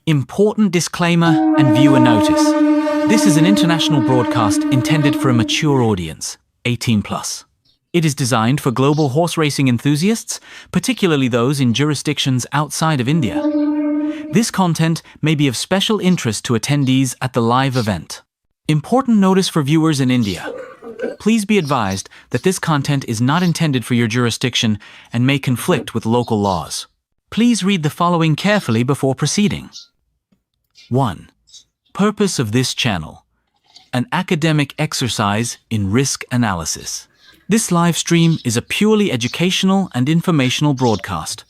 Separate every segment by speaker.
Speaker 1: Important disclaimer and viewer notice. This is an international broadcast intended for a mature audience, 18+. It is designed for global horse racing enthusiasts, particularly those in jurisdictions outside of India. This content may be of special interest to attendees at the live event. Important notice for viewers in India. Please be advised that this content is not intended for your jurisdiction and may conflict with local laws. Please read the following carefully before proceeding. 1. Purpose of this channel: an academic exercise in risk analysis. This live stream is a purely educational and informational broadcast.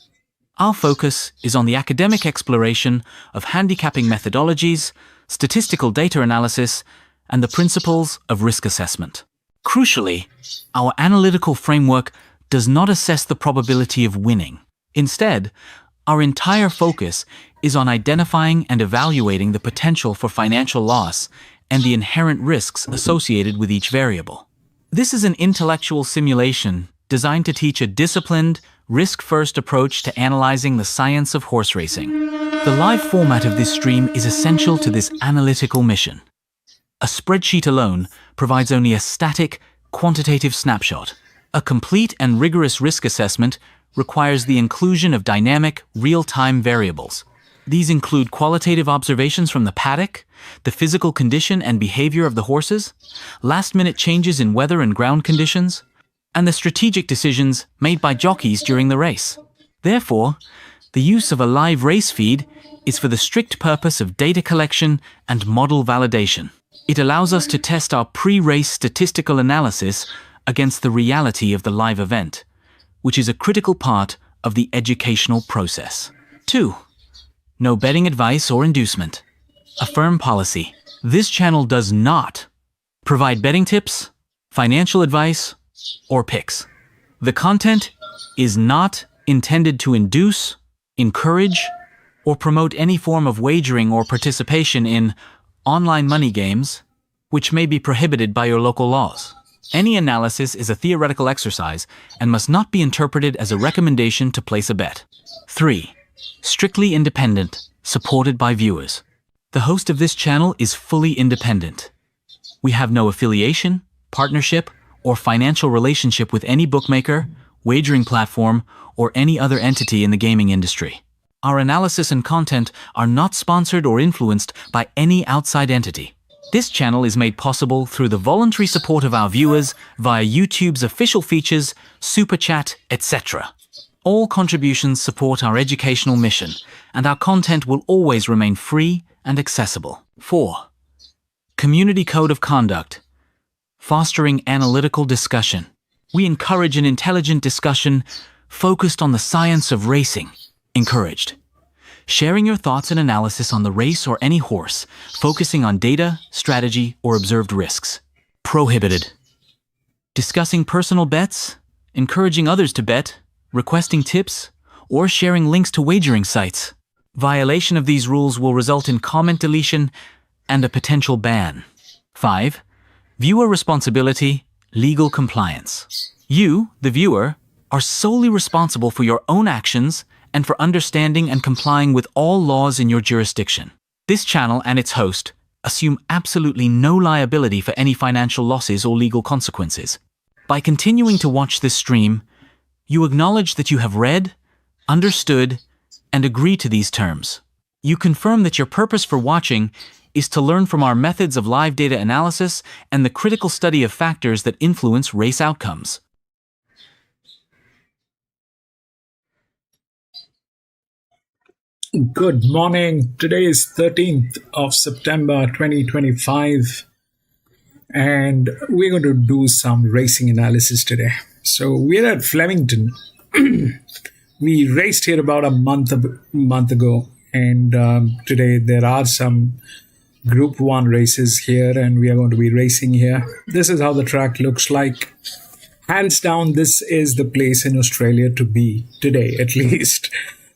Speaker 1: Our focus is on the academic exploration of handicapping methodologies, statistical data analysis, and the principles of risk assessment. Crucially, our analytical framework does not assess the probability of winning. Instead, our entire focus is on identifying and evaluating the potential for financial loss and the inherent risks associated with each variable. This is an intellectual simulation designed to teach a disciplined, risk-first approach to analyzing the science of horse racing. The live format of this stream is essential to this analytical mission. A spreadsheet alone provides only a static, quantitative snapshot. A complete and rigorous risk assessment requires the inclusion of dynamic, real-time variables. These include qualitative observations from the paddock, the physical condition and behavior of the horses, last-minute changes in weather and ground conditions, and the strategic decisions made by jockeys during the race. Therefore, the use of a live race feed is for the strict purpose of data collection and model validation. It allows us to test our pre-race statistical analysis against the reality of the live event, which is a critical part of the educational process. 2. No betting advice or inducement. A firm policy. This channel does not provide betting tips, financial advice, or picks. The content is not intended to induce, encourage, or promote any form of wagering or participation in online money games, which may be prohibited by your local laws. Any analysis is a theoretical exercise and must not be interpreted as a recommendation to place a bet. 3. Strictly independent, supported by viewers. The host of this channel is fully independent. We have no affiliation, partnership, or financial relationship with any bookmaker, wagering platform, or any other entity in the gaming industry. Our analysis and content are not sponsored or influenced by any outside entity. This channel is made possible through the voluntary support of our viewers via YouTube's official features, Super Chat, etc. All contributions support our educational mission, and our content will always remain free and accessible. 4. Community Code of Conduct. Fostering analytical discussion. We encourage an intelligent discussion focused on the science of racing. Encouraged. Sharing your thoughts and analysis on the race or any horse, focusing on data, strategy, or observed risks. Prohibited. Discussing personal bets, encouraging others to bet, requesting tips, or sharing links to wagering sites. Violation of these rules will result in comment deletion and a potential ban. 5. Viewer responsibility, legal compliance. You, the viewer, are solely responsible for your own actions and for understanding and complying with all laws in your jurisdiction. This channel and its host assume absolutely no liability for any financial losses or legal consequences. By continuing to watch this stream, you acknowledge that you have read, understood, and agree to these terms. You confirm that your purpose for watching is to learn from our methods of live data analysis and the critical study of factors that influence race outcomes.
Speaker 2: Good morning. Today is 13th of September 2025, and we're going to do some racing analysis today. So we're at Flemington. We raced here about a month ago, and today there are some Group 1 races here, and we are going to be racing here. This is how the track looks like. Hands down, this is the place in Australia to be today, at least.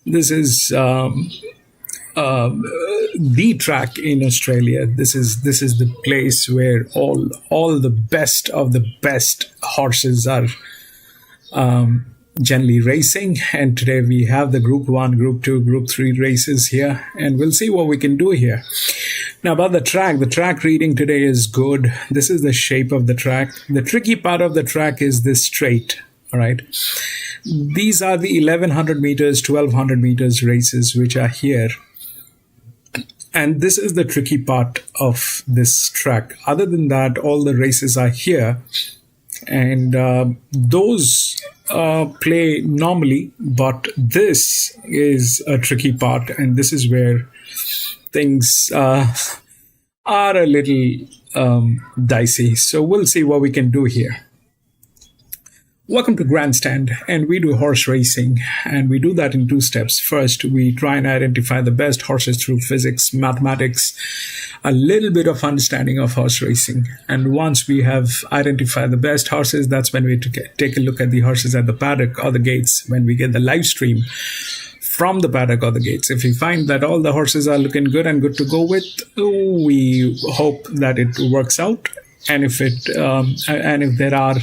Speaker 2: This is the track in Australia. This is the place where all the best of the best horses are generally racing. And today we have the Group 1, Group 2, Group 3 races here, and we'll see what we can do here. Now, about the track reading today is good. This is the shape of the track. The tricky part of the track is this straight, all right? These are the 1100 meters, 1200 meters races which are here. And this is the tricky part of this track. Other than that, all the races are here. And those play normally, but this is a tricky part. And this is where things are a little dicey. So we'll see what we can do here. Welcome to Grandstand, and we do horse racing, and we do that in 2 steps. First, we try and identify the best horses through physics, mathematics, a little bit of understanding of horse racing. And once we have identified the best horses, that's when we take a look at the horses at the paddock or the gates, when we get the live stream from the paddock or the gates. If we find that all the horses are looking good and good to go with, we hope that it works out. And if there are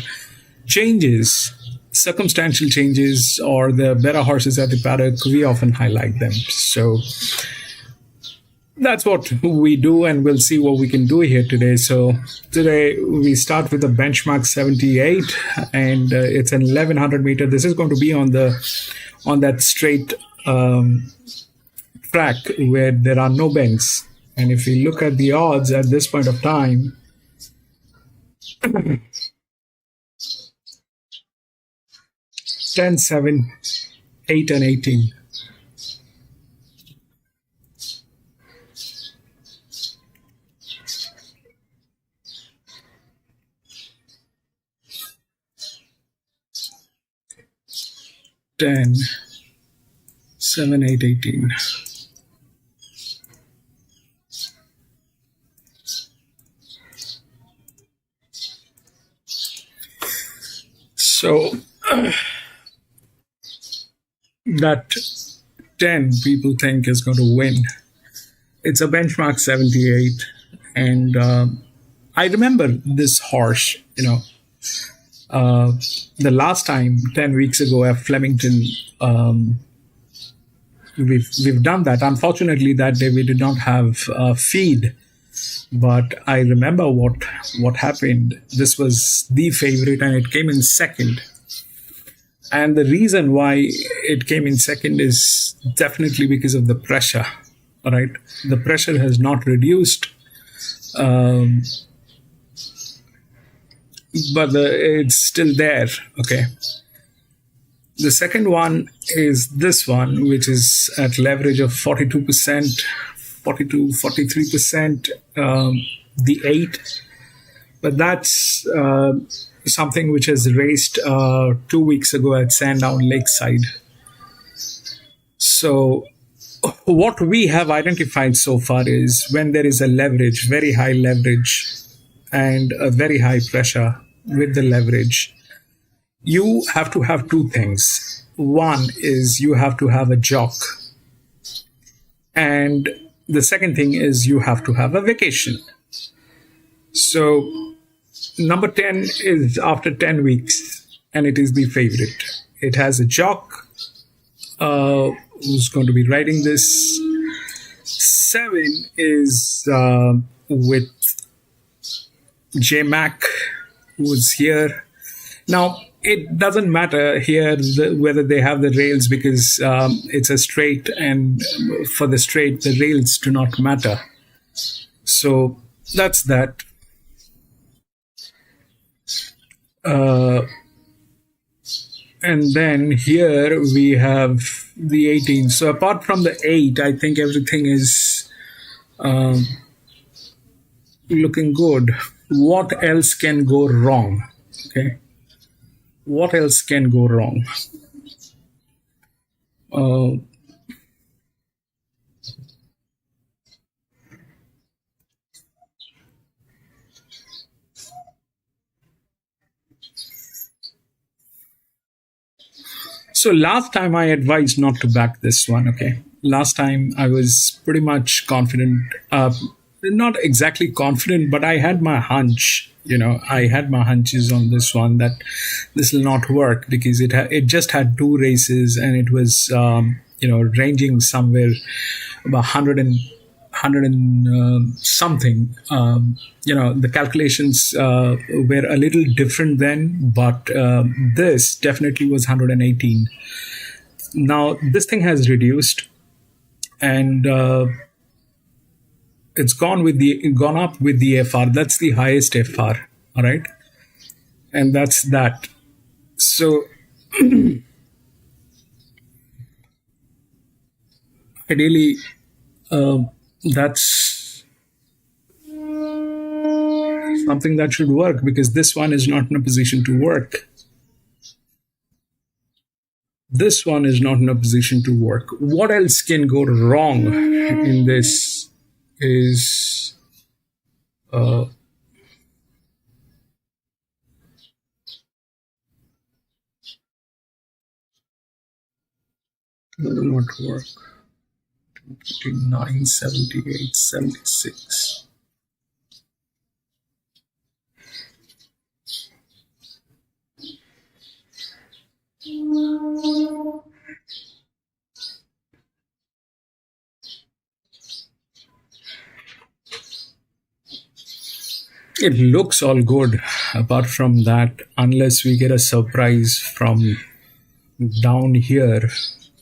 Speaker 2: changes, circumstantial changes, or the better horses at the paddock, we often highlight them. So that's what we do, and we'll see what we can do here today. So today we start with the benchmark 78, and it's an 1100 meter. This is going to be on that straight track where there are no bends. And if we look at the odds at this point of time, 10, 7, 8, and 18. Ten, 7, 8, 18. So that 10 people think is going to win. It's a benchmark 78. And I remember this horse, the last time, 10 weeks ago at Flemington, we've done that. Unfortunately, that day we did not have feed. But I remember what happened. This was the favorite, and it came in second. And the reason why it came in second is definitely because of the pressure. All right, the pressure has not reduced, but it's still there. Okay. The second one is this one, which is at leverage of 42%, 42, 43%. The 8, but that's something which has raced 2 weeks ago at Sandown Lakeside. So what we have identified so far is when there is a leverage, very high leverage, and a very high pressure with the leverage, you have to have 2 things. One is you have to have a jock, and the second thing is you have to have a vacation. So number 10 is after 10 weeks, and it is the favorite. It has a jock who's going to be riding this. 7 is with J Mac, who's here. Now, it doesn't matter here whether they have the rails, because it's a straight, and for the straight, the rails do not matter. So that's that. And then here we have the 18. So apart from the 8, I think everything is looking good. What else can go wrong? Okay. What else can go wrong? So last time I advised not to back this one, okay? Last time I was pretty much confident. not exactly confident, but I had my hunch. I had my hunches on this one that this will not work because it just had two races and it was ranging somewhere about 100 and something. The calculations were a little different then, but this definitely was 118. Now this thing has reduced, and it's gone up with the FR. That's the highest FR. All right, and that's that. So ideally, that's something that should work because this one is not in a position to work. This one is not in a position to work. What else can go wrong in this is will not work. 29, 78, 76. It looks all good apart from that, unless we get a surprise from down here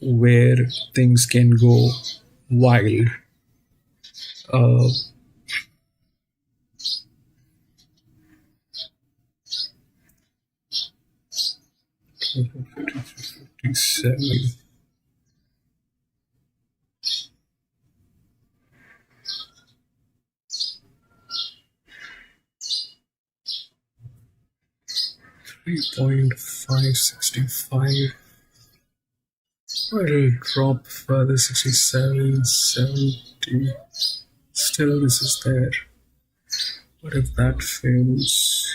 Speaker 2: where things can go wild. $57. $3.565. It'll drop further, 67, 70. Still, this is there. What if that fails?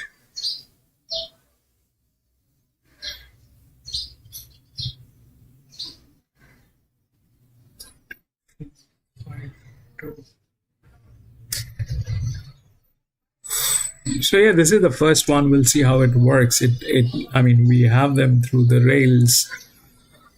Speaker 2: So yeah, this is the first one. We'll see how it works. We have them through the rails,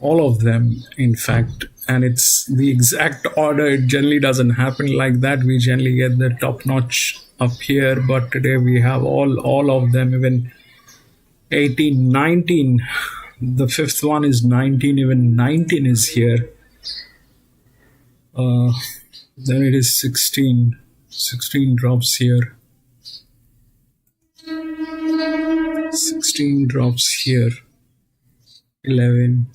Speaker 2: all of them, in fact, and it's the exact order. It generally doesn't happen like that. We generally get the top notch up here, but today we have all of them, even 18, 19. The fifth one is 19, even 19 is here. Then it is 16. 16 drops here. 16 drops here. 11.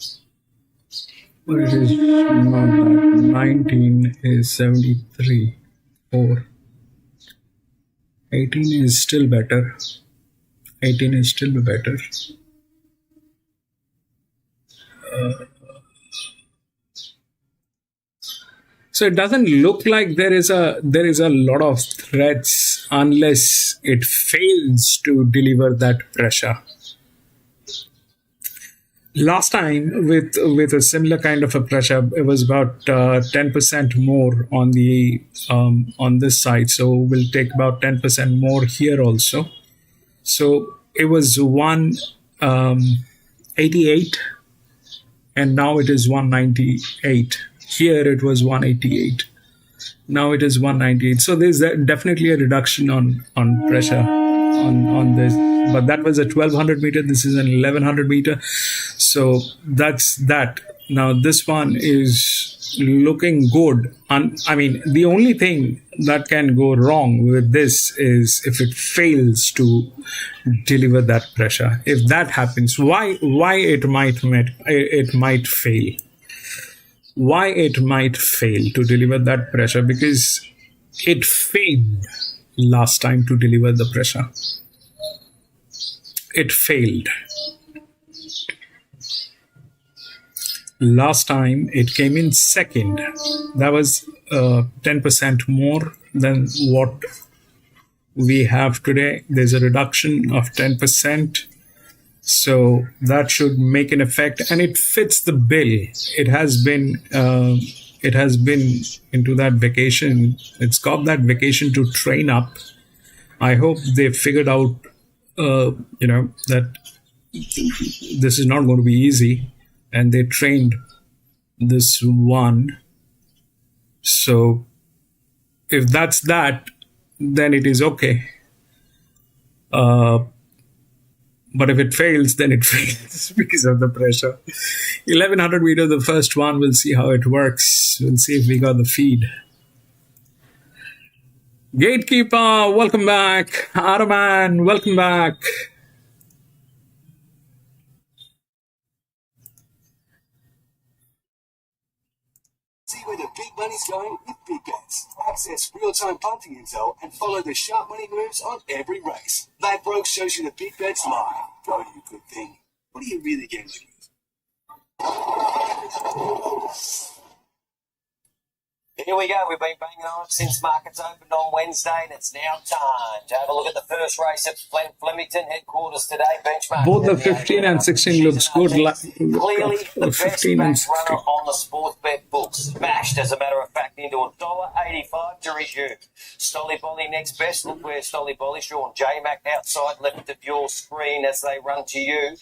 Speaker 2: But it is not that. 19 is 73. 4. 18 is still better. 18 is still better. So it doesn't look like there is a lot of threats unless it fails to deliver that pressure. Last time with a similar kind of a pressure, it was about 10% more on the on this side. So we'll take about 10% more here also. So it was 188, and now it is 198. Here it was 188. Now it is 198. So there's definitely a reduction on pressure on this. But that was a 1200 meter. This is an 1100 meter. So that's that. Now this one is looking good. The only thing that can go wrong with this is if it fails to deliver that pressure. If that happens, why it might fail. Why it might fail to deliver that pressure? Because it failed last time to deliver the pressure. It failed. Last time it came in second. That was 10% more than what we have today. There's a reduction of 10%. So that should make an effect, and it fits the bill. It has been it has been into that vacation. It's got that vacation to train up. I hope they figured out, that this is not going to be easy, and they trained this one. So if that's that, then it is okay. But if it fails, then it fails because of the pressure. 1100 meters, the first one. We'll see how it works. We'll see if we got the feed. Gatekeeper, welcome back. Araman, welcome back.
Speaker 3: See where the big money's going with big bets. Access real-time punting info and follow the sharp money moves on every race. Ladbrokes shows you the big bets live. Go you good thing. What are you really gambling with?
Speaker 4: Here we go. We've been banging on since markets opened on Wednesday, and it's now time to have a look at the first race at Flemington headquarters today. Benchmark.
Speaker 2: Both the 15 and 16 looks good.
Speaker 4: Clearly the best
Speaker 2: 15 and
Speaker 4: back runner on the sports bet books. Smashed, as a matter of fact, into $1.85 to resume. Stolly Bolly next best. Look where Stolly Bolly, Sean J Mac outside left of your screen as they run to you.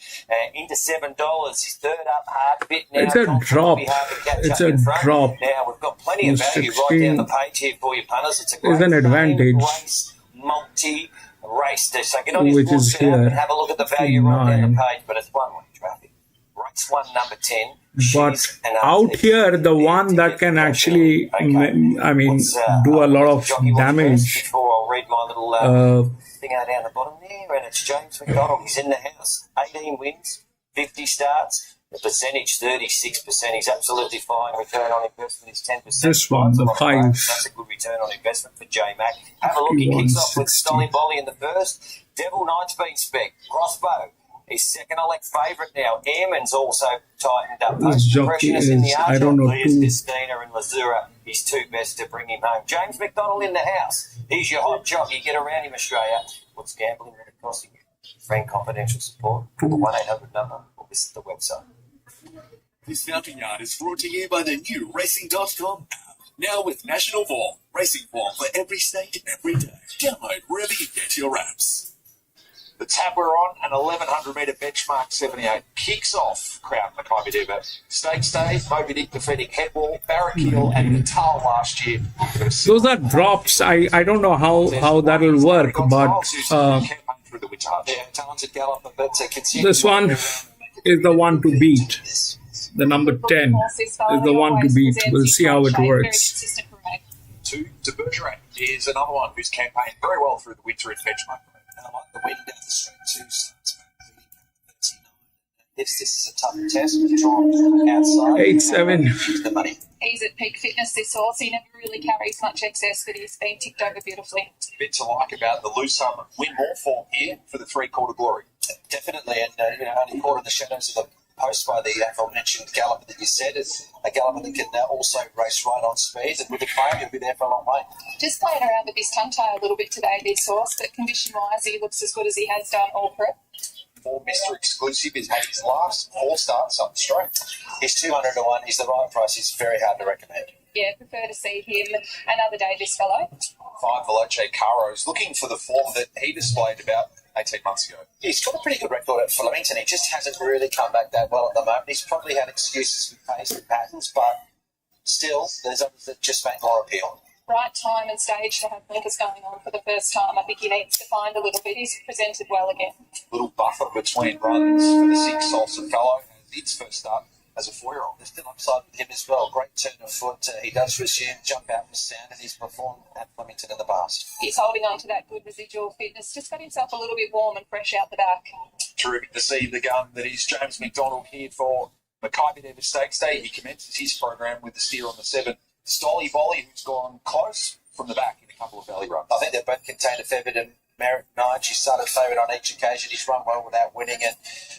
Speaker 4: Into $7. He's third up hard bit now.
Speaker 2: It's a drop. It's a drop.
Speaker 4: Now we've got plenty of value right down the page here for you punters. It's a great
Speaker 2: an advantage.
Speaker 4: race, multi-race. So get on your
Speaker 2: Which is
Speaker 4: sports
Speaker 2: here.
Speaker 4: and have a look at the value right down the page. But it's one-way traffic. Race 1, number 10.
Speaker 2: But out here, the one that can actually, do a lot of damage.
Speaker 4: Before I'll read my little thing out down the bottom there, and it's James McDonald. He's in the house. 18 wins, 50 starts. The percentage, 36%. He's absolutely fine. Return on investment is 10%.
Speaker 2: This one, the 5.
Speaker 4: That's a good return on investment for J-Mac. Have a look. He kicks off with Stolly Bolly in the first. Devil Knight's been spec. Crossbow. He's second elect favourite now. Airman's also tightened up.
Speaker 2: This jockey is, I don't know,
Speaker 4: Leah's Destina and Lazura. He's two best to bring him home. James McDonald in the house. He's your hot jockey. Get around him, Australia. What's gambling really costing you? Friend confidential support. Call the 1-800 number or visit the website.
Speaker 3: This Fountain Yard is brought to you by the new Racing.com app. Now with national form, racing form for every state and every day. Download wherever you get your apps. The tab we're on, an 1100 metre benchmark 78. Kicks off Crown Makybe Diva Stakes Day. Moby Dick defeating Headwall, Barrackeel and Natal last year.
Speaker 2: Those are drops. I don't know how that will work, but this one is the one to beat. The number 10 is the one to beat. We'll see how it works.
Speaker 3: 2 to Bergerac is another one who's campaigned very well through the winter at benchmark. And I like the win down the straight 2 starts.
Speaker 4: This is a tough test. Drawn outside.
Speaker 2: 8-7.
Speaker 4: The money.
Speaker 5: He's at peak fitness, this horse. He never really carries much excess, but he's been ticked over beautifully.
Speaker 3: A bit to like about the loose win more form here for the 3-quarter glory.
Speaker 4: Definitely, and only caught in the shadows of the post by the aforementioned galloper that you said. It's a galloper that can also race right on speed, and with the claim, he'll be there for a long way.
Speaker 5: Just playing around with his tongue tie a little bit today, this horse, but condition-wise, he looks as good as he has done all prep.
Speaker 3: For Mr. Exclusive, he's had his last 4 starts up straight.
Speaker 4: He's 200 to 1. He's the right price. He's very hard to recommend.
Speaker 5: Yeah, prefer to see him another day, this fellow.
Speaker 3: 5 Veloce Caro's looking for the form that he displayed about 18 months ago.
Speaker 4: He's got a pretty good record at Flemington. He just hasn't really come back that well at the moment. He's probably had excuses with pace and patterns, but still, there's others that just make more appeal.
Speaker 5: Right time and stage to have blinkers going on for the first time. I think he needs to find a little bit. He's presented well again.
Speaker 3: Little buffer between runs for the 6 Salsa Fellow as its first start as a 4-year-old. There's still upside with him as well. Great turn of foot. He does resume jump out with sound, and he's performed at Flemington in the past.
Speaker 5: He's holding on to that good residual fitness. Just got himself a little bit warm and fresh out the back.
Speaker 3: Terrific to see the gun that is James McDonald here for Makybe Diva Stakes Day. He commences his program with the steer on the 7. Stolly Bolly, who's gone close from the back in a couple of valley runs.
Speaker 4: I think they both contain a fair bit of merit. Nige, he started favourite on each occasion. He's run well without winning, and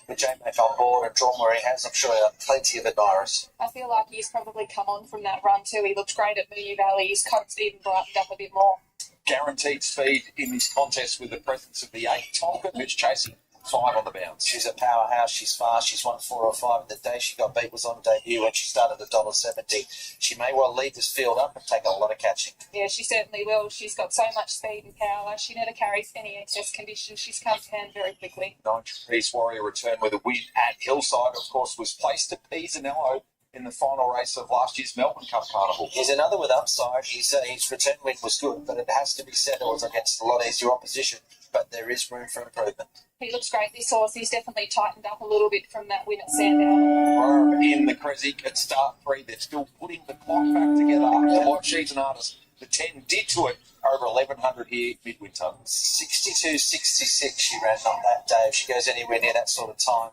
Speaker 4: with J-Mac on board and drawn where he has, I'm sure he'll have plenty of admirers.
Speaker 5: I feel like he's probably come on from that run too. He looked great at Moonee Valley. His coat's even brightened up a bit more.
Speaker 3: Guaranteed speed in this contest with the presence of the 8 Tonkin, who's chasing
Speaker 6: 5 on the bounce.
Speaker 4: She's a powerhouse. She's fast. She's won 4 or 5 in the day. She got beat was on debut when she started at $1.70. She may well lead this field up and take a lot of catching.
Speaker 5: Yeah, she certainly will. She's got so much speed and power. She never carries any excess condition. She's come to hand very quickly.
Speaker 6: 9-piece Warrior returned with a win at Hillside, of course, was placed at Pisanello in the final race of last year's Melbourne Cup Carnival.
Speaker 4: He's another with upside. His return win was good, but it has to be said it was against a lot easier opposition. But there is room for improvement.
Speaker 5: He looks great, this horse. He's definitely tightened up a little bit from that win at Sandown.
Speaker 6: In the Creswick at start 3, they're still putting the clock back together. What she's an artist. The 10 did to it over 1,100 here midwinter.
Speaker 4: 62.66 she ran on that day. If she goes anywhere near that sort of time,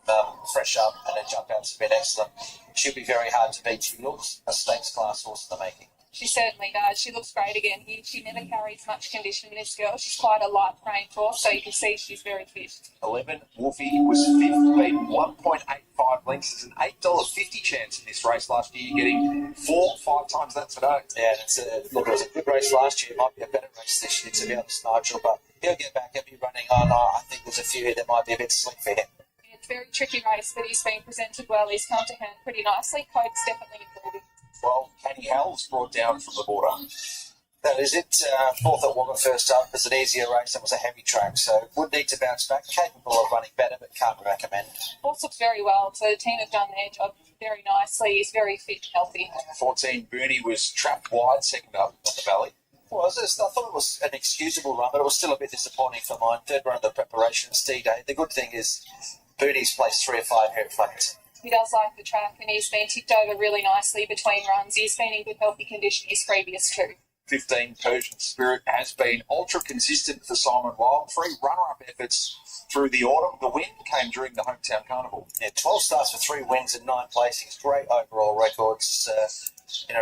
Speaker 4: fresh up and her jump outs have been excellent. She'll be very hard to beat. She looks a stakes class horse in the making.
Speaker 5: She certainly does. She looks great again here. She never carries much condition, this girl. She's quite a light framed horse, so you can see she's very fit.
Speaker 6: 11, Wolfie was 5th, beaten 1.85 lengths. It's an $8.50 chance in this race last year, getting 4-5 times that today.
Speaker 4: Yeah, it was a good race last year. It might be a better race this year, to be honest, Nigel, but he'll get back. He'll be running on. I think there's a few here that might be a bit slick for him.
Speaker 5: It's a very tricky race, but he's been presented well. He's come to hand pretty nicely. Code's definitely improving.
Speaker 6: Well, Canny Hell's brought down from the border.
Speaker 4: That is it. 4th at Wagga first up. It was an easier race. It was a heavy track, so would need to bounce back. Capable of running better, but can't recommend.
Speaker 5: Horse looks very well, so the team have done their job very nicely. He's very fit and healthy.
Speaker 6: 14, Bernie was trapped wide, second up on the valley.
Speaker 4: Well, I thought it was an excusable run, but it was still a bit disappointing for mine. 3rd run of the preparation, Steve Day. The good thing is Bernie's placed 3 or 5 here at Flemington.
Speaker 5: He does like the track, and he's been ticked over really nicely between runs. He's been in good, healthy condition his previous 2.
Speaker 6: 15, Persian Spirit has been ultra consistent for Simon Wild. 3 runner-up efforts through the autumn. The win came during the hometown carnival.
Speaker 4: Yeah, 12 starts for 3 wins and 9 placings. Great overall records.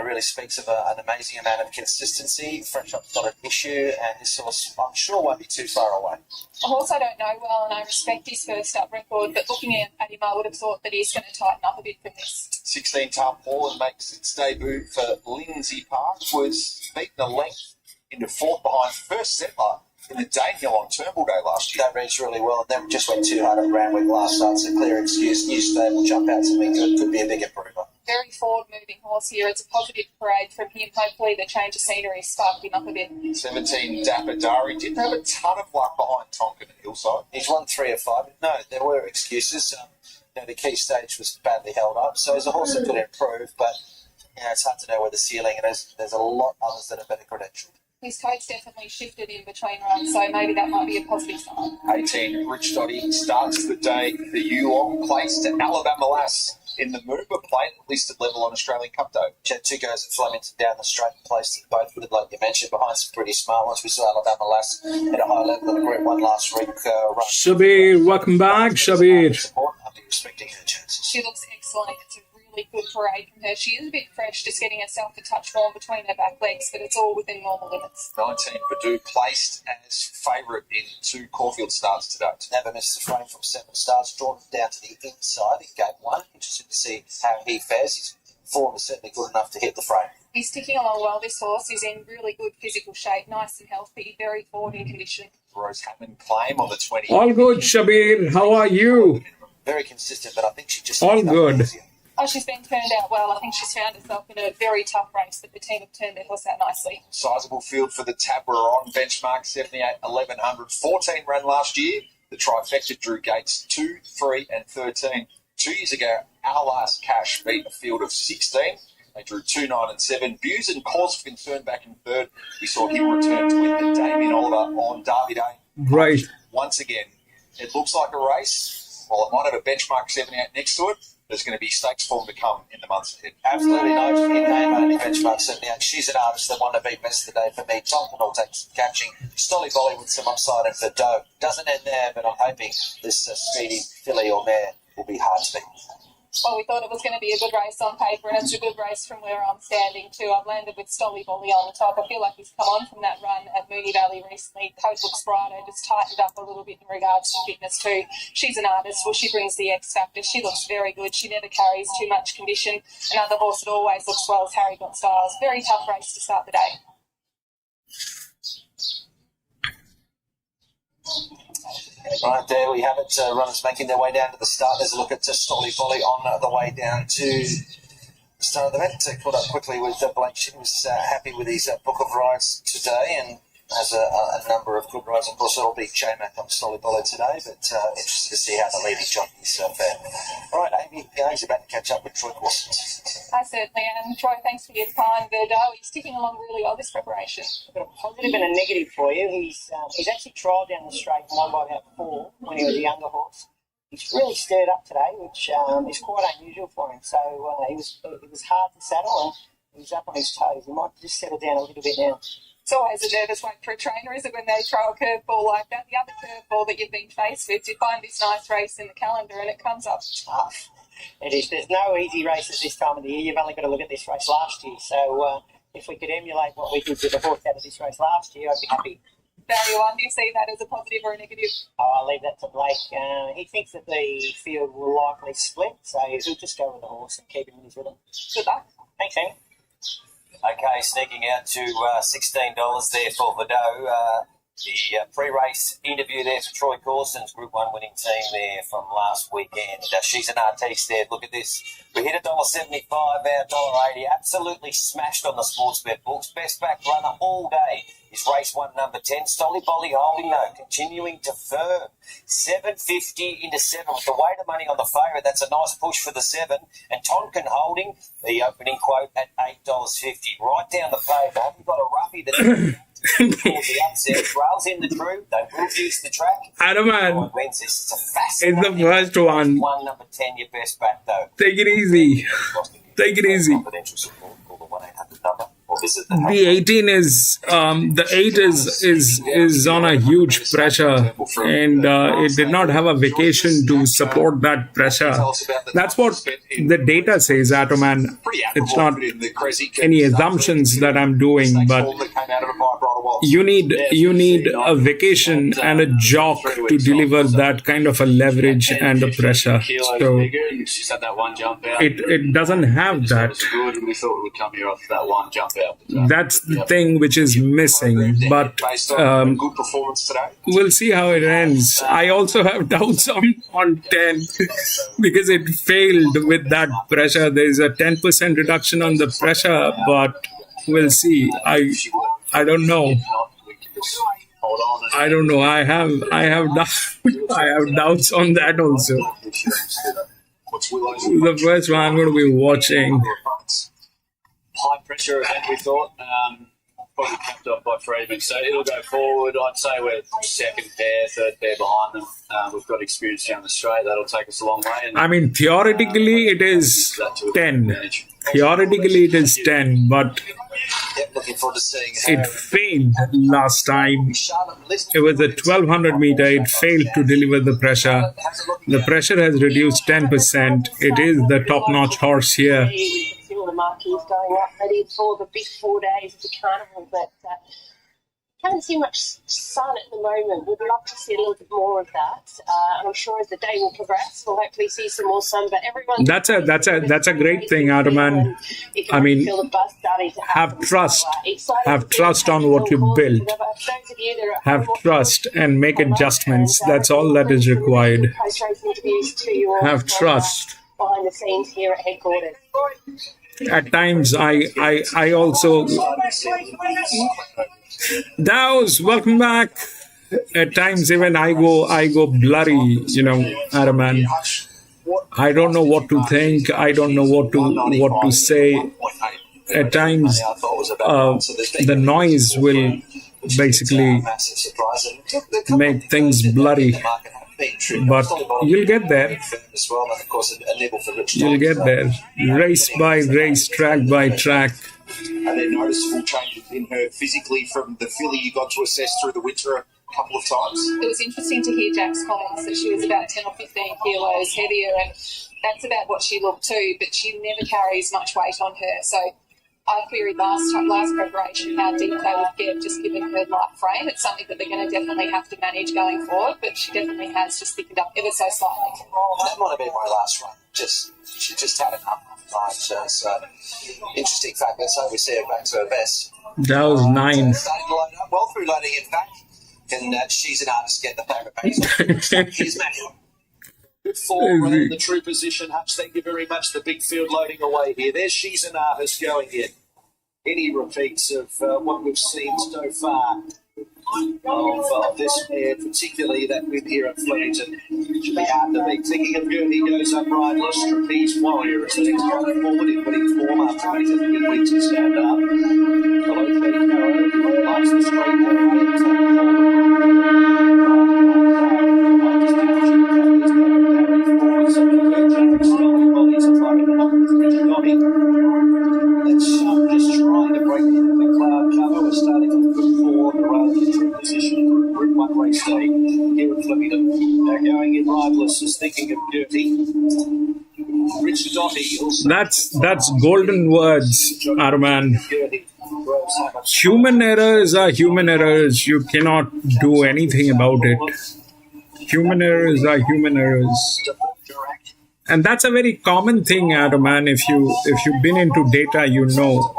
Speaker 4: Really speaks of an amazing amount of consistency. Fresh up's not an issue, and this horse, I'm sure, won't be too far away.
Speaker 5: A horse I don't know well, and I respect his first up record, but looking at him, I would have thought that he's going to tighten up a bit from this.
Speaker 6: 16, Tarpaulin makes its debut for Lindsay Park, was beaten a length into 4th behind first settler in the Danehill on Turnbull Day last year.
Speaker 4: That reads really well. Then just went too hard at Randwick last start. It's a clear excuse. New stable jump outs have been good. Could be a big improver.
Speaker 5: Very forward-moving horse here. It's a positive parade from him. Hopefully the change of scenery sparked him up a bit.
Speaker 6: 17, Dapper Dari didn't have a ton of luck behind Tonkin at Hillside.
Speaker 4: He's won 3 or 5. No, there were excuses. The key stage was badly held up, so he's a horse that could improve, but it's hard to know where the ceiling is. There's a lot of others that are better credentialed.
Speaker 5: His code's definitely shifted in between runs, so maybe that might be a positive sign.
Speaker 6: 18, Rich Dotty starts the day for Yulong, placed at Alabama Lass in the Moomba plate, listed level on Australian Cup Day.
Speaker 4: She had 2 goes at Flemington down the straight, placed both with, like you mentioned, behind some pretty smart ones. We saw Alabama Lass at a high level in the Group 1 last week.
Speaker 2: Shabir, welcome back, Shabir.
Speaker 4: I'll be respecting her chances.
Speaker 5: She looks excellent. It's a really good parade from her. She is a bit fresh, just getting herself a touch form between her back legs, but it's all within normal limits.
Speaker 6: 19, Badu placed as favourite in 2 Caulfield starts today.
Speaker 4: Never missed the frame from 7 starts, drawn down to the inside in Gate 1. Interested to see how he fares. His form is certainly good enough to hit the frame.
Speaker 5: He's ticking along well, this horse. He's in really good physical shape, nice and healthy, very forward in condition.
Speaker 6: Rose Hammond claim on the 20.
Speaker 2: All good, Shabir. How are you?
Speaker 4: Very consistent, but I think she just...
Speaker 2: All good.
Speaker 5: Oh, she's been turned out well. I think she's found herself in a very tough race, but the team have turned their horse out nicely.
Speaker 6: Sizable field for the Tabra on benchmark 78, 1100. 14 ran last year. The trifecta drew gates 2, 3 and 13. 2 years ago, our last cash beat a field of 16. They drew 2, 9 and 7. Views and cause for concern back in 3rd. We saw him return to win the Damien Oliver on Derby Day.
Speaker 2: Right.
Speaker 6: Once again, it looks like a race. While it might have a benchmark 78 next to it, there's going to be stakes form to come in the months ahead.
Speaker 4: Absolutely no. In name only benchmark 78. She's an artist that won to beat best of the day for me. Tonkin will take some catching. Stolly Bolly with some upside and for Doe. Doesn't end there, but I'm hoping this speedy filly or mare will be hard to beat.
Speaker 5: Well, we thought it was going to be a good race on paper, and it's a good race from where I'm standing too. I've landed with Stolly Bolly on the top. I feel like he's come on from that run at Moonee Valley recently. Coat looks brighter, just tightened up a little bit in regards to fitness too. She's an artist. Well, she brings the X factor. She looks very good. She never carries too much condition. Another horse that always looks well is Harry Got Styles. Very tough race to start the day.
Speaker 4: Right, there we have it. Runners making their way down to the start. There's a look at Stolly Bolly on the way down to the start of the event. Caught up quickly with Blake. She was happy with his book of rides today and has a number of good rides. Of course, it'll be J-Mac on Stolly Bolly today, but interested to see how the leading jockeys fare. All right, Amy, he's about to catch up with Troy Corsons.
Speaker 5: I certainly am. Troy, thanks for your time. The Darwin's sticking along really well this preparation.
Speaker 7: I've got a positive and a negative for you. He's actually trialled down the straight and won by about 4 when he was a younger horse. He's really stirred up today, which is quite unusual for him. So it was hard to saddle and he was up on his toes. He might just settle down a little bit now.
Speaker 5: It's always a nervous one for a trainer, is it, when they throw a curveball like that? The other curveball that you've been faced with, you find this nice race in the calendar and it comes up tough.
Speaker 7: It is. There's no easy races this time of the year. You've only got to look at this race last year. So if we could emulate what we did with the horse out of this race last year, I'd be happy.
Speaker 5: Value on, do you see that as a positive or a negative?
Speaker 7: I'll leave that to Blake. He thinks that the field will likely split, so he'll just go with the horse and keep him in his rhythm.
Speaker 5: Good luck.
Speaker 7: Thanks, Amy.
Speaker 4: Okay, sneaking out to $16 there for Vidot. The pre-race interview there for Troy Corson's Group 1 winning team there from last weekend. She's an artiste there. Look at this. We hit $1.75, our $1.80. Absolutely smashed on the sports bet books. Best back runner all day is race 1, number 10. Stolly Bolly holding though, continuing to firm. 7.50 into 7 with the weight of money on the favourite. That's a nice push for the 7. And Tonkin holding the opening quote at $8.50. Right down the page. I haven't got a roughie that's towards the upset. Rails in the true. They will use the track.
Speaker 2: Adaman,
Speaker 4: Wins this. It's a
Speaker 2: it's
Speaker 4: fascinating.
Speaker 2: the first one.
Speaker 4: One, number 10, your best back though.
Speaker 2: Take it easy. Take it easy.
Speaker 4: Confidential support. Call the 1-800 number. Or visit the
Speaker 2: The 18 is the 8 is on a huge pressure, and it did not have a vacation to support that pressure. That's what the data says, Atoman. It's not any assumptions that I'm doing, but you need a vacation and a jock to deliver that kind of a leverage and a pressure. So it doesn't have that. That's the thing which is missing, but we'll see how it ends. I also have doubts on 10 because it failed with that pressure. There is a 10% reduction on the pressure, but we'll see. I don't know. I don't know. I have doubts on that also. The first one I'm going to be watching.
Speaker 8: High pressure event, we thought. Probably capped off by Freeman. So it'll go forward. I'd say we're second pair, third pair behind them. We've got experience down the straight. That'll take us a long way. And,
Speaker 2: I mean, theoretically it is 10. Theoretically it is 10, but
Speaker 6: Looking forward to seeing
Speaker 2: it failed last time. It was a 1200 meter. It failed to deliver the pressure. The pressure has reduced 10%. It is the top-notch horse here.
Speaker 9: All the marquees going up, ready for the big 4 days of the carnival, but haven't seen much sun at the moment. We'd love to see a little bit more of that, and I'm sure as the day will progress, we'll hopefully see some more sun. But everyone,
Speaker 2: That's a great thing, Adaman. I mean, have trust on what you build. Have trust and make adjustments. That's all that is required. Have trust.
Speaker 9: Behind the scenes here at headquarters.
Speaker 2: At times, I also. Daos, welcome back. At times, even I go blurry, Adaman. I don't know what to think. I don't know what to say. At times, the noise will basically make things blurry. But you'll get there. You'll get there. Race by race, track by track.
Speaker 6: Are there noticeable changes in her physically from the filly you got to assess through the winter a couple of times?
Speaker 5: It was interesting to hear Jack's comments that she was about 10 or 15 kilos heavier, and that's about what she looked too, but she never carries much weight on her. So I queried last preparation how deep they would get, just given her light frame. It's something that they're going to definitely have to manage going forward, but she definitely has just thickened up ever so slightly.
Speaker 6: That might have been my last run. She just had enough time. So interesting factor. So we see her back to her best.
Speaker 2: That was 9.
Speaker 6: Starting to load up well through loading in fact.
Speaker 4: Can She's an Artist get the favourite pace? Here's Manuel.
Speaker 8: For the true position, Hutch, thank you very much. The big field loading away here. There's She's an Artist going in. Any repeats of what we've seen so far of this pair, particularly that win here at Flemington, should be hard to beat. Thinking of Gertie goes up riderless. Trapeze Warrior is the next one forward in winning form after 8 good weeks to stand up. Allocation likes the straight just trying to break the cloud cover. We're starting on good form, the relative position, Group 1 race day here at Flemington. Now going in riderless is thinking of Gertie. Rich Dotty also.
Speaker 2: That's golden words, Arman. Human errors are human errors. You cannot do anything about it. Human errors are human errors. And that's a very common thing, Arman. If you've been into data, you know.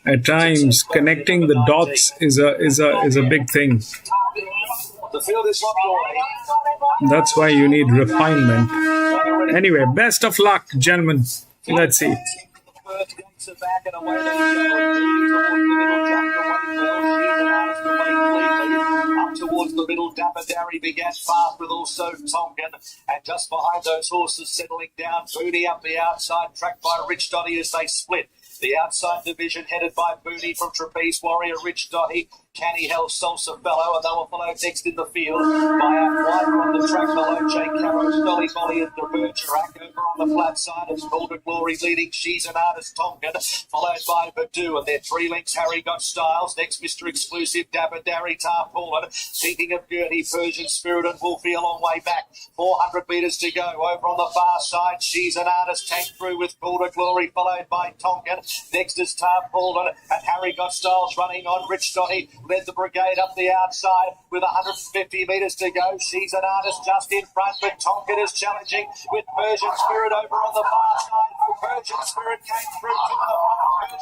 Speaker 2: At times, connecting the dots is a big thing. That's why you need refinement. Anyway, best of luck, gentlemen. Let's see.
Speaker 8: Towards the middle, Dapper Darry began fast with also Tonkin, and just behind those horses settling down, Booty up the outside, tracked by Rich Dotty as they split. The outside division headed by Booty from Trapeze Warrior, Rich Dotty, Canny Hell, Salsa Fellow, and they will follow next in the field by a wider on the track below Jake Caro, Stolly Molly and the Bergerac. Over on the flat side, it's Golden Glory leading She's an Artist Tonkin, followed by Badu, and their 3 lengths Harry Got Styles. Next, Mr. Exclusive, Dapper Darry, Tarpaulin. Thinking of Gertie, Persian Spirit and Wolfie a long way back. 400 metres to go. Over on the far side, She's an Artist tank through with Golden Glory, followed by Tonkin. Next is Tarpaulin, and Harry Got Styles running on. Rich Dotty led the brigade up the outside with 150 metres to go. She's an Artist just in front, but Tonkin is challenging with Persian Spirit over on the far side. Persian Spirit came through to the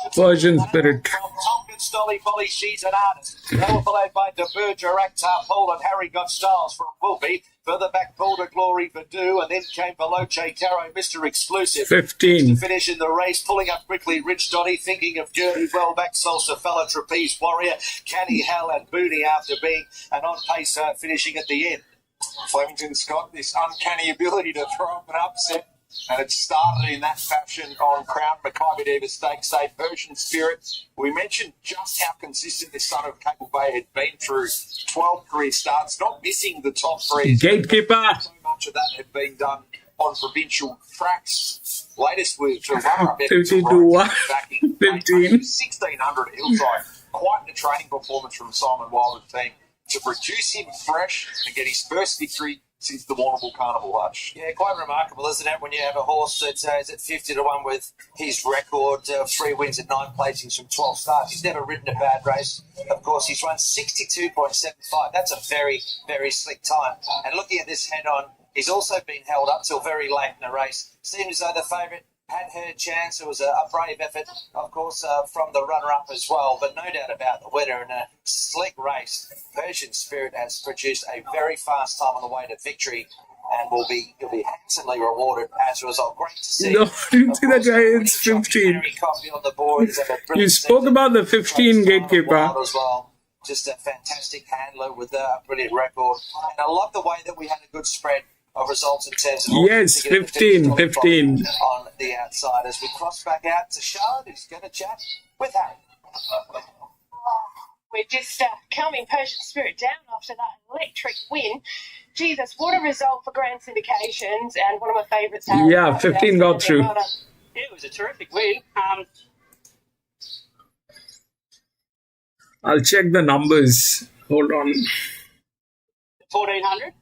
Speaker 8: front.
Speaker 2: Persian Spirit.
Speaker 8: From Tonkin, Stolly Molly, She's an Artist. They were followed by De Bergerac, Tarpaulin, Harry Got Styles from Wolfie. Further back, Golden Glory, Badu, and then came Veloce Caro, Mr. Exclusive.
Speaker 2: 15.
Speaker 8: To finish in the race, pulling up quickly, Rich Dotty, thinking of Gertie, well back, Salsa Fella, Trapeze Warrior, Canny Hell and Booty after being an on-pace finishing at the end.
Speaker 6: Flemington's got this uncanny ability to throw up an upset, and it started in that fashion on Crown Makybe Diva Stakes Day. Persian Spirit, we mentioned just how consistent this son of Cable Bay had been through 12 career starts, not missing the top 3.
Speaker 2: Gatekeeper.
Speaker 6: So much of that had been done on provincial tracks. Latest with the runner-up
Speaker 2: 50 to 1. 15.
Speaker 6: 1600 Hillside. Quite a training performance from Simon Wilder's team to produce him fresh and get his first victory since the Warrnambool Carnival, Hutch.
Speaker 4: Yeah, quite remarkable, isn't it, when you have a horse that is at 50 to 1 with his record of 3 wins and 9 placings from 12 starts. He's never ridden a bad race. Of course, he's run 62.75. That's a very, very slick time. And looking at this head-on, he's also been held up till very late in the race. Seems as though the favourite had her chance. It was a brave effort, of course, from the runner-up as well, but no doubt about the winner in a slick race. Persian Spirit has produced a very fast time on the way to victory and he'll be handsomely rewarded as a result. Great to see.
Speaker 2: No, you see that guy, it's 15.
Speaker 4: On the boards and
Speaker 2: You spoke about the 15 gatekeeper.
Speaker 4: As well. Just a fantastic handler with a brilliant record. And I love the way that we had a good spread of results in terms of
Speaker 2: yes, 15
Speaker 4: on the outside as we cross back out to Charlotte, who's going to chat with Harry.
Speaker 9: We're just calming Persian Spirit down after that electric win. Jesus, what a result for Grand Syndications and one of my favourites.
Speaker 2: Yeah, 15 got through.
Speaker 10: Yeah, it was a terrific win.
Speaker 2: I'll check the numbers. Hold on.
Speaker 10: 1400.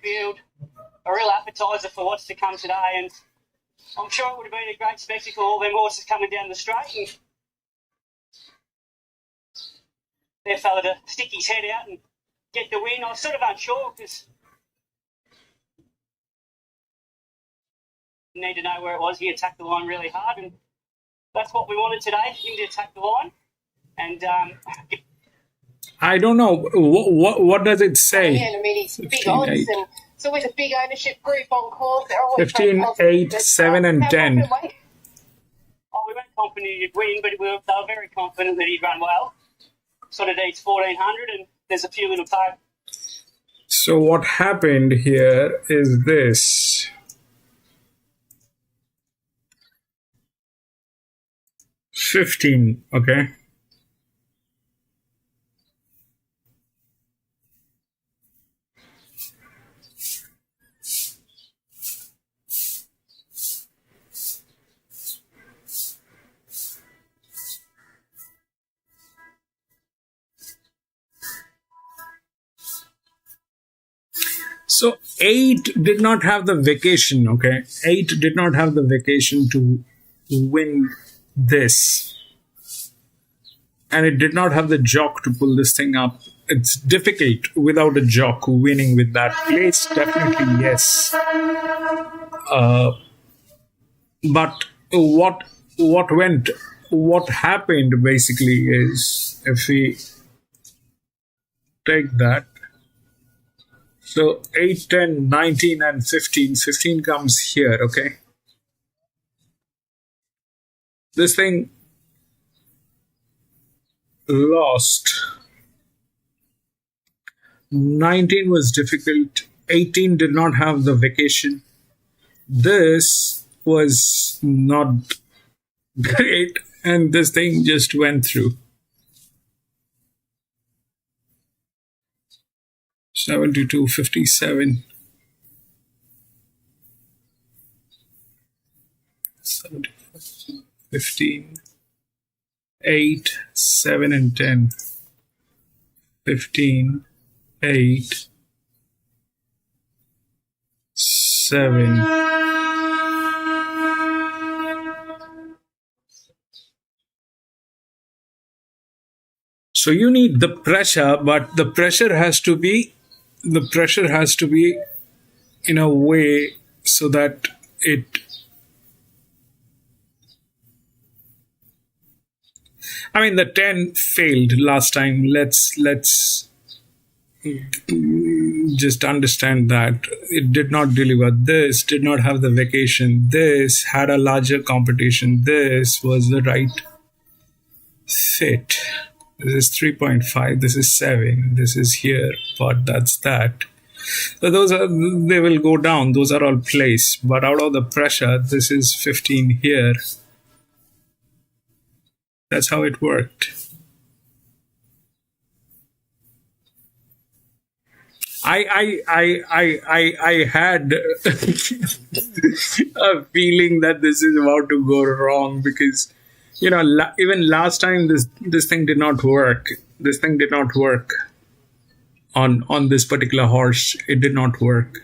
Speaker 10: Field, a real appetizer for what's to come today, and I'm sure it would have been a great spectacle, all them horses coming down the straight, and their fella to stick his head out and get the win. I was sort of unsure because need to know where it was. He attacked the line really hard, and that's what we wanted today, him to attack the line. And
Speaker 2: I don't know. What does it say?
Speaker 9: Yeah, I mean, it's big odds,
Speaker 2: 15-8.
Speaker 9: and it's always a big ownership group on course. They're always
Speaker 2: 15, 8, 7 and 10.
Speaker 10: we weren't confident he'd win, but they were very confident that he'd run well. Sort of needs 1,400, and there's a few little pay.
Speaker 2: So what happened here is this. $15, okay? So 8 did not have the vacation, okay? 8 did not have the vacation to win this. And it did not have the jock to pull this thing up. It's difficult without a jock winning with that place. Definitely yes. But what happened basically is, if we take that, so 8, 10, 19 and 15. 15 comes here, okay? This thing lost. 19 was difficult. 18 did not have the vacation. This was not great. And this thing just went through. 72, 57. 75, 15. 8, 7 and 10. 15, 8, 7. So you need the pressure, but the pressure has to be in a way so that it the 10 failed last time. Let's just understand that it did not deliver. This did not have the vacation. This had a larger competition. This was the right fit. This is 3.5. This is 7. This is here, but that's that. So they will go down. Those are all placed. But out of the pressure, this is 15 here. That's how it worked. I had a feeling that this is about to go wrong because, even last time this thing did not work. This thing did not work on this particular horse. It did not work.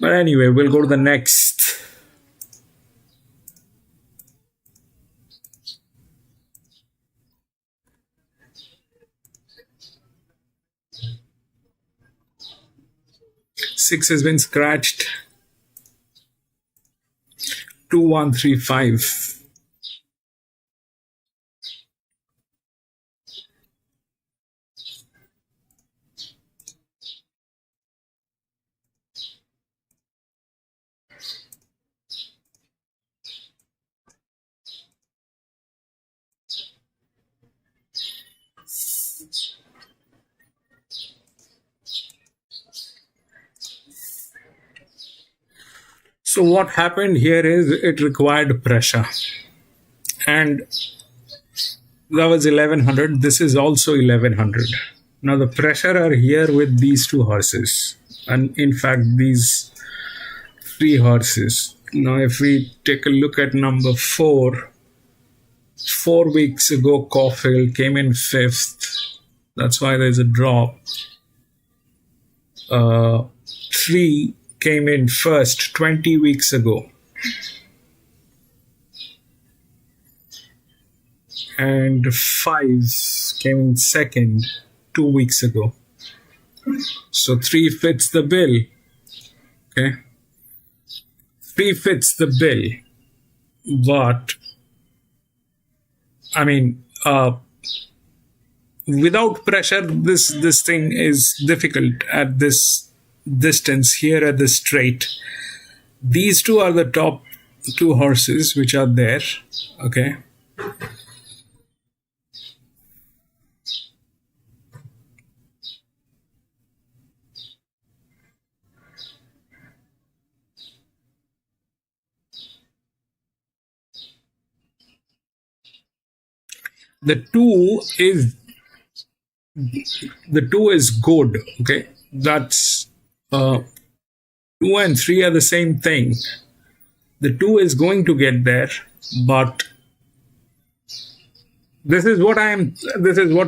Speaker 2: But anyway, we'll go to the next. Six has been scratched. 2, 1, 3, 5. So what happened here is it required pressure, and that was 1100. This is also 1100. Now the pressure are here with these two horses, and in fact these 3 horses. Now if we take a look at number 4, 4 weeks ago Caulfield came in 5th. That's why there's a drop. 3 came in first 20 weeks ago. and 5 came in second 2 weeks ago. So 3 fits the bill. Okay, 3 fits the bill, but I mean, without pressure, this thing is difficult at this distance here at the straight. These two are the top 2 horses which are there. Okay. The 2 is good. Okay, that's 2 and 3 are the same thing. The 2 is going to get there, but this is what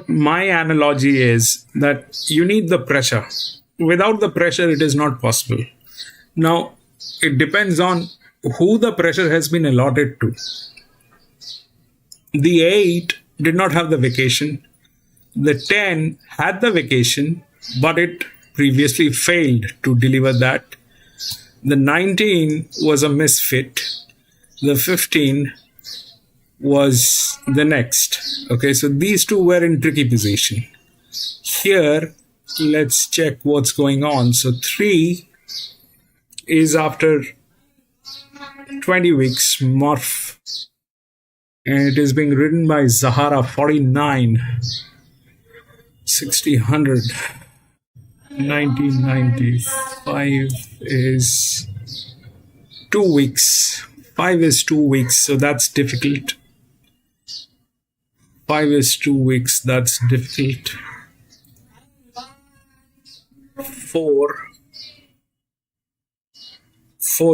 Speaker 2: my analogy is, that you need the pressure. Without the pressure, it is not possible. Now, it depends on who the pressure has been allotted to. The 8 did not have the vacation. The 10 had the vacation, but it previously failed to deliver that. The 19 was a misfit. The 15 was the next. Okay, so these 2 were in tricky position. Here, let's check what's going on. So 3 is after 20 weeks, Morph. And it is being ridden by Zahara 49, 60, 100, 1995 is 2 weeks. 5 is 2 weeks, so that's difficult. 5 is 2 weeks, that's difficult. 4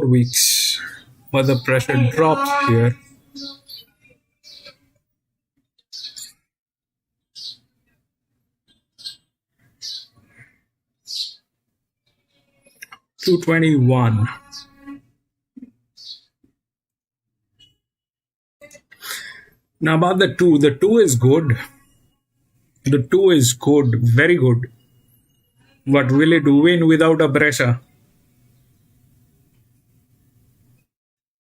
Speaker 2: weeks, but the pressure drops here. 221. Now about the 2 is good. The 2 is good, very good. But will it win without a pressure?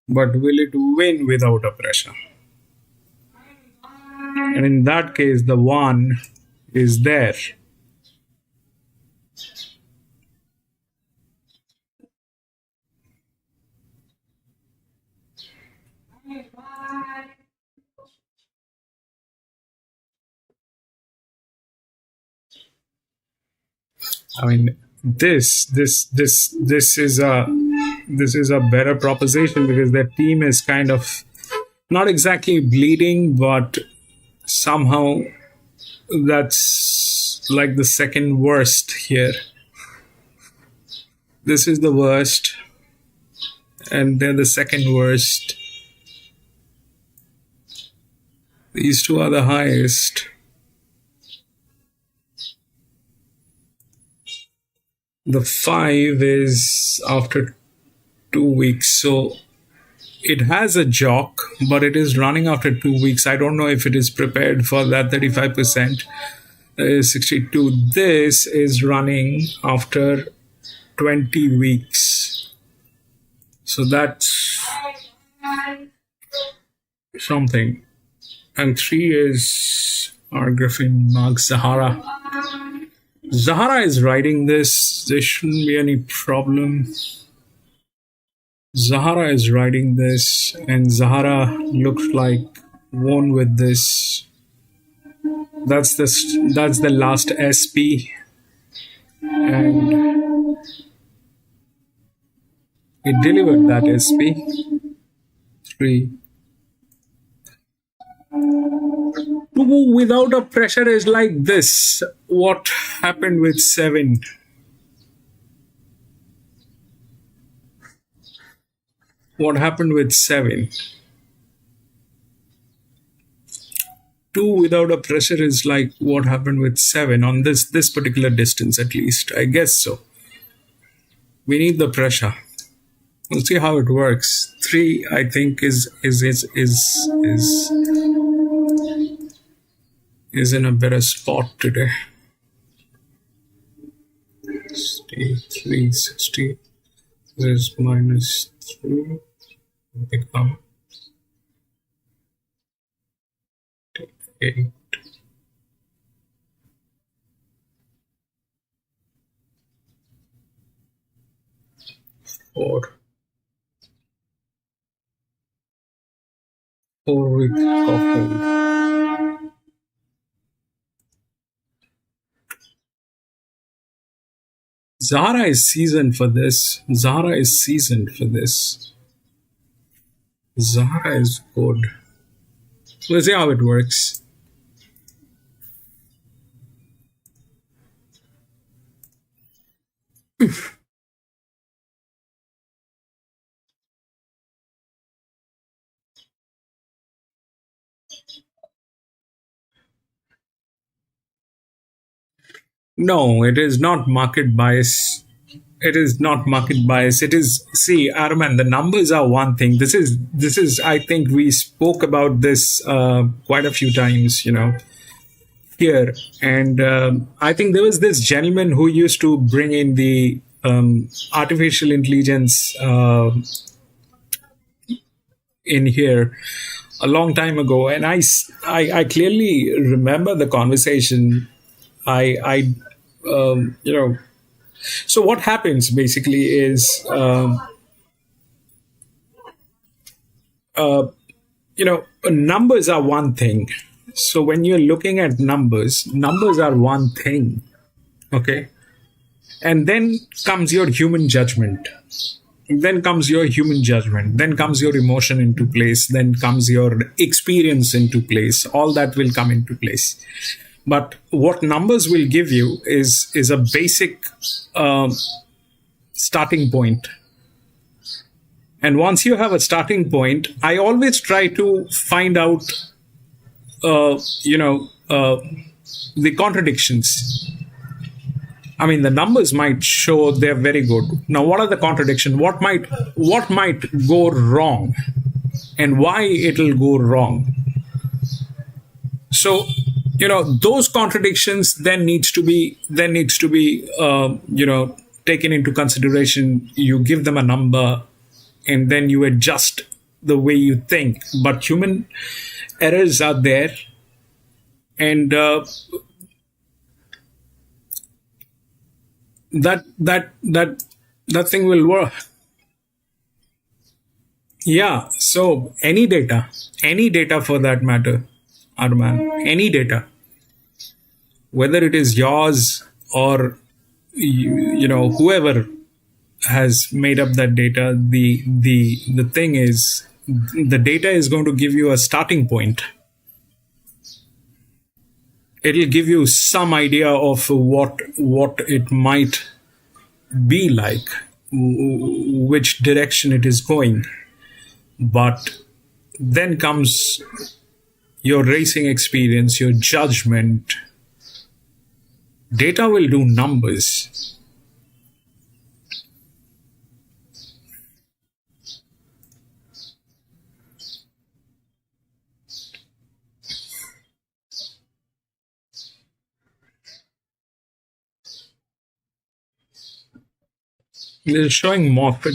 Speaker 2: But will it win without a pressure? And in that case, the 1 is there. I mean, this is a better proposition because their team is kind of not exactly bleeding, but somehow that's like the second worst here. This is the worst, and they're the second worst. These 2 are the highest. The 5 is after 2 weeks, so it has a jock, but it is running after 2 weeks. I don't know if it is prepared for that 35%. 62. This is running after 20 weeks. So that's something. And 3 is our Griffin Mark Zahara. Zahara is riding this. There shouldn't be any problem. Zahara is riding this, and Zahara looks like won with this. That's the last SP, and it delivered that SP. 3. To move without a pressure is like this. What happened with 7? What happened with 7? 2 without a pressure is like what happened with 7 on this particular distance, at least. I guess so. We need the pressure. We'll see how it works. 3, I think, is is in a better spot today. Stay 360. This is -3. Become 8. Four week coffee. Zara is seasoned for this. Zara is seasoned for this. Zara is good. Let's see how it works. No, it is not market bias. It is not market bias. It is, see, Arman, the numbers are one thing. This is. I think we spoke about this quite a few times, here. And I think there was this gentleman who used to bring in the artificial intelligence in here a long time ago, and I clearly remember the conversation. So what happens basically is, numbers are one thing. So when you're looking at numbers are one thing, okay? And then comes your human judgment. Then comes your emotion into place. Then comes your experience into place. All that will come into place. But what numbers will give you is a basic starting point. And once you have a starting point, I always try to find out, the contradictions. I mean, the numbers might show they're very good. Now, what are the contradictions? What might go wrong, and why it'll go wrong? So, those contradictions then needs to be taken into consideration. You give them a number, and then you adjust the way you think. But human errors are there, and that thing will work. Yeah. So any data for that matter, Arman, any data, whether it is yours or whoever has made up that data, the thing is, the data is going to give you a starting point. It'll give you some idea of what it might be like, which direction it is going. But then comes your racing experience, your judgment. Data will do numbers. They're showing Moffat.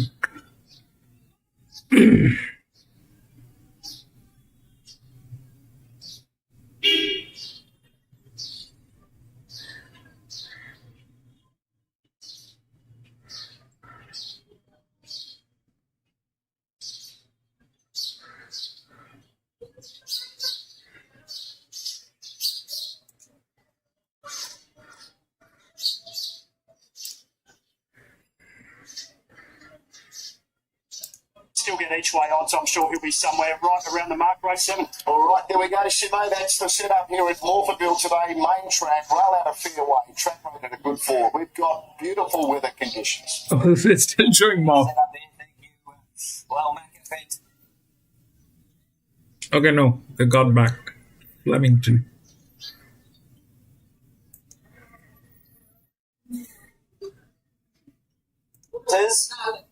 Speaker 10: Still get each way odds. I'm sure he'll be somewhere right around the mark, race 7.
Speaker 6: All right, there we go, Simo. That's the setup here at Morphettville today. Main track, rail out of fairway, track road at a good 4. We've got beautiful weather conditions.
Speaker 2: Oh, it's still showing Moff.
Speaker 4: Thank you. Well, Makybe.
Speaker 2: Okay, no, they got back. Flemington.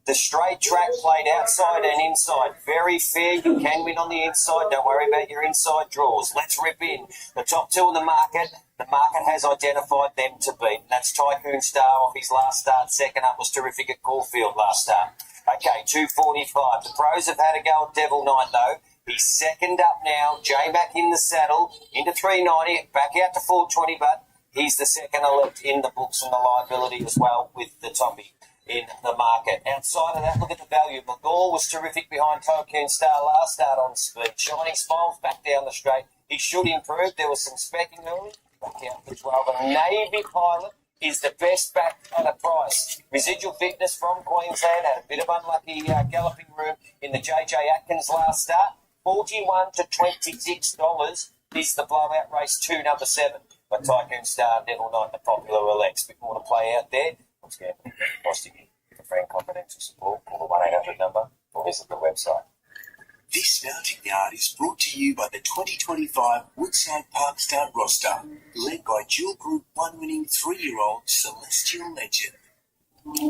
Speaker 4: The straight track played outside and inside. Very fair. You can win on the inside. Don't worry about your inside draws. Let's rip in. The top two in the market has identified them to beat. That's Tycoon Star off his last start. Second up was Terrific at Caulfield last start. Okay, 245. The pros have had a go at Devil Knight, though. He's second up now. J-Mac in the saddle. Into 390. Back out to 420, but he's the second elect in the books and the liability as well with the toppy in the market. Outside of that, look at the value. McGall was terrific behind Tycoon Star last start on speed. Shining Smiles back down the straight. He should improve. There was some specking early. Back out to 12. And Navy Pilot is the best back at a price. Residual Fitness from Queensland had a bit of unlucky galloping room in the JJ Atkins last start. $41 to $26 is the blowout race 2, number 7. But Tycoon Star, Devil Knight, the popular elects. Bit more to play out there. Once again, for friend confidential support, call the 1-800 number or visit the website.
Speaker 3: This mounting yard is brought to you by the 2025 Woodside Park Star roster, led by dual Group 1 winning 3-year-old Celestial Legend.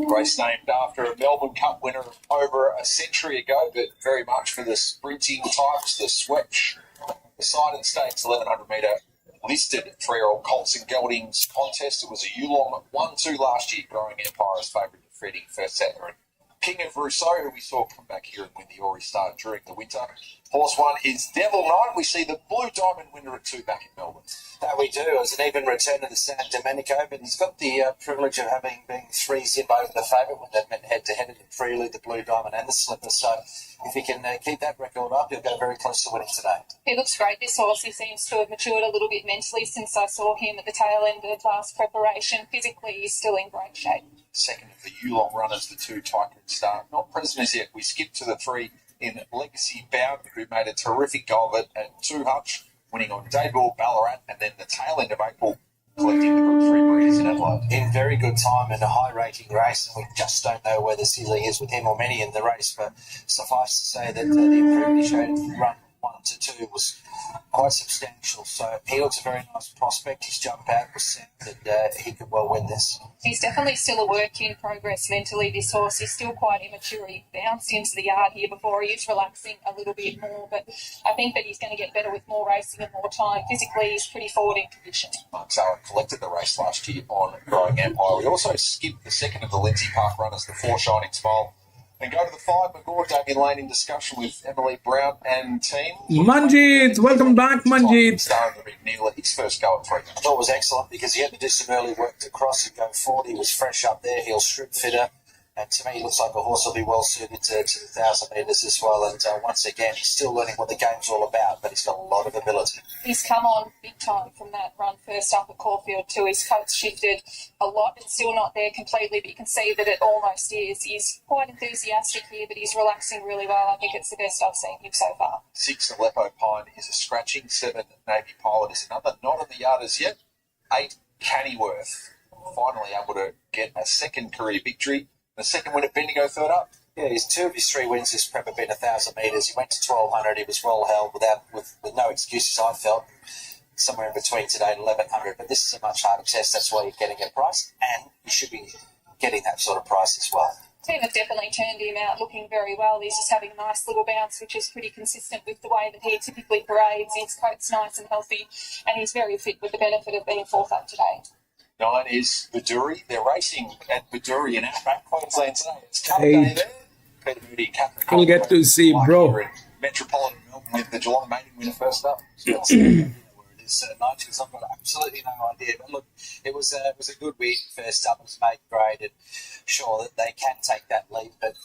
Speaker 6: Race named after a Melbourne Cup winner over a century ago, but very much for the sprinting types, the Swetch, the Sidon Stakes 1100 metre listed 3-year-old Colts and Geldings contest. It was a Yulong 1-2 last year, Growing Empire's favourite defeating First Setter and King of Rousseau, who we saw come back here and win the Ori Star during the winter. Horse 1 is Devil Knight. We see the Blue Diamond winner at 2 back in Melbourne.
Speaker 11: That we do. It was an even return to the San Domenico, but he's got the privilege of having been 3-zip over the favourite when they've met head-to-head in the Prelude, the Blue Diamond and the Slipper. So if he can keep that record up, he'll go very close to winning today.
Speaker 5: He looks great, this horse. He seems to have matured a little bit mentally since I saw him at the tail end of last preparation. Physically, he's still in great shape.
Speaker 6: Second of the Yulong runners, the 2 Tycoon Star. Not present as yet. We skipped to the 3 in Legacy Bound, who made a terrific go of it at 2 Hutch, winning on debut Ballarat, and then the tail end of April, collecting the Group 3 breeders in Adelaide.
Speaker 11: In very good time in a high-rating race, and we just don't know where the ceiling is with him or many in the race, but suffice to say that the improvement he showed in run 1 to 2 was quite substantial. So he looks a very nice prospect. His jump out was set, and he could well win this.
Speaker 5: He's definitely still a work in progress mentally, this horse. He's still quite immature. He bounced into the yard here before. He is relaxing a little bit more, but I think that he's going to get better with more racing and more time. Physically, he's pretty forward in condition.
Speaker 6: Mark Zara collected the race last year on Growing Empire. We also skipped the second of the Lindsay Park runners, the 4 Shining Smile, and go to the 5 Magor, Damien Lane, in discussion with Emily Brown and team.
Speaker 2: Manjeet, welcome back, Manjeet.
Speaker 6: Star of the McNeil, his first go at 3.
Speaker 11: I thought it was excellent because he had to do some early work to cross and go forward. He was fresh up there, heel strip fitter, and to me he looks like a horse will be well suited to the 1,000 metres as well. And once again, he's still learning what the game's all about, but he's got a lot of ability.
Speaker 5: He's come on big time from that run first up at Caulfield too. His coat's shifted a lot. It's still not there completely, but you can see that it almost is. He's quite enthusiastic here, but he's relaxing really well. I think it's the best I've seen him so far.
Speaker 6: 6 Aleppo Pine is a scratching. 7 Navy Pilot is another. Not in the yard as yet. 8 Cannyworth, finally able to get a second career victory. The second win at Bendigo, third up.
Speaker 11: Yeah, his 2 of his 3 wins this prep have been 1,000 metres. He went to 1,200. He was well held with no excuses, I felt. Somewhere in between today and 1,100. But this is a much harder test. That's why you're getting a price, and you should be getting that sort of price as well.
Speaker 5: Team have definitely turned him out looking very well. He's just having a nice little bounce, which is pretty consistent with the way that he typically parades. His coat's nice and healthy, and he's very fit with the benefit of being 4th up today.
Speaker 6: 9 is Baduri. They're racing at Baduri in Outback Queensland today. It's Cup day there. Peter Moody, Catherine.
Speaker 2: We'll get to see, bro.
Speaker 6: Metropolitan Melbourne with the Geelong maiden winner first up.
Speaker 11: Where it is, because I've got absolutely no idea. But look, it was a good win first up. It was made great, and sure that they can take that lead, but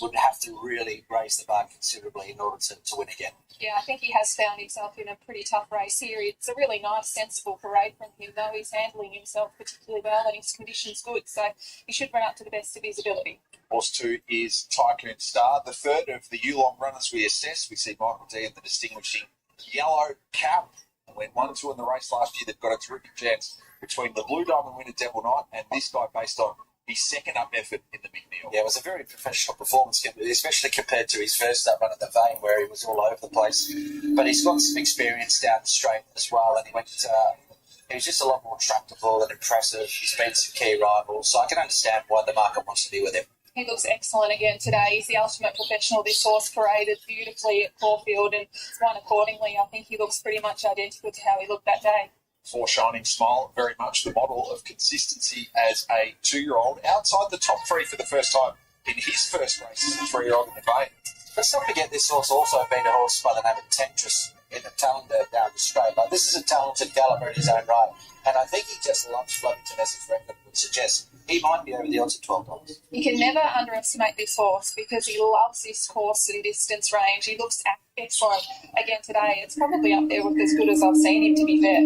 Speaker 11: would have to really raise the bar considerably in order to win again.
Speaker 5: Yeah, I think he has found himself in a pretty tough race here. It's a really nice, sensible parade from him, though. He's handling himself particularly well and his condition's good, so he should run up to the best of his ability.
Speaker 6: Horse 2 is Tycoon Star. The third of the Yulong runners we assess. We see Makybe Diva in the distinguishing yellow cap. Went 1-2 in the race last year. They've got a terrific chance between the Blue Diamond winner Devil Knight and this guy based on his second up effort in the McNeil.
Speaker 11: Yeah, it was a very professional performance, especially compared to his first up run at the Vane, where he was all over the place. But he's got some experience down the straight as well, and he was just a lot more tractable and impressive. He's been some key rivals, so I can understand why the market wants to be with him.
Speaker 5: He looks excellent again today. He's the ultimate professional. This horse paraded beautifully at Caulfield and won accordingly. I think he looks pretty much identical to how he looked that day.
Speaker 6: For Shining Smile, very much the model of consistency as a 2-year-old, outside the top 3 for the first time in his first race as a 3-year-old in the Bay.
Speaker 11: Let's not forget this horse also beat a horse by the name of Temptress in the Talender down the straight. Like, this is a talented galloper in his own right, and I think he just loves Flemington, as his record would suggest. He might be over the odds at $12.
Speaker 5: You can never underestimate this horse because he loves this course and distance range. He looks excellent again today. It's probably up there with as good as I've seen him, to be fair.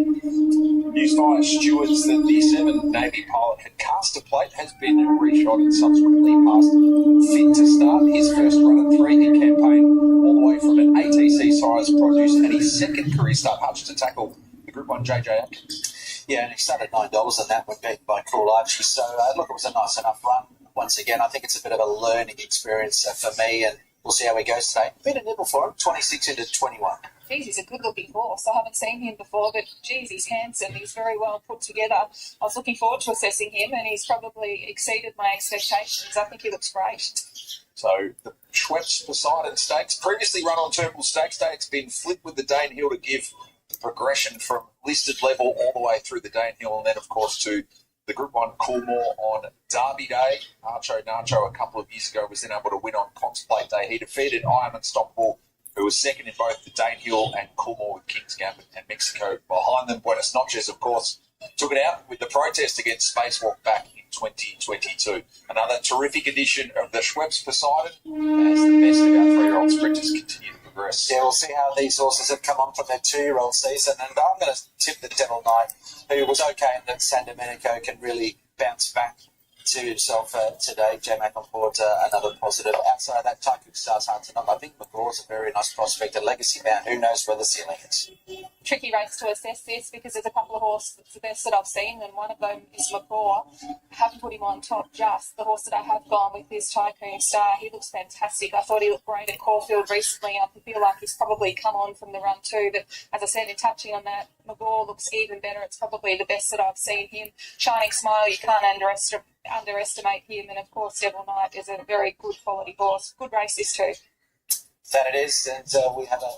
Speaker 6: Newsfire stewards that the 7 Navy pilot had cast a plate, has been reshot and subsequently passed fit to start. His first run at 3 in campaign, all the way from an ATC size produce, and his second career start, Hutch to tackle the Group 1 JJ Atkins.
Speaker 11: Yeah, and he started $9 and that went beaten by Cruel Archie. So look, it was a nice enough run. Once again, I think it's a bit of a learning experience for me, and we'll see how he goes today. Bit of nibble for him, 26 into 21.
Speaker 5: Geez, he's a good-looking horse. I haven't seen him before, but geez, he's handsome. He's very well put together. I was looking forward to assessing him, and he's probably exceeded my expectations. I think he looks great.
Speaker 6: So the Schweppes Poseidon Stakes, previously run on Turnbull Stakes Day, it's been flipped with the Danehill to give the progression from listed level all the way through the Danehill, and then, of course, to the Group 1 Coolmore on Derby Day. Archo Nacho a couple of years ago was then able to win on Contemplate Day. He defeated I Am Unstoppable, who was second in both the Danehill and Coolmore with King's Gambit and Mexico behind them. Buenos Noches, of course, took it out with the protest against Spacewalk back in 2022. Another terrific edition of the Schweppes Poseidon as the best of our 3-year-old sprinters continue to progress.
Speaker 11: Yeah, we'll see how these horses have come on from their 2-year-old season, and I'm going to tip the Devil Knight, who was okay in that San Domenico, can really bounce back to himself today. J-Mac on board, another positive. Outside of that, Tycoon Stars hard to knock. I think McGraw's a very nice prospect, a legacy bound. Who knows where the ceiling is?
Speaker 5: Tricky race to assess this because there's a couple of horses that's the best that I've seen, and one of them is McGraw. I haven't put him on top just. The horse that I have gone with is Tycoon Star. He looks fantastic. I thought he looked great at Caulfield recently. I feel like he's probably come on from the run too, but as I said, in touching on that, McGraw looks even better. It's probably the best that I've seen him. Shining Smile, you can't underestimate him, and of course Devil Knight is a very good quality horse. Good race this too.
Speaker 11: That it is, and we have a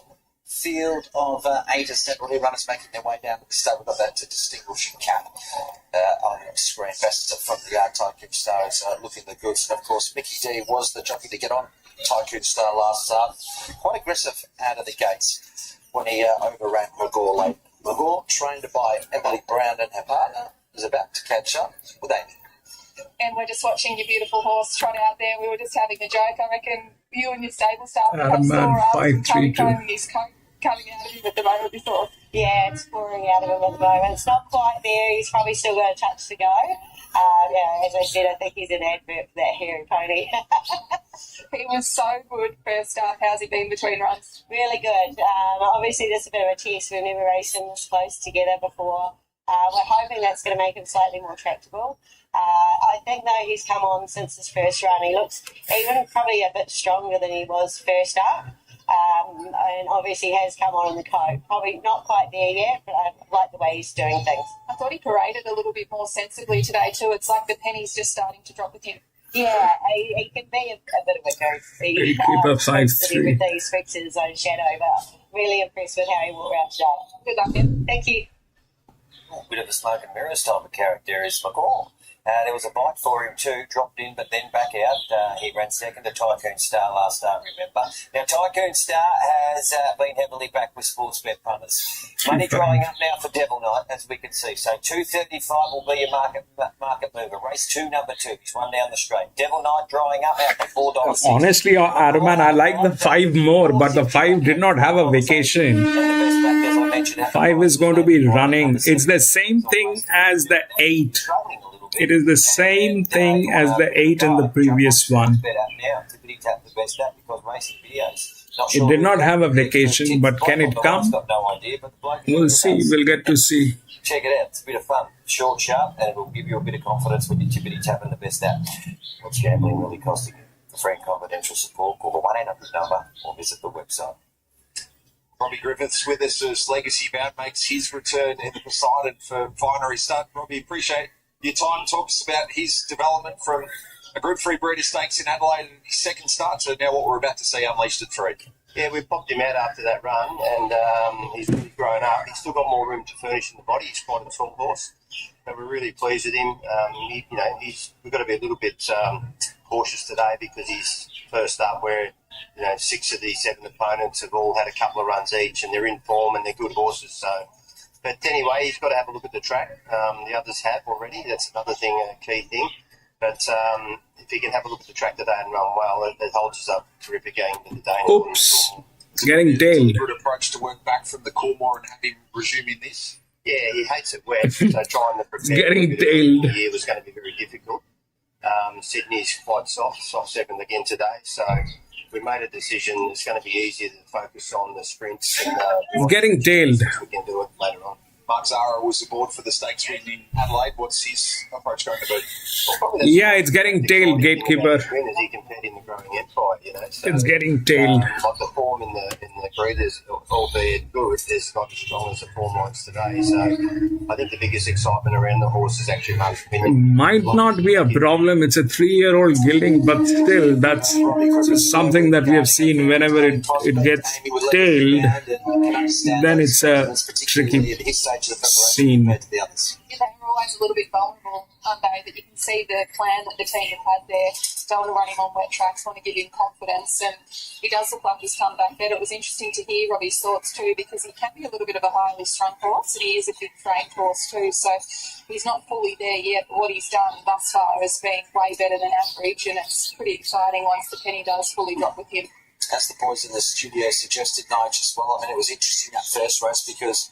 Speaker 11: field of 8 assembly runners making their way down to the start. We've got that distinguishing cap on screen. Best from the Tycoon Star is looking the goods, and of course Mickey D was the jockey to get on Tycoon Star last start. Quite aggressive out of the gates when he overran McGaw late. McGaw, trained by Emily Brown and her partner, is about to catch up with Amy.
Speaker 5: And we're just watching your beautiful horse trot out there. We were just having a joke. I reckon you and your stable staff have sore arms and combing his coat coming out of him at the moment, this horse.
Speaker 7: Yeah, it's pouring out of him at the moment. It's not quite there. He's probably still got a touch to go. Yeah, as I said, I think he's an advert for that hairy pony.
Speaker 5: He was so good first up. How's he been between runs?
Speaker 7: Really good. Obviously, this is a bit of a test. We've never raced him this close together before. We're hoping that's going to make him slightly more tractable. I think, though, he's come on since his first run. He looks even probably a bit stronger than he was first up. And obviously has come on in the coat. Probably not quite there yet, but I like the way he's doing things.
Speaker 5: I thought he paraded a little bit more sensibly today too. It's like the penny's just starting to drop with him.
Speaker 7: Yeah, he can be a bit of a goof. He
Speaker 2: keep up 5'3"
Speaker 7: with these fixes his own shadow, but really impressed with how he walked around today.
Speaker 5: Good luck, Ben.
Speaker 7: Thank you.
Speaker 4: A bit of a smoke and mirrors type of character is McCall. There was a bite for him too, dropped in but then back out. He ran second to Tycoon Star last start, remember. Now Tycoon Star has been heavily backed with sports bet punters. Money drying up now for Devil Knight, as we can see. So 2.35 will be your market mover. Race 2, number 2. He's one down the straight. Devil Knight drying up out for $4.
Speaker 2: Honestly, Arman, I like the 5 more, but the 5 did not have a vacation. 5 is going to be running. It's the same thing as the 8. It is the same thing as the 8 in the previous one. It did not have a vacation, but can it come? We'll see. We'll get to see.
Speaker 4: Check it out. It's a bit of fun. Short, sharp, and it will give you a bit of confidence when you're tippity-tapping the best app. What's gambling really costing you? For free and confidential support, call the 1-800 number or visit the website.
Speaker 6: Robbie Griffiths with us as Legacy Bound makes his return in the Poseidon for Finery Start. Robbie, appreciate your time. Talk us about his development from A Group 3 Breeder Stakes in Adelaide in his second start, so now what we're about to see unleashed at 3.
Speaker 4: Yeah, we popped him out after that run, and he's really grown up. He's still got more room to furnish in the body. He's quite a tall horse, but we're really pleased with him. We've got to be a little bit cautious today because he's first up where 6 of the 7 opponents have all had a couple of runs each, and they're in form and they're good horses. So, but anyway, he's got to have a look at the track. The others have already. That's another thing, a key thing. But if he can have a look at the track today and run well, it holds us up terrific going into the day.
Speaker 2: Oops. Getting tailed.
Speaker 6: Good approach to work back from the Coolmore and have him resuming this.
Speaker 4: Yeah, he hates it wet, so trying to prepare
Speaker 2: Getting tailed.
Speaker 4: the year was going to be very difficult. Sydney's quite soft 7th again today, so we made a decision. It's going to be easier to focus on the sprints. And,
Speaker 2: Getting tailed.
Speaker 4: We can do it later on.
Speaker 6: Mark Zara was aboard for the stakes win in Adelaide. What's his approach going to be?
Speaker 2: Yeah, it's getting tailed, gatekeeper.
Speaker 4: As he compared in the growing empire, so,
Speaker 2: it's getting tailed.
Speaker 4: Like the form in the breeders, albeit good, is not as strong as the form lines today. So I think the biggest excitement around the horse is actually Mark's opinion.
Speaker 2: Might not be a problem. It's a 3-year-old gelding, but still, that's something that we have seen whenever it gets tailed, then it's a tricky scene.
Speaker 5: They're always a little bit vulnerable, aren't they? That you can see the plan that the team have had there. Don't want to run him on wet tracks, want to give him confidence, and he does look like he's come back better. It was interesting to hear Robbie's thoughts too, because he can be a little bit of a highly strung horse, and he is a big framed horse too, so he's not fully there yet, but what he's done thus far has been way better than average, and it's pretty exciting once the penny does fully drop with him.
Speaker 11: As the boys in the studio suggested, Nige, as well, I mean, it was interesting that first race because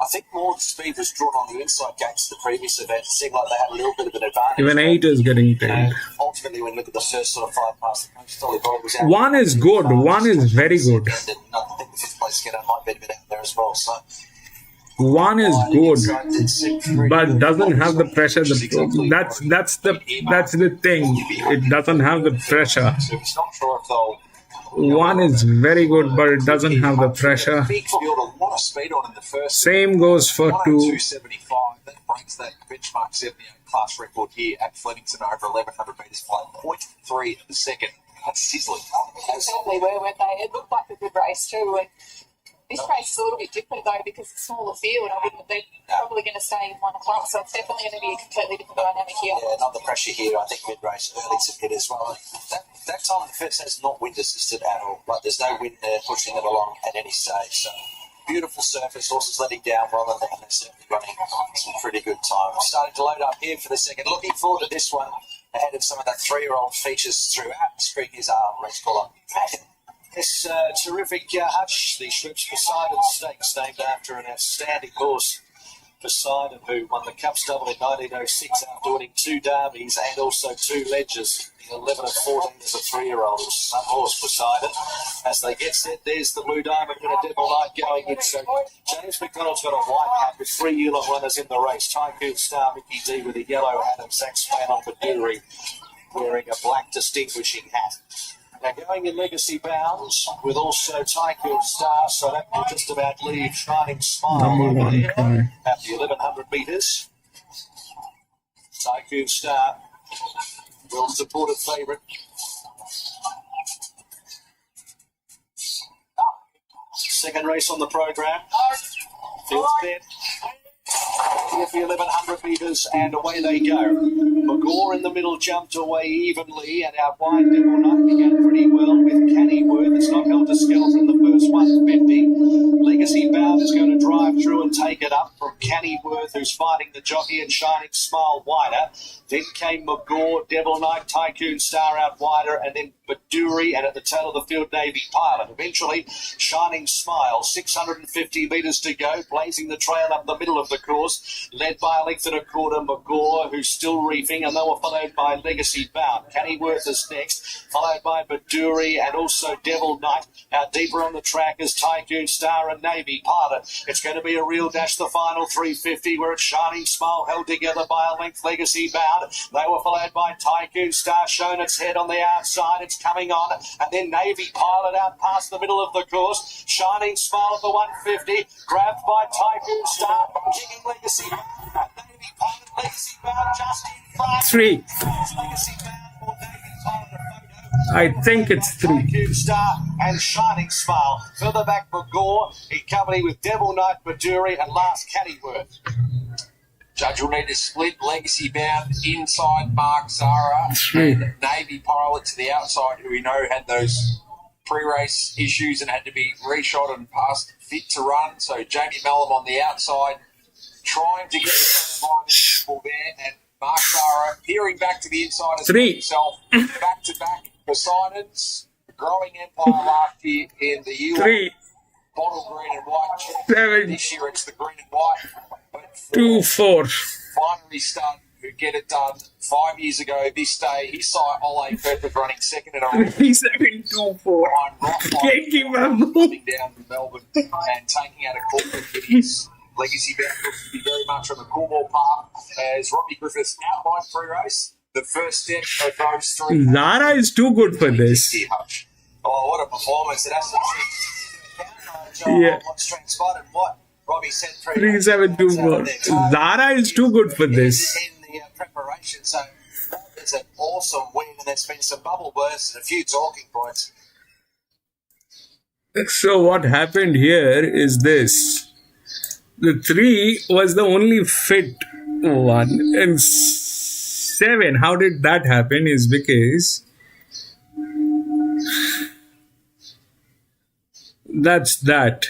Speaker 11: I think more speed was drawn on the inside gates the previous event. It seemed like they had a little bit of an advantage.
Speaker 2: Even 8 is getting tailed.
Speaker 11: Ultimately, when you look at the first sort of 5 past the post, Ollie Boyd was out.
Speaker 2: 1 is good. 1 is very good.
Speaker 11: And I think the 5th place getter might be a bit out there as well. So
Speaker 2: 1 is good, but doesn't have the pressure. That's the thing. It doesn't have the pressure.
Speaker 6: So he's not sure if they'll
Speaker 2: 1 is very good, but it doesn't have the pressure.
Speaker 6: build a lot of speed on in the first.
Speaker 2: Same goes for 2.
Speaker 6: 275. That breaks that benchmark 78 class record here at Flemington over 1,100 metres by 0.3 of a second. That's sizzling.
Speaker 5: They certainly were, weren't they? It looked like a good race too, and this race is a little bit different though because it's a smaller field. They're probably going to stay in 1 o'clock, so it's definitely going to be a completely different dynamic here.
Speaker 11: Yeah, not the pressure here. I think mid-race early's a hit as well. That time the first has not wind assisted at all. Like there's no wind there pushing it along at any stage. So beautiful surface, horses letting down well, and they're certainly running some pretty good time. Starting to load up here for the second. Looking forward to this one ahead of some of that 3-year-old features throughout. Spring is our race caller. This terrific Hutch, the Shrimps Poseidon Stakes, named after an outstanding horse, Poseidon, who won the Cups double in 1906 after winning 2 derbies and also 2 ledgers. 11 and 14 as a 3-year-old. Some horse Poseidon. As they get set, there's the Blue Diamond and a Devil Knight going in. So James McDonald's got a white hat with 3 yellow runners in the race. Tycoon Star, Makybe D with a yellow hat, and Zach's fan on Baduri wearing a black distinguishing hat. Now going in Legacy Bounds with also Tycoon Star, so that will just about leave Shining Smile over there at the 1,100 metres. Tycoon Star, well-supported favourite. Second race on the programme. Field set. Here for 1,100 metres, and away they go. Magore in the middle jumped away evenly, and our Wine Devil Knight began pretty well with Cannyworth. It's not held to skelter in the first 150. Legacy Bound is going to drive through and take it up from Cannyworth, who's fighting the jockey, and Shining Smile wider. Then came Magore, Devil Knight, Tycoon Star out wider, and then Baduri, and at the tail of the field, Navy Pilot. Eventually, Shining Smile, 650 metres to go, blazing the trail up the middle of the course, led by a length and a quarter, Magore, who's still reefing, and they were followed by Legacy Bound. Cannyworth is next, followed by Baduri and also Devil Knight. Out deeper on the track is Tycoon Star and Navy Pilot. It's going to be a real dash, the final 350, where it's Shining Smile held together by a length, Legacy Bound. They were followed by Tycoon Star, shown its head on the outside. It's coming on, and then Navy Pilot out past the middle of the course. Shining Smile at the 150, grabbed by Tycoon Star, kicking Legacy Bound. Navy Pilot, Legacy Bound just in front.
Speaker 2: 3.
Speaker 11: Legacy Bound
Speaker 2: I think it's 3.
Speaker 6: Makybe Star and Shining Smile. Further back for Gore, in company with Devil Knight, Baduri, and Last Caddyworth. Judge will need to split Legacy Bound inside Mark Zara and Navy Pilot to the outside, who we know had those pre-race issues and had to be reshot and passed fit to run. So Jamie Mellum on the outside, trying to get the front line visible there, and Mark Zara peering back to the inside as himself, back-to-back Poseidons, growing empire last year in the year.
Speaker 2: 3.
Speaker 6: Bottle green and white.
Speaker 2: 7.
Speaker 6: This year it's the green and white.
Speaker 2: 2, 4.
Speaker 6: Finally Stud, who get it done 5 years ago this day. His side, Ole Purpose, running second in a race.
Speaker 2: 3, 7, 2, 4. Can't keep up.
Speaker 6: Coming down from Melbourne and taking out a corporate with his Legacy Bound looks to be very much on the Coolmore path. As Robbie Griffiths outlined pre-race, the first step of those 3.
Speaker 2: Zara is too good for this.
Speaker 6: Oh, what a performance. It has to
Speaker 2: Yeah.
Speaker 6: what's transpired and what Robbie said
Speaker 2: 3, 7, 2, 4. Zara is too good for this.
Speaker 6: in the preparation. So it's an awesome win, and there's been some bubble bursts and a few talking points.
Speaker 2: So what happened here is this. The 3 was the only fit one. And 7, how did that happen is because that's that.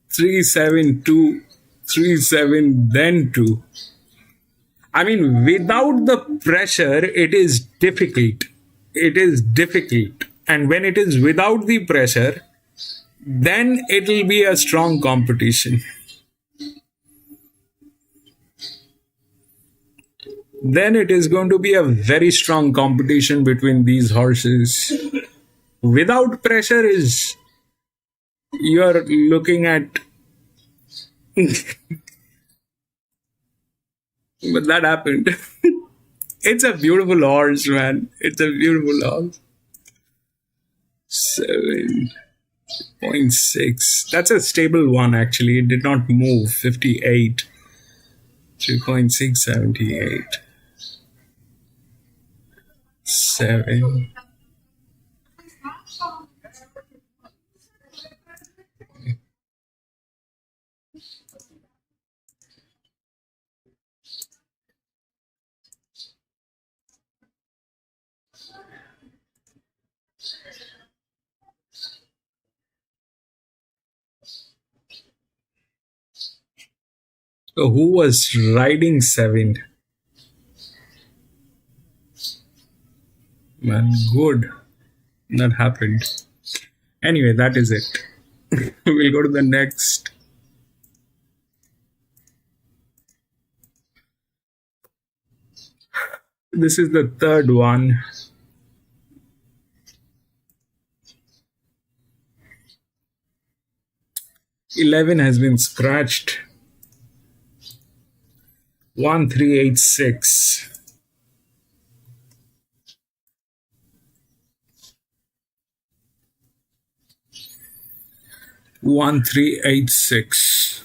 Speaker 2: 3, 7, 2, 3, 7, then 2. I mean, without the pressure, it is difficult. It is difficult. And when it is without the pressure, then it will be a strong competition. Then it is going to be a very strong competition between these horses. Without pressure is, you're looking at but that happened. It's a beautiful horse, man. It's a beautiful horse. 7.6. That's a stable one, actually. It did not move. 58. 3.6, 78. 7. So who was riding 7? Man, good. That happened. Anyway, that is it. We'll go to the next. This is the third one. Eleven has been scratched. 1386. 1386.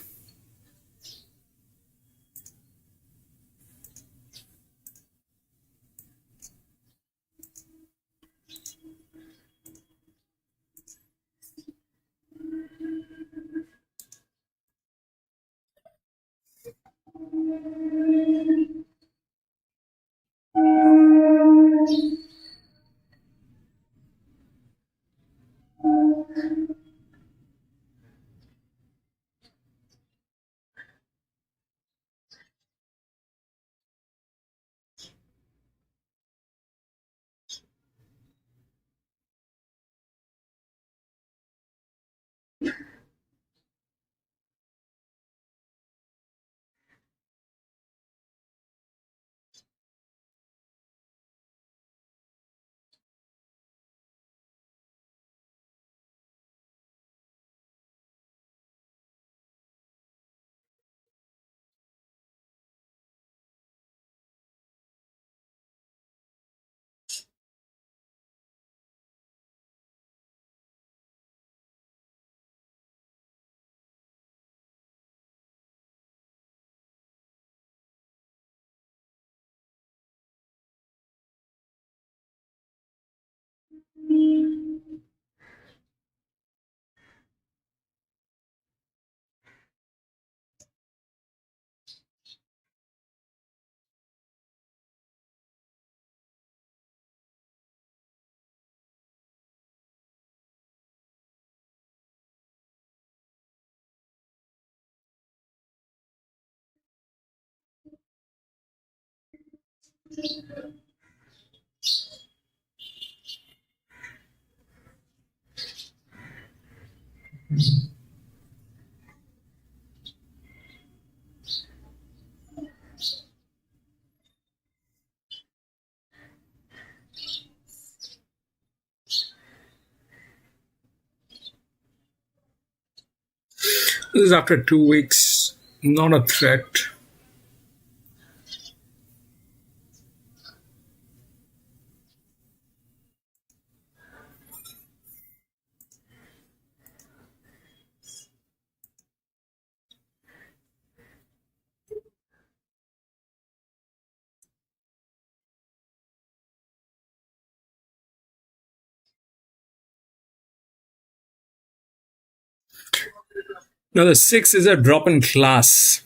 Speaker 2: This is after 2 weeks. Not a threat. Now the 6 is a drop in class.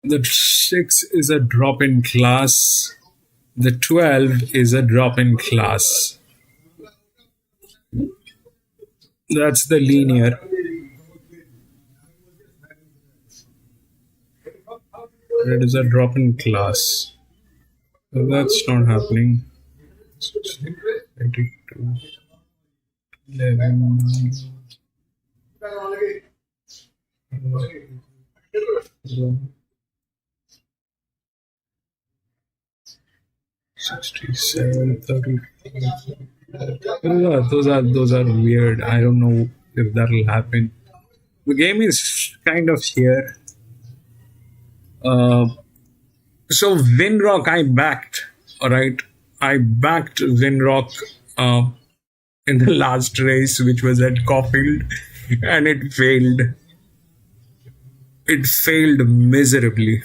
Speaker 2: The 6 is a drop in class. The 12 is a drop in class. That's the linear. It is a drop in class. So that's not happening. 22, 11, 67, 30. Those are weird. I don't know if that'll happen. The game is kind of here. So Winrock I backed. Alright. I backed Winrock in the last race, which was at Caulfield, and it failed. It failed miserably.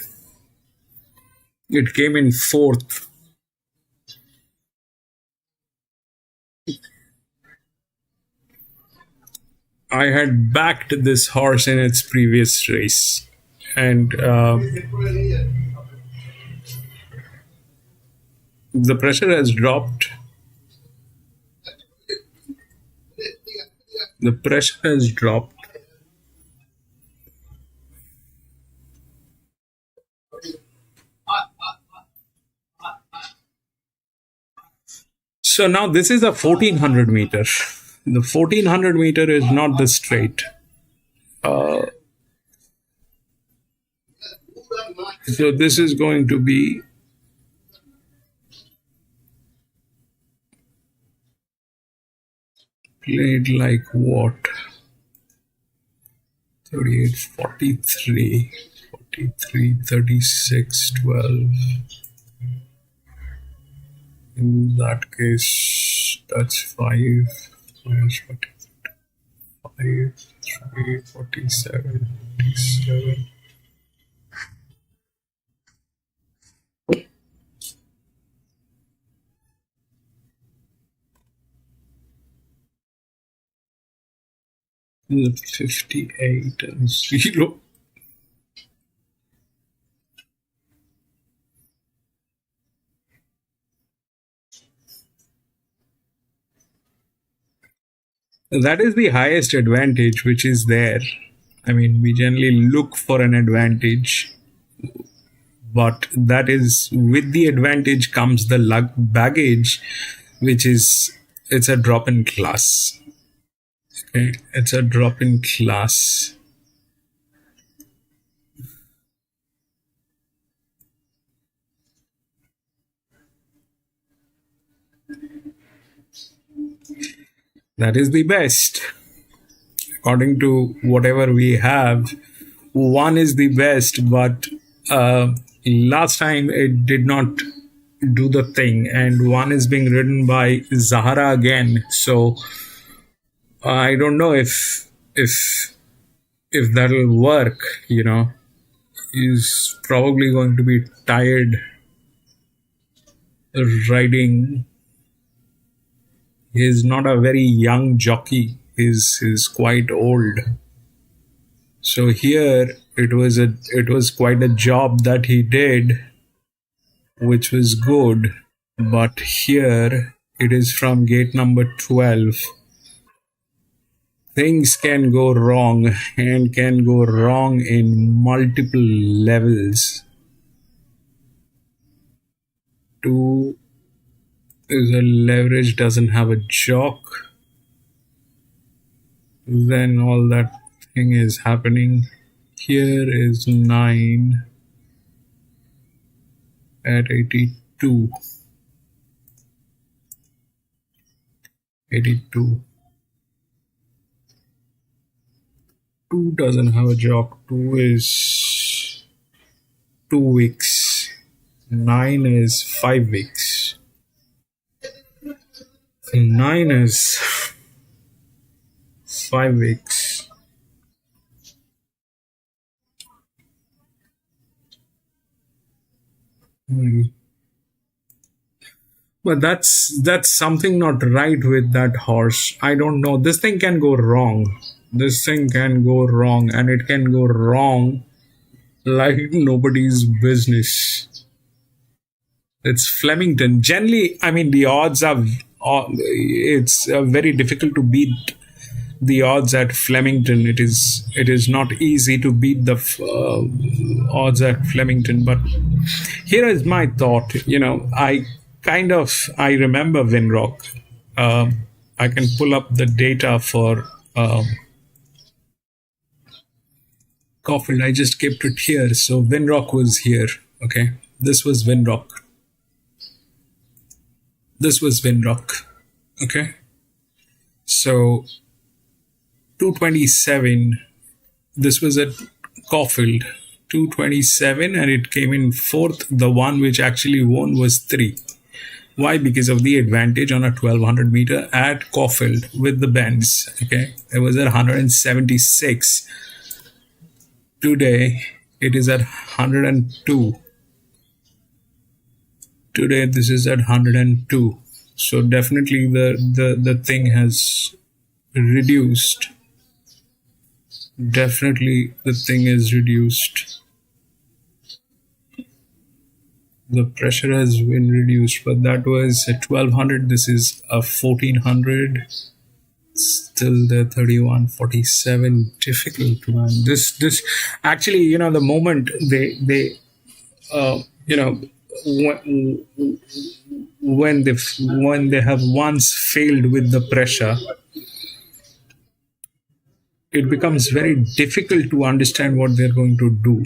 Speaker 2: It came in 4th. I had backed this horse in its previous race, and the pressure has dropped. The pressure has dropped. So now this is a 1400 meter. The 1400 meter is not the straight. So this is going to be played like what? 38, 43, 43, 36, 12. In that case, that's 5 minus 45, 3, 47, 47. The 58 and 0. That is the highest advantage which is there. I mean, we generally look for an advantage, but that is, with the advantage comes the luck baggage, which is, it's a drop in class. Okay, it's a drop in class. That is the best. According to whatever we have, 1 is the best, but last time it did not do the thing, and 1 is being ridden by Zahara again. So I don't know if that'll work. You know, he's probably going to be tired riding. He's not a very young jockey. He's quite old. So here it was quite a job that he did, which was good. But here it is from gate number 12. Things can go wrong, and can go wrong in multiple levels. 2 is a leverage, doesn't have a jock. Then all that thing is happening. Here is 9 at 82. 82. 2 doesn't have a jock. 2 is 2 weeks. 9 is 5 weeks. 9 is 5 weeks. But that's something not right with that horse. I don't know. This thing can go wrong. This thing can go wrong, and it can go wrong like nobody's business. It's Flemington. Generally, I mean, the odds are. It's very difficult to beat the odds at Flemington. It is not easy to beat the odds at Flemington. But here is my thought. I remember Winrock. I can pull up the data for Caulfield. I just kept it here. So Winrock was here. Okay, this was Winrock. This was Winrock. Okay, so 227. This was at Caulfield. 227, and it came in fourth. The one which actually won was 3. Why? Because of the advantage on a 1200 meter at Caulfield with the bends. Okay, it was at 176. Today it is at 102. Today this is at 102. So definitely the thing has reduced. Definitely the thing is reduced. The pressure has been reduced, but that was a 1200. This is a 1400. Still the 3147. Difficult, man. This actually, the moment they when they have once failed with the pressure, it becomes very difficult to understand what they're going to do,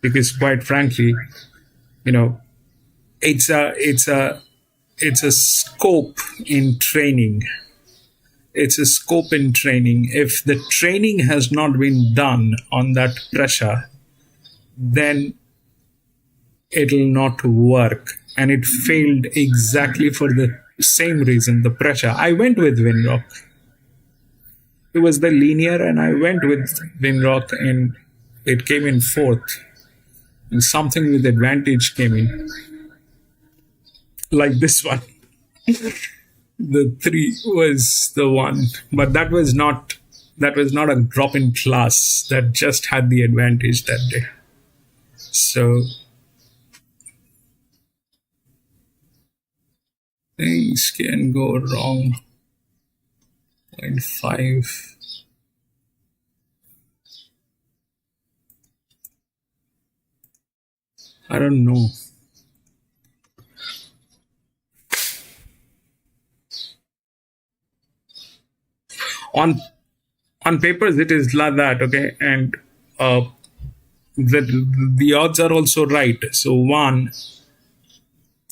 Speaker 2: because quite frankly, it's a scope in training. It's a scope in training. If the training has not been done on that pressure, then it'll not work. And it failed exactly for the same reason, the pressure. I went with Winrock. It was the linear, and I went with Winrock, and it came in fourth. And something with advantage came in, like this one. The 3 was the one, but that was not a drop in class. That just had the advantage that day. So things can go wrong. 0.5. I don't know. On papers it is like that, okay, and the odds are also right. So 1,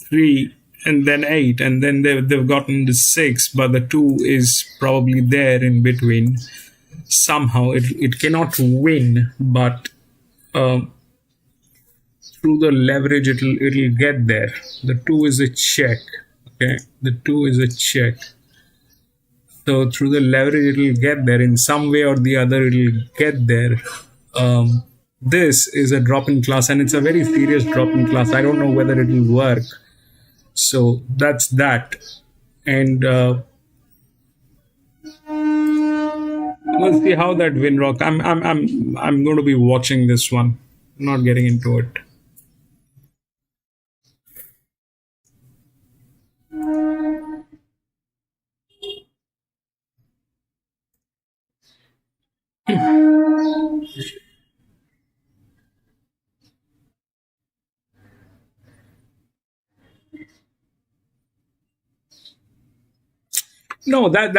Speaker 2: 3, and then 8, and then they've gotten the 6, but the 2 is probably there in between. Somehow it cannot win, but through the leverage it'll get there. The 2 is a check. Okay, the 2 is a check. So through the leverage it'll get there in some way or the other. It'll get there. This is a drop in class, and it's a very serious drop in class. I don't know whether it'll work. So that's that. And we'll see how that Winrock. I'm going to be watching this one. I'm not getting into it. No, the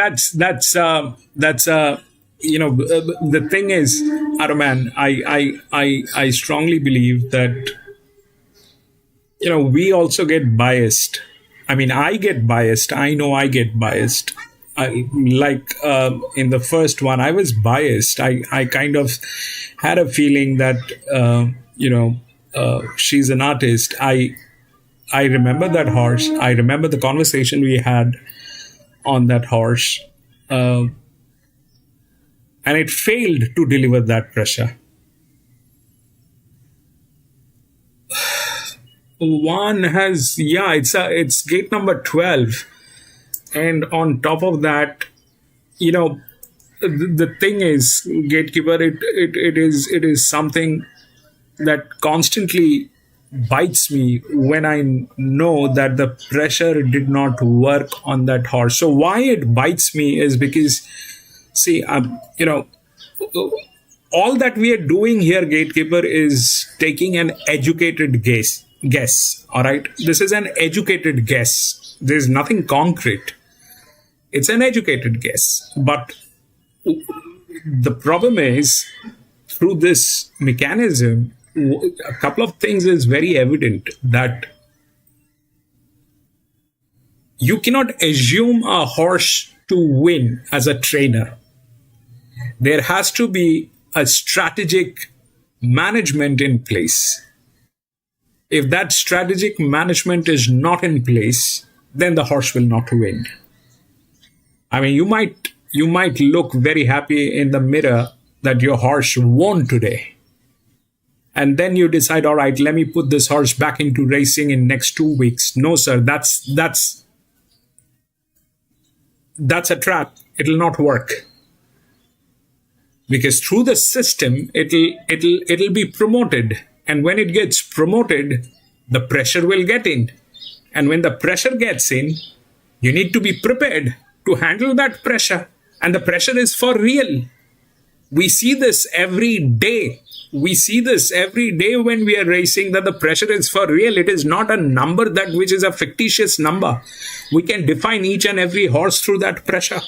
Speaker 2: thing is, Araman, I strongly believe that we also get biased. I mean, I get biased. I know I get biased. In the first one, I was biased. I kind of had a feeling that she's an artist. I remember that horse. I remember the conversation we had on that horse, and it failed to deliver that pressure. One has, it's gate number 12, and on top of that, the thing is, gatekeeper, it is something that constantly bites me when I know that the pressure did not work on that horse. So why it bites me is because, see, all that we are doing here, gatekeeper, is taking an educated guess. All right, this is an educated guess. There's nothing concrete. It's an educated guess. But the problem is, through this mechanism, a couple of things is very evident, that you cannot assume a horse to win as a trainer. There has to be a strategic management in place. If that strategic management is not in place, then the horse will not win. I mean, you might look very happy in the mirror that your horse won today. And then you decide, all right, let me put this horse back into racing in next 2 weeks. No, sir, that's a trap. It'll not work. Because through the system, it'll be promoted. And when it gets promoted, the pressure will get in. And when the pressure gets in, you need to be prepared to handle that pressure. And the pressure is for real. We see this every day. We see this every day when we are racing, that the pressure is for real. It is not a number which is a fictitious number. We can define each and every horse through that pressure.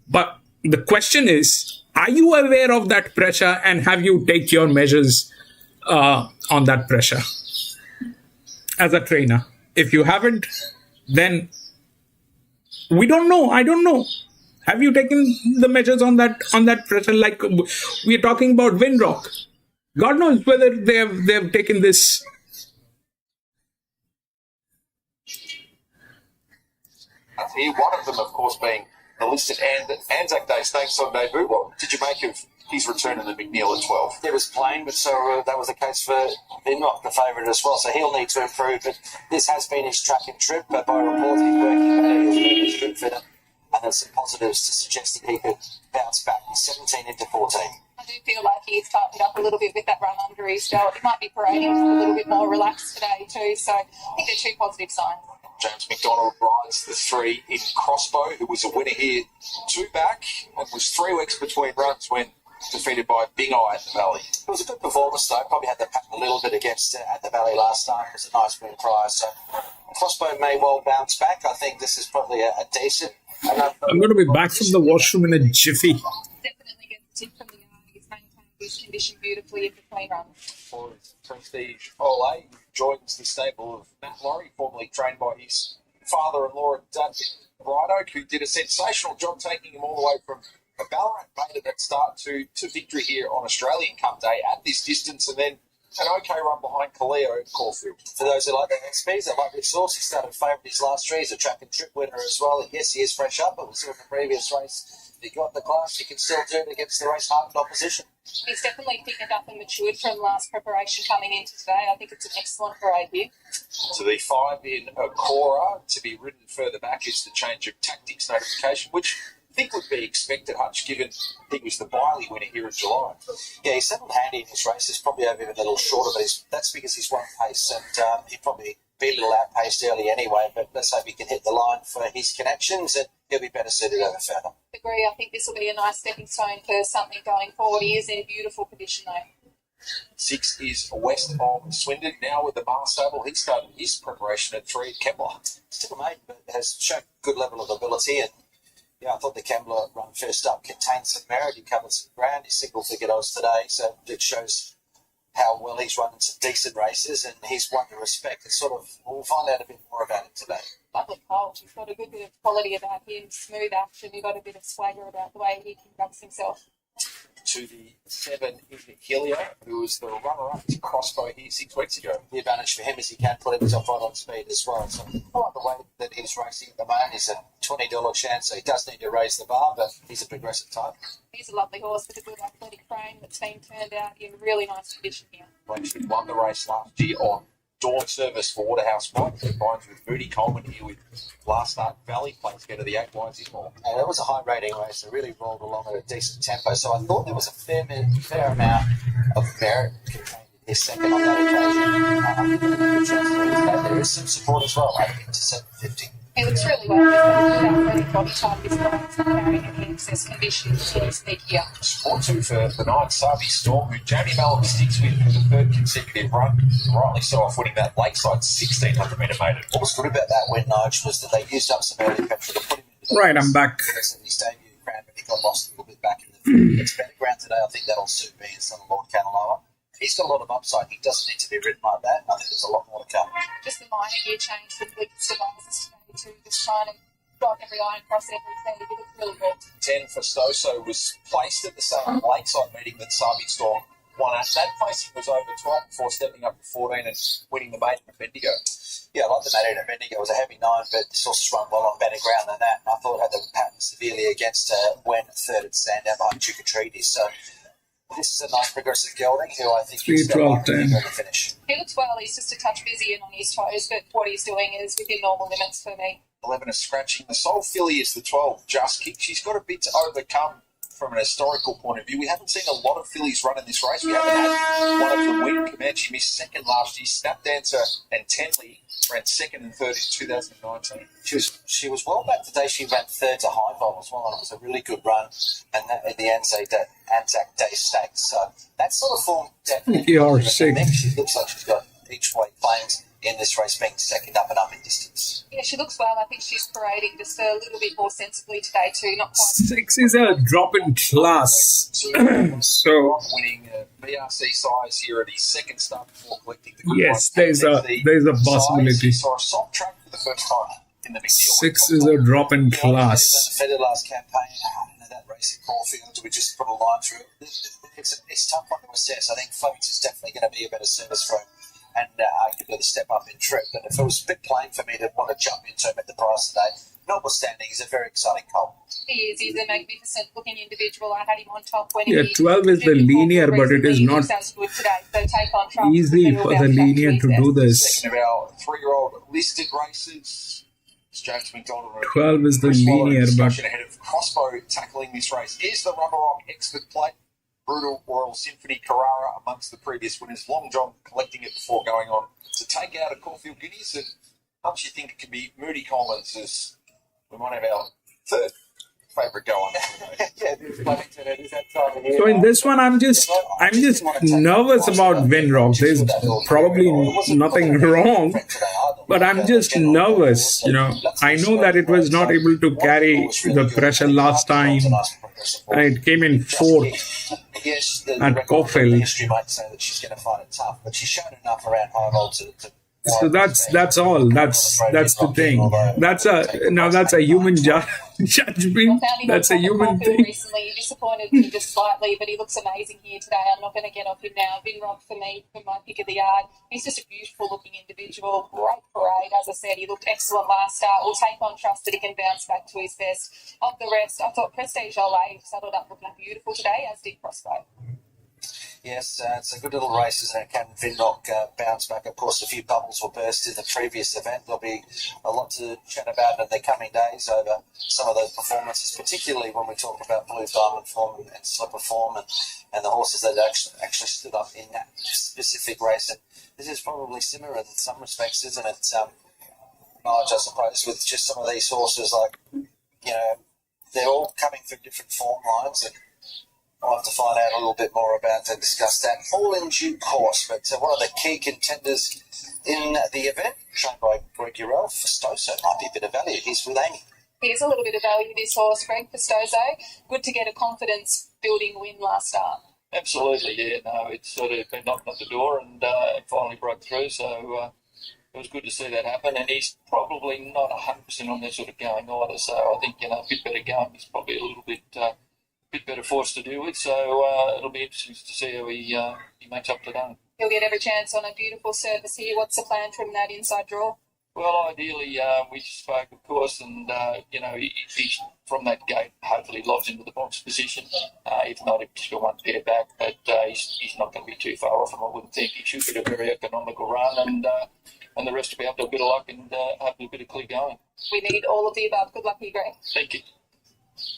Speaker 2: But the question is, are you aware of that pressure, and have you take your measures on that pressure as a trainer? If you haven't, then we don't know. I don't know. Have you taken the measures on that pressure? Like we're talking about Windrock. God knows whether they have taken this.
Speaker 6: One of them, of course, being the listed Anzac Day Stakes on debut. What did you make of his return to the McNeil at 12?
Speaker 11: It was plain, but so that was the case for Windrock, the favourite as well. So he'll need to improve. But this has been his track and trip. But by report, he's working better. He's a good fitter. And there's some positives to suggest that he could bounce back from 17 into 14.
Speaker 5: I do feel like he's tightened up a little bit with that run under his belt. It might be parading a little bit more relaxed today too. So I think they're two positive signs.
Speaker 6: James McDonald rides the 3 in Crossbow, who was a winner here 2 back and was 3 weeks between runs when defeated by Big Eye at the Valley.
Speaker 11: It was a good performance though. Probably had the pattern a little bit against at the Valley last time. It was a nice win prior. So Crossbow may well bounce back. I think this is probably a decent.
Speaker 2: I'm going to be back from the washroom in a jiffy.
Speaker 5: Definitely get the tip from the eye. He's maintained his condition beautifully in between runs.
Speaker 6: For his prestige Ole, who joins the stable of Matt Laurie, formerly trained by his father-in-law at Bright Oak, who did a sensational job taking him all the way from a Ballarat maiden at start to victory here on Australian Cup Day at this distance, and then an okay run behind Kaleo at Caulfield.
Speaker 11: For those who like the XPs, that might be source. He started favourite his last 3. He's a track and trip winner as well. And yes, he is fresh up, but we saw in the previous race, if he got the class, he can still do it against the race-hardened opposition.
Speaker 5: He's definitely thickened up and matured from last preparation coming into today. I think it's an excellent parade here.
Speaker 6: To the 5 in Cora, to be ridden further back is the change of tactics notification, which I think would be expected, Hutch, given he was the Biley winner here in July.
Speaker 11: Yeah, he settled handy in his race. He's probably over even a little shorter, but that's because he's won pace, and he'd probably be a little outpaced early anyway, but let's hope he can hit the line for his connections, and he'll be better suited over further.
Speaker 5: Agree. I think this will be a nice stepping stone for something going forward. He is in beautiful condition, though.
Speaker 6: 6 is west of Swindon. Now with the Mars Stable, he started his preparation at 3 at Kembla.
Speaker 11: Still a mate, but has shown good level of ability. And yeah, I thought the Kembla run first up contained some merit. He covered some ground. He single figured odds today, so it shows how well he's running some decent races, and he's won the respect. And sort of, we'll find out a bit more about him today.
Speaker 5: Lovely colt. He's got a good bit of quality about him, smooth action. He's got a bit of swagger about the way he conducts himself.
Speaker 6: To the 7 in Helio, who was the runner-up to Crossbow here 6 weeks ago.
Speaker 11: The advantage for him is he can put himself right on speed as well. So I like the way that he's racing at the moment. He's a $20 chance, so he does need to raise the bar, but he's a progressive type.
Speaker 5: He's a lovely horse with a good athletic frame that's been turned out in really nice condition here.
Speaker 6: Flemington won the race last year on dawn service for Waterhouse Mike. Combines with Moody Coleman here with last start Valley Place go to the 8 wides in more.
Speaker 11: And it was a high rating race. It really rolled along at a decent tempo. So I thought there was a fair amount of merit contained in his second on that occasion. I think there's a good chance to win today. There is some support as well, I think, to 750.
Speaker 5: He looks really well. He's got a good athletic body type. His bones not carrying any excess conditions in his peak here.
Speaker 6: Sport 2 for the 9 Sabi Storm, who Jamie Mallock sticks with for the 3rd consecutive run. Rightly so off winning that Lakeside 1600 metre maiden.
Speaker 11: What was good about that win, Nige, was that they used up some early petrol to put him into the
Speaker 2: Right, I'm back.
Speaker 11: His debut ground, but he got lost a little bit back in the field. It's better ground today. I think that'll suit me and son of Lord Canaloa. He's got a lot of upside. He doesn't need to be ridden like that. I think there's a lot more to come.
Speaker 5: Just the minor gear change with Blink's devices today too. Just trying to dot every I and cross every T. He looks really good.
Speaker 6: 10 for Stoso was placed at the same Lakeside meeting that Sabi Storm won at. That placing was over 12 before stepping up to 14 and winning the maiden at Bendigo.
Speaker 11: Yeah, I like the maiden at Bendigo. It was a heavy 9, but this horse run well on better ground than that. And I thought it had the pattern severely against when 3rd at Sandown behind Trickery. So this is a nice progressive gelding who I think is going to finish.
Speaker 5: He looks well. He's just a touch busy and on his toes, but what he's doing is within normal limits for me.
Speaker 6: 11 is scratching. The sole filly is the 12, Just Kick. She's got a bit to overcome from an historical point of view. We haven't seen a lot of fillies run in this race. We haven't had one of them win. Comanche missed 2nd last year. Snap Dancer and Tenley ran 2nd and 3rd in 2019.
Speaker 11: She was well back today. She ran 3rd to High Vol as well, and it was a really good run. And that in the Anzac Day Stakes. So that sort of form definitely. She looks like she's got each way claims in this race, being 2nd up and up in distance.
Speaker 5: Yeah, she looks well. I think she's parading just a little bit more sensibly today too. Not quite.
Speaker 2: 6 is a drop in class. So
Speaker 6: winning BRC size here at his 2nd start before collecting the good
Speaker 2: yes, there's a possibility.
Speaker 6: Saw a soft track for the first time in the big deal.
Speaker 2: 6 is a drop in class.
Speaker 11: The last campaign, that race at Caulfield, we just put a line through it. It's tough one to assess. I think Flemington's definitely going to be a better service for him. And arguably the step up in trip. But if it was a bit plain for me to want to jump into him at the price today, notwithstanding, he's a very exciting colt.
Speaker 5: He is. He's a magnificent looking individual. I had him on top when
Speaker 2: 12 is the linear, but it is not easy for the linear to do this.
Speaker 6: Second of our 3-year-old listed races. James McDonald.
Speaker 2: 12 is the linear, but
Speaker 6: ahead of Crossbow tackling this race is the Rubber Rock Expert Plate. Brutal Royal Symphony Carrara amongst the previous winners. Long John collecting it before going on to take out a Caulfield Guineas. And how much you think it could be Moody Coleman's as we might have our 3rd favourite go on.
Speaker 2: so in this one, I'm just nervous about Winrock. There's probably nothing wrong, but I'm just nervous. I know that it was not able to carry the pressure last time. It came in 4th.
Speaker 11: Yes,
Speaker 2: at Caulfield.
Speaker 11: History might say that she's going to find it tough, but she's shown enough around High Vol to
Speaker 2: so that's all. That's the thing. That's a human judgment. That's a human thing.
Speaker 5: Recently, disappointed me just slightly, but he looks amazing here today. I'm not going to get off him now. Winrock for me, for my pick of the yard. He's just a beautiful looking individual. Great parade, as I said. He looked excellent last start. We'll take on trust that he can bounce back to his best. Of the rest, I thought Prestige Olay settled up looking beautiful today, as did Crossbow.
Speaker 11: Yes, it's a good little race, isn't it? Can Winrock bounce back? Of course, a few bubbles were burst in the previous event. There'll be a lot to chat about in the coming days over some of those performances, particularly when we talk about Blue Diamond form and Slipper form and the horses that actually stood up in that specific race. And this is probably similar in some respects, isn't it? Marge, I suppose, with just some of these horses, they're all coming through different form lines and I'll have to find out a little bit more about and discuss that all in due course. But one of the key contenders in the event, trained by Greg Urell, Festoso might be a bit of value. He's with Amy.
Speaker 5: He is a little bit of value, this horse, Greg Festoso. Good to get a confidence-building win last start.
Speaker 12: Absolutely, yeah. No, it's sort of been knocked at the door and it finally broke through. So it was good to see that happen. And he's probably not 100% on that sort of going either. So I think, a bit better going is probably a little bit better for us to deal with. So it'll be interesting to see how he makes up today.
Speaker 5: He'll get every chance on a beautiful service here. What's the plan from that inside draw?
Speaker 12: Well, ideally, we spoke, of course, and, he's from that gate, hopefully lodged into the box position. If not, he'll just go one pair back, but he's not going to be too far off him, I wouldn't think. He should get a very economical run, and the rest will be up to a bit of luck and hopefully a bit of clear going.
Speaker 5: We need all of the above. Good luck to you, Greg.
Speaker 12: Thank you.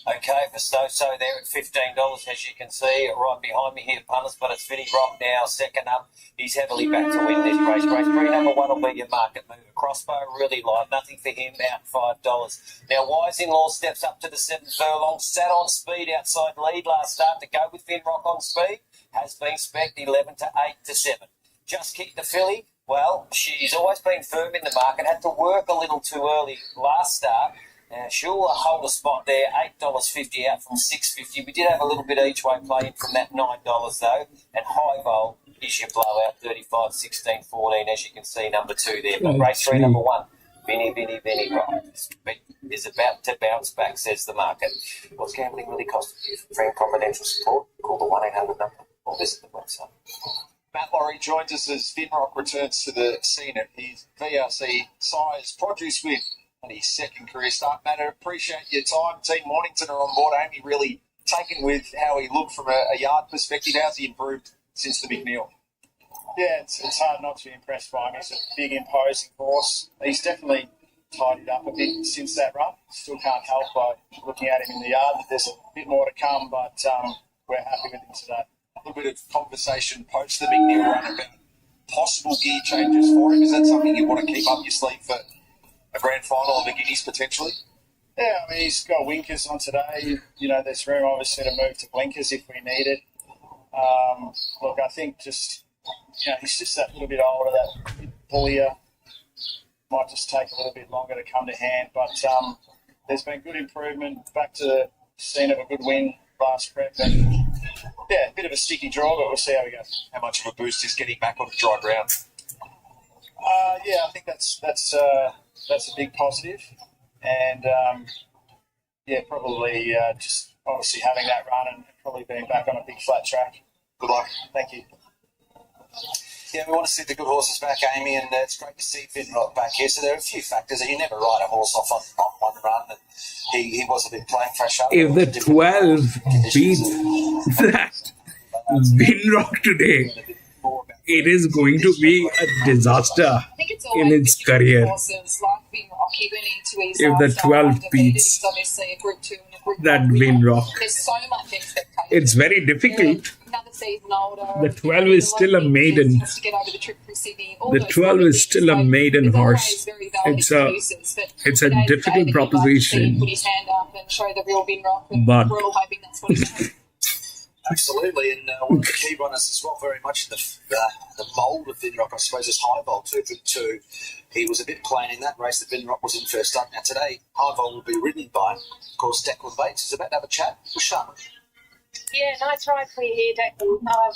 Speaker 4: Okay, Festoso there at $15, as you can see, right behind me here, punters, but it's Vinnie Rock now, second up. He's heavily back to win this race. Race 3, number 1 will be your market mover. Crossbow, really light, nothing for him, out $5. Now, Wise-in-Law steps up to the 7th furlong, sat on speed outside lead last start to go with Finrock on speed, has been spec'd 11 to 8 to 7. Just kicked the filly. Well, she's always been firm in the market, had to work a little too early last start. Now, she'll hold a spot there, $8.50 out from $6.50. We did have a little bit each way play in from that $9, though. And High Vol is your blowout, 35, 16, 14, as you can see, number 2 there. But race 3, number 1, Vinnie Rock is about to bounce back, says the market. What's gambling really costing you? For free confidential support, call the 1-800 number or visit the website.
Speaker 6: Matt Laurie joins us as Finrock returns to the scene at his VRC Sires Produce win on his second career start. Matt, I appreciate your time. Team Mornington are on board. Amy really taken with how he looked from a yard perspective. How's he improved since the McNeil?
Speaker 13: Yeah, it's hard not to be impressed by him. He's a big, imposing horse. He's definitely tidied up a bit since that run. Still can't help by looking at him in the yard. There's a bit more to come, but we're happy with him today.
Speaker 6: A little bit of conversation post the McNeil run about possible gear changes for him. Is that something you want to keep up your sleeve for a grand final of the Guineas potentially?
Speaker 13: Yeah, I mean, he's got winkers on today. There's room obviously to move to blinkers if we need it. Look, I think just, he's just that little bit older, that bit bullier. Might just take a little bit longer to come to hand. But there's been good improvement, back to the scene of a good win last prep. And, yeah, a bit of a sticky draw, but we'll see how we go.
Speaker 6: How much of a boost is getting back on dry ground?
Speaker 13: Yeah, I think that's a big positive. And, probably just obviously having that run and probably being back on a big flat track.
Speaker 6: Good luck.
Speaker 13: Thank you.
Speaker 11: Yeah, we want to see the good horses back, Amy, and it's great to see Finrock back here. So there are a few factors that you never ride a horse off on one run. And he was a bit playing fresh up.
Speaker 2: If the 12 beats that Finrock today, it is going to be a disaster in its career. If the 12 beats that Finrock, it's very difficult. The 12 is still a maiden. The 12 is still a maiden horse. It's a difficult proposition. But
Speaker 11: absolutely, and one of the key runners as well, very much in the mould of Finrock, I suppose, is High Vol 2. He was a bit plain in that race that Finrock was in first up. Now today, High Vol will be ridden by, of course, Declan Bates. He's about to have a chat with Sharma.
Speaker 9: Yeah, nice ride for you here, Declan. I've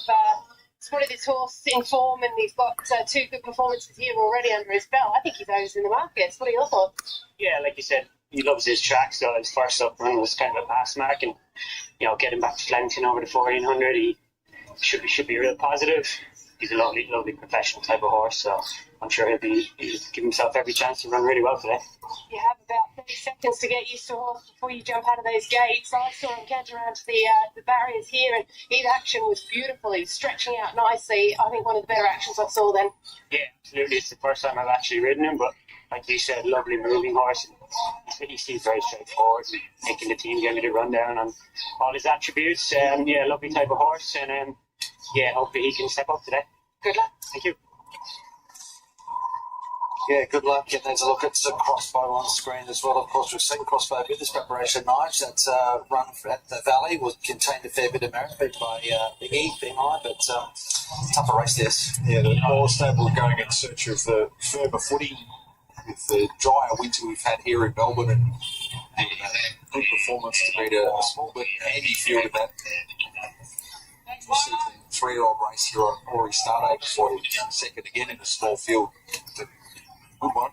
Speaker 9: spotted this horse in form and he's got 2 good performances here already under his belt. I think he's over in the market. What are your thoughts?
Speaker 10: Yeah, like you said, he loves his track, so his first up run was kind of a pass mark, and getting back to Flemington over the 1400, he should be real positive. He's a lovely professional type of horse, so I'm sure he'll give himself every chance to run really well today.
Speaker 9: You have about 30 seconds to get used to a horse before you jump out of those gates. I saw him canter around to the barriers here, and his action was beautiful. He's stretching out nicely. I think one of the better actions I saw then.
Speaker 10: Yeah, absolutely. It's the first time I've actually ridden him, but like you said, lovely moving horse. He seems very straightforward, making the team give me the rundown on all his attributes. Lovely type of horse, and hopefully he can step up today.
Speaker 9: Good luck.
Speaker 10: Thank you.
Speaker 11: Yeah, good luck. And there's a look at some crossbow on screen as well. Of course, we've seen crossbow with this preparation knives. That's run at the Valley was contained a fair bit of merit, beat by Big E, being high, but tougher race this.
Speaker 6: Yeah, the more stable going in search of the firmer footing with the drier winter we've had here in Melbourne, and good performance to beat a small but handy field in that 3-year-old race here on Ori Start before he was second again in a small field. Good one.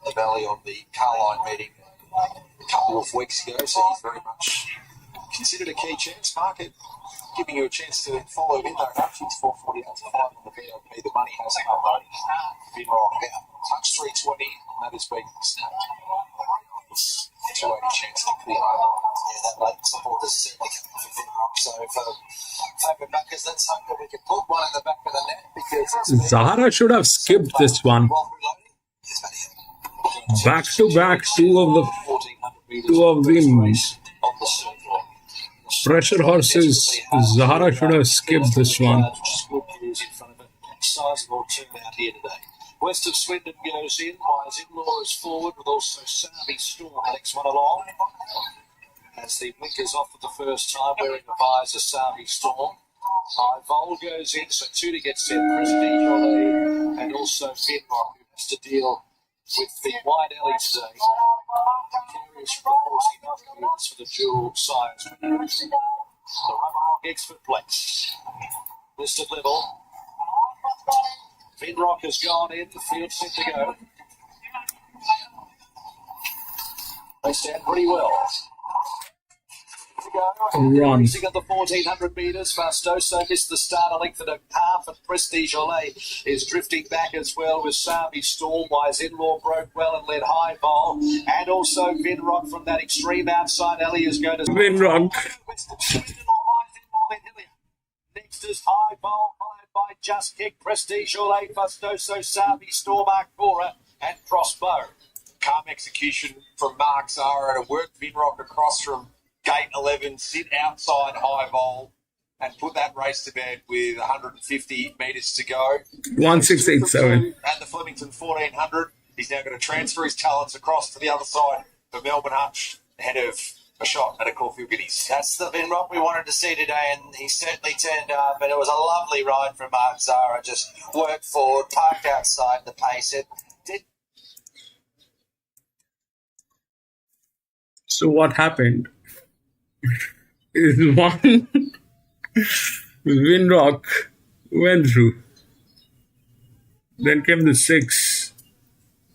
Speaker 6: The Valley on the Carline meeting a couple of weeks ago, so he's very much considered a key chance market, giving you a chance to follow him in there. She's 448 to 5 on the VIP. The money has come though. Been wrong. Touch 320, and that has been snapped. 280 chance to clear.
Speaker 11: Yeah, that late support is certainly coming for Finrock. So for favourite backers, let's hope that we can put one in the back of the net, because
Speaker 2: Zahara should have skipped this one. Back to back, two of the pressure horses. Zahara should have skipped this one.
Speaker 6: Sizable turnout here today. West of Swindon goes in. Wise In-Law is forward with also Sarby Storm, the next one along. As the blinkers off for the first time, wearing the visor, Sarby Storm. High Vol goes in, so two to get set. Prestige Ollie and also Finrock, who has to deal with the wide alley today. Curious for the 14 for the dual sires. The Rubberrock Expert Plex. Listed level. Finrock has gone in, the field set to go. They stand pretty well.
Speaker 2: Run.
Speaker 6: Racing at the 1400 metres. Fastoso missed the start a length and a half, and Prestige Olay is drifting back as well with Sarby Storm. Wise In-Law broke well and led High Vol, and also Finrock from that extreme outside alley is going to
Speaker 2: Finrock.
Speaker 6: Next is High Vol, followed by Just Kick, Prestige Olay, Fastoso, Sarby Storm, Arcora, and Crossbow. Calm execution from Mark Zara to work Finrock across from Gate 11, sit outside High Vol, and put that race to bed with 150 metres to go.
Speaker 2: 1687.
Speaker 6: At the Flemington 1400, he's now going to transfer his talents across to the other side for Melbourne Hutch, ahead of a shot at a Caulfield Guineas.
Speaker 11: that's the Finrock we wanted to see today, and he certainly turned up, and it was a lovely ride from Mark Zara. Just worked forward, parked outside the pace. It did.
Speaker 2: So what happened is one Finrock went through. Then came the 6,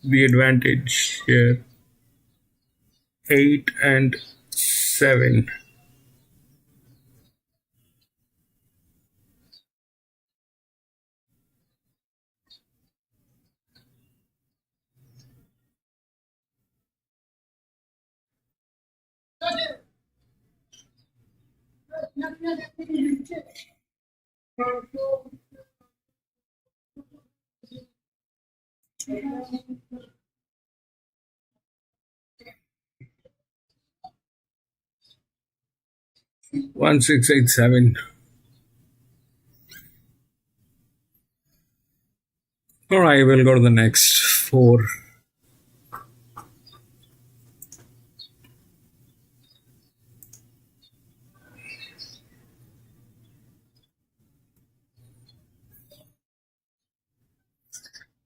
Speaker 2: the advantage here. 8 and 7. One 687. All right, we'll go to the next 4.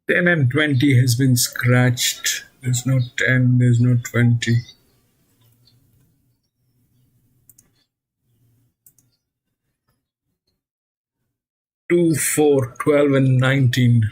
Speaker 2: Ten and 20 has been scratched. There's no 10, there's no 20. 2, 4, 12 and 19.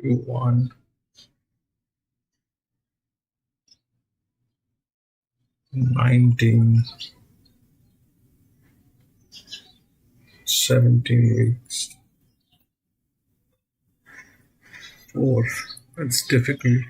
Speaker 2: 1, 19, 17 weeks. 4. That's difficult.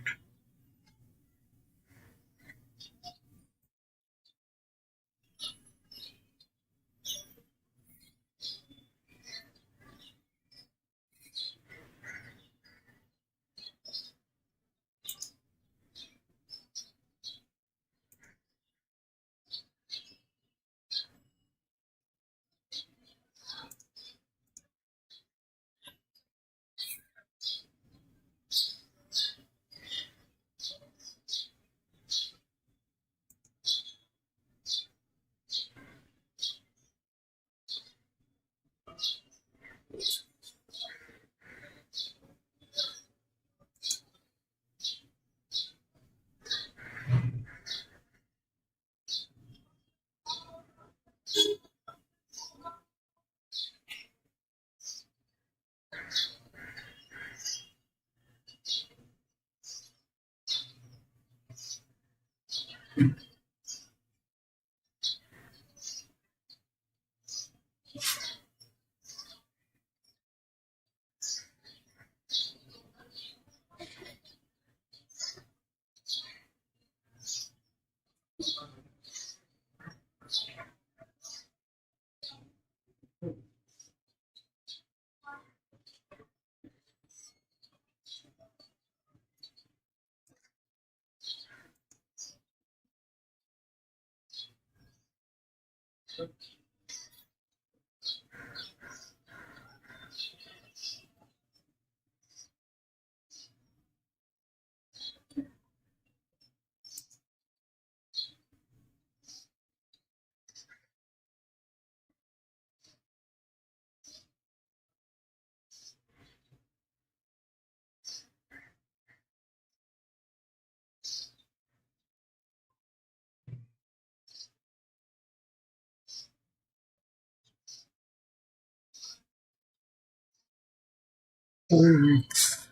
Speaker 2: Weeks.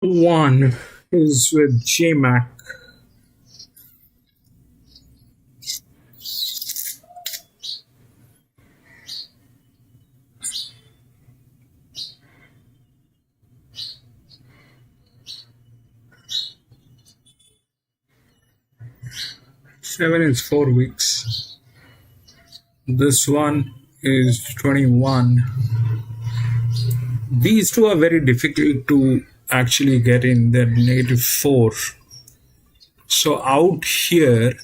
Speaker 2: 1 is with JMac. Seven is 4 weeks. This one is 21. These two are very difficult to actually get in. They're -4. So out here,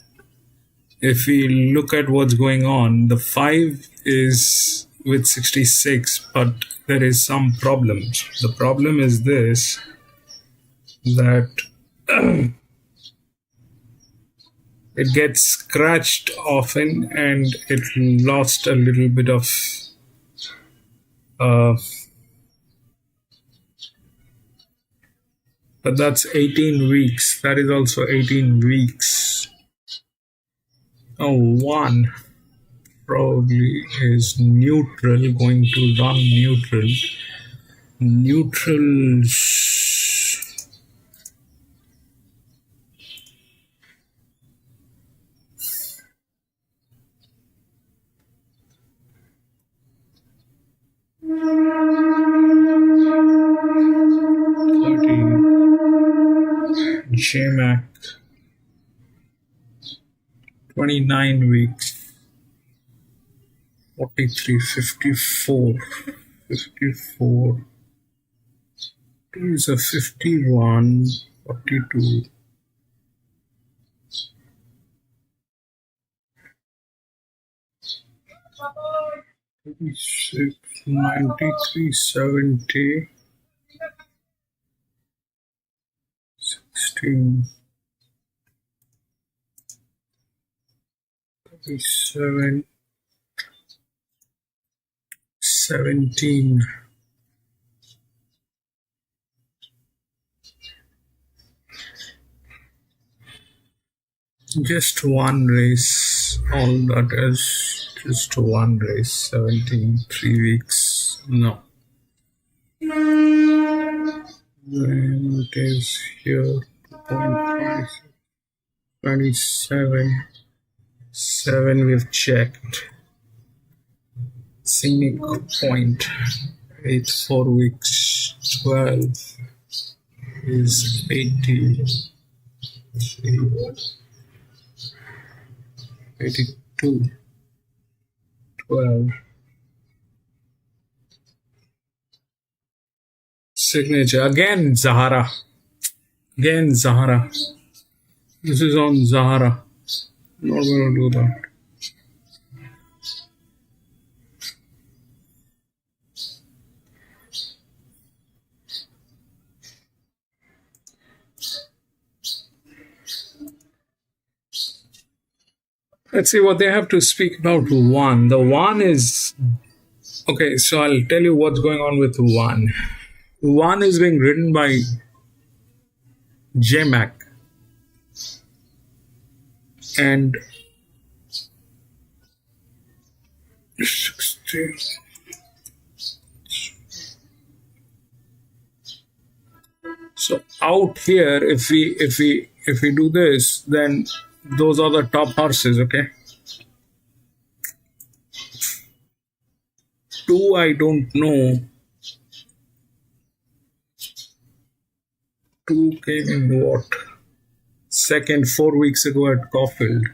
Speaker 2: if we look at what's going on, the 5 is with 66, but there is some problems. The problem is this, that it gets scratched often and it lost a little bit of but that's 18 weeks. That is also 18 weeks. Oh, 1 probably is neutral, going to run neutral. Neutral. 13. JMac. 29 weeks. 43, 54. 54. 2 is a 51. 42. 36, 93, 70. 16. 37. 17. Just one race. All that is just one race. 17, 3 weeks. No. Then it is here. 2.5, 27. 7 we've checked. Scenic point. 8 4 weeks. 12 is 80. 82. 12. Signature. Again Zahara. Again Zahara. This is on Zahara. Not going to do that. Let's see what they have to speak about one. The one is okay, so I'll tell you what's going on with one. One is being written by JMac. And 16. So out here, if we do this, then those are the top horses, okay? 2, I don't know. 2 came in what? Second, 4 weeks ago at Caulfield.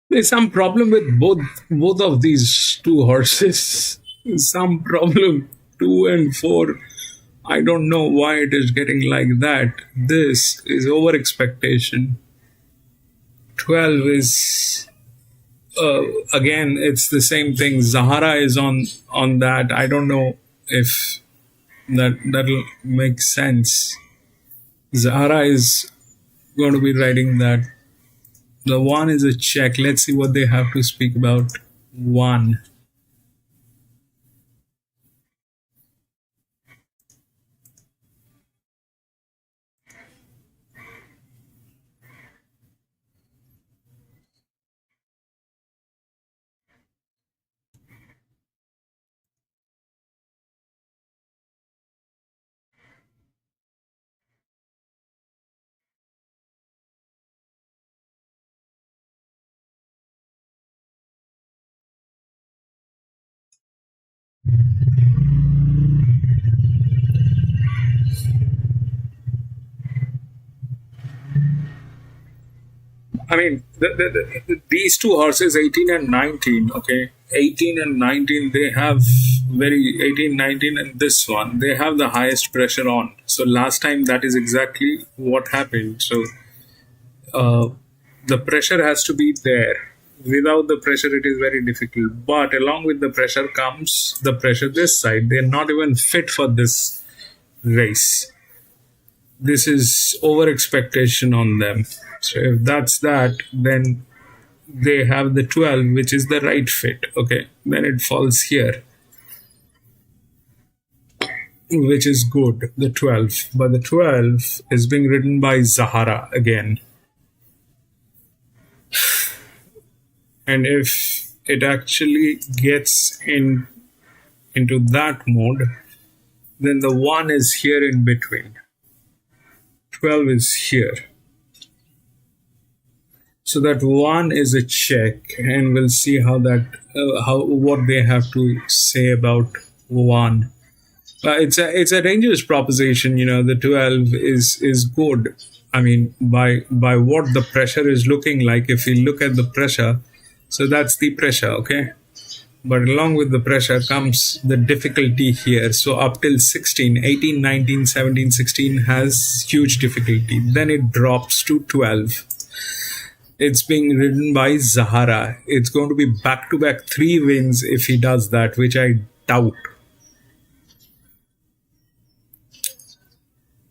Speaker 2: There's some problem with both of these two horses. Some problem. 2 and 4. I don't know why it is getting like that. This is over expectation. 12 is again, it's the same thing. Zahara is on that. I don't know if that'll make sense. Zahara is going to be writing that. The one is a check. Let's see what they have to speak about. One. I mean, these two horses, 18 and 19, okay? 18 and 19, they have 18, 19 and this one, they have the highest pressure on. So last time that is exactly what happened. So The pressure has to be there. Without the pressure, it is very difficult. But along with the pressure comes the pressure this side. They're not even fit for this race. This is over expectation on them. So if that's that, then they have the 12, which is the right fit. Okay, then it falls here, which is good, the 12. But the 12 is being ridden by Zahara again. And if it actually gets into that mode, then the 1 is here in between. 12 is here. So that 1 is a check, and we'll see how what they have to say about 1. It's a dangerous proposition, the 12 is good. I mean, by what the pressure is looking like, if we look at the pressure, so that's the pressure, okay? But along with the pressure comes the difficulty here. So up till 16, 18, 19, 17, 16 has huge difficulty. Then it drops to 12. It's being ridden by Zahara. It's going to be back-to-back 3 wins if he does that, which I doubt.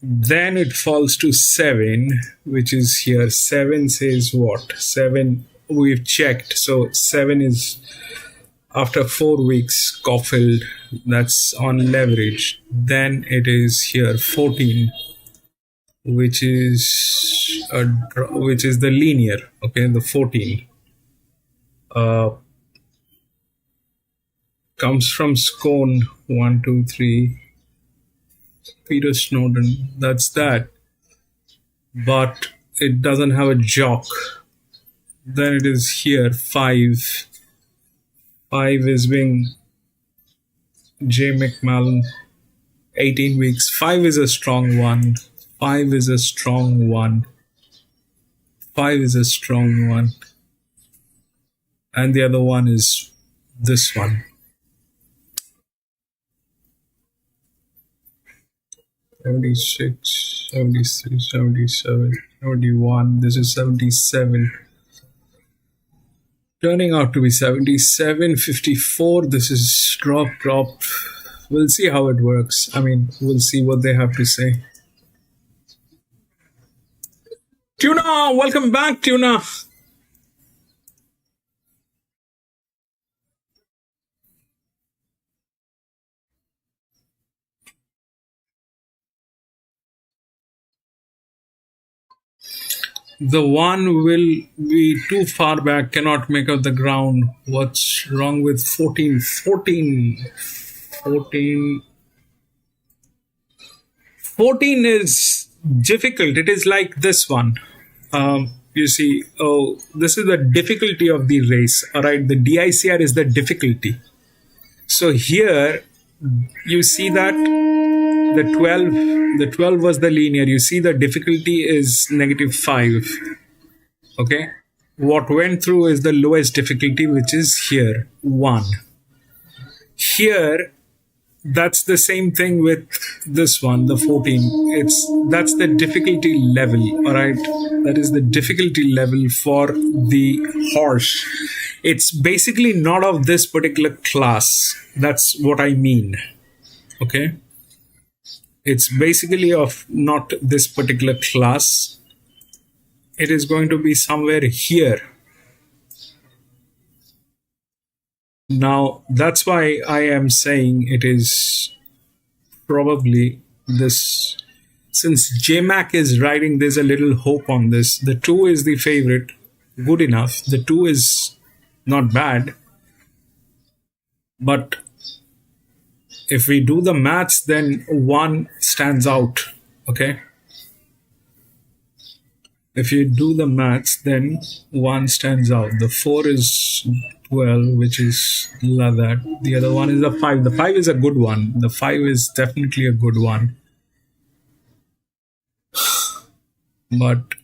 Speaker 2: Then it falls to 7, which is here. 7 says what? 7, we've checked. So 7 is after 4 weeks, Caulfield, that's on leverage. Then it is here 14, which is the linear. Okay, the 14 comes from Scone. 1, 2, 3. Peter Snowden. That's that. But it doesn't have a jock. Then it is here 5. 5 is being J. McMahon, 18 weeks. 5 is a strong one. 5 is a strong one. 5 is a strong one. And the other one is this one. 76, 73, 77, 71. This is 77. Turning out to be 77, 54. This is drop. We'll see how it works. I mean, we'll see what they have to say. Tuna, welcome back, Tuna. The 1 will be too far back, cannot make up the ground. What's wrong with 14? 14 is difficult. It is like this one. You see, this is the difficulty of the race. All right, the DICR is the difficulty. So here, you see that the 12 was the linear. You see the difficulty is -5. Okay. What went through is the lowest difficulty, which is here, 1. Here, that's the same thing with this one, the 14. That's the difficulty level, all right? That is the difficulty level for the horse. It's basically not of this particular class. That's what I mean, okay? It's basically of not this particular class. It is going to be somewhere here. Now, that's why I am saying it is probably this. Since JMac is riding, there's a little hope on this. The 2 is the favorite. Good enough. The 2 is not bad. But if we do the maths, then 1 stands out. Okay? If you do the maths, then 1 stands out. The 4 is 12, which is that. The other one is the 5. The 5 is a good one. The 5 is definitely a good one. But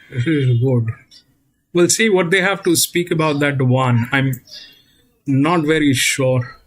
Speaker 2: this is good. We'll see what they have to speak about that 1. I'm not very sure.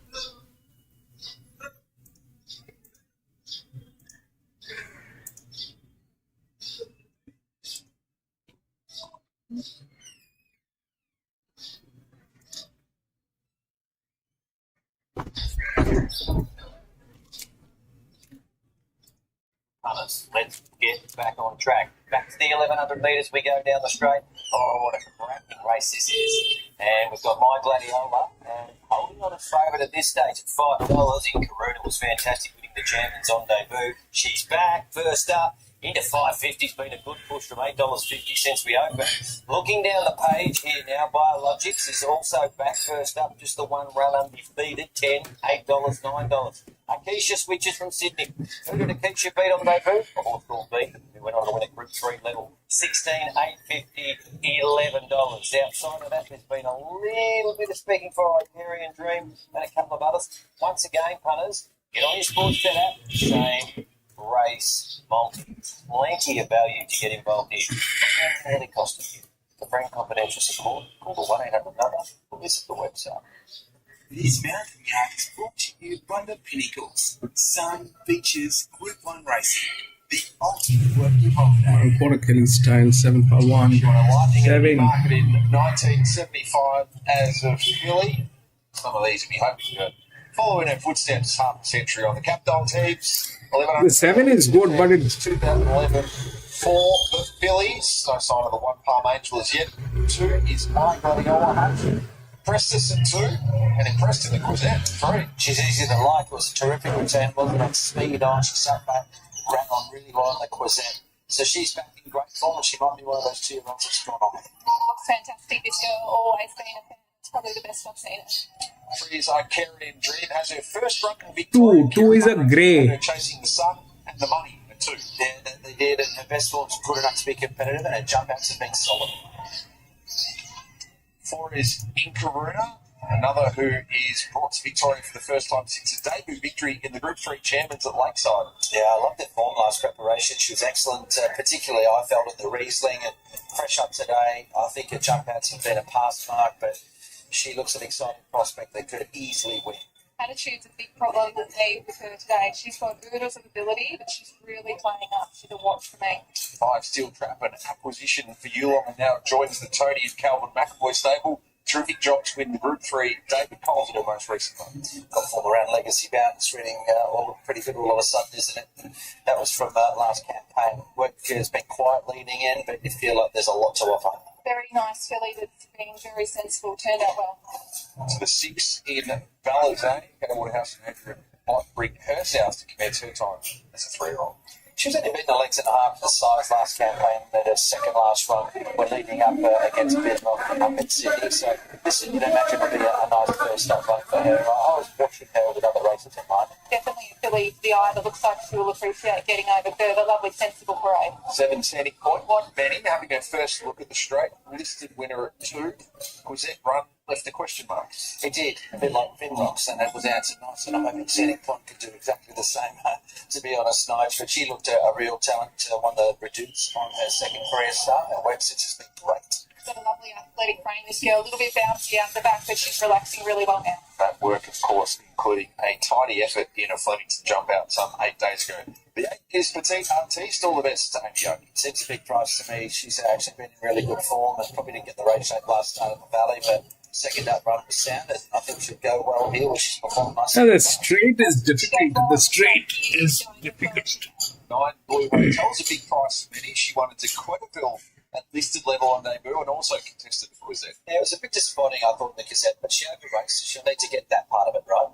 Speaker 4: Punters, let's get back on track. Back to the 1100 metres we go down the straight. Oh, what a cracking race this is. And we've got My Gladiola and holding on a favourite at this stage at $5 in Karuna was fantastic winning the champions on debut. She's back, first up. Into 550's been a good push from $8.50 since we opened. Looking down the page here now, Biologics is also back first up, just the one run undefeated, $10, $8, $9. Akeisha switches from Sydney. Who did Akeisha beat on the debut? A horse called B, who went on to win at Group 3 level. $16, $8.50, $11. Outside of that, there's been a little bit of speaking for Hyperion Dream and a couple of others. Once again, punters, get on your sports bet app, same race multi. Plenty of value to get involved in. How many costing you? For free and confidential support, call the 1-800 number or visit the website.
Speaker 3: This mountain yard is brought to you by the Pinnacles. Sun Beaches Group 1 Racing. The ultimate working holiday.
Speaker 2: Porter Kelly style 7 for 1. 7.
Speaker 6: Marketed in 1975 as a filly. Some of these will be hoping to follow in her footsteps half a century on the Capdol teams.
Speaker 2: The 7 is good, but it's
Speaker 6: 2011 for the fillies. No sign of the one Palm Angel as yet. 2 is My Gladiola Hunt. Impressed us at 2 and impressed in the Gazette 3.
Speaker 11: She's easy to like. It was a terrific return, wasn't it? Speed on. She sat back, ran on really well in the Gazette. So she's back in great form, and she might be one of those 2 runs that's gone on.
Speaker 5: Looks fantastic. This girl always been a fan. It's probably the best I've seen it.
Speaker 6: 3 is Icarian Dream. Has her first run in Victoria.
Speaker 2: 2 is a grey.
Speaker 6: Chasing the sun and the money at 2.
Speaker 11: Yeah, they did, and her best form's good enough to be competitive, and her jump outs have been solid.
Speaker 6: 4 is Inkaruna, another who is brought to Victoria for the first time since a debut victory in the Group 3 Champions at Lakeside.
Speaker 11: Yeah, I loved her form last preparation. She was excellent, particularly I felt at the Riesling, and fresh up today. I think her jump outs have been a pass mark, but she looks an exciting prospect that could easily win.
Speaker 5: Attitude's a big problem with me with her today. She's got oodles of ability, but she's really playing up. She's a watch for me.
Speaker 6: 5 Steel Trap, an acquisition for Yulong, and now joins the Tony and Calvin McAvoy stable. Terrific job to win the Group 3. David Cole's in her most recent one.
Speaker 11: Got form around Legacy Bound. It's running all look pretty good all of a sudden, isn't it? That was from last campaign. Work has been quiet leading in, but you feel like there's a lot to offer.
Speaker 5: Very nice filly that's been very sensible, turned out well.
Speaker 6: To the 6 in Valazay. Go to Waterhouse and Andrew might bring her sounds to commence her time as a 3-year-old.
Speaker 11: She was only beaten a length and a half the size last campaign, but her second last run when leading up against Bedlock up in Sydney. So this, you'd imagine, will be a nice first up run for her. I was watching her with other races in mind.
Speaker 5: Definitely a filly to the eye that looks like she will appreciate getting over further. Lovely, sensible parade.
Speaker 6: 7 Sandy Point, one Benny having her first look at the straight. Listed winner at 2. Gazette run left a question mark.
Speaker 11: It did, a bit like Finlocks, and that was answered nice, and I'm hoping Sandy Point could do exactly the same, to be honest, Nige. But she looked a real talent, won the Reduce on her second career start, and Webster's has been great.
Speaker 5: Got a lovely athletic frame, this girl. A little bit bouncy out the back, but she's relaxing really well now.
Speaker 6: That work, of course, including a tidy effort in a Flemington jump out some 8 days ago. The 8 is Petite Artiste. All the best to Amy Yogi.
Speaker 11: Seems a big price to me. She's actually been in really good form and probably didn't get the race shape last start in the Valley, but second up run was sound, and I think she'll go well here, where she's performed nicely.
Speaker 2: The straight is difficult. The straight is difficult.
Speaker 6: 9 Blue Hotel's a big price for many. She won at Quantifying at listed level on debut and also contested the Gazette.
Speaker 11: Yeah, it was a bit disappointing, I thought, in the Gazette, but she over-raced, so she'll need to get that part of it right.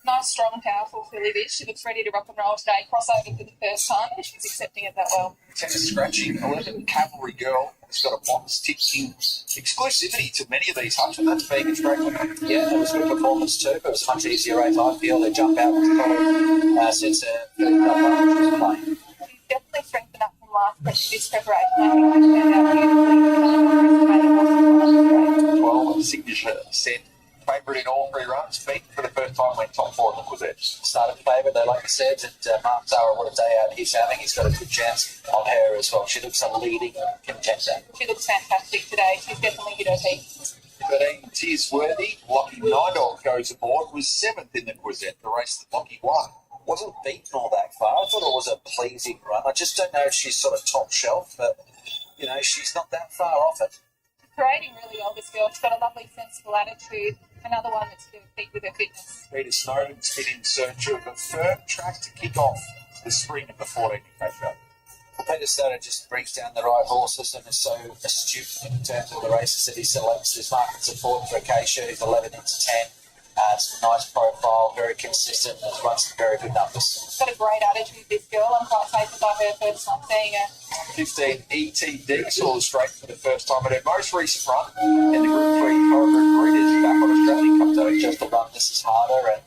Speaker 5: Nice, strong, powerful filly this. She looks ready to rock and roll today. Crossover for the first time, and she's accepting it that well.
Speaker 6: 10 is Scratching. 11 Cavalry Girl has got a box ticking exclusivity to many of these hunts, that's being a straight one.
Speaker 11: Yeah, it was a good performance too, but it was a much easier race, I feel. Their jump out was probably since a third up run, which was playing.
Speaker 5: She's definitely strengthened up from last pressure this preparation. I think she turned out beautifully.
Speaker 6: 12 Signature Set. Favourite in all 3 runs, beaten for the first time, went top 4 in the Gazette.
Speaker 11: Started favourite, though, like you said, and Mark Zara, what a day out he's having. He's got a good chance on her as well. She looks a leading contender.
Speaker 5: She looks fantastic today. She's definitely hit her peak.
Speaker 6: 13 Tears Worthy. Lockie Nidog goes aboard, was 7th in the Gazette, the race that Lockie won.
Speaker 11: Wasn't beaten all that far. I thought it was a pleasing run. I just don't know if she's sort of top shelf, but, you know, she's not that far off it.
Speaker 5: parading really well, this girl. She's got a lovely, sensible attitude. Another one that's going to peak with her fitness.
Speaker 6: Peter Snowden's been in search of a firm track to kick off the spring of the 14th Pressure.
Speaker 11: Peter Snowden just brings down the right horses and is so astute in terms of the races that he selects. There's market support for Acacia, who's 11 into 10. It's a nice profile, very consistent, and has run some very good numbers.
Speaker 5: She's got a great attitude, this girl. I'm quite taken by her first time seeing her.
Speaker 6: 15 ETD saw the straight for the first time at her most recent run in the Group 3 Thoroughbred Breeders back on Australia. Comes over just to run This Is Harder, and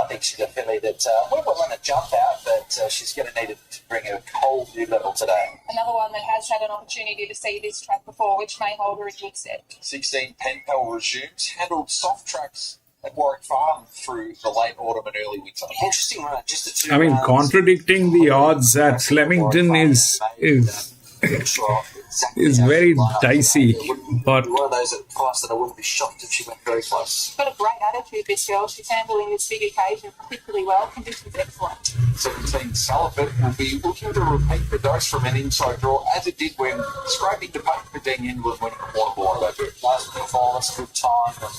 Speaker 6: I think she's a filly that will run a jump out, but she's going to need to bring a whole new level today.
Speaker 5: Another one that has had an opportunity to see this track before, which may hold her a good set.
Speaker 6: 16 Penpel resumes, handled soft tracks at Warwick Farm through the late autumn and early winter.
Speaker 11: Interesting run, just the two
Speaker 2: I mean,
Speaker 11: rounds.
Speaker 2: contradicting the odds at Flemington is very dicey, but
Speaker 11: one of those at price that I wouldn't be shocked if she went very close.
Speaker 5: She's got a great attitude, this girl. She's handling this big occasion particularly well. Conditions excellent.
Speaker 6: 17 Salopet will be looking to repeat the dose from an inside draw, as it did when scraping to paint for Dean England winning the Waterbourne over it.
Speaker 11: Nice performance, good time, and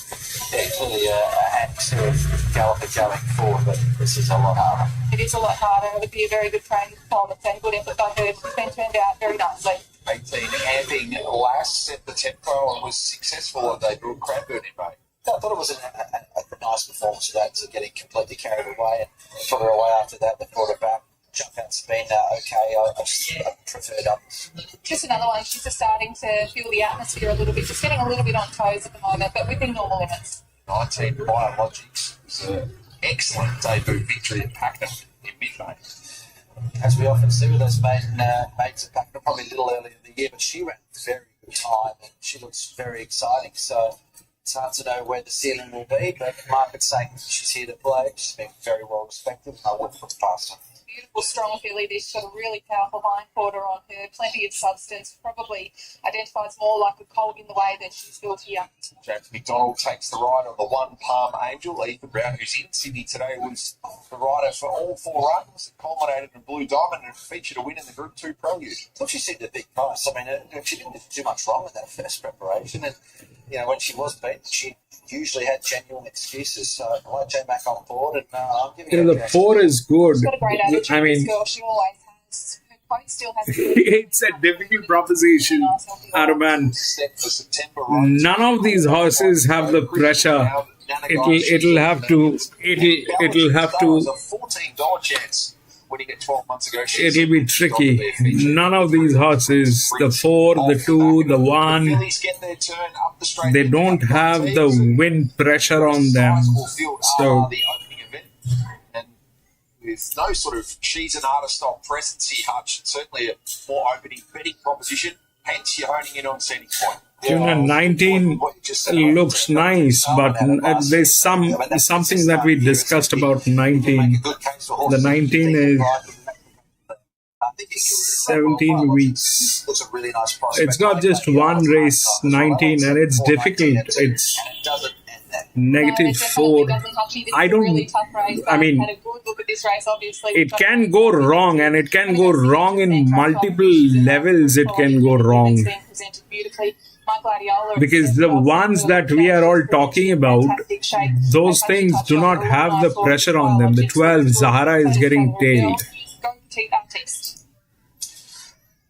Speaker 11: yeah, clearly a hand sort of galloper going forward, but this is a lot harder.
Speaker 5: It is a lot harder. It would be a very good training performance and good effort by her. She's been turned out very nicely.
Speaker 6: 18 Amping last set the tempo and was successful at debut at Cranbourne in May.
Speaker 11: I thought it was a nice performance today, to getting completely carried away and put her away after that. They brought her back. Jump outs have been okay. I preferred others.
Speaker 5: Just another one. She's just starting to feel the atmosphere a little bit. Just getting a little bit on toes at the moment, but within normal limits.
Speaker 6: 19 Biologics was an excellent debut victory at Pakenham in mid-May.
Speaker 11: As we often see with those mates at Pakenham, probably a little earlier in the year, but she ran a very good time and she looks very exciting. So it's hard to know where the ceiling will be, but the market's saying she's here to play. She's been very well respected, and I wouldn't put it past her.
Speaker 5: Beautiful, strong filly. This got a really powerful hind quarter on her. Plenty of substance. Probably identifies more like a colt in the way that she's built here.
Speaker 6: James McDonald takes the ride on the One Palm Angel. Ethan Brown, who's in Sydney today, was the rider for all 4 runs. It culminated in Blue Diamond and featured a win in the Group 2 Prelude.
Speaker 11: I thought she seemed a big price. I mean, she didn't do too much wrong in that first preparation. And, you know, when she was beaten, she usually had genuine excuses. So I like J Mac on board, and I'm giving her
Speaker 2: the 4 is good.
Speaker 5: She's got a great attitude.
Speaker 2: I mean,
Speaker 5: this girl, she always has. Her quote still has.
Speaker 2: It's a difficult proposition, Araman. None of these horses have the pressure. It'll have to.
Speaker 6: A $14 chance winning it 12 months ago.
Speaker 2: It'll be tricky. None of these horses, the 4, the 2, the 1, they don't have the wind pressure on them. So
Speaker 6: with no sort of she's an artist style presence here, Hutch, certainly a more opening betting proposition. Hence, you're honing in on Sandy Point.
Speaker 2: 19 looks nice, but there's something that we discussed about 19. The 19 is 17 weeks. It's not just one race, 19, and it's difficult. It's -4. I mean, it can go wrong, and it can go wrong in multiple levels. It can go wrong. Because the ones that we are all talking about, those things do not have the pressure on them. The 12, Zahara is getting tailed.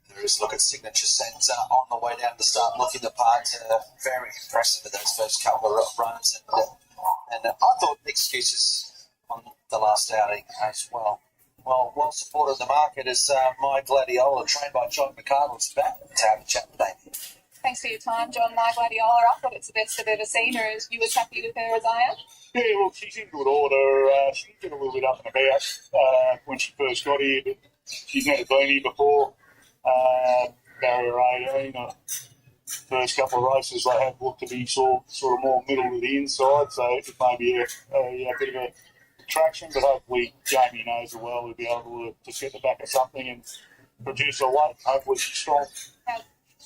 Speaker 11: There is a look at Signature Centre on the way down the start, looking the part. Very impressive with those first couple of runs. And I thought excuses on the last outing as well. Well supported in the market is My Gladiola, trained by John McCardle. It's back to have a chat today.
Speaker 5: Thanks for your time, John. My Gladiola. I thought it's the best I've ever seen her. Are you as happy with her as I am?
Speaker 13: Yeah, well, she's in good order. She did get a little bit up and about when she first got here, but she's never been here before. Barrier 18, first couple of races they have looked to be sort of more middle to the inside, so it may be a bit of a traction, but hopefully Jamie knows her well. We'll be able to just get the back of something and produce her weight. Hopefully she's strong.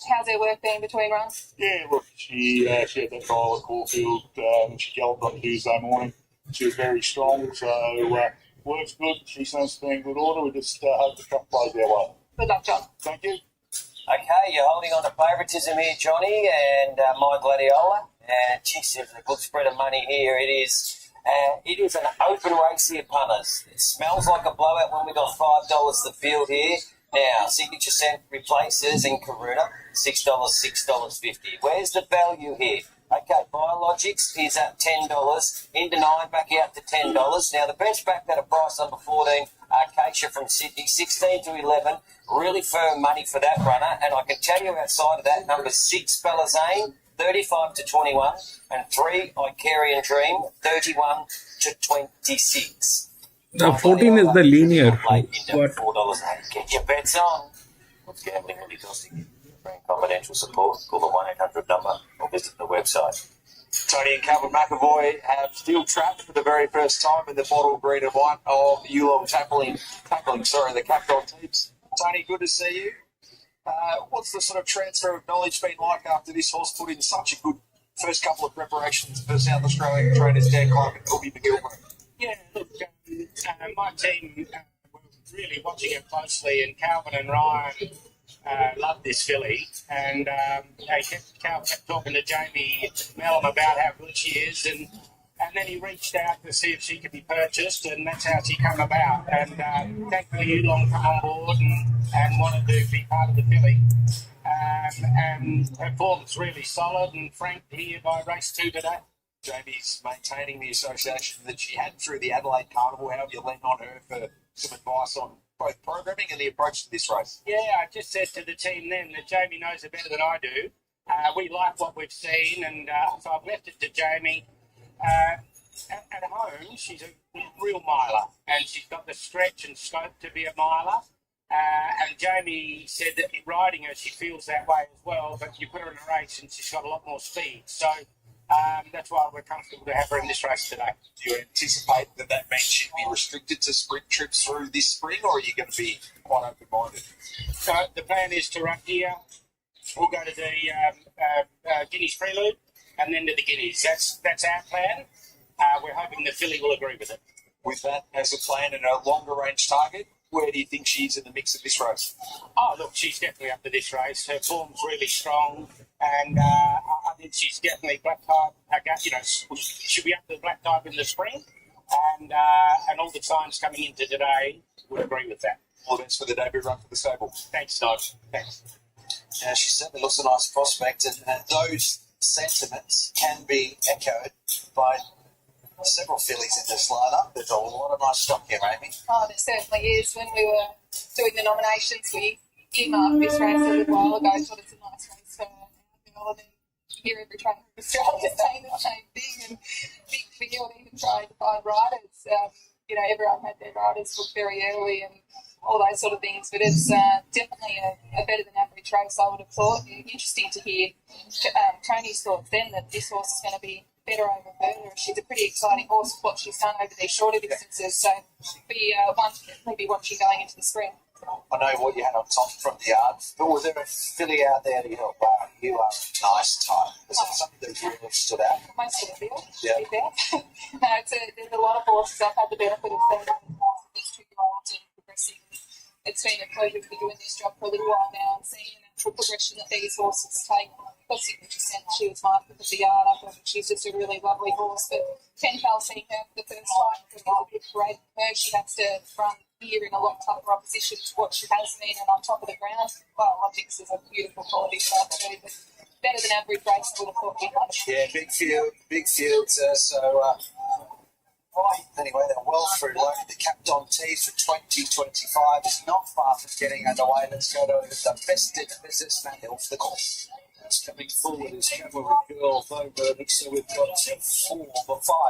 Speaker 5: How's her work been between runs?
Speaker 13: Yeah, look, she had that trial at Caulfield and she galloped on Tuesday morning. She was very strong, so works good. She seems to be in good order. We just hope the track plays our way.
Speaker 5: Good luck, John.
Speaker 13: Thank you.
Speaker 4: Okay, you're holding on to favouritism here, Johnny, and my Gladiola. And geez, there's a good spread of money here. It is an open race here, punters. It smells like a blowout when we got $5 the field here. Now, Signature Scent replaces in Karuna, $6, $6.50. Where's the value here? Okay, Biologics is at $10, into 9, back out to $10. Now, the bench backed at a price number 14, Acacia from Sydney, 16 to 11. Really firm money for that runner. And I can tell you outside of that, number 6, Belazane, 35 to 21, and 3, Icarian Dream, 31 to 26.
Speaker 2: The 14 is the linear. What?
Speaker 4: $4.80. Get your bets on. What's gambling really costing you? For confidential support, call the 1-800 number or visit the website.
Speaker 6: Tony and Calvin McAvoy have steel trapped for the very first time in the bottle green and white of Yulong tackling the Capdol teams. Tony, good to see you. What's the sort of transfer of knowledge been like after this horse put in such a good first couple of preparations for South Australian trainers Dan Clark and Kobe McGilvray?
Speaker 10: Yeah, look, my team were really watching it closely, and Calvin and Ryan loved this filly, and Cal kept talking to Jamie Mellum about how good she is, and then he reached out to see if she could be purchased, and that's how she came about. And thankfully, Yulong came on board and wanted to be part of the filly. And her form's really solid, and Frank here by race 2 today.
Speaker 6: Jamie's maintaining the association that she had through the Adelaide Carnival. How have you leaned on her for some advice on both programming and the approach to this race?
Speaker 10: Yeah, I just said to the team then that Jamie knows it better than I do. We like what we've seen, and so I've left it to Jamie. At home, she's a real miler, and she's got the stretch and scope to be a miler. And Jamie said that riding her, she feels that way as well, but you put her in a race and she's got a lot more speed. So that's why we're comfortable to have her in this race today.
Speaker 6: Do you anticipate that means she'd be restricted to sprint trips through this spring, or are you going to be quite open-minded?
Speaker 10: So the plan is to run here. We'll go to the Guineas Prelude and then to the Guineas. That's our plan. We're hoping the filly will agree with it.
Speaker 6: With that as a plan and a longer-range target, where do you think she's in the mix of this race?
Speaker 10: Oh, look, she's definitely up to this race. Her form's really strong, and I think she's definitely black type. She'll be up to the black type in the spring, and all the signs coming into today would agree with that.
Speaker 6: All the best for the debut run for the stable.
Speaker 10: Thanks, Nod. Thanks.
Speaker 11: Yeah, she certainly looks a nice prospect, and those sentiments can be echoed by several fillies in this lineup. There's a lot of nice stock here, Amy.
Speaker 5: Oh, there certainly is. When we were doing the nominations, we earmarked this race a little while ago. Thought it's a nice race for our girl, and then you hear every trainer in Australia saying the same thing, and big field, even trying to find riders. Everyone had their riders booked very early and all those sort of things, but it's definitely a better than average race, I would have thought. Interesting to hear Tony's thoughts then that this horse is going to be better over Berner. She's a pretty exciting horse with what she's done over these shorter distances, so be one to definitely be watching going into the spring.
Speaker 11: I know what you had on top from the yard, but was there a filly out there that you thought, wow, you are a nice type? Was there something that really stood out?
Speaker 5: Most of the field,
Speaker 11: yeah.
Speaker 5: to be fair. No, there's a lot of horses I've had the benefit of seeing these 2-year-olds and progressing. It's been a pleasure to be doing this job for a little while now and seeing the natural progression that these horses take. Signature Scent, she was my pick of the yard. I thought she's just a really lovely horse. But Tenpal seeing her for the first time, it was a bit great for her. She has to run here in a lot tougher opposition to what she has been, and on top of the ground, Biologics is a beautiful quality start too. But better than average race, I would have thought behind.
Speaker 11: Yeah, big field. Anyway, they're well through loaded. The Capdol T for 2025 is not far from getting underway. Let's go to the festive businessman off the course.
Speaker 6: Coming forward is Cavalry Girl over, so we've got 5,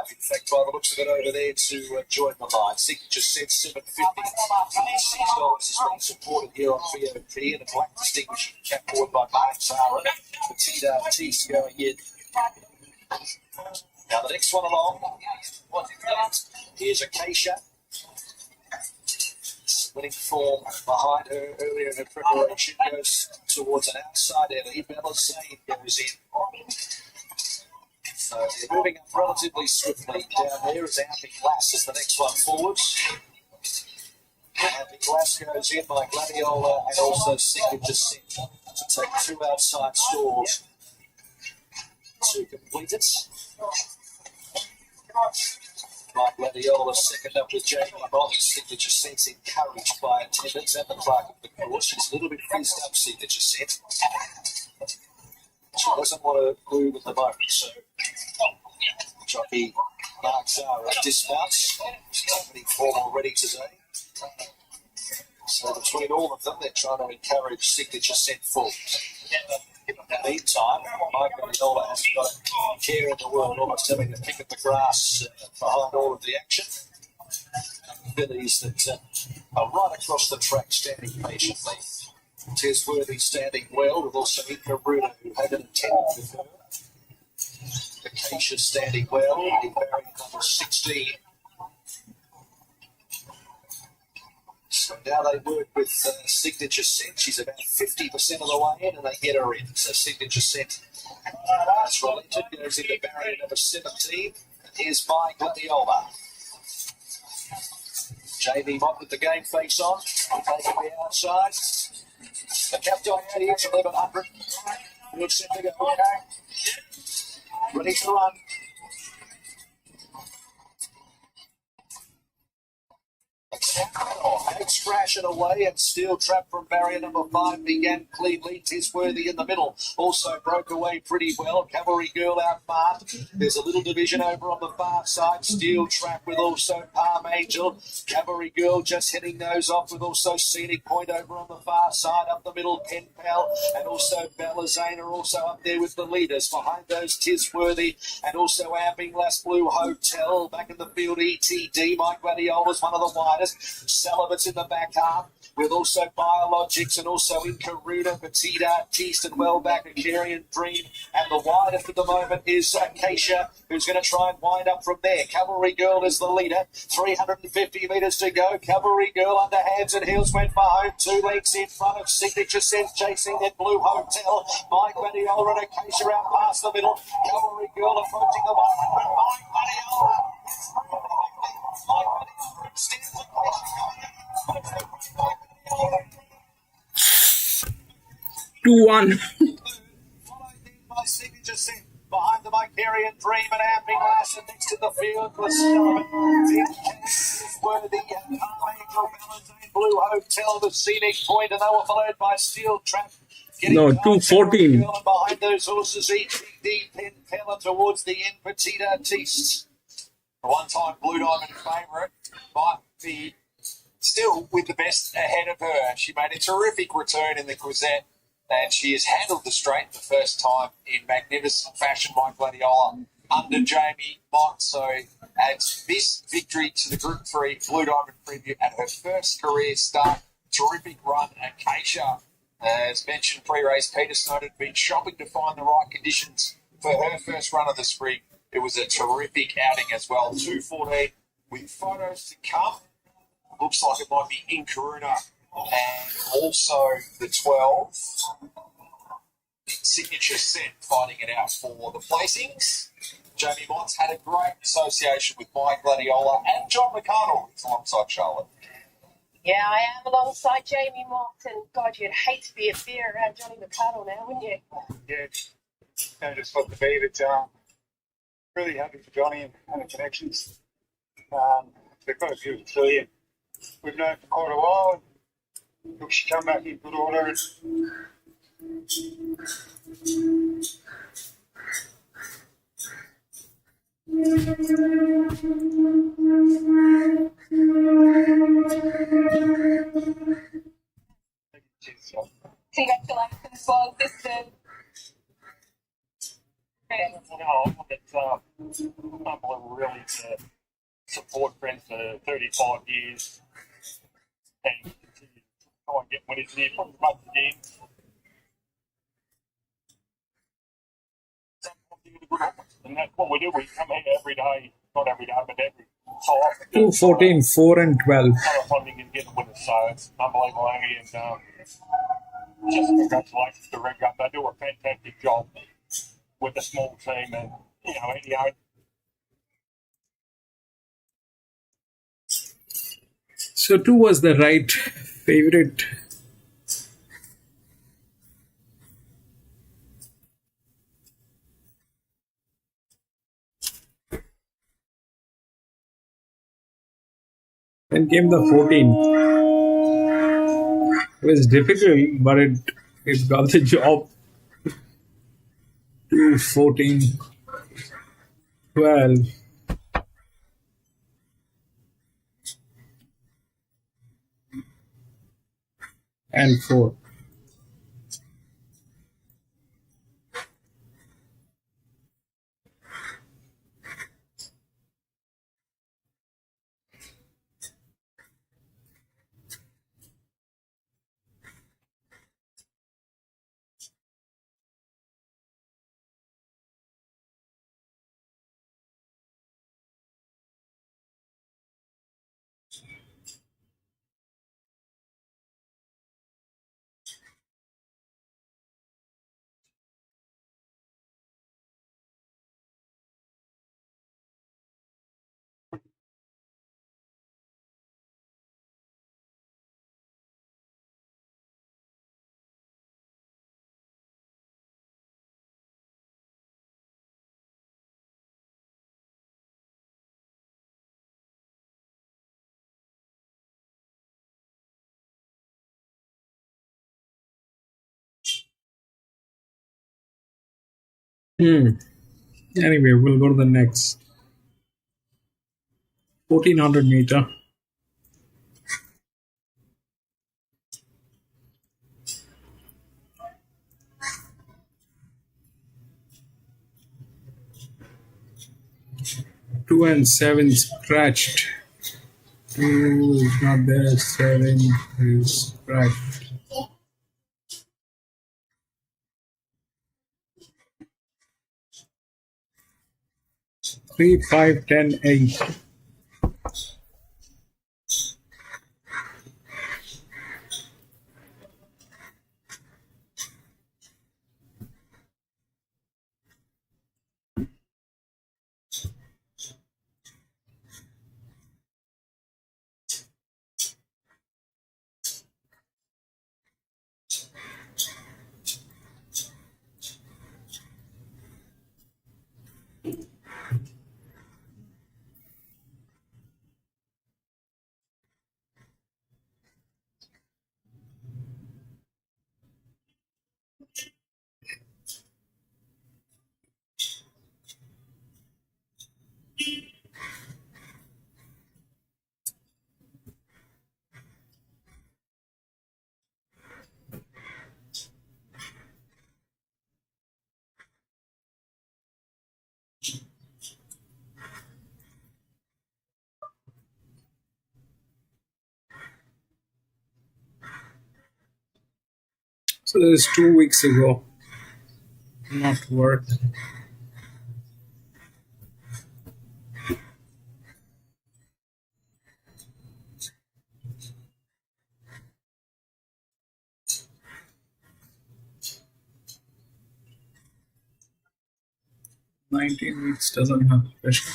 Speaker 6: in fact, by the looks of it over there to join the line. Signature Scent $7.50. $6 is being supported here on VOP, and a black distinguishing cap board by Mark Zara. Petita T's going in. Now the next one along, here's Acacia. Winning form behind her earlier in her preparation, goes towards an outside alley. Belazane goes in. So they're moving up relatively swiftly down there as Happy Glass is the next one forward. Happy Glass goes in by Gladiola and also Signature Scent.
Speaker 3: to take 2 outside scores to complete it. Mike Ladiola second up with Jamie Mott's signature sets, encouraged by attendance at the clerk of the course. She's a little bit fizzed up, signature set. She doesn't want to move at the moment, so jockey Mark Zara dismounts. She's opening form already today. So between all of them, they're trying to encourage signature set forward. In the meantime, Mike Ladiola has got a care in the world, almost having to pick at the grass behind all of the action. Fillies that are right across the track, standing patiently. Tisworthy standing well, with also Inkaruna, who had an attendant with her. Acacia standing well, in barrier number 16. So now they work with signature set. She's about 50% of the way in, and they get her in. So signature set has relented, goes into barrier number 17. And here's Mike Ladiola. Jamie Mott with the game face on, taking the outside. The captain out here to 1100. Looks set to go. Ready to run. Gates crashing away and steel trap from barrier number 5 began cleanly. Tisworthy in the middle also broke away pretty well. Cavalry Girl outmarked. There's a little division over on the far side. Steel trap with also Palm Angel. Cavalry Girl just hitting those off with also Scenic Point over on the far side. Up the middle, Pen Pal and also Bellazane are also up there with the leaders. Behind those, Tisworthy and also Ambing Last Blue Hotel. Back in the field, ETD. Mike Gladiola's one of the widest. Salivat's in the back half, with also Biologics and also Inkaruna, Petite Artiste and well back Acarian Dream. And the widest at the moment is Acacia, who's going to try and wind up from there. Cavalry Girl is the leader. 350 metres to go. Cavalry Girl under hands and heels went for home. 2 lengths in front of Signature Sense, chasing that Blue Hotel. Mike Gladiola and Acacia out past the middle. Cavalry Girl approaching the 100. Mike Gladiola. Mike Gladiola stands the place.
Speaker 2: 2-1.
Speaker 3: Followed then by Signature Set. Behind the Mycarian Dream and Ambing Lass, and next in the field was Worthy and Palm Angel, Valentine, Blue Hotel, the Scenic Point, and they were followed by Steel Trap.
Speaker 2: No, 2-14.
Speaker 3: Behind those horses, ETD, Pen Pella towards the end, Petite Artiste. The one-time Blue Diamond favourite might be still with the best ahead of her. She made a terrific return in the Gazette, and she has handled the straight the first time in magnificent fashion by Gladiola under Jamie Mott. So adds this victory to the Group 3 Blue Diamond preview at her first career start. Terrific run, Acacia. As mentioned pre-race, Peter Snowden had been shopping to find the right conditions for her first run of the spring. It was a terrific outing as well. 2:14 with photos to come. Looks like it might be Inkaruna and also the 12. Signature Set fighting it out for the placings. Jamie Mott's had a great association with Mike Gladiola and John McConnell, who's alongside Charlotte.
Speaker 9: Yeah, I am alongside Jamie Mott, and God, you'd hate to be a beer around Johnny McConnell now, wouldn't you?
Speaker 13: Yeah, I just thought to be that really happy for Johnny and the connections. They've got a beautiful filly. We've known for quite a while. Look, she come back in good order.
Speaker 5: Congratulations, well, this is
Speaker 10: It's unbelievable, really, to support friends for 35 years and continue to try and get winners here from as much again. And that's what we do. We come here every day, not every day, but every so often.
Speaker 2: 2-14, 4 and 12.
Speaker 10: Funding and get the winners, so it's unbelievable, Amy, and just congratulations to Red Gun. They do a fantastic job with a small team, and you know.
Speaker 2: So 2 was the right favorite. Then came the 14. It was difficult, but it got the job. 2, 14, 12. And 4. Anyway, we'll go to the next. 1400 meter. Two and 7 scratched. 2 is not there. 7 is scratched. 3, 5, 10, 8. So this is 2 weeks ago. Not work. $19 doesn't have pressure.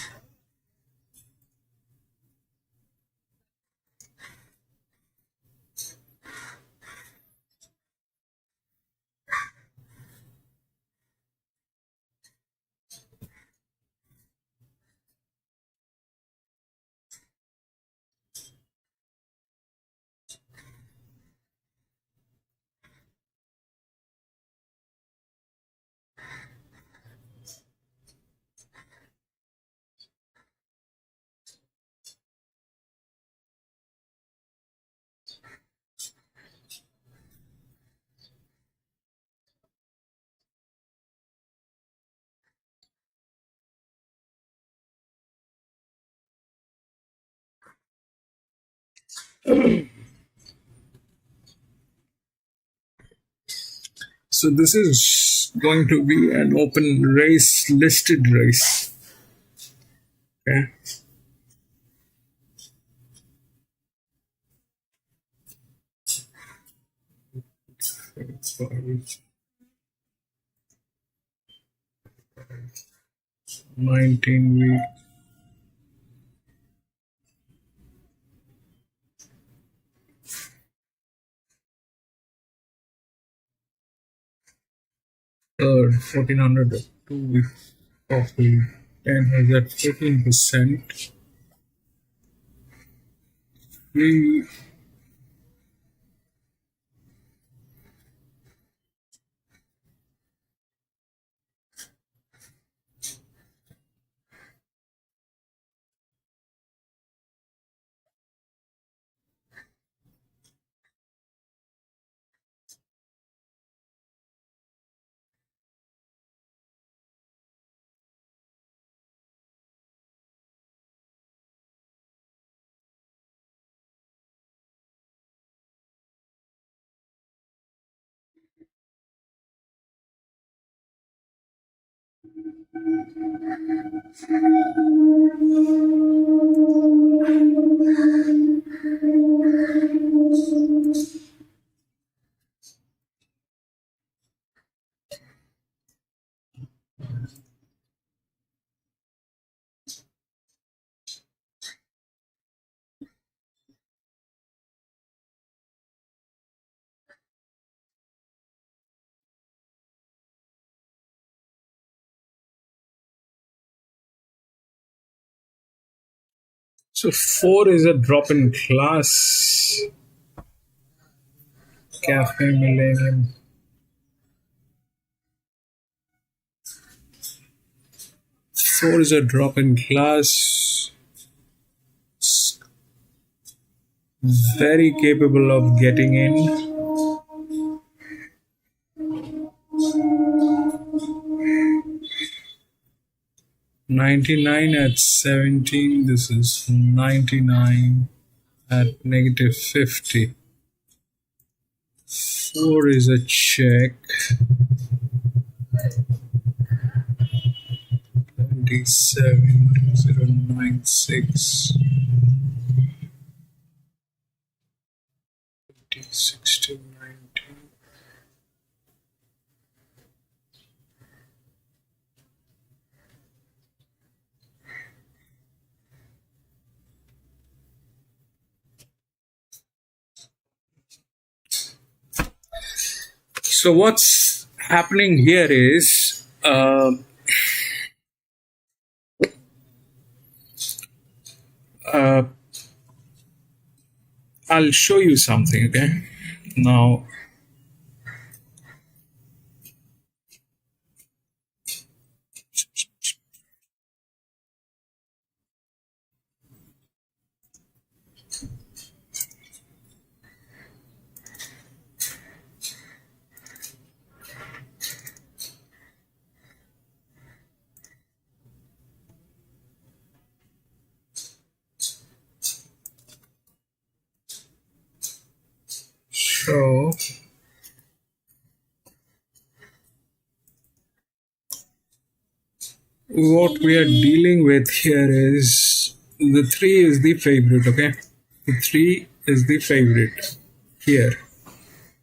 Speaker 2: So this is going to be an open race, listed race. Okay. Five, 19 weeks. Third, 1400, 2 weeks of the 10 has at 14%. We So 4 is a drop in class. Cafe Millennium. 4 is a drop in class. Very capable of getting in. $99 at 17. This is $99 at negative 50. 4 is a check. 27.096. 16.19. So what's happening here is I'll show you something, okay? Now, so what we are dealing with here is the 3 is the favorite, okay? The 3 is the favorite here.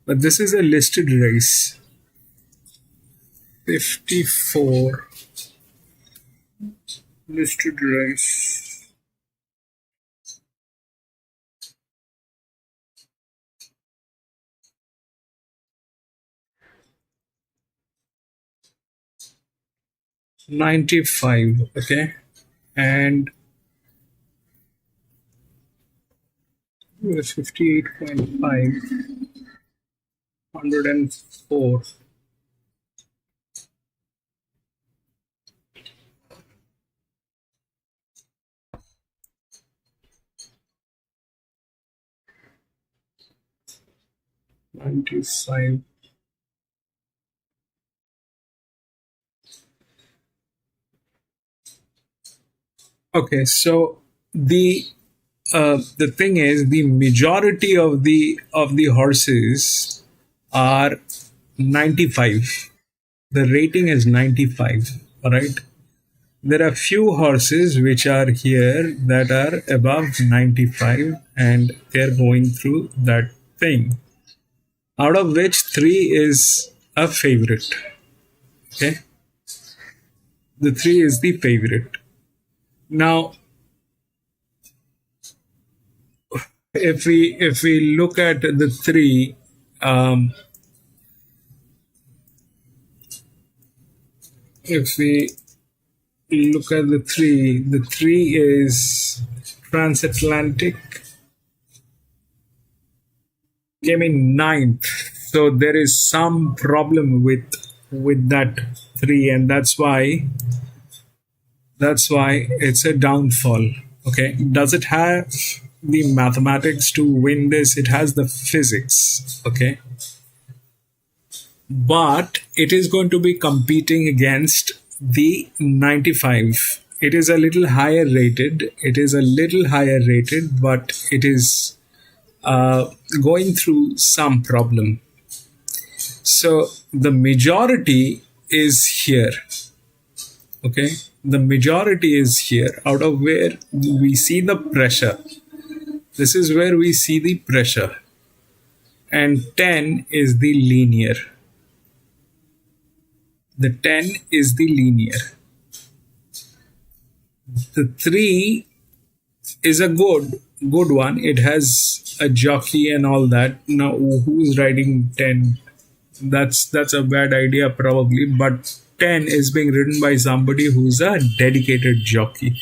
Speaker 2: But this is a listed race. 54 listed race. $95, okay? And 58.5, 104. $95. Okay, so the thing is, the majority of the horses are 95. The rating is 95. All right. There are few horses which are here that are above 95, and they're going through that thing. Out of which 3 is a favorite. Okay. The 3 is the favorite. Now, if we look at the 3, if we look at the 3 is transatlantic, came in ninth. So there is some problem with that 3, and that's why it's a downfall. Okay, does it have the mathematics to win this? It has the physics. Okay, but it is going to be competing against the 95. It is a little higher rated. But it is going through some problem. So the majority is here. Okay, the majority is here, out of where we see the pressure. This is where we see the pressure, and 10 is the linear. The 10 is the linear. The 3 is a good one. It has a jockey and all that. Now, who's riding 10? That's a bad idea probably, but 10 is being ridden by somebody who's a dedicated jockey.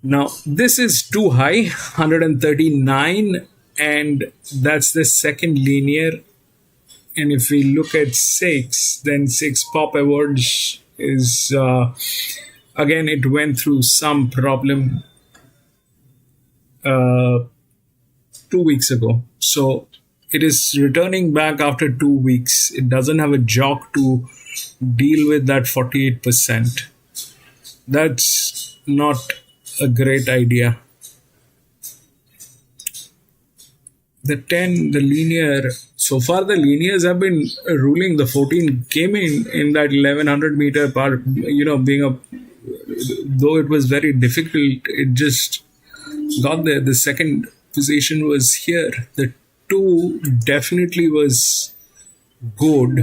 Speaker 2: Now, this is too high, 139, and that's the second linear. And if we look at 6, then 6 Pop Awards is, again, it went through some problem 2 weeks ago. So it is returning back after 2 weeks. It doesn't have a jock to deal with that 48%. That's not a great idea. The 10, the linear, so far the linears have been ruling. The 14 came in that 1100 meter part, being though it was very difficult, it just got there. The second position was here. The 2 definitely was good.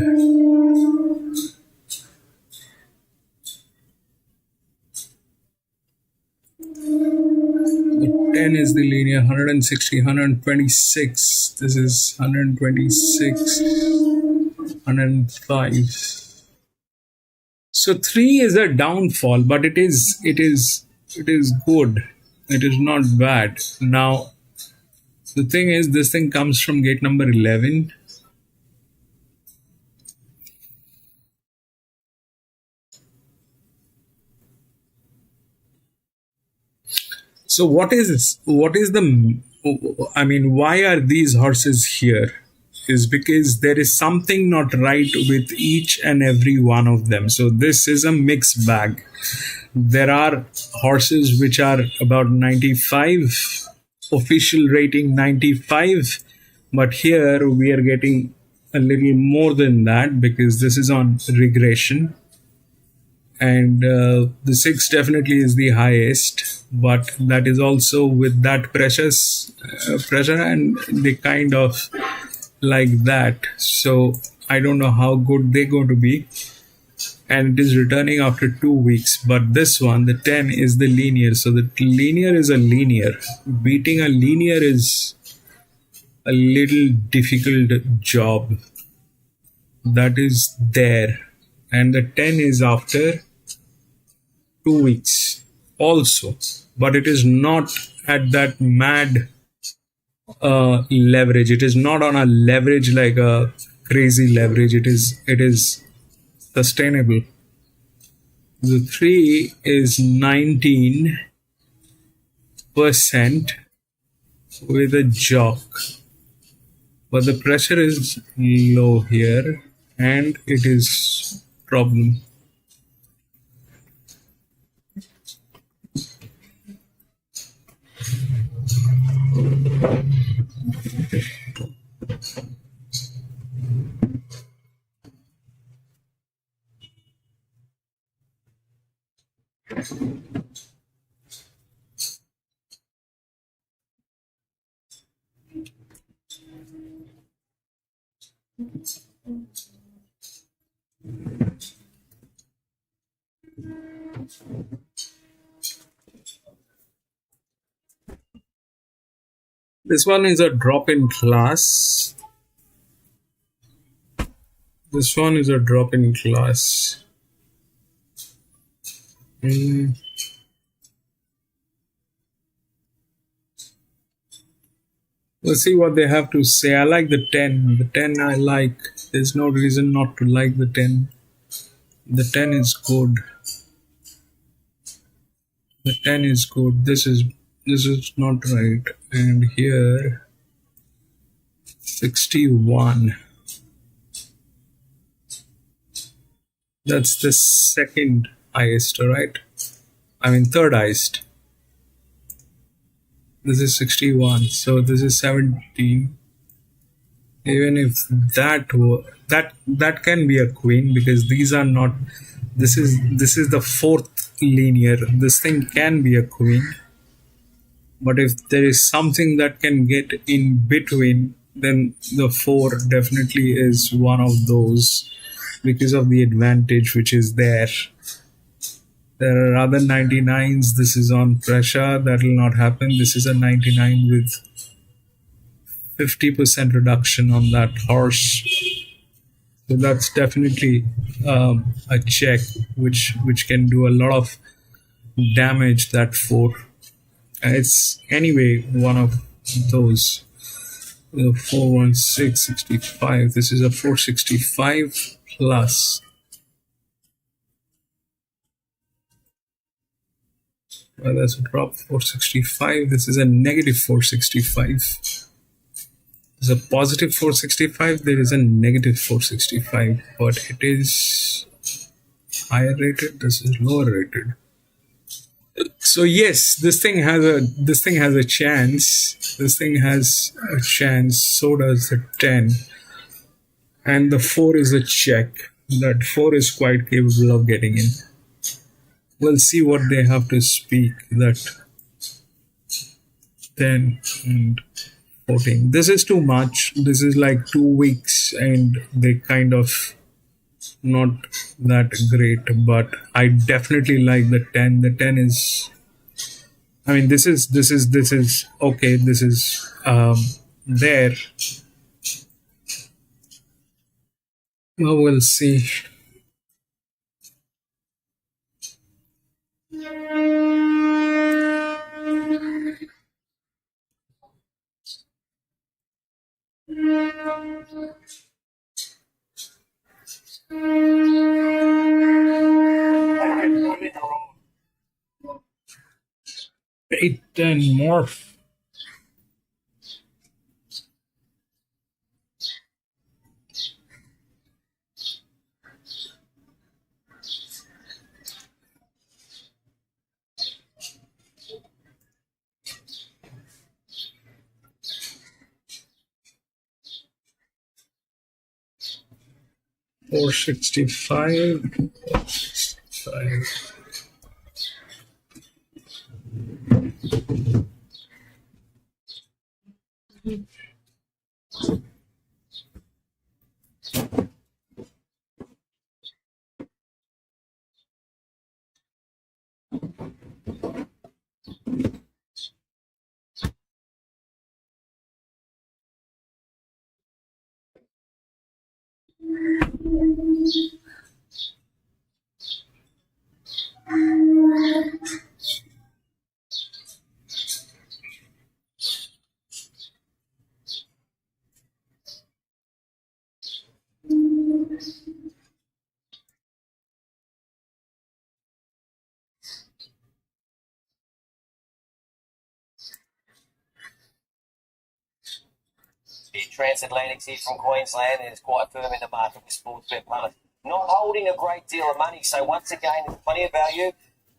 Speaker 2: The 10 is the linear, 160, 126. This is 126, 105. So 3 is a downfall, but it is good. It is not bad. Now, the thing is, this thing comes from gate number 11. So what is the, I mean, why are these horses here? Is because there is something not right with each and every one of them. So this is a mixed bag. There are horses which are about 95, official rating 95, but here we are getting a little more than that because this is on regression. And the 6 definitely is the highest, but that is also with that pressure, and they kind of like that. So I don't know how good they're going to be. And it is returning after 2 weeks. But this one, the 10, is the linear. So the linear is a linear. Beating a linear is a little difficult job. That is there. And the 10 is after 2 weeks also. But it is not at that mad leverage. It is not on a leverage like a crazy leverage. It is sustainable. The 3 is 19% with a jock, but the pressure is low here and it is problem. This one is a drop in class. This one is a drop in class. We'll see what they have to say. I like the 10. The 10 I like. There's no reason not to like the 10. The 10 is good. The 10 is good. This is not right. And here 61. That's the second highest, right? I mean third highest. This is 61. So this is 17. Even if that can be a queen, because these are not, this is the fourth linear. This thing can be a queen, but if there is something that can get in between, then the 4 definitely is one of those, because of the advantage which is there. There are other 99s. This is on pressure. That will not happen. This is a 99 with 50% reduction on that horse. So that's definitely a check which can do a lot of damage, that 4. It's anyway one of those. 416, 65. This is a 465 plus. Well, that's a drop, 465. This is a negative 465. There's a positive 465. There is a negative 465, but it is higher rated. This is lower rated. So yes, this thing has a chance. This thing has a chance. So does the 10, and the 4 is a check. That 4 is quite capable of getting in. We'll see what they have to speak. That 10 and 14. This is too much. This is like 2 weeks, and they kind of not that great. But I definitely like the 10. The 10 is. I mean, this is okay. This is there. Well, we'll see. Eight and morph. $465.
Speaker 4: The transatlantic here from Queensland and is quite firm in the market with Sportsbet punters. Not holding a great deal of money, so once again, there's plenty of value.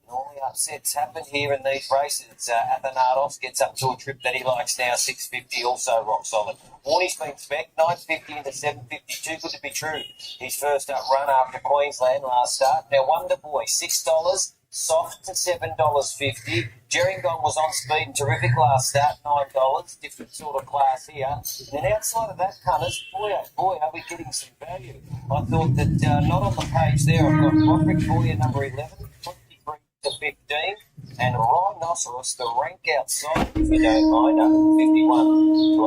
Speaker 4: Normally upsets happen here in these races. Athanatos gets up to a trip that he likes now, 650, also rock solid. Warnie's been spec, 950 into 750, too good to be true. His first up run after Queensland last start. Now Wonder Boy, $6, soft to $7.50. Gerringong was on speed and terrific last start, $9, different sort of class here. And then outside of that, punters, boy, oh boy, are we getting some value. I thought that not on the page there, I've got Roderick Boyer, number 11, 23 to 15, and Rhinoceros, the rank outside, if you don't mind, 151 to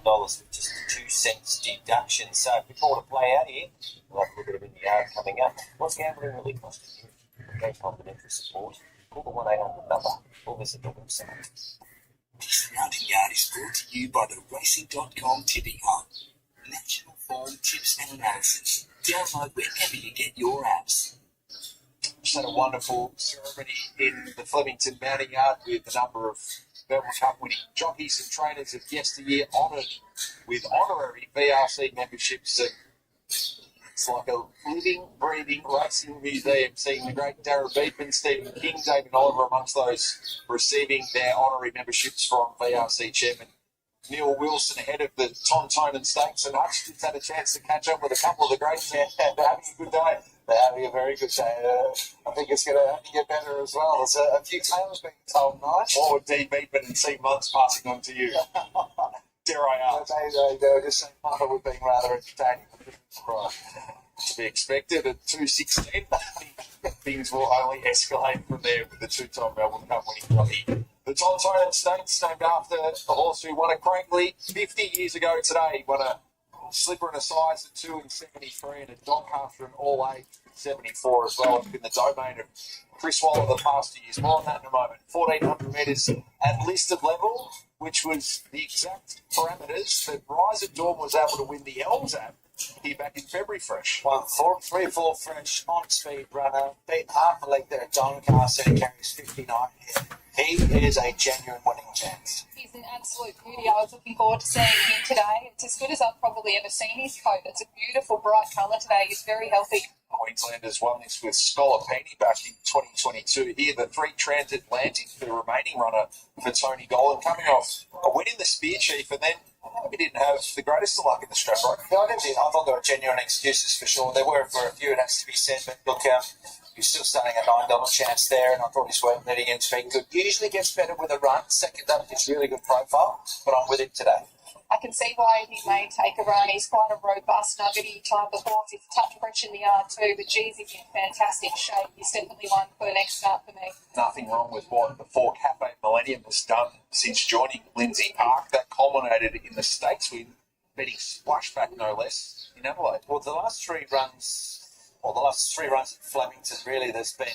Speaker 4: $101, with just a 2 cents deduction. So if we bought a play out here, we'll have a look at it in the yard coming up. What's gambling really costing you? Okay, confidential support. Call the 1-800 number or visit the website.
Speaker 3: Dismounting Yard is brought to you by the Racing.com Tipping Hub. National form, tips and analysis. Download wherever you get your apps.
Speaker 6: Just had a wonderful ceremony in the Flemington Mounting Yard with a number of Melbourne Cup winning jockeys and trainers of yesteryear honoured with honorary VRC memberships. And it's like a living, breathing racing museum, seeing the great Darren Beekman, Stephen King, David Oliver amongst those receiving their honorary memberships from VRC chairman Neil Wilson ahead of the Tontonen Stakes. And Hutch just had a chance to catch up with a couple of the greats. They're having a good day. They're having a very good day. I think it's going to get better as well. There's a few tales being told, nice. What would D. Beekman and C. Months passing on to you? Dare I ask? They were just saying Mother was being rather entertaining. To be expected at 2:16. Things will only escalate from there with the two-time Melbourne Cup winning jockey. The Tontonen Stakes, named after the horse who won a Crankley 50 years ago today, won a slipper and a size of 2 in 73 and a Doncaster in all 8 in 74 as well. It's been the domain of Chris Waller the past 2 years. More on that in a moment. 1,400 metres at listed level, which was the exact parameters that Rise at Dawn was able to win the Elms at here back in February fresh.
Speaker 11: 3-4 French on speed runner, beat half a leg there at Doncaster and carries 59 here. He is a genuine winning chance.
Speaker 5: He's an absolute beauty. I was looking forward to seeing him today. It's as good as I've probably ever seen his coat. It's a beautiful, bright colour today. He's very healthy.
Speaker 6: Queenslanders won this with Scolopini back in 2022. Here, the 3 transatlantic, the remaining runner for Tony Golan, coming off a win in the Spear Chief, and then we didn't have the greatest of luck in the strap, right?
Speaker 11: No, I thought there were genuine excuses for sure. There were for a few, it has to be said, but look, you're still starting a $9 chance there, and I thought his work letting him's been good. Usually gets better with a run. Second up, it's really good profile, but I'm with him today.
Speaker 5: I can see why he may take a run. He's quite a robust, nuggety type of horse. He's a touch fresh in the yard too, but geez, he's in fantastic shape. He's definitely one for the next start for me.
Speaker 6: Nothing wrong with what the 4 Cafe Millennium has done since joining Lindsay Park. That culminated in the stakes win, betting Splashback no less in Adelaide.
Speaker 11: Well, the last 3 runs at Flemington, really, there's been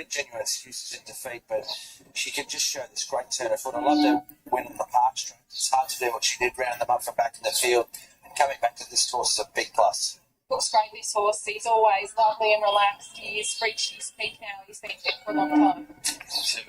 Speaker 11: genuine excuses in defeat, but she can just show this great turn of foot. I love the win on the park straight. It's hard to do what she did, round them up from back in the field, and coming back to this horse is a big plus.
Speaker 5: Looks great, this horse. He's always lovely and relaxed. He has reached his peak now. He's been fit for a long time.
Speaker 6: 5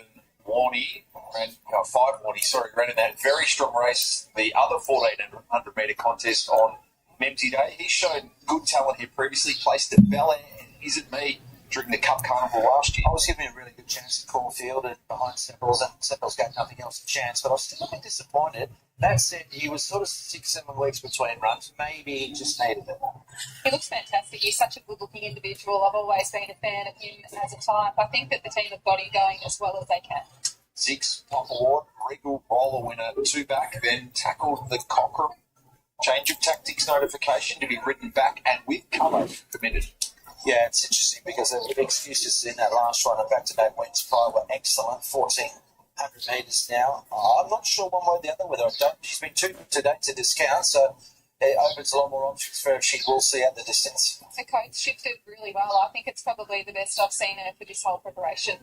Speaker 6: Warney, ran in that very strong race, the other 1,400 metre contest on Makybe Day. He's shown good talent here previously, placed at Bel Air and Isn't Me during the Cup Carnival last year.
Speaker 11: I was giving him a really good chance at Caulfield and behind Seppels, and Seppels gave nothing else a chance, but I was still a bit disappointed. That said, he was sort of 6-7 weeks between runs. Maybe he just needed it.
Speaker 5: He looks fantastic. He's such a good-looking individual. I've always been a fan of him as a type. I think that the team have got him going as well as they can.
Speaker 6: 6 Top Award, Regal Roller winner, 2 back, then tackled the Cochrane. Change of tactics notification to be written back and with colour permitted.
Speaker 11: Yeah, it's interesting because the excuses in that last run of back-to-back wins prior were excellent. 1,400 metres now. I'm not sure one way or the other whether she's been too good today to discount, so it opens a lot more options for her if she will see out the distance.
Speaker 5: The coach shifted really well. I think it's probably the best I've seen her for this whole preparation.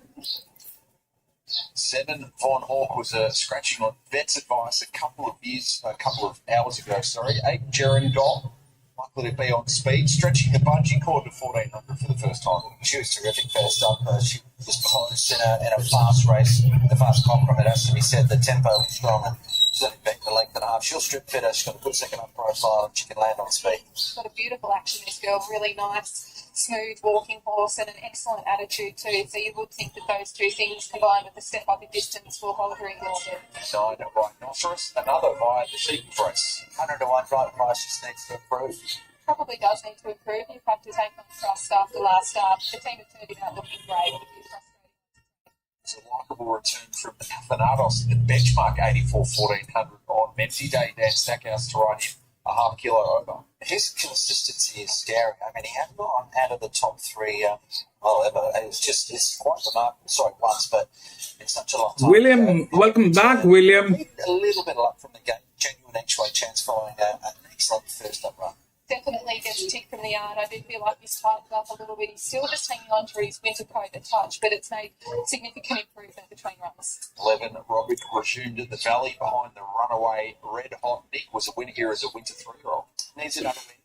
Speaker 6: 7 Von Hawk was scratching on vet's advice a couple of hours ago. 8 Gerendol, likely to be on speed, stretching the bungee cord to 1,400 for the first time.
Speaker 11: She was terrific first up. She was close in a fast race, the fast Cochrane, it has to be said. The tempo was strong, and she's only back a length and a half. She'll strip fitter. She's got a good second up profile, and she can land on speed.
Speaker 5: She's got a beautiful action, this girl. Really nice, smooth walking horse and an excellent attitude too. So you would think that those two things combined with a step up in distance will hold her in good stead.
Speaker 6: 9 Rhinoceros, another via the Sept price.
Speaker 11: 100 to 1 right price just needs to improve.
Speaker 5: Probably does need to improve. You've had to take on trust after last start. The team have turned it out looking great. It'll be frustrating.
Speaker 6: It's a likeable return from Athanatos in the benchmark 84-1,400 on Makybe Day. Dan Stackhouse to ride him a half kilo over.
Speaker 11: His consistency is scary. I mean, he hadn't gone out of the top 3 ever. It's quite remarkable. Sorry, once, but in such a long time.
Speaker 2: William, welcome back, William.
Speaker 11: A little bit of luck from the game. Genuine each-way chance following an excellent first up run.
Speaker 5: definitely gets a tick from the yard. I do feel like he's tightened up a little bit. He's still just hanging on to his winter coat a touch, but it's made significant improvement between runs.
Speaker 6: 11, Robert resumed at the Valley behind the runaway Red Hot Nick, was a winner here as a winter 3-year-old.
Speaker 11: Needs another win.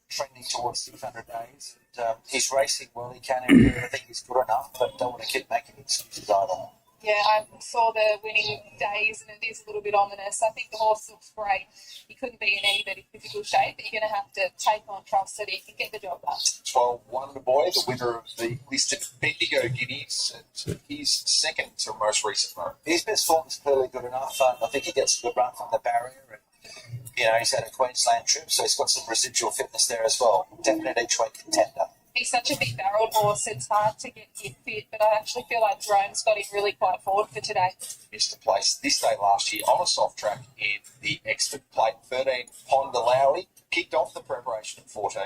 Speaker 11: Trending towards 600 days. And, he's racing well. He can improve. I think he's good enough, but don't want to keep making excuses either.
Speaker 5: Yeah, I saw the winning days, and it is a little bit ominous. I think the horse looks great. He couldn't be in any better physical shape, but you're going to have to take on trust that he can get the job done.
Speaker 6: 12, Wonder Boy, the winner of the listed Bendigo Guineas, and he's second to most recent run.
Speaker 11: His best form is clearly good enough. I think he gets a good run from the barrier. And, he's had a Queensland trip, so he's got some residual fitness there as well. Definite each way contender.
Speaker 5: He's such a big barreled horse, it's hard to get him fit, but I actually feel like Jerome's got him really quite forward for today.
Speaker 6: Missed a place this day last year on a soft track in the Exford Plate. 13, Ponda Lowry kicked off the preparation at 14.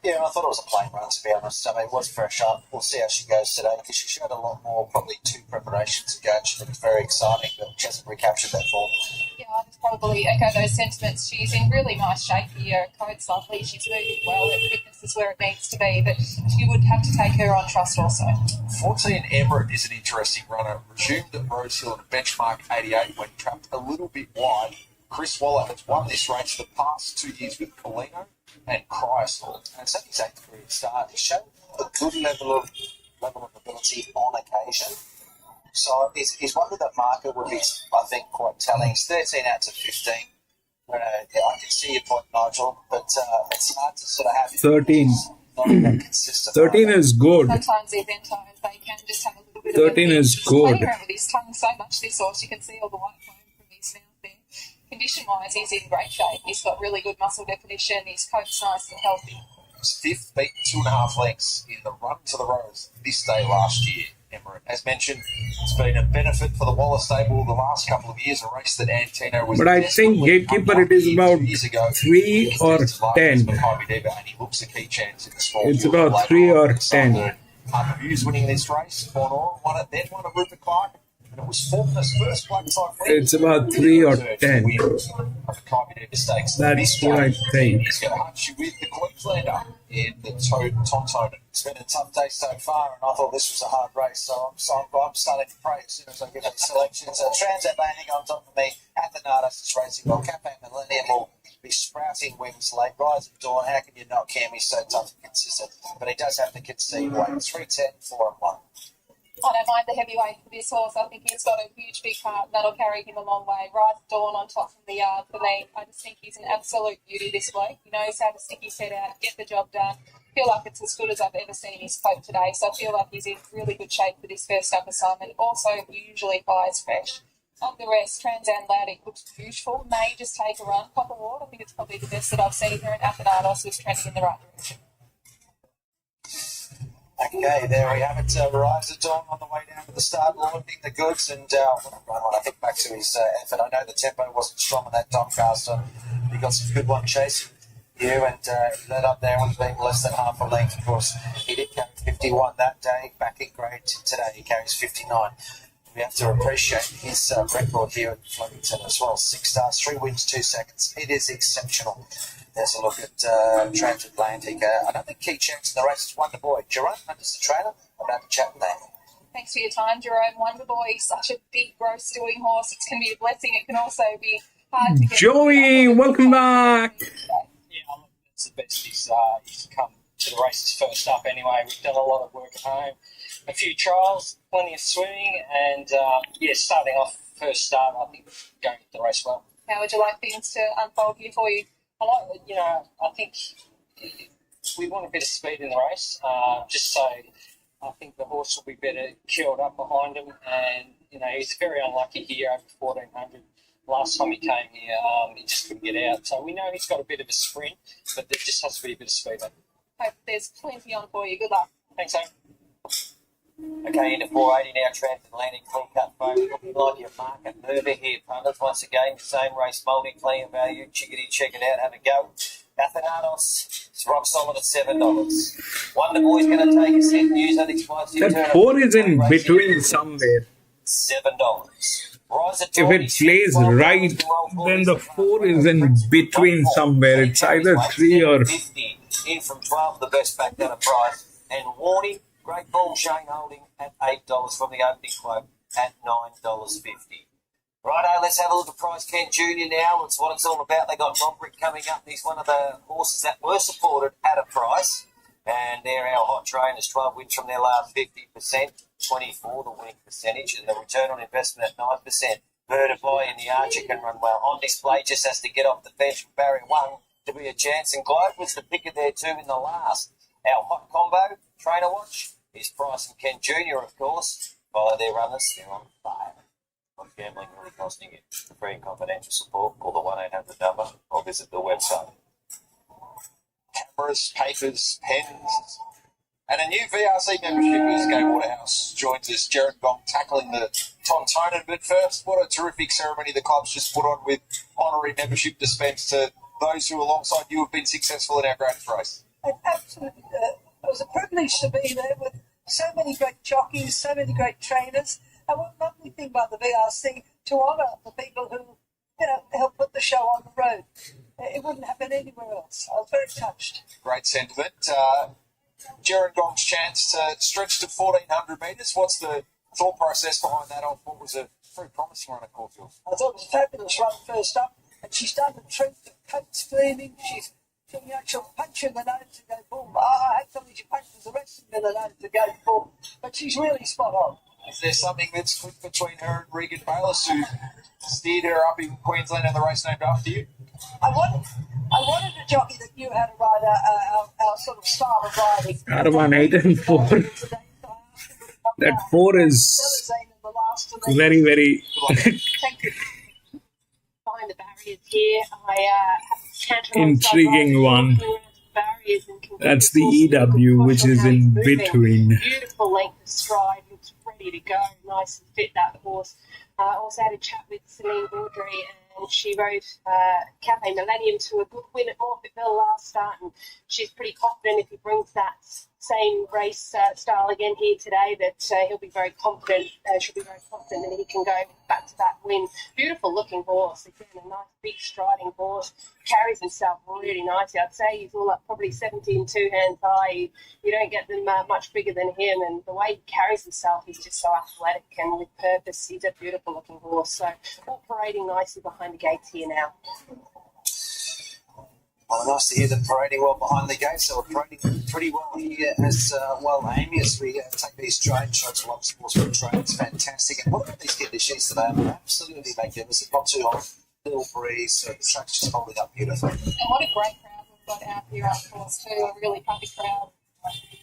Speaker 11: Yeah, I thought it was a plain run, to be honest. I mean, it was fresh up. We'll see how she goes today, because she showed a lot more, probably 2 preparations ago. She looked very exciting, but she hasn't recaptured that form.
Speaker 5: Yeah, I'd probably echo those sentiments. She's in really nice shape here. Coat's lovely. She's moving well. Her fitness is where it needs to be, but you would have to take her on trust also.
Speaker 6: 14, Emirate is an interesting runner. Resumed at Rosehill at benchmark 88 when trapped a little bit wide. Chris Waller has won this race the past 2 years with Polino and Chrysler.
Speaker 11: And it's only his 8th career start. He's shown a good level of ability on occasion. So he's one of that market would be, I think, quite telling. He's 13 out to 15. I can see your point, Nigel, but it's hard to sort of have
Speaker 2: 13.
Speaker 11: Not that consistent.
Speaker 2: 13 is good.
Speaker 5: Sometimes the eventos, they can just have a little bit
Speaker 2: 13
Speaker 5: of a
Speaker 2: is
Speaker 5: He's
Speaker 2: good.
Speaker 5: playing around with his tongue so much, this horse. You can see all the white foam from his mouth there. Condition-wise, he's in great shape. He's got really good muscle definition. His coat's nice and healthy.
Speaker 6: His 5th beat 2.5 lengths in the run to the Rose this day last year. Emirate, as mentioned, it's been a benefit for the Waller stable the last couple of years, a race that Antino was.
Speaker 2: But I think Gatekeeper, it is about 3 or 10.
Speaker 6: Makybe Diva, and he looks a key chance in the small.
Speaker 2: It's about 3 or 10.
Speaker 6: Hughes winning this race. Cornwall won it, then won a Rupert Clark. And it was Faulkner's first black type.
Speaker 2: It's about 3 or 10.
Speaker 6: Makybe Diva Stakes.
Speaker 2: That's what I think.
Speaker 6: He's going to hunt you with the Queenslander in the Tontonen.
Speaker 11: It's been a tough day so far, and I thought this was a hard race, so I'm starting to pray as soon as I get to the selections. Transatlantic on top of me. Athanatos is racing well. Cafe Millennium will be sprouting wings late. Rise of Dawn, how can you not care? He's so tough and consistent, but he does have to concede weight. 310, 4 and 1.
Speaker 5: I don't mind the heavyweight for this horse. I think he's got a huge big heart and that'll carry him a long way. Rise of Dawn on top from the yard for me. I just think he's an absolute beauty, this bloke. He knows how to stick his head out, get the job done. I feel like it's as good as I've ever seen his coat today, so I feel like he's in really good shape for this first up assignment. Also, usually fires fresh. Of the rest, Transatlantic looks beautiful. May just take a run. Copper Ward, I think it's probably the best that I've seen here, and Athanatos was trending in the right direction.
Speaker 11: Okay, there we have it. Rise of Dawn on the way down to the start, launching the goods, and when I think back to his effort, I know the tempo wasn't strong in that Doncaster. He got some good one chasing you, and he led up there with being less than half a length. Of course, he did carry 51 that day. Back in grade today, he carries 59. We have to appreciate his record here at Flemington as well. 6 starts, 3 wins, 2 seconds. It is exceptional. There's a look at Transatlantic. I don't think key chance in the race is Wonder Boy. Jerome, Hunter's the trainer. I'm about to chat with him.
Speaker 5: Thanks for your time, Jerome. Wonder Boy, such a big, gross doing horse. It can be a blessing. It can also be hard to get.
Speaker 2: Joey, welcome back.
Speaker 14: Yeah, it's the best he's come to the races first up anyway. We've done a lot of work at home. A few trials, plenty of swimming, and starting off first start, I think going to the race well.
Speaker 5: How would you like things to unfold here for you?
Speaker 14: I think we want a bit of speed in the race, just so I think the horse will be better curled up behind him. And, he's very unlucky here over 1400. Last time he came here, he just couldn't get out. So we know he's got a bit of a sprint, but there just has to be a bit of speed.
Speaker 5: Hope there's plenty on for you. Good luck.
Speaker 14: Thanks, Sam.
Speaker 4: Okay, into 480 now, Transatlantic, clean cut phone, looking like your market mover here, punters. Once again, the same race, multi clean value, chickadee, check it out, have a go. Athanatos, it's rock solid at $7. Wonder Boy's going to take a set, news that expires.
Speaker 2: That 4 is in between somewhere.
Speaker 4: $7. Rise at
Speaker 2: If it plays right, then the 4 is in between somewhere. It's either 3 or...
Speaker 4: 50 in from 12, the best back down a price. And Warning, great ball, Shane Holding at $8 from the opening quote at $9.50. Righto, let's have a look at Price Ken Jr. now. It's what it's all about. They got Roderick coming up. He's one of the horses that were supported at a price. And they're our hot trainers. 12 wins from their last 50%, 24 the winning percentage, and the return on investment at 9%. Bird Boy in the Archer can run well. On Display just has to get off the bench from barrier 1 to be a chance. And Globe was the pick of their 2 in the last. Our hot combo, Trainer Watch, is Price and Ken Jr., of course. Follow their runners. They're on fire. Not gambling really costing you. For free and confidential support, call the 1-800 number or visit the website.
Speaker 6: Cameras, papers, pens, and a new VRC membership as Gay Waterhouse joins us. Jared Gong tackling the Tontonen. But first, what a terrific ceremony the club's just put on with honorary membership dispense to those who, alongside you, have been successful in our greatest race.
Speaker 15: Absolutely. It was a privilege to be there with so many great jockeys, so many great trainers. And one lovely thing about the VRC, to honour the people who, helped put the show on the road. It wouldn't happen anywhere else. I was very touched.
Speaker 6: Great sentiment. Jared Gong's chance to stretch to 1,400 metres. What's the thought process behind that off what was a very promising run at Caulfield?
Speaker 15: I thought it was a fabulous run first up, and she's done the trick, the coat's gleaming, she'll punch you in the nose to go boom. Hopefully she punches the rest of them in the nose to go boom. But she's really spot on.
Speaker 6: Is there something that's clicked between her and Regan Bayless, who steered her up in Queensland and the race named after you?
Speaker 15: I wanted a jockey that knew how to ride our sort of style of riding.
Speaker 2: Out of 1, 8 and 4. That 4 is very, very...
Speaker 9: Thank you. Behind the barriers here, I
Speaker 2: intriguing one. That's the EW, which is in between.
Speaker 9: Beautiful length of stride, looks ready to go, nice and fit, that horse. Also had a chat with Celine Baudry, and she rode Cafe Millennium to a good win at Morphettville last start, and she's pretty confident if he brings that same race style again here today, that he'll be very confident. She'll be very confident that he can go back-to-back win. Beautiful looking horse, again, a nice big striding horse, carries himself really nicely. I'd say he's all up probably 17 2 hands high. You don't get them much bigger than him, and the way he carries himself, he's just so athletic and with purpose. He's a beautiful looking horse, so all parading nicely behind the gates here now.
Speaker 11: Well, nice to hear them parading well behind the gates. So we're parading pretty well here as well, Amy, as we take these train shots. A lot of sports for train. It's fantastic. And what about these conditions today? Absolutely magnificent. Not too hot, little breeze, so the track's just holding up beautifully.
Speaker 5: And what a great crowd we've got out here, of course, too. A really happy crowd.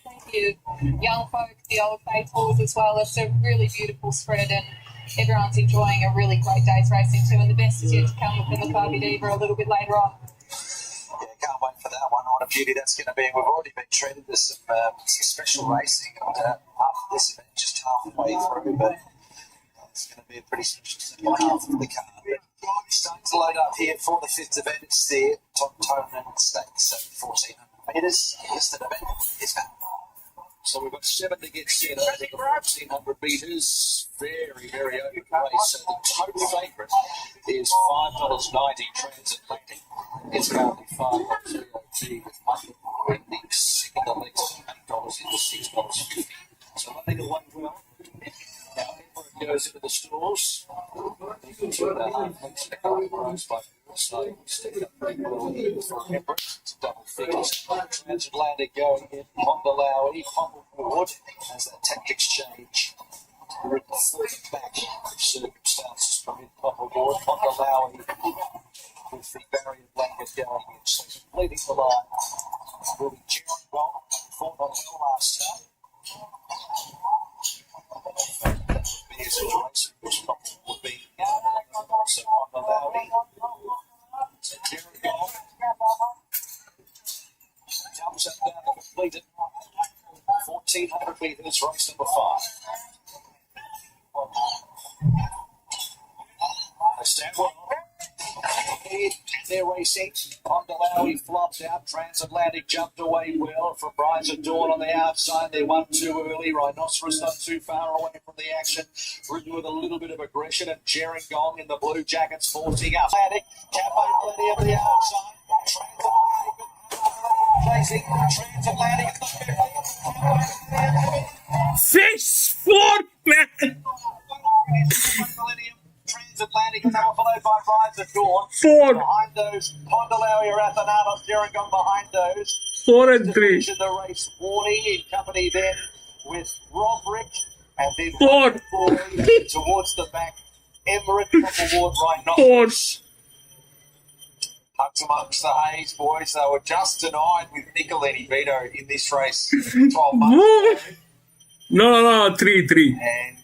Speaker 5: Thank you. Young folk, the old faithfuls as well. It's a really beautiful spread, and everyone's enjoying a really great day's racing too. And the best is yet to come with the Makybe Diva a little bit later on.
Speaker 11: Yeah, can't wait for that one. What a beauty that's going to be. We've already been treated to some special racing, and after this event, just halfway through, but it's going to be a pretty special second half of the card. But starting to load up here for the 5th event. It's the Tontonen Stakes at 1,400 metres. Listed event is back.
Speaker 6: So we've got 7 to get set over the 1,400 metres. Very, very open race. So the total favourite is $5.90 transatlantic. It's currently $5 VOT with Makybe the second election $8 into $6.50. So they need a one well. Now Edward goes into the stalls. They can turn that half next to the current price by so stepping up pretty well here for Edward. It's double figures. Transatlantic going in. Pondalawi, Pomblewood as that tactics change. We're at the fourth back of circumstances from in Pomblewood. Pondalawi with the barrier blanket going in. So completing the line will be Jared Gong, fought on well last start. That would be a situation which would be so Pondalawi. So Jared Gong jumps up down to complete it. 1,400 metres, race number 5. They stand well. They're racing. Pondalawi flopped out. Transatlantic jumped away well from Brides of Dawn on the outside. They won too early. Rhinoceros not too far away from the action. Ridden with a little bit of aggression. And Gerringong in the blue jackets forcing up. Atlantic. Cafe Melody on the outside. Transatlantic
Speaker 2: Fish fork, man.
Speaker 6: Transatlantic and they were followed by Brides of Dawn.
Speaker 2: Four.
Speaker 6: Behind those, Pondalawi, Rathanatos, Gerringong behind those.
Speaker 2: 4 and 3.
Speaker 6: In the race, Warning in company then with Roderick and then
Speaker 2: 4.
Speaker 6: towards the back, Emmerich Award right now.
Speaker 2: 4.
Speaker 6: Hugs amongst the haze, boys. They were just denied with Nicolini Vito in this race 12 months ago.
Speaker 2: No, 3.
Speaker 6: And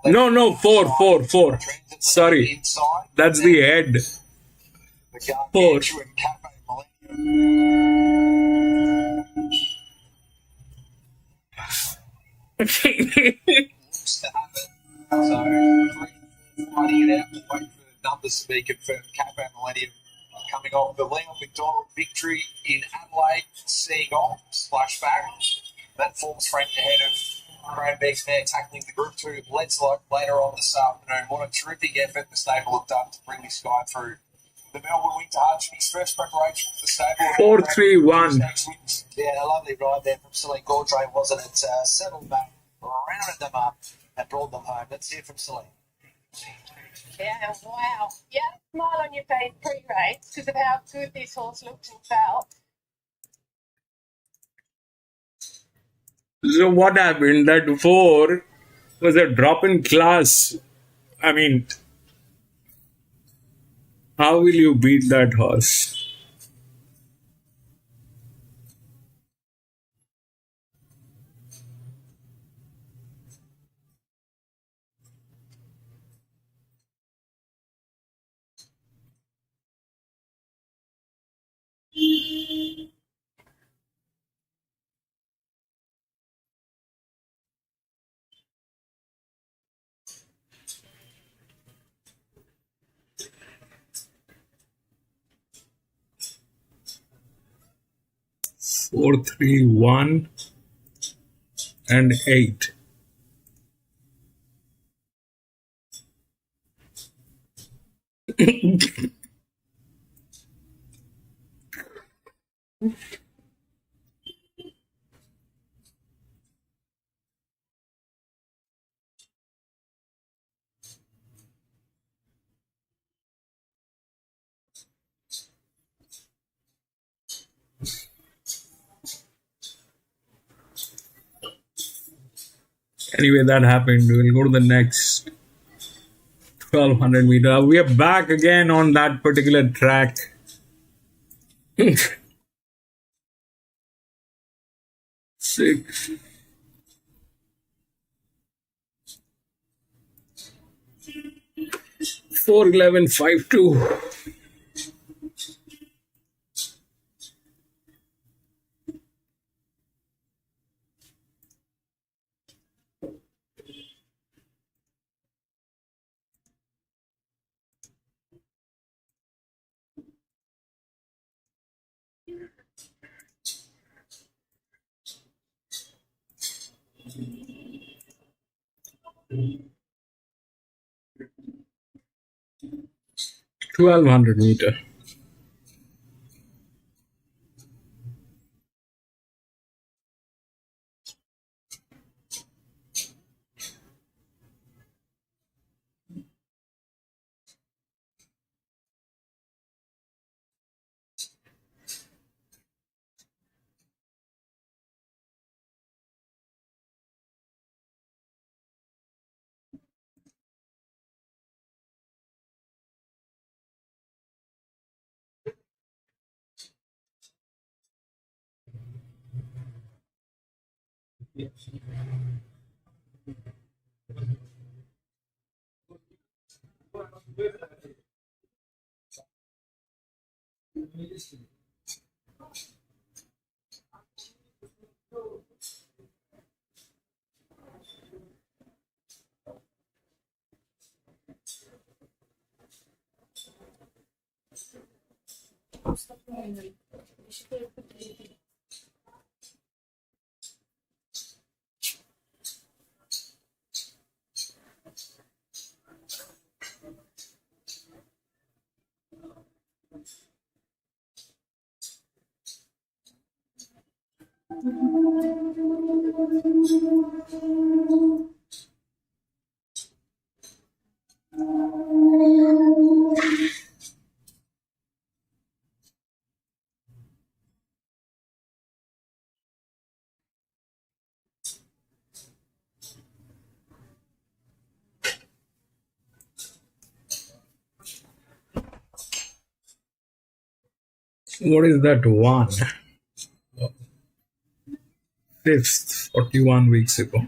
Speaker 2: No, 4. Sorry.
Speaker 6: inside,
Speaker 2: That's the head.
Speaker 6: the
Speaker 2: 4.
Speaker 6: Gargantua and Cafe Millennium. Looks to happen. So, finding it out, we'll wait for the numbers to be confirmed. Cafe Millennium coming off the Leon McDonald victory in Adelaide, seeing off, splashback. That forms Frank ahead of Cranbeck's there, tackling the Group 2 Ledslow later on this afternoon. What a terrific effort the stable have done to bring this guy through. The Melbourne Winter Hudson, his first preparation for the stable.
Speaker 2: 4-3-1.
Speaker 6: Yeah, a lovely ride there from Celine Gaudray, wasn't it? Settled back, rounded them up, and brought them home. Let's hear from Celine.
Speaker 5: Yeah, wow. You had a smile on your face pre-race because of how good this horse looked and felt.
Speaker 2: So what happened? That 4 was a drop in class. I mean, how will you beat that horse? Four, 3, 1, and 8. Anyway, that happened. We'll go to the next 1200 meter. We are back again on that particular track. 6. 4:11:52. (1200 meter). What is that one? Fifth, 41 weeks ago.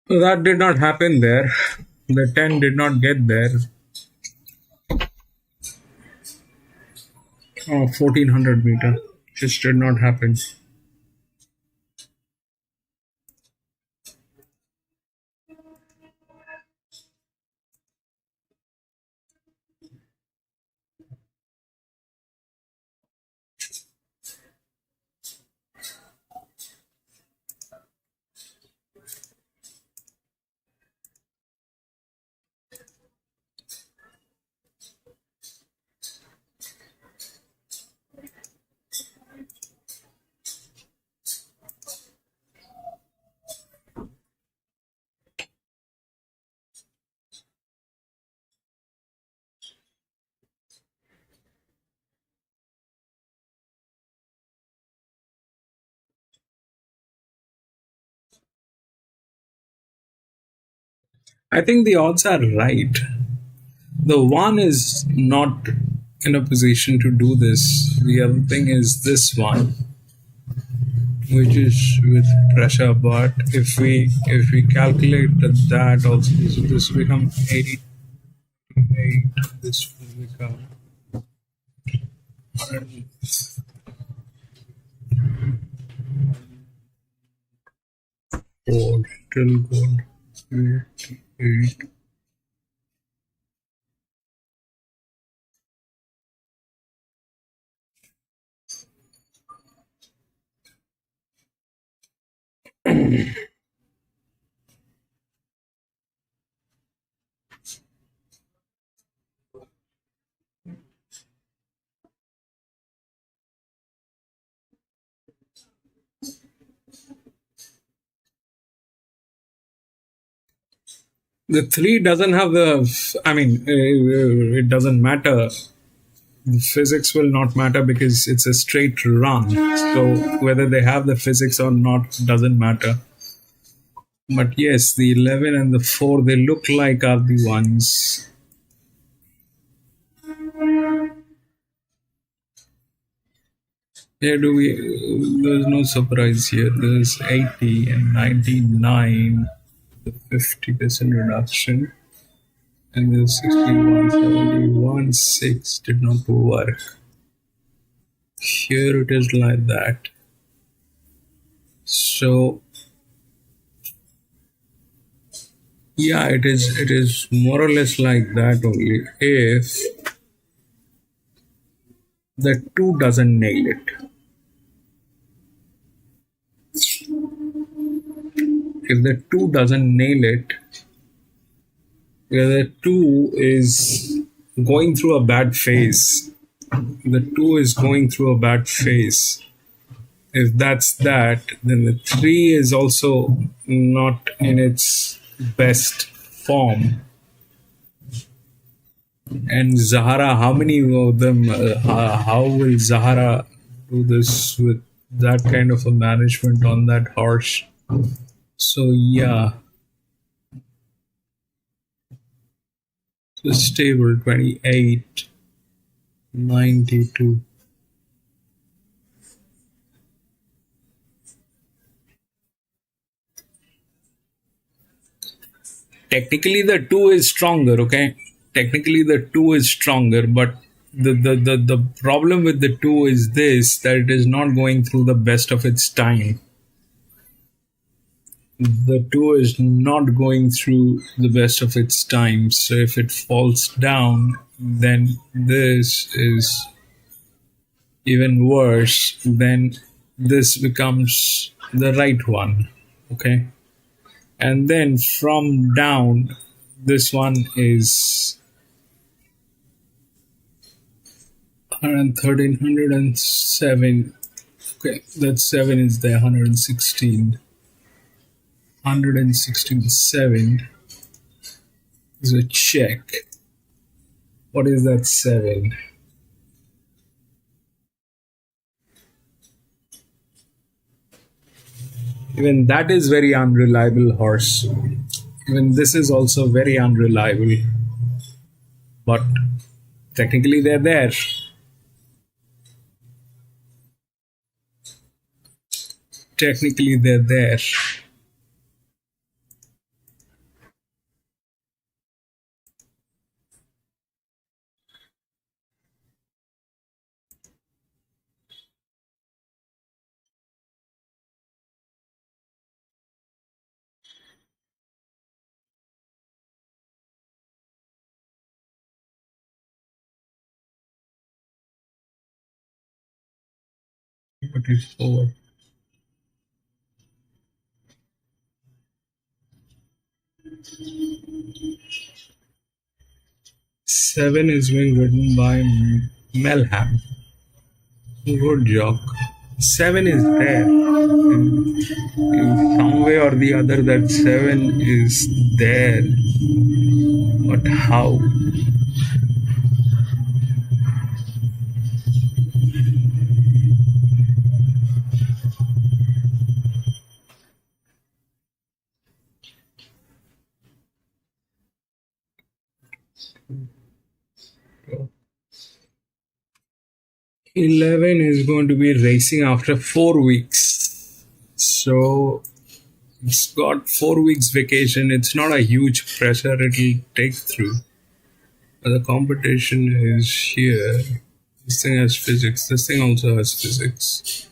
Speaker 2: So that did not happen there. The 10 did not get there. 1400 meter. Just did not happen. I think the odds are right. The one is not in a position to do this. The other thing is this one, which is with pressure. But if we calculate that also, this will become 88. This will become 4. Still good. 88. The 3 doesn't have it doesn't matter. The physics will not matter because it's a straight run. So whether they have the physics or not doesn't matter. But yes, the 11 and the 4, they look like are the ones. There's no surprise here. There's 80 and 99, the 50% reduction. And the 61, 71, 6 did not work. Here it is like that. So yeah, it is more or less like that only if the 2 doesn't nail it. If the 2 doesn't nail it, the 2 is going through a bad phase. The 2 is going through a bad phase. If that's that, then the 3 is also not in its best form. And Zahara, how many of them, how will Zahara do this with that kind of a management on that horse? So yeah, the stable 28, 92. Technically the 2 is stronger, okay? Technically the 2 is stronger, but the problem with the 2 is this, that it is not going through the best of its time. The 2 is not going through the best of its time. So if it falls down, then this is even worse. Then this becomes the right one, okay? And then from down, this one is 113, 107. Okay, that 7 is there, 116. 167 is a check. What is that 7? Even that is very unreliable horse. Even this is also very unreliable. But technically they're there. Technically they're there. But it's over. Seven is being written by Melham. Good job. 7 is there. In some way or the other, that 7 is there. But how? So, 11 is going to be racing after 4 weeks. So it's got 4 weeks vacation. It's not a huge pressure it'll take through. But the competition is here. This thing has physics. This thing also has physics.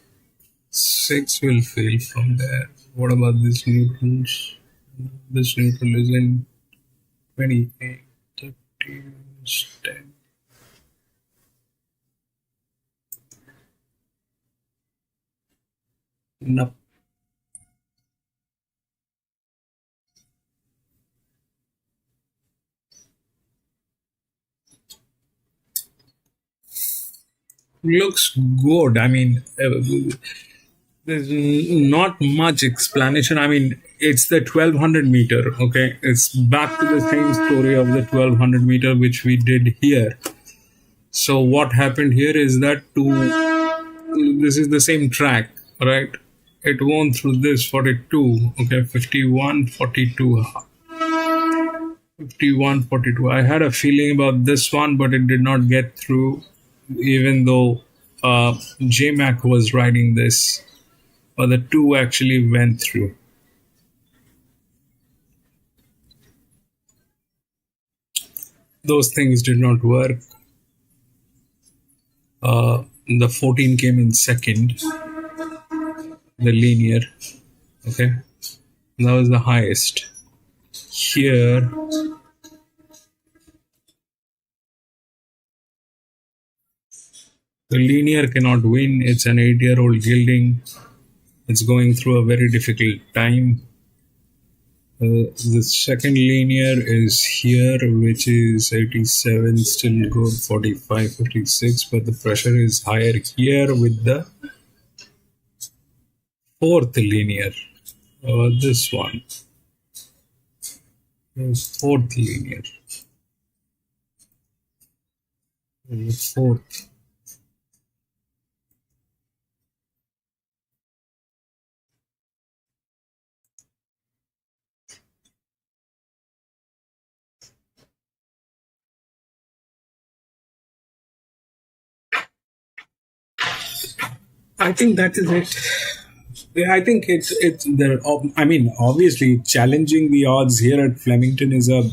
Speaker 2: 6 will fail from there. What about this neutrals? This neutral is in 28, 30, 10. No. Looks good. I mean, there's not much explanation. I mean, it's the 1200 meter, okay? It's back to the same story of the 1200 meter which we did here. So what happened here is that this is the same track, right? It won through this 42, okay, 51, 42. 51, 42. I had a feeling about this one, but it did not get through, even though J-Mac was riding this. But the 2 actually went through. Those things did not work. The 14 came in second. The linear. Okay. That was the highest. Here, the linear cannot win. It's an 8-year-old gelding. It's going through a very difficult time. The second linear is here, which is 87, still good, 45, 56, but the pressure is higher here with the fourth linear. This one. Fourth linear. Fourth. I think that is it. Yeah, I think it's there. I mean, obviously, challenging the odds here at Flemington is a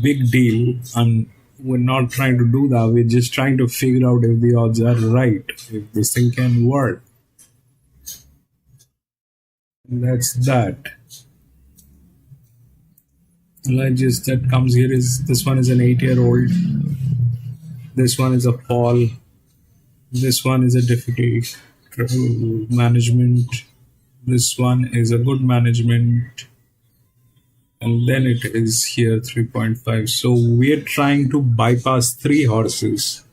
Speaker 2: big deal, and we're not trying to do that. We're just trying to figure out if the odds are right, if this thing can work. And that's that. Largest that comes here is this one is an 8-year-old. This one is a fall. This one is a difficult management. This one is a good management. And then it is here 3.5. So we're trying to bypass 3 horses.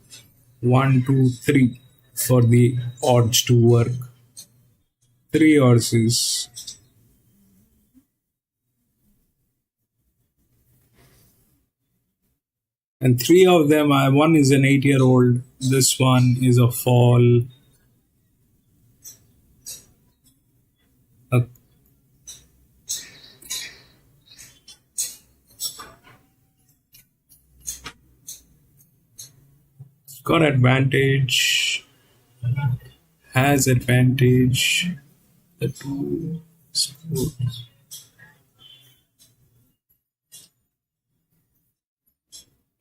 Speaker 2: 1, 2, 3 for the odds to work. 3 horses. And 3 of them, one is an 8-year-old. This one is a fall. Got advantage. Has advantage. The 2 sports.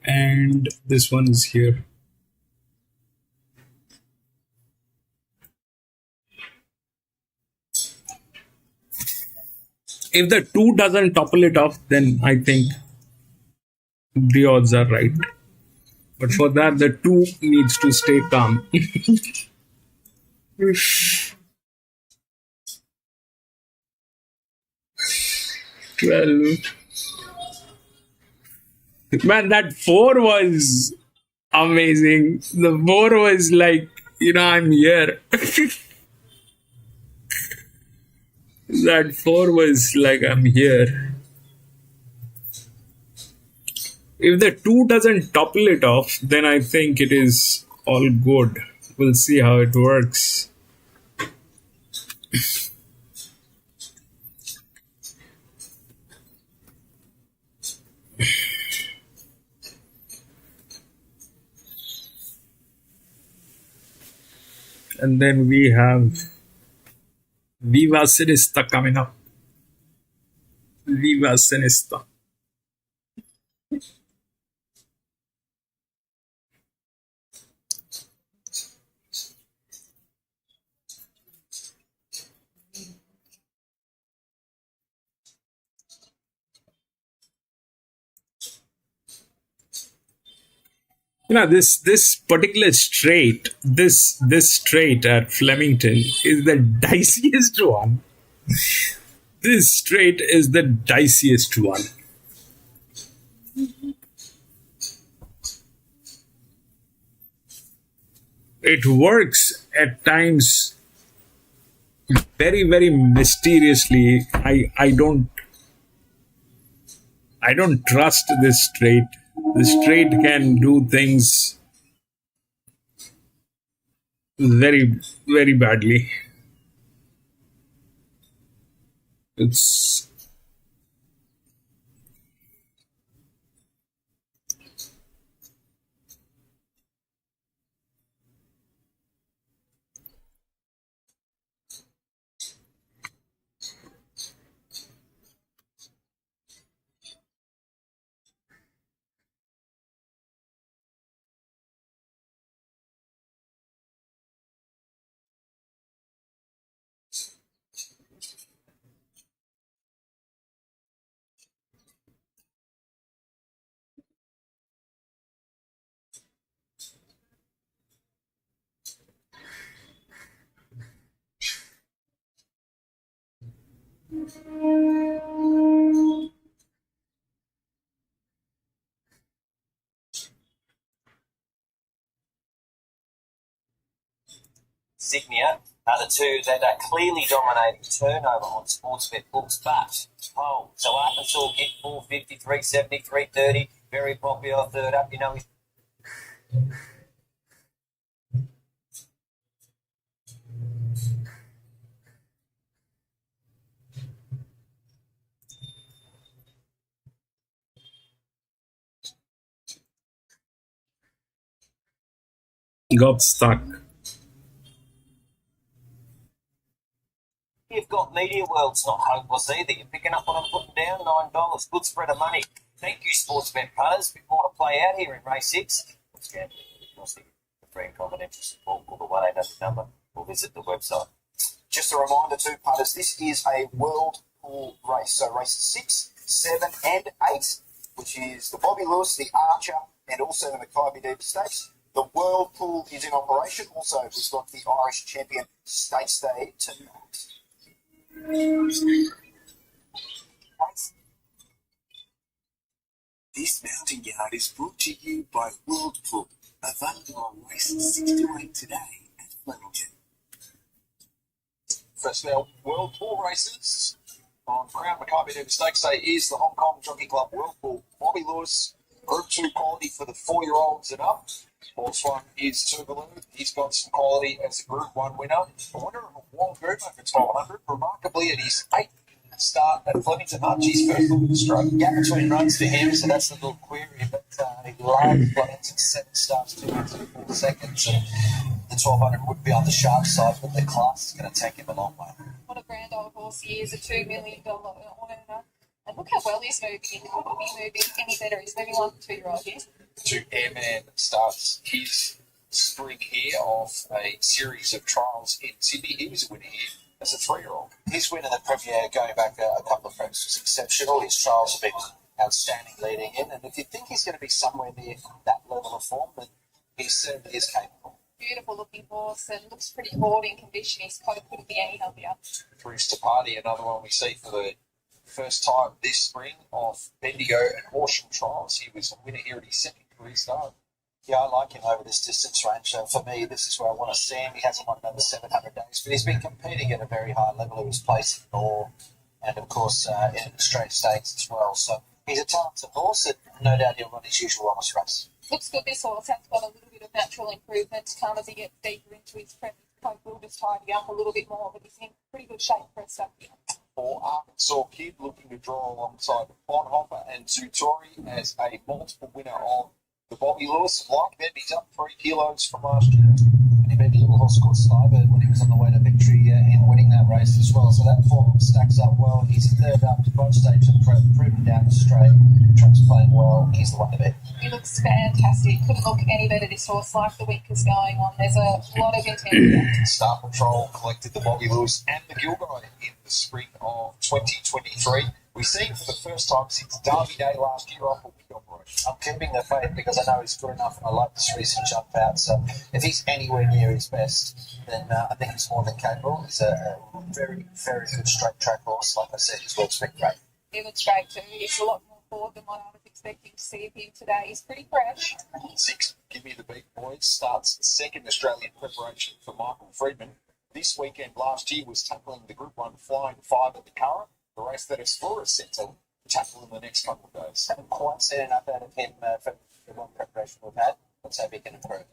Speaker 2: And this one is here. If the 2 doesn't topple it off, then I think the odds are right. But for that, the 2 needs to stay calm. 12. Man, that 4 was amazing. The 4 was like, I'm here. That 4 was like, I'm here. If the 2 doesn't topple it off, then I think it is all good. We'll see how it works. And then we have Viva Sinista coming up. Viva Sinista. This particular straight, this straight at Flemington is the diciest one. This straight is the diciest one. It works at times very, very mysteriously. I don't trust this straight. The straight can do things very, very badly. It's
Speaker 4: Signia, are the two that are clearly dominating turnover on Sportsbet books. But, so Arkansas hit 450, 370, 330, very popular third up. You know, he's
Speaker 2: Got stuck.
Speaker 4: You've got Media World's not hopeless either. You're picking up what I'm putting down, $9. Good spread of money. Thank you, Sportsbet punters. Bit more to play out here in race 6. Let's go the free and confidential support. Call the 1-800 number or visit the website.
Speaker 11: Just a reminder to punters, this is a World Pool race. So races 6, 7 and 8, which is the Bobby Lewis, the Archer, and also the Makybe Diva Stakes. The World Pool is in operation. Also, we've got the Irish Champion Stakes Day tonight.
Speaker 3: This mountain yard is brought to you by World Pool, available on races 6 to 8 today at Flemington.
Speaker 6: First of our World Pool races on Crown Makybe Diva Stakes Day is the Hong Kong Jockey Club World Pool. Bobby Lewis, Group 2 quality for the 4-year-olds and up. Horse 1 is Tougaloo. He's got some quality as a Group 1 winner. A winner of a World Group over 1200. Remarkably, at his 8th start at Flemington, Archie's first look at the stroke. Gap between runs for him, so that's the little query. But he loves Flemington, 7 starts, 2 minutes and 4 seconds. And the 1200 would be on the sharp side, but the class is going to take him a long way.
Speaker 5: What a grand old horse he is, a $2 million owner. And look how well he's moving. He couldn't be moving any better. He's moving like a 2-year-old here.
Speaker 6: To Airman starts his spring here off a series of trials in Sydney. He was a winner here as a 3-year-old.
Speaker 11: His win in the Premier going back a couple of preps was exceptional. His trials have been outstanding leading in. And if you think he's going to be somewhere near that level of form, then he certainly is capable.
Speaker 5: Beautiful looking horse and looks pretty broad in condition. His coat couldn't be any healthier.
Speaker 6: Rooster Party, another one we see for the first time this spring of Bendigo and Horsham trials. He was a winner here at his second career start.
Speaker 11: Yeah, I like him over this distance range. For me, this is where I want to see him. He hasn't won another 700 days, but he's been competing at a very high level. He was placed in Nor and, of course, in Australian Stakes as well. So he's a talented horse, and no doubt he'll run his usual honest race.
Speaker 5: Looks good, this horse has got a little bit of natural improvement to come as he gets deeper into his prep. His coat will just tidy up a little bit more, but he's in pretty good shape for a start.
Speaker 6: For Arkansas Kid, looking to draw alongside Bonhoeffer and Zutori as a multiple winner of the Bobby Lewis. Like them, he's up 3 kilos from last year. And he beat a little horse called Slybird when he was on the way to victory in winning that race as well. So that form stacks up well. He's third up to both stages of prep, proven down the straight. Track's playing well. He's the one to beat.
Speaker 5: He looks fantastic. Couldn't look any better, this horse. Like the week is going on, there's a lot of intent.
Speaker 6: Star Patrol collected the Bobby Lewis and the Gilguy in the spring of 2023. We see him for the first time since Derby Day last year off a week operation.
Speaker 11: I'm keeping the faith because I know he's good enough and I like this recent jump out. So if he's anywhere near his best, then I think he's more than capable. He's a very, very good straight track horse. Like I said, he's well expected great.
Speaker 5: He looks great too. He's a lot more forward than what I was expecting to see of him today. He's pretty fresh.
Speaker 6: 6, Give Me the Beat Boys, starts second Australian preparation for Michael Friedman. This weekend last year was tackling the Group 1 Flying 5 at the Curragh, the race that Explorer is set to tackle in the next couple of days.
Speaker 11: Haven't quite seen enough out of him for the one preparation we've had. Let's hope he can improve.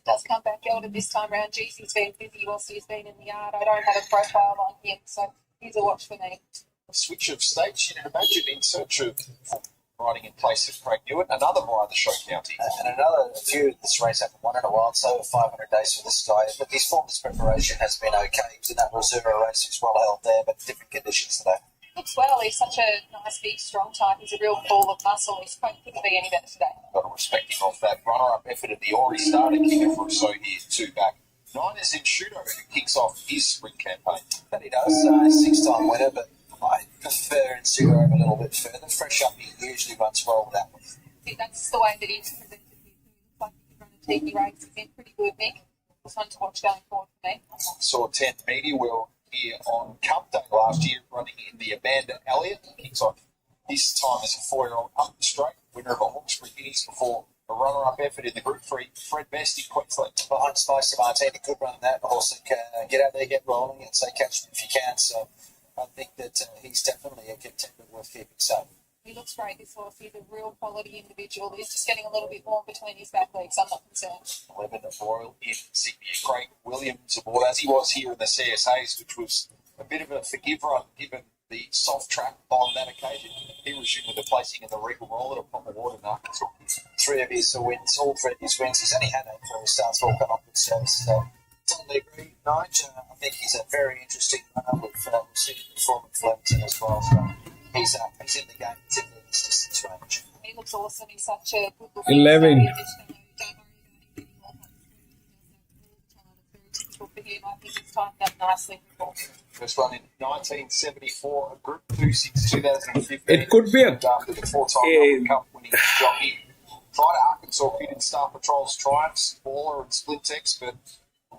Speaker 5: Does come back elder this time round. Geez, he's been busy whilst he's been in the yard. I don't have a profile on him, so he's a watch for me.
Speaker 6: A switch of states, you'd imagine, in search of riding in place of Craig Newitt, another by the Show County.
Speaker 11: And another few of this race haven't won in a while. It's over 500 days for this guy. But his form, his preparation has been okay. He was in that Reserva race. He's well held there, but different conditions today.
Speaker 5: Looks well. He's such a nice, big, strong type. He's a real ball of muscle. His coat couldn't be any better today.
Speaker 6: Got to respect him off that runner-up effort at the Ori starter, King of Rousseau here, 2 back. 9 is in Shudo, who kicks off his spring campaign.
Speaker 11: That he does. 6-time winner, but I prefer Insugo a little bit further. Fresh up, he usually runs well with that one.
Speaker 5: I think that's the way that he's presented here. He looks like he can run a TV race. He's in pretty good nick. It's fun to watch going forward for me.
Speaker 6: Saw 10th Media World here on Cup Day last year, running in the Amanda Elliott. Kicks off this time as a 4-year-old up the straight, winner of a Hawkesbury Guineas before a runner-up effort in the Group 3. Fred Best in Queensland.
Speaker 11: Behind Spicy Martini could run that. A horse that can get out there, get rolling, and say catch him if you can. So I think that he's definitely a contender worth keeping safe.
Speaker 5: He looks great, this horse. He's a real quality individual. He's just getting a little bit warm between his back legs. I'm not concerned.
Speaker 6: 11 Royal Insignia. Craig Williams aboard, as he was here in the CSAs, which was a bit of a forgive run given the soft track on that occasion. He resumed with a placing in the Regal Roll at a proper water in Arkansas.
Speaker 11: 3 of his wins, all 3 of his wins. He's only had 8 for his starts, all come up with service. So totally agree, Nigel. I think he's a very interesting runner. We've seen him perform at Flemington as well. So he's in the game, particularly in this distance range.
Speaker 5: He looks awesome. He's such a good looking
Speaker 2: 11.
Speaker 5: For him. I think it's timed up nicely.
Speaker 6: First run in 1974, a Group 2 since 2015.
Speaker 2: It could be a
Speaker 6: after the 4-time Cup winning jockey. Tried Arkansas Kid in Star Patrol's Triumphs, Baller and Splintex, but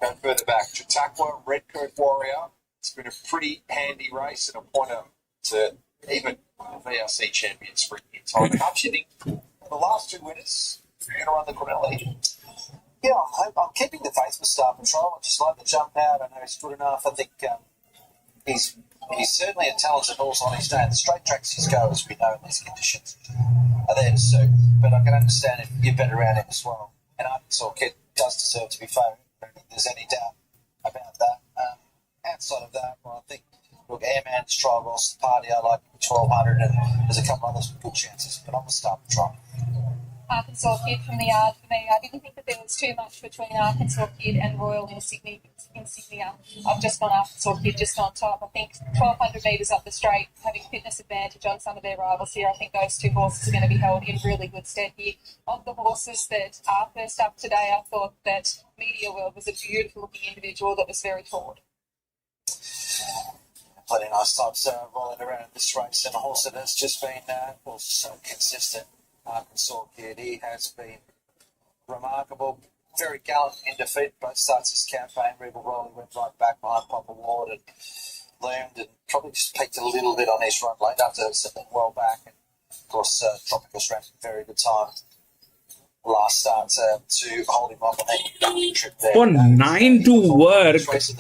Speaker 6: go further back. Chautauqua, Redcoat Warrior. It's been a pretty handy race and a pointer to even the VRC champion spring in time. How do you think the last 2 winners are going to run the Cornell here?
Speaker 11: Yeah, I'm keeping the faith with Star Patrol. I just like the jump out. I know he's good enough. I think he's certainly a talented horse on his day. The straight tracks his go, as we know, in these conditions, are there to suit. But I can understand if you bet around him as well. And Arkansas Kid does deserve to be favoured. I don't think there's any doubt about that. Outside of that, well, I think, look, Airman's trial was the party. I like 1200, and there's a couple others with good chances. But I'm a Star Patrol.
Speaker 5: Arkansas Kid from the yard for me. I didn't think that there was too much between Arkansas Kid and Royal Insignia. I've just gone Arkansas Kid just on top. I think 1,200 metres up the straight, having fitness advantage on some of their rivals here. I think those 2 horses are going to be held in really good stead here. Of the horses that are first up today, I thought that Media World was a beautiful looking individual that was very forward.
Speaker 11: Plenty nice types rolling around in this race, and a horse that has just been so consistent. Arkansas Kid, he has been remarkable, very gallant in defeat. Both starts his campaign. Regal Roll went right back behind Papa Ward and loomed, and probably just peaked a little bit on his run late after sitting well back. And of course, Tropicals ran a very good time last start to hold him up on that trip there.
Speaker 2: For 9 to work,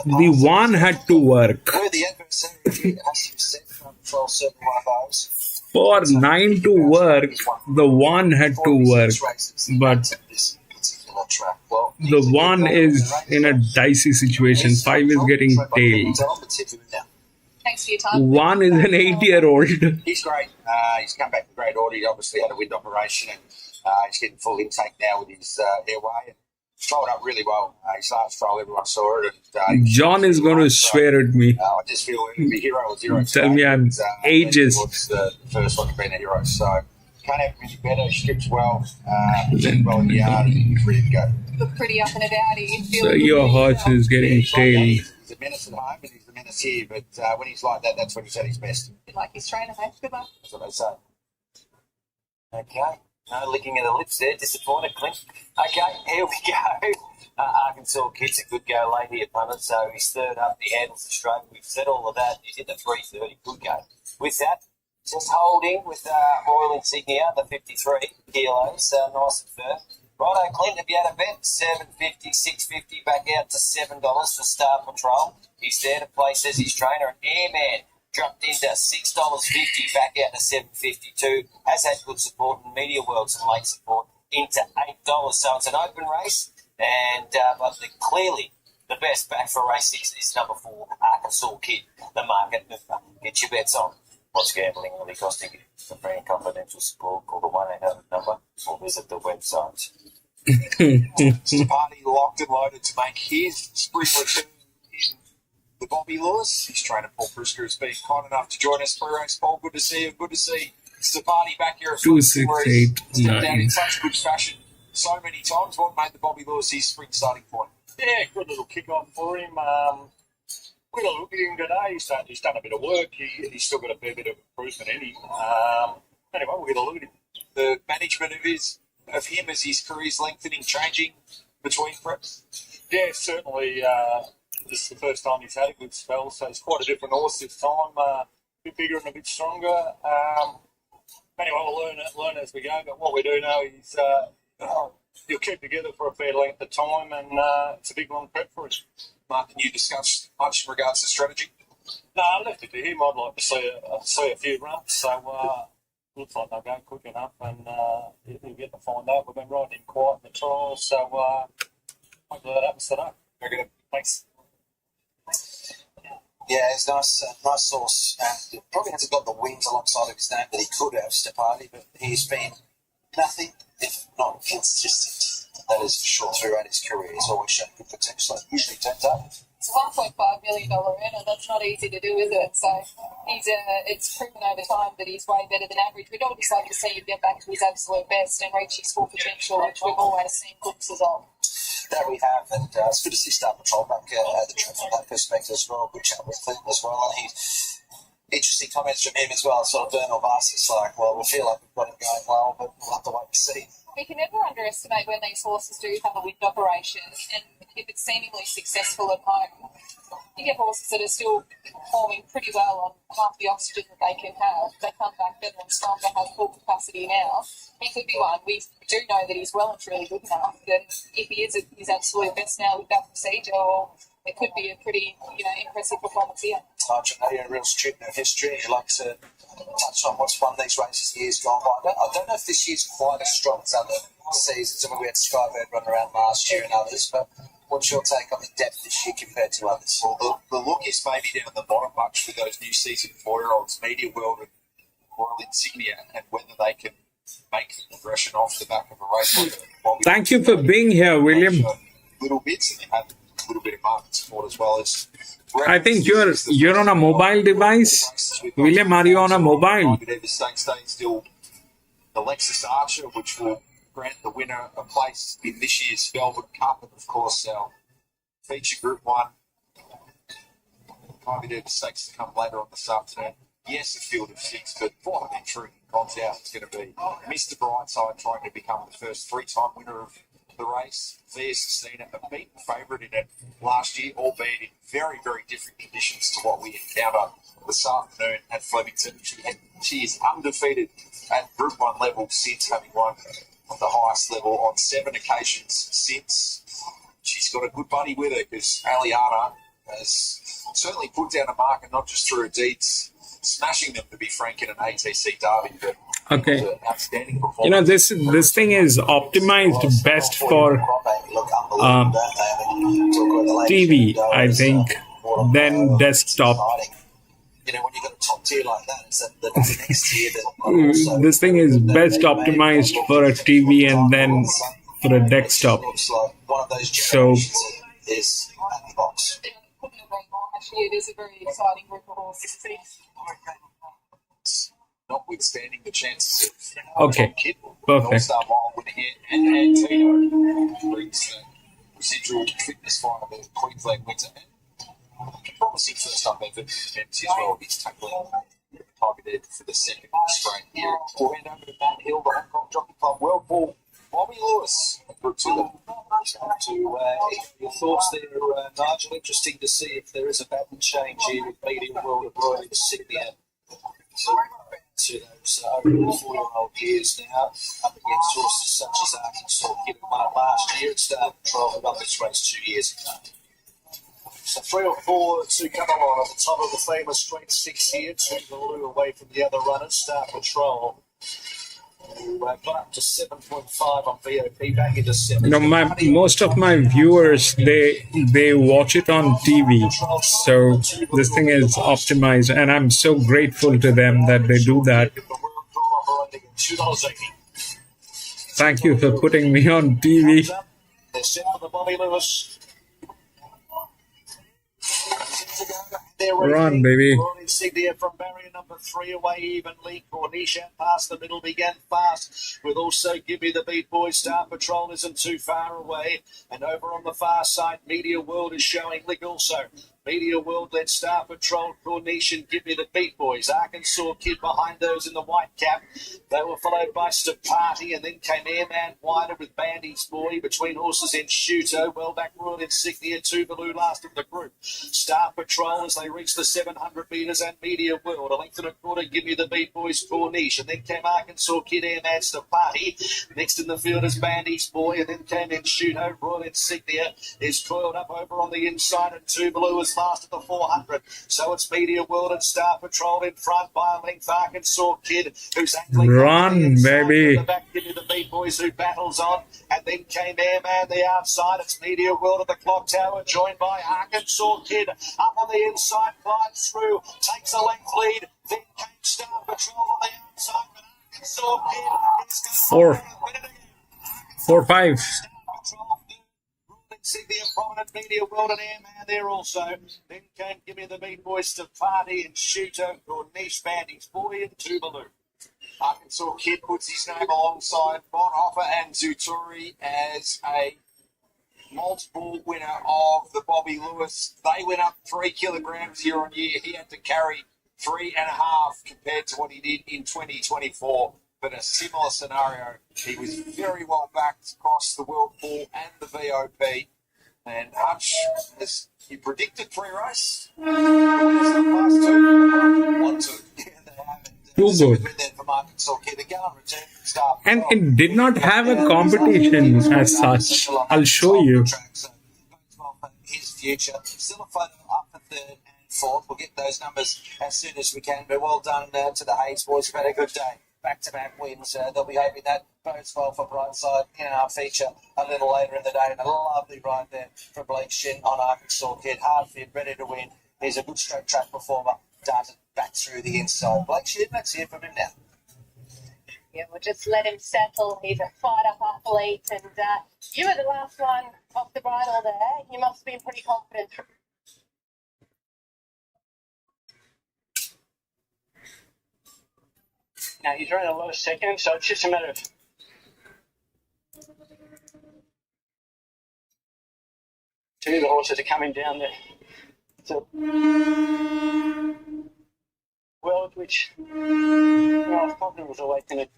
Speaker 2: the 1 had to work.
Speaker 11: Where the adversary has to be set, control certainly one of those.
Speaker 2: For 9 to work, the 1 had to work. But the 1 is in a dicey situation. 5 is getting tailed.
Speaker 5: Thanks for your time.
Speaker 2: 1 is an 8-year-old.
Speaker 6: He's great. He's come back in great order. He obviously had a wind operation, and he's getting full intake now with his airway. And trialled up really well. His last trial, everyone saw it. And,
Speaker 2: John is going to swear at me.
Speaker 6: I just feel it would be hero or zero.
Speaker 2: Tell me I'm ages.
Speaker 6: The first one to be a hero. So can't have any better. He strips well. Presented well in the yard. He's ready to go.
Speaker 5: Look pretty up and about.
Speaker 2: So your horse is getting tailed.
Speaker 6: He's a menace at home and he's a menace here. But when he's like that, that's when he's at his best.
Speaker 5: Like his trainer, mate. Good luck.
Speaker 6: That's what they say.
Speaker 4: Okay. No licking of the lips there. Disappointed, Clint. Okay, here we go. Arkansas Kid's a good go late here, punters. So he's third up. He handles the straight. We've said all of that. He's hit the 330. Good go. With that, just holding with Royal Insignia, the 53 kilos. Nice and firm. Righto, Clint, if you had a bet, $7.50, $6.50, back out to $7 for Star Patrol. He's there to place as his trainer. And Airman dropped into $6.50, back out to $7.52. Has had good support in Media World, some late support into $8. So it's an open race, and but clearly the best back for race 6 is number 4, Arkansas Kid, the market mover. Get your bets on. What's gambling really costing you? For free and confidential support, call the 1-800 number or visit the website.
Speaker 6: Party locked and loaded to make his spring return in the Bobby Lewis. His trainer Paul Prisker has been kind enough to join us pre-race. Paul, good to see you. Good to see Stapati back here at
Speaker 2: 268
Speaker 6: down in such good fashion so many times. What made the Bobby Lewis his spring starting point?
Speaker 13: Yeah, good little kick on for him. We had a look at him today. He's done a bit of work. He's still got a fair bit of improvement in him. Anyway, we'll get a look at him.
Speaker 6: The management of him as his career's lengthening, changing between preps?
Speaker 13: Yeah, certainly. This is the first time he's had a good spell, so it's quite a different horse this time. A bit bigger and a bit stronger. Anyway, we'll learn as we go. But what we do know is You'll keep together for a fair length of time, and it's a big long prep for us.
Speaker 6: Mark, can you discuss much in regards to strategy?
Speaker 13: No, I left it to him. I'd like to see a few runs, so looks like they'll go quick enough, and he'll get to find out. We've been riding him quiet in the trials, so hopefully that happens today.
Speaker 6: Very good.
Speaker 13: Thanks.
Speaker 11: Yeah, it's nice horse, and probably hasn't got the wins alongside of his name that he could have, Stepati, but he's been nothing if not consistent. That is for sure throughout his career. He's always shown good potential. It usually turns up.
Speaker 5: It's a $1.5 million earner. That's not easy to do, is it? So it's proven over time that he's way better than average. We'd always like to see him get back to his absolute best and reach his full potential, which we've always seen glimpses of.
Speaker 11: That we have, and it's good to see Star Patrol back at the track from that perspective as well. Good chat with him as well, and interesting comments from him as well. Sort of Bernal Vasquez, like, well, we feel like we've got him going well, but we'll have to wait and see.
Speaker 5: We can never underestimate when these horses do have a wind operation, and if it's seemingly successful at home, you get horses that are still performing pretty well on half the oxygen that they can have. They come back better and stronger, have full capacity now. He could be one. We do know that he's well and truly good enough, and if he is at his absolute best now with that procedure, well, it could be a pretty, impressive performance here.
Speaker 11: Archie, you're a real student of history, and you like to touch on what's won these races years gone by. I don't know if this year's quite as strong as other seasons. I mean, we had Skybird run around last year and others, but what's your take on the depth this year compared to others?
Speaker 6: Well, the look is maybe down the bottom much with those new season 4-year-olds, Media World and Royal Insignia, and whether they can make the progression off the back of a race.
Speaker 2: Thank you for being here, William.
Speaker 6: Little bits, and you have a little bit of market support as well as.
Speaker 2: I think you're on a mobile device. William, are you on a mobile?
Speaker 6: Makybe Diva Stakes Day still the Lexus Archer, which will grant the winner a place in this year's Velvet Cup, and of course our feature Group 1. Makybe Diva Stakes to come later on this afternoon. Yes, a field of 6, but what an intrigue comes out. It's going to be Mr. Brightside trying to become the first 3-time winner of the race. There's Sestina, a beaten favourite in it last year, albeit in very, very different conditions to what we encounter this afternoon at Flemington. She is undefeated at Group 1 level since having won at the highest level on 7 occasions since. She's got a good buddy with her because Aliana has certainly put down a marker, not just through her deeds, smashing them, to be frank, in an ATC derby, but
Speaker 2: okay.
Speaker 6: Outstanding performance.
Speaker 2: This thing is optimized best for TV, I think, then desktop.
Speaker 11: When you got a top tier like that, it's the next tier that
Speaker 2: this thing is best optimized for a TV and then for a desktop. So
Speaker 11: is at the box.
Speaker 5: Actually, it is a very exciting group of horses.
Speaker 6: Notwithstanding the chances of
Speaker 2: okay,
Speaker 6: Kid,
Speaker 2: perfect.
Speaker 6: All-Star Mile winner here, and Tino brings the residual fitness final of the Queensland winter. Promising first up effort for Dempsey as well. He's tackling Makybe Diva for the second straight year. We'll hand over to Matt Hill, the Hong Kong Jockey Club World Ball. Bobby Lewis, Group 2.
Speaker 11: Your thoughts there, Nigel? Interesting to see if there is a pattern change here with Media World of Royal Insignia to those over 4-year-old years now, up against horses such as Arkansas Kid last year at Star Patrol, who won this race 2 years ago.
Speaker 13: So 3 or 4 to come along at the top of the famous straight 6 here, 2 the loo away from the other runners. Star Patrol, who got up to 7.5 on VOP, back into 7.
Speaker 2: Most of my viewers they watch it on TV, so this thing is optimized, and I'm so grateful to them that they do that. Thank you for putting me on TV.
Speaker 13: They're set for the Bobby Lewis.
Speaker 2: Run, baby.
Speaker 13: Insignia from barrier number 3 away evenly. Cornisha past the middle began fast, with also Give Me the Beat Boy. Star Patrol isn't too far away. And over on the far side, Media World is showing lick also.
Speaker 6: Media World led Star Patrol, Corniche, Give Me the Beat Boys. Arkansas Kid behind those in the white cap. They were followed by Party, and then came Airman Wider with Bandy's Boy. Between horses in Shuto, well back Royal Insignia, Tuvalu last of the group. Star Patrol as they reached the 700 metres, and Media World. A length and a quarter, Give Me the Beat Boys, Corniche. And then came Arkansas Kid, Airman Party. Next in the field is Bandy's Boy, and then came in Shuto. Royal Insignia is coiled up over on the inside, and Tuvalu is last of the 400. So it's Media World and Star Patrol in front by a length. Arkansas Kid, who's angling
Speaker 2: Run, baby.
Speaker 6: the back, Give Me the Beat Boys, who battles on, and then came Airman the outside. It's Media World at the clock tower, joined by Arkansas Kid up on the inside, climbs through, takes a length lead. Then came Star Patrol on the outside, but Arkansas Kid is going to
Speaker 2: 4-5.
Speaker 6: Insignia, Prominent, Media World and Airman there also. Then came Give Me the Beat Boys to Party and Shuto, Corniche, Bandy's Boy and Tuvalu. Arkansas Kid puts his name alongside Bonhoeffer and Zuturi as a multiple winner of the Bobby Lewis. They went up 3 kilograms year on year. He had to carry 3.5 compared to what he did in 2024. But a similar scenario. He was very well backed across the World Pool and the VOP. And Hutch, as he predicted pre-race, the winners of the last two, 1-2.
Speaker 2: Too good. And it did not have a competition as such. I'll show you.
Speaker 11: His future. Still a photo up for third and fourth. We'll get those numbers as soon as we can. But well done to the Hayes boys. We've had a good day. Back-to-back wins. They'll be hoping that bodes well for Brightside in our feature a little later in the day. And a lovely ride there for Blake Shin on Arkansas Kid. Hard fit, ready to win. He's a good straight track performer. Darted back through the inside. Blake Shin, let's hear from him now.
Speaker 9: Yeah, we'll just let him settle. He's a fight-up athlete. And you were the last one off the bridle there. You must have been pretty confident.
Speaker 10: Now, he's running a low second, so it's just a matter of two of the horses are coming down there. So, well, which I was confident was always going to.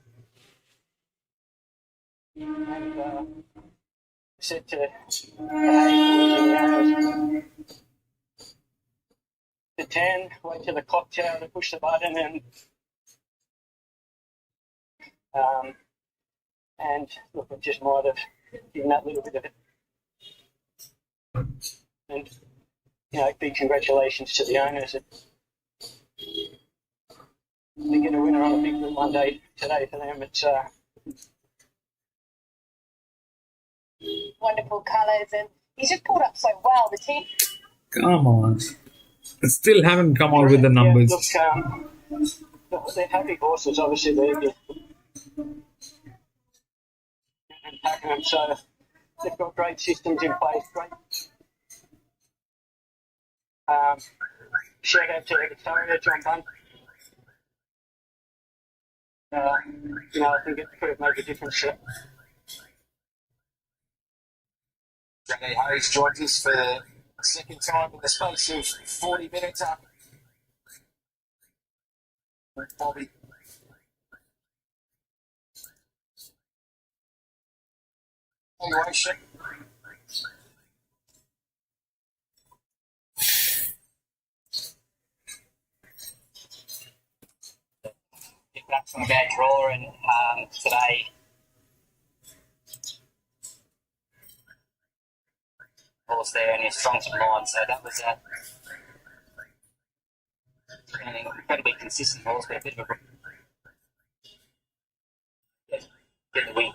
Speaker 10: And said to the 10, wait till the clock tower to push the button and look, it just might have given that little bit of it. And, big congratulations to the owners. They get a winner on a big one day today for them. It's
Speaker 9: wonderful colours, and he's just pulled up so well. The team.
Speaker 2: Come on. I still haven't come out with the numbers.
Speaker 10: Yeah, look, they're happy horses, obviously. They're packing them, so they've got great systems in place. Great. Shout out to Victoria, John Bunt. I think it could have made a difference.
Speaker 6: Renee Hayes joins us for the second time in the space of 40 minutes up. Bobby. Evaluation.
Speaker 10: Back from a bad draw, and today horse there and he's strong to the line, so that was an incredibly consistent horse, but a bit of a get the win.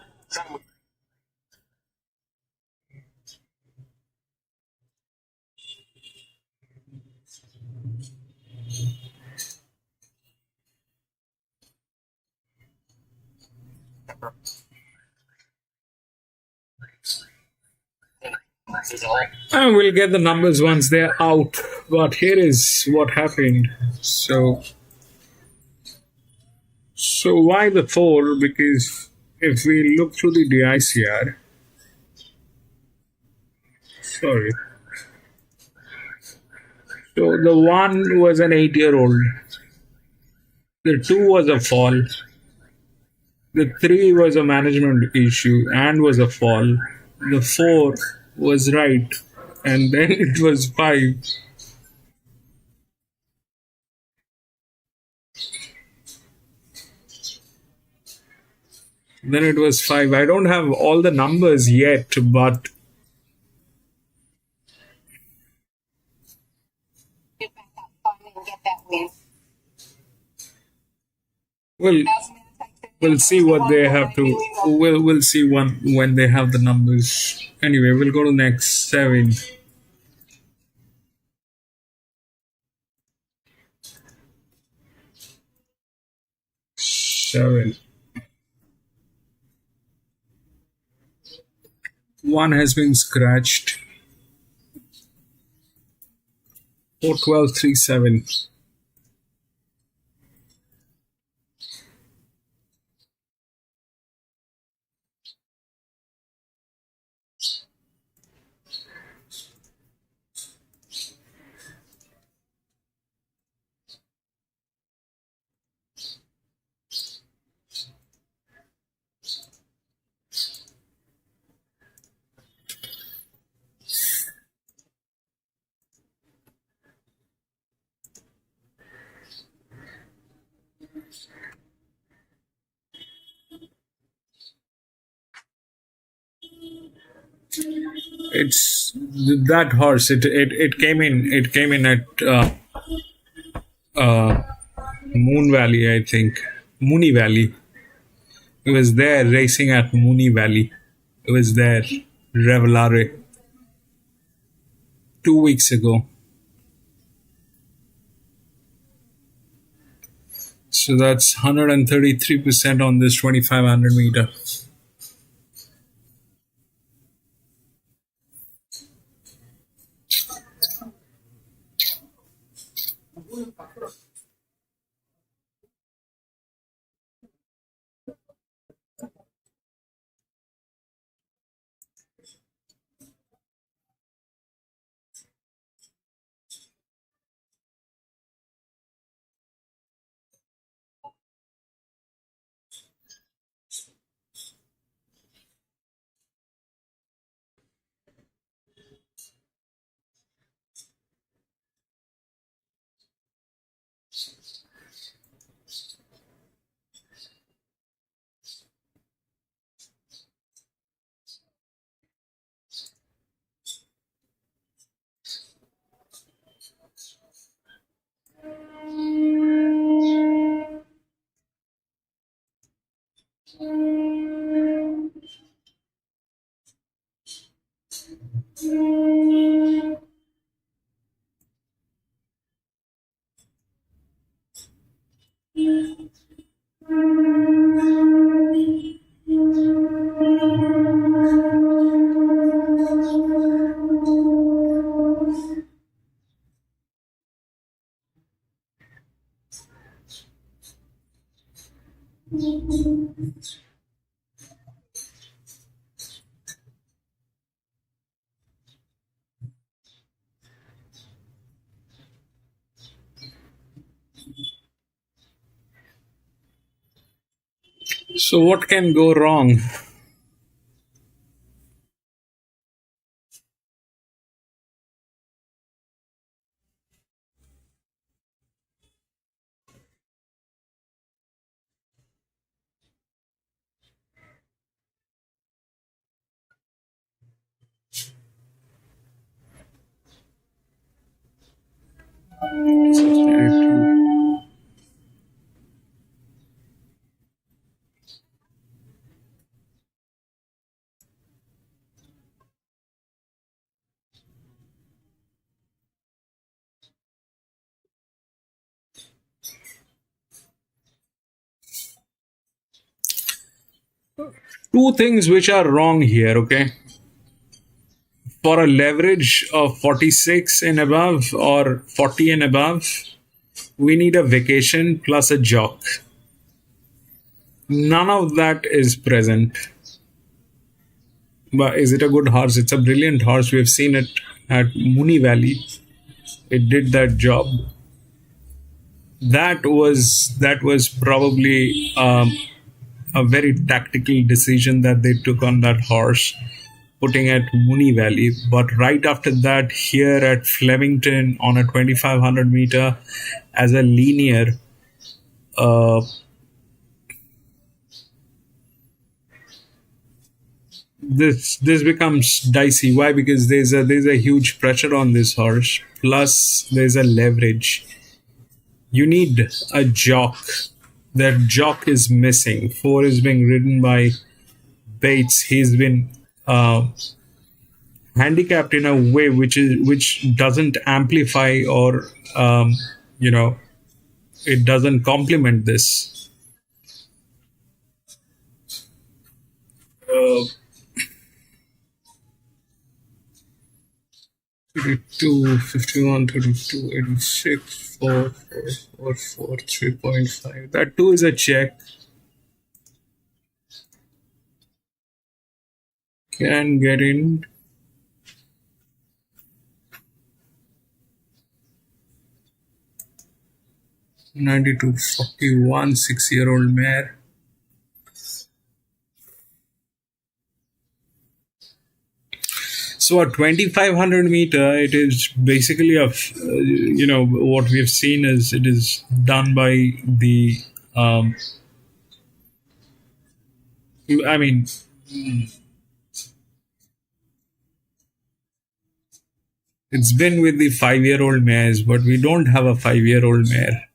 Speaker 2: And we'll get the numbers once they're out. But here is what happened. So why the 4? Because if we look through the DICR, So the 1 was an 8-year-old. The 2 was a fall. The 3 was a management issue and was a fall. The 4 was right. And then it was 5. Then it was 5. I don't have all the numbers yet, but
Speaker 9: Get back up finally and get that win.
Speaker 2: we'll see what they have to. We'll see when they have the numbers. Anyway, we'll go to next 7. Seven. 1 has been scratched. 4, 12, 3, 7. It's that horse. It came in. It came in at Moon Valley, I think. Mooney Valley. It was there racing at Mooney Valley. It was there, Revelare, 2 weeks ago. So that's 133% on this 2500 meter. So what can go wrong? Two things which are wrong here, okay? For a leverage of 46 and above or 40 and above, we need a vacation plus a jock. None of that is present. But is it a good horse? It's a brilliant horse. We have seen it at Mooney Valley. It did that job. That was probably a very tactical decision that they took on that horse, putting at Moonee Valley. But right after that, here at Flemington on a 2500 meter as a linear, this becomes dicey. Why? Because there's a huge pressure on this horse. Plus, there's a leverage. You need a jock. That jock is missing. 4 is being ridden by Bates. He's been handicapped in a way which doesn't amplify or it doesn't complement this. 32, 51, 32, 86, 4, 4, 4, 4, 3.5. That 2 is a check. Can get in. $92, 41, 6-year-old mare. So a 2500 meter, it is basically what we have seen is it is done by the it's been with the 5-year-old mares, but we don't have a 5-year-old mare.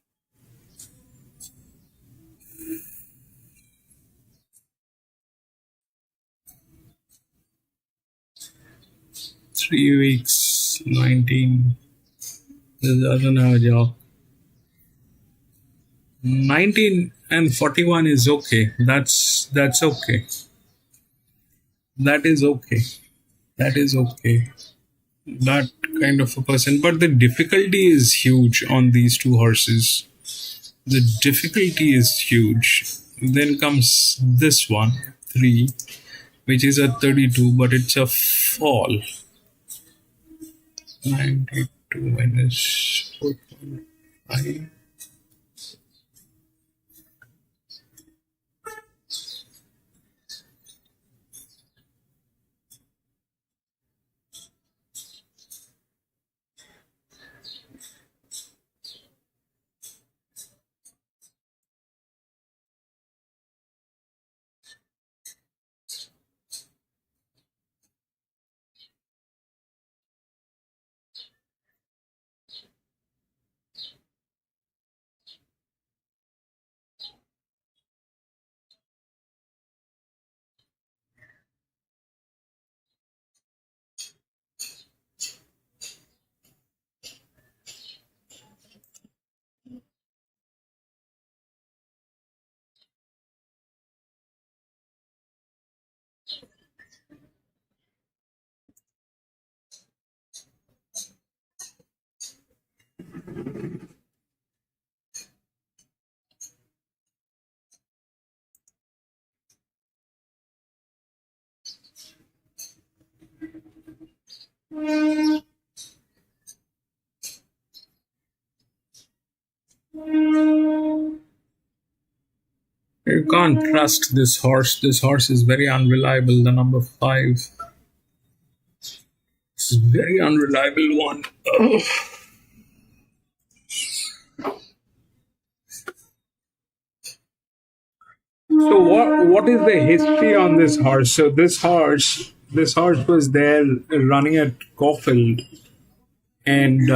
Speaker 2: Three weeks, 19. This doesn't have a job. 19 and 41 is okay. That's okay. That is okay. That kind of a person. But the difficulty is huge on these two horses. The difficulty is huge. Then comes this one, 3, which is a 32, but it's a fall. 92 minus 4.5. You can't trust this horse. This horse is very unreliable. The number 5. This is a very unreliable one. Ugh. So what is the history on this horse? So this horse was there running at Caulfield, and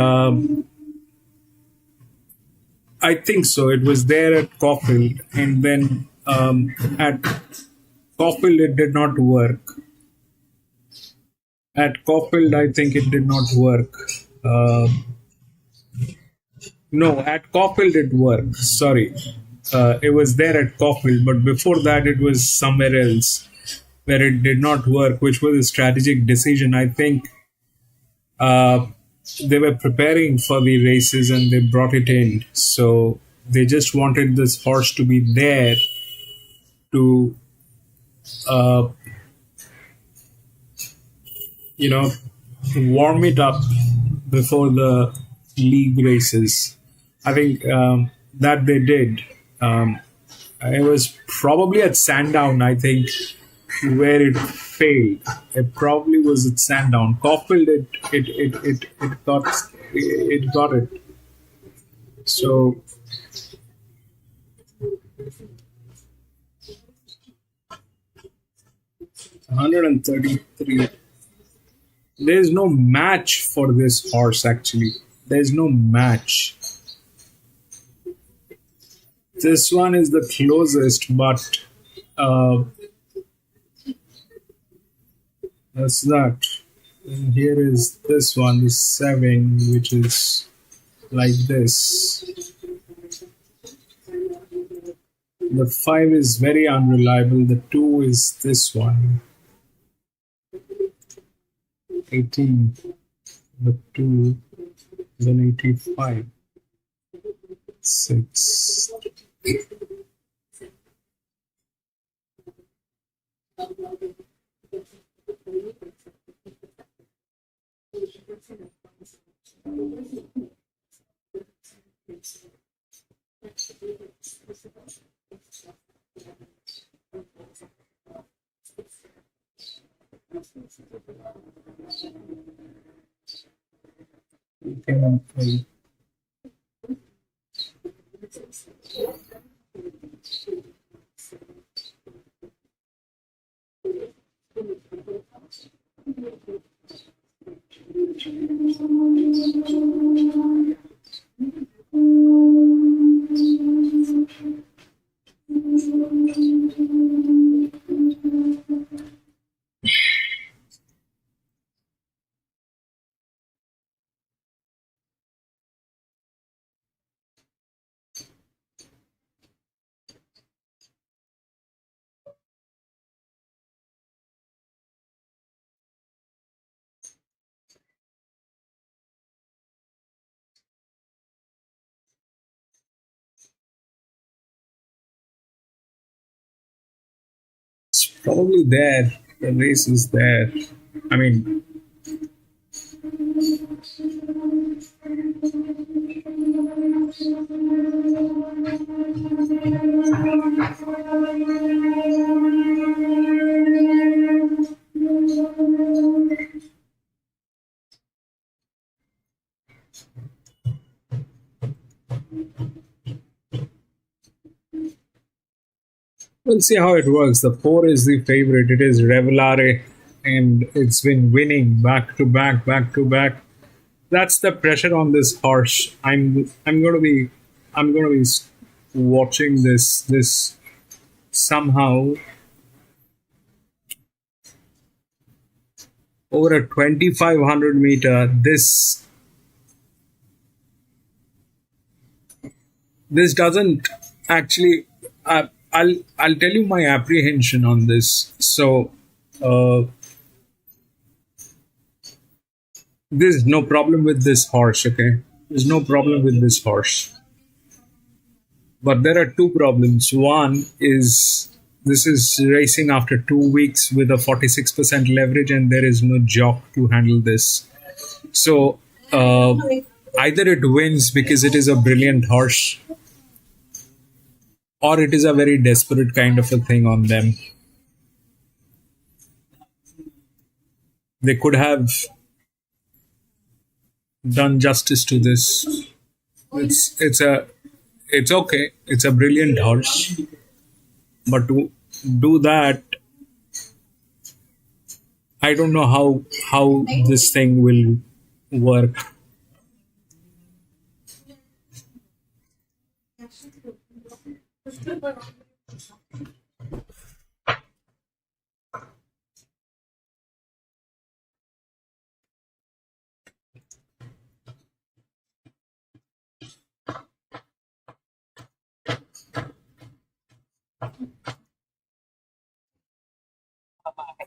Speaker 2: I think so. It was there at Caulfield, and then at Caulfield it did not work. At Caulfield, I think it did not work. No, at Caulfield it worked. Sorry. It was there at Caulfield, but before that it was somewhere else where it did not work, which was a strategic decision. I think they were preparing for the races and they brought it in. So they just wanted this horse to be there to, warm it up before the league races. I think that they did. It was probably at Sandown, I think, where it failed. It probably was at Sandown. Caulfield, it got it. So 133. There's no match for this horse actually. There's no match. This one is the closest, but that's that. And here is this one, the 7, which is like this. The 5 is very unreliable. The 2 is this one. 18. The 2 is an 85. 6. Okay. It's probably there. The race is there. I mean, we'll see how it works. The 4 is the favorite. It is Revelare, and it's been winning back to back, back to back. That's the pressure on this horse. I'm gonna be watching this somehow over a 2,500 meter. This doesn't actually. I'll tell you my apprehension on this. So there's no problem with this horse. Okay, there's no problem with this horse. But there are 2 problems. One is this is racing after 2 weeks with a 46% leverage, and there is no jock to handle this. So either it wins because it is a brilliant horse, or it is a very desperate kind of a thing on them. They could have done justice to this. It's okay. It's a brilliant horse, but to do that, I don't know how this thing will work.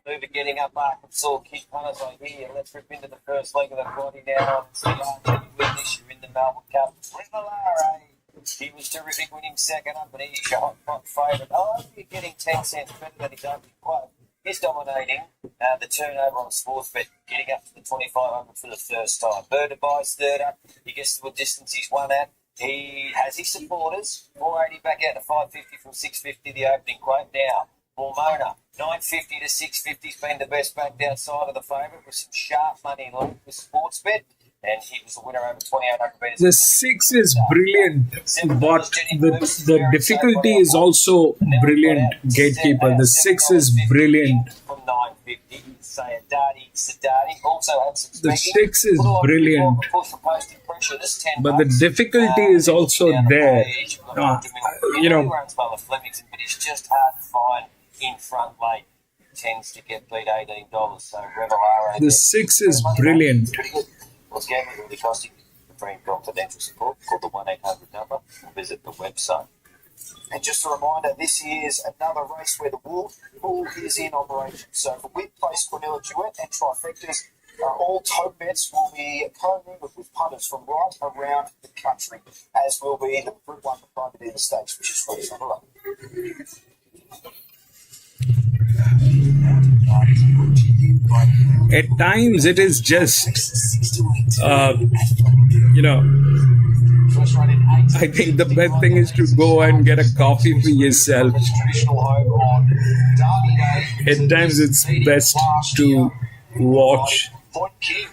Speaker 4: Mover getting up Arkansas kick runners on here. Let's rip into the first leg of the quaddy now. See you win this year in the Melbourne Cup. Revelare. He was terrific winning second up, and he's your hot favourite. Oh, you're getting 10 cents better than his opening quote. He's dominating the turnover on Sportsbet, getting up to the 2,500 for the first time. Birdaby's third up. He gets to a distance he's won at. He has his supporters. 480 back out to 550 from 650, the opening quote. Now, Hormona, 950 to 650 has been the best backed outside of the favourite with some sharp money left with Sportsbet. And he was the winner over 2,800 metres.
Speaker 2: The 6 is brilliant, but the difficulty is also brilliant, Gatekeeper. The 6 is brilliant.
Speaker 4: From 950, Sadati also had some
Speaker 2: The 6 is brilliant, but the difficulty is also there.
Speaker 4: Flemington, but he's just hard to find in front late. Tends to get beat $18. So Revelaro.
Speaker 2: The 6 is brilliant.
Speaker 4: What's gambling really costing you? For free confidential support, call the 1-800 number or visit the website.
Speaker 6: And just a reminder, this is another race where the pool is in operation. So for Whip Place, Cornelia Duet and Trifectas, all tote bets will be co-mingled with punters from right around the country, as will be the Group 1 Makybe Diva Stakes, which is race number 1.
Speaker 2: At times it is just, I think the best thing is to go and get a coffee for yourself. At times it's best to watch.
Speaker 6: Point King,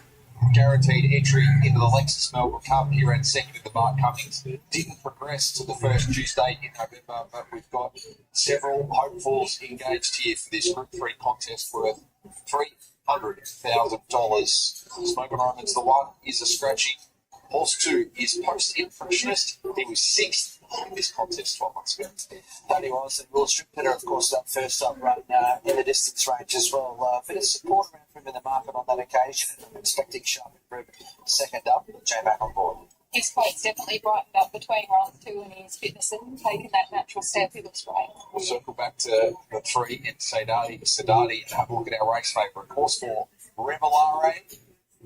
Speaker 6: guaranteed entry into the Lexus Melbourne Cup. He ran second in the Mark Cummings. Didn't progress to the first Tuesday in November, but we've got several hopefuls engaged here for this Group 3 contest worth $300,000. Smoking Roman's the one, is a scratchy. Horse 2 is Post-Impressionist. He was 6th in this contest 12 months ago.
Speaker 11: That he was, and Will Strippetter, of course, that first up run in the distance range as well. Bit of support around for him in the market on that occasion, and I'm expecting sharp improvement second up. Jay back on board.
Speaker 5: His plate's definitely brightened up between rounds 2 and his fitness and taken that natural step. He looks great.
Speaker 6: We'll circle back to the 3 and Sadati, and have a look at our race favourite. Course 4, Revelare.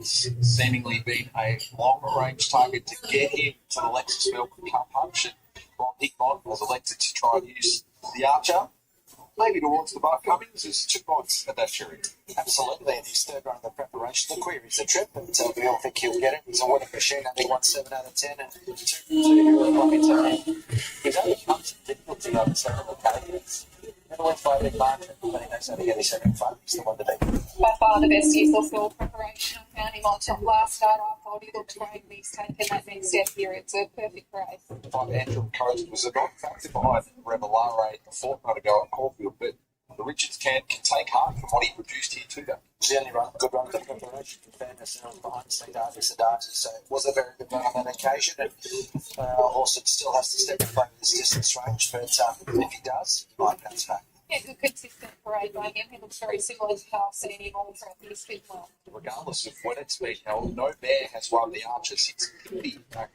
Speaker 6: Seemingly been a long-range target to get him to the Lexus Melbourne Cup hunch. Ron Hickmott was elected to try and use the Archer, maybe towards the Mark Cummings. There's 2 points at that cherry.
Speaker 11: Absolutely, and his third run of the preparation. The query's a trip, and we all think he'll get it. He's a winning machine. I think 7 out of 10, and 2 here at Flemington. He's only come to difficulty on several occasions. Never went by a big margin, but he knows how to get his second front. He's the one to beat.
Speaker 5: By far the best use of field preparation. I found him on top last start. I thought he looked great, and he's taken that next step here. It's a perfect race.
Speaker 6: 5 Antrim Coast was a non-factor behind Revelare a fortnight ago at Caulfield, but the Richards can take heart from what he produced here too. It
Speaker 11: was the only good run for the preparation, in fairness, and behind Sadati, so it was a very good run on that occasion, and also still has to step and play with his distance range, but if he does, he might bounce back.
Speaker 5: Yeah, good consistent parade by him. He looks very similar to Carlson anymore for his fit well.
Speaker 6: Regardless of when it's been held, no bear has won the Archer since Pimby back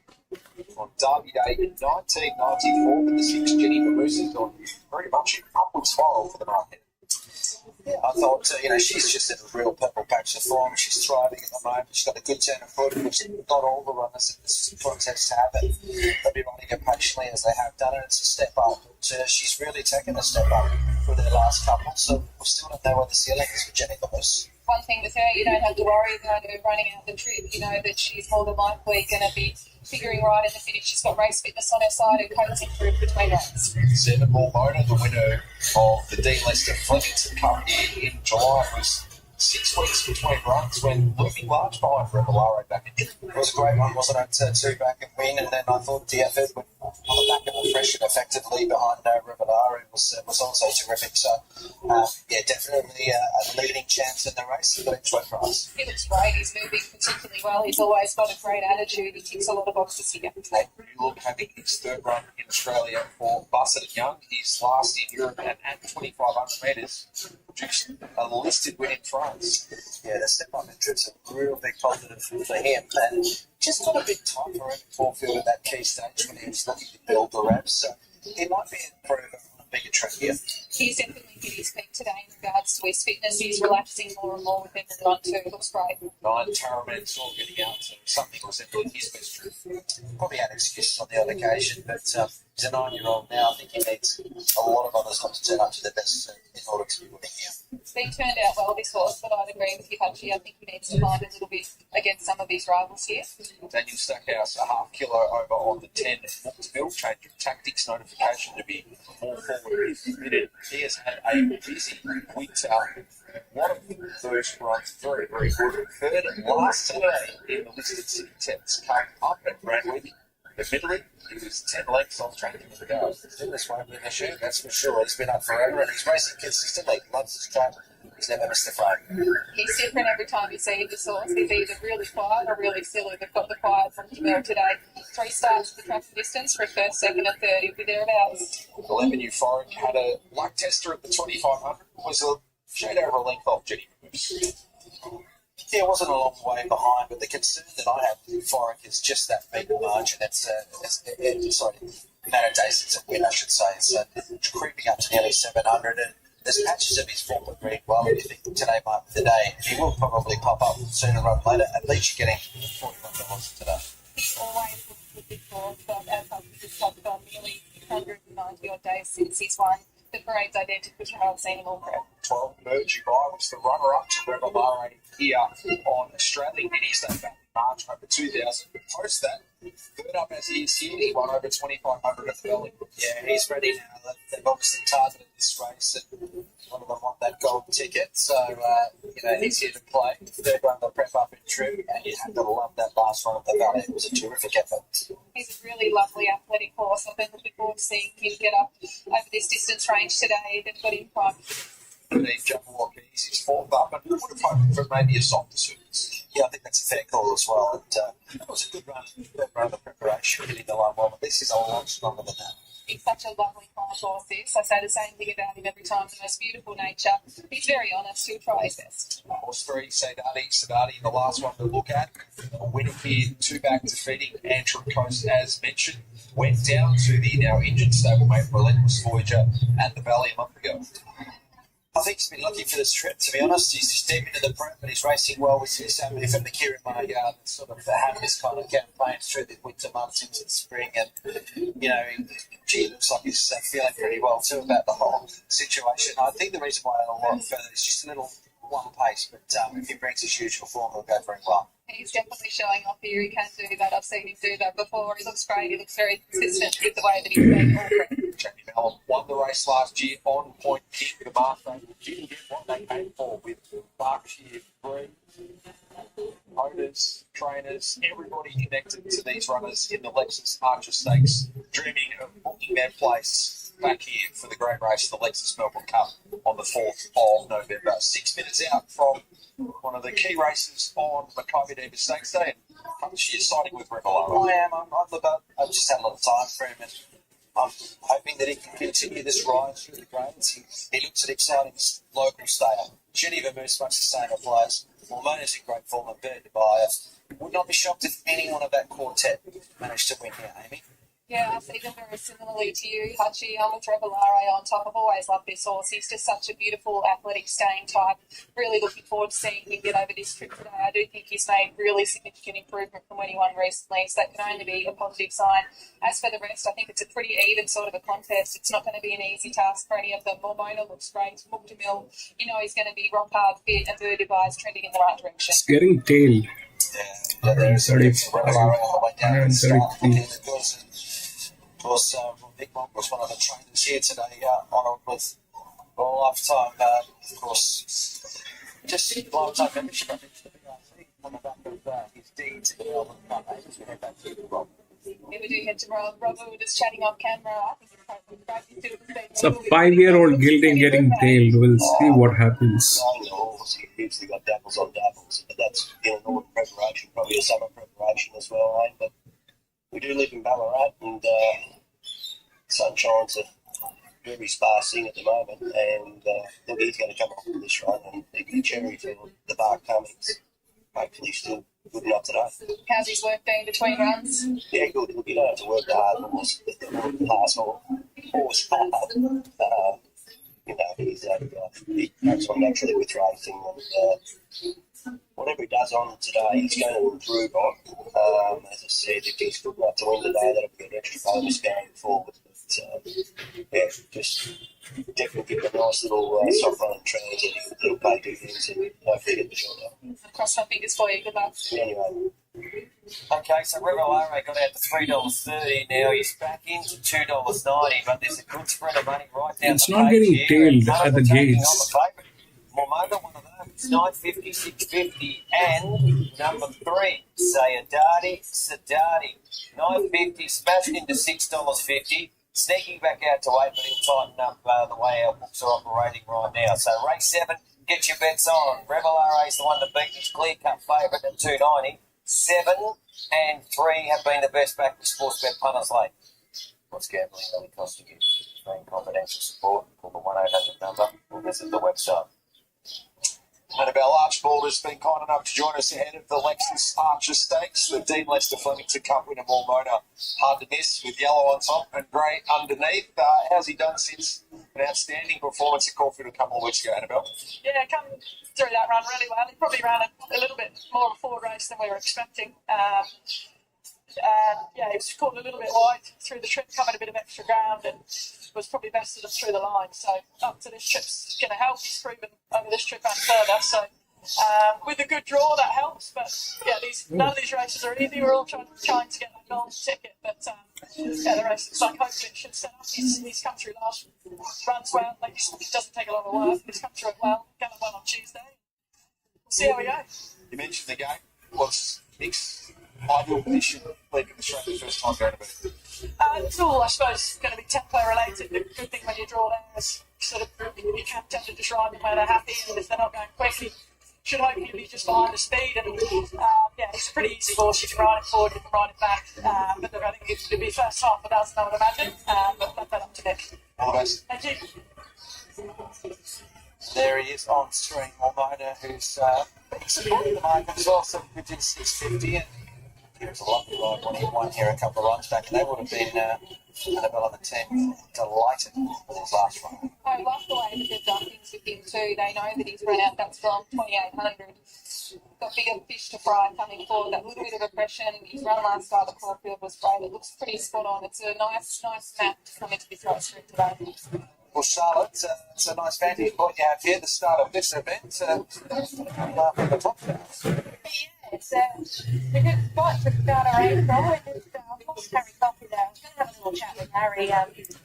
Speaker 6: on Derby Day in 1994, but the 6 Jenny Mimosas on very much an upward spiral for the market.
Speaker 11: Yeah, I thought, she's just in a real purple patch of form. She's thriving at the moment. She's got a good turn of foot, which not all the runners in this contest have, and they'll be running it patiently as they have done, and it's a step up. But she's really taken a step up for their last couple, so we still don't know what the ceiling is for Jenny Lewis.
Speaker 5: One thing with her, you don't have to worry about her running out the trip. You know that she's more than likely going to be figuring right in the finish. She's got race fitness on her side and coats improved between runs.
Speaker 6: 7 more Mona, the winner of the Dean Lester Flemington Cup here in July, was 6 weeks between runs when looming large behind Revelare back in.
Speaker 11: It was a great one, wasn't it? 2 back and win, and then I thought the effort on the back of the fresh and effectively behind Revelare was also terrific. So, definitely a leading chance in the race, but each way for us.
Speaker 5: He looks great. He's moving particularly well. He's always got a great attitude. He ticks a lot of boxes here.
Speaker 6: New Look having his 3rd run in Australia for Bussett Young. His last in Europe at 2,500 metres produced a listed win in France.
Speaker 11: Yeah, the step up in trip's a real big positive for him, and just got a bit tight for him in Caulfield at that key stage when he was looking to build the reps. So he might be an improver on a bigger track here.
Speaker 5: He's definitely hit his peak today in regards to his fitness. He's relaxing more and more with him in run 2. Looks great.
Speaker 6: 9 Taraman saw getting out to something resembling his best trip.
Speaker 11: Probably had excuses on the other occasion, but He's a 9-year-old now. I think he needs a lot of others not to turn up to their best in order to be winning here.
Speaker 5: It's been turned out well, this horse, but I'd agree with you, Hutchie. I think he needs to find a little bit against some of his rivals here.
Speaker 6: Daniel Stackhouse, a half kilo over on the 10 Mookville, change of tactics notification to be more forward committed. He has had a busy winter. A lot of those runs, very, very good. Third last Saturday in the listed city tests, came up at Bradwick. Admittedly, he was 10 lengths off track from the go.
Speaker 11: This won't be an issue, that's for sure. He's been up forever and he's racing consistently. Loves his track. He's never missed a frame.
Speaker 5: He's different every time you see this horse. He's either really quiet or really silly. They've got the quiet from Jamil today. 3 starts the track distance for a first, second and third. He'll be thereabouts.
Speaker 6: 11 Euphoric had a luck tester at the 2500. Was a shade over a length off Jenny.
Speaker 11: Yeah, it wasn't a long way behind, but the concern that I have with Euphoric is just that big margin. Sorry, Matter Days, it's a win, I should say. It's creeping up to nearly 700, and there's patches of his form that read well, and you think today might be the day. He will probably pop up sooner rather than later. At least you're getting $41 today.
Speaker 5: He always looks good before, but as I've just touched on, nearly 190 odd days since he's won. The parade's identical to how I've seen him all prep.
Speaker 6: 12 Mergy By was the runner-up to Revelare here on Australia. Then he stayed back in March over 2,000. But post that, third up as he is here, he won over 2,500 at the Valley.
Speaker 11: Yeah, he's ready now. They've obviously targeted this race, and one of them want that gold ticket. So, he's here to play. Third run, the prep up in trim, and you have to love that last run at the Valley. It was a terrific effort.
Speaker 5: He's a really lovely athletic horse. I've been looking forward to seeing him get up over this distance range today. They've got him prime.
Speaker 6: 13 Jumbo Keys, his fourth up, and would have hoped for maybe a softer surface.
Speaker 11: Yeah, I think that's a fair call as well. And, it was a good run of preparation, hitting the line well, but this is a lot stronger than that.
Speaker 5: He's such a lovely fine horse, this. I say the same thing about him every time. The most beautiful nature. He's very honest. He'll try his best.
Speaker 6: Horse 3, Sadati, the last one to look at. Winning here, 2 back defeating Antrim Coast, as mentioned. Went down to the now injured stablemate Relentless Voyager at the Valley a month ago.
Speaker 11: I think he's been lucky for this trip, to be honest. He's deep into the prep, but he's racing well. We see so many from the Kieran Margard and sort of have this kind of campaign through the winter months into the spring. And, it looks like he's feeling pretty well too about the whole situation. I think the reason why I don't want further is just a little one pace, but if he brings his usual form, he'll go very well.
Speaker 5: He's definitely showing off here. He can do that. I've seen him do that before. He looks great. He looks very consistent with the way that he's been all prep.
Speaker 6: Jamie Mellon won the race last year on point king. The Martha didn't get what they paid for with Berkshire Green. Owners, trainers, everybody connected to these runners in the Lexus Archer Stakes, dreaming of booking their place back here for the great race, the Lexus Melbourne Cup, on the 4th of November. 6 minutes out from one of the key races on Makybe Diva Stakes Day, and Punchy is siding with Revelaro.
Speaker 11: I am. I've just had a lot of time for him, and I'm hoping that he can continue this ride through the grades. He looks at exciting local style. Geneva Moose, much the same applies. Mormona's in great form and Bird to buy. Would not be shocked if any one of that quartet managed to win here, Amy.
Speaker 5: Yeah, I see them very similarly to you, Hutchie. I'm with Revelare on top. I've always loved this horse. He's just such a beautiful, athletic, staying type. Really looking forward to seeing him get over this trip today. I do think he's made really significant improvement from when he won recently, so that can only be a positive sign. As for the rest, I think it's a pretty even sort of a contest. It's not going to be an easy task for any of them. Mormona looks great. Mookville, he's going to be rock hard fit, and Bird is trending in the right direction.
Speaker 2: It's getting tailed.
Speaker 11: Yeah, there's Revelare all the way down the start.
Speaker 2: 133.
Speaker 11: Of course, Nick Monk was one of the trainers here today, honoured with a lifetime, of course, just lifetime membership, I think, to the BRC on the back of his deeds in the Melbourne Cup. We head back to Rob.
Speaker 5: Yeah, we do head to Rob. Rob, we were just chatting off camera. I think
Speaker 2: it's a 5-year-old gelding getting tailed. We'll see what happens.
Speaker 16: He usually got doubles on doubles, but that's in an autumn preparation, probably a summer preparation as well, eh? But we do live in Ballarat, and sunshine's a very sparse thing at the moment, and look, he's going to come off with this run, and he'll be a cherry for the Bark Cummings. Hopefully still good enough today.
Speaker 5: How's his work been between runs?
Speaker 16: Yeah, good. Look, you don't have to work hard on this pass horse hard. He comes on naturally with racing, and whatever he does on today, he's going to improve on. As I said, if he's good enough to win today, that'll be an extra bonus going forward. yeah, just definitely give it a nice little soft run and transit. It'll pay dividends and hopefully get the job done.
Speaker 5: Cross my fingers for you. Good luck.
Speaker 16: Anyway.
Speaker 4: Okay, so Revelare got out to $3.30 now. He's back into $2.90, but there's a good spread of money right down
Speaker 2: It's
Speaker 4: the
Speaker 2: not
Speaker 4: page
Speaker 2: getting
Speaker 4: here.
Speaker 2: tailed
Speaker 4: And
Speaker 2: at the
Speaker 4: taking
Speaker 2: gates.
Speaker 4: on the favourite. Momoga, one of those, $9.50, $6.50, and number 3, Sadati, $9.50, smashed into $6.50, sneaking back out to 8, but he'll tighten up the way our books are operating right now. So race 7, get your bets on. Revelare is the one to beat. He's clear-cut favourite at $2.90. 7 and 3 have been the best back with sports bet punters late. What's gambling really costing you? Being confidential support, call the 1-800 number or visit the website.
Speaker 6: Annabelle Archibald has been kind enough to join us ahead of the Lexus Archer Stakes, the Dean Lester Flemington Cup winner Mormona. Hard to miss with yellow on top and grey underneath. How's he done since an outstanding performance at Caulfield a couple of weeks ago, Annabelle?
Speaker 15: Yeah, come through that run really well. He probably ran a little bit more of a forward race than we were expecting. Yeah, he was caught a little bit wide through the trip, covered a bit of extra ground, and was probably bested us through the line. So up to this trip's going to help. He's proven over this trip and further. So with a good draw, that helps. But yeah, none of these races are easy. We're all trying to get that golden ticket. But yeah, the race looks like hopefully it should set up. He's come through last runs well. Like, it doesn't take a lot of work. He's come through it well. Going well on Tuesday. We'll see how we go.
Speaker 6: You mentioned the game was mixed. Ideal position, leading the straight the first time going to be.
Speaker 15: It's all, I suppose, going to be tempo related. The good thing when you draw there is sort of you can tend to just ride them where they're happy, and if they're not going quick, you should hopefully be just behind the speed. And yeah, it's a pretty easy horse. You can ride it forward, you can ride it back. But look, I think it'll be first half 1,000, I would imagine. But let that up to Nick.
Speaker 6: All the best.
Speaker 15: Thank you.
Speaker 11: There he is on screen, Mormona, who's been supporting the market as well, 750 to 650, and he was a lucky ride when he won here a couple of runs back, and they would have been Annabelle and the team delighted with his last run.
Speaker 5: I love the way that they've done things with him too. They know that he's run out that strong 2,800. Got bigger fish to fry coming forward. That little bit of oppression. His run last start at Caulfield was great. It looks pretty spot on. It's a nice map to come into this race room today.
Speaker 11: Well, Charlotte, it's a nice vantage point you have here, the start of this event. From the top now.
Speaker 9: Yeah, it's a good spot to start our race off. Of course, Harry Coffey there. I was going to have a little chat with Harry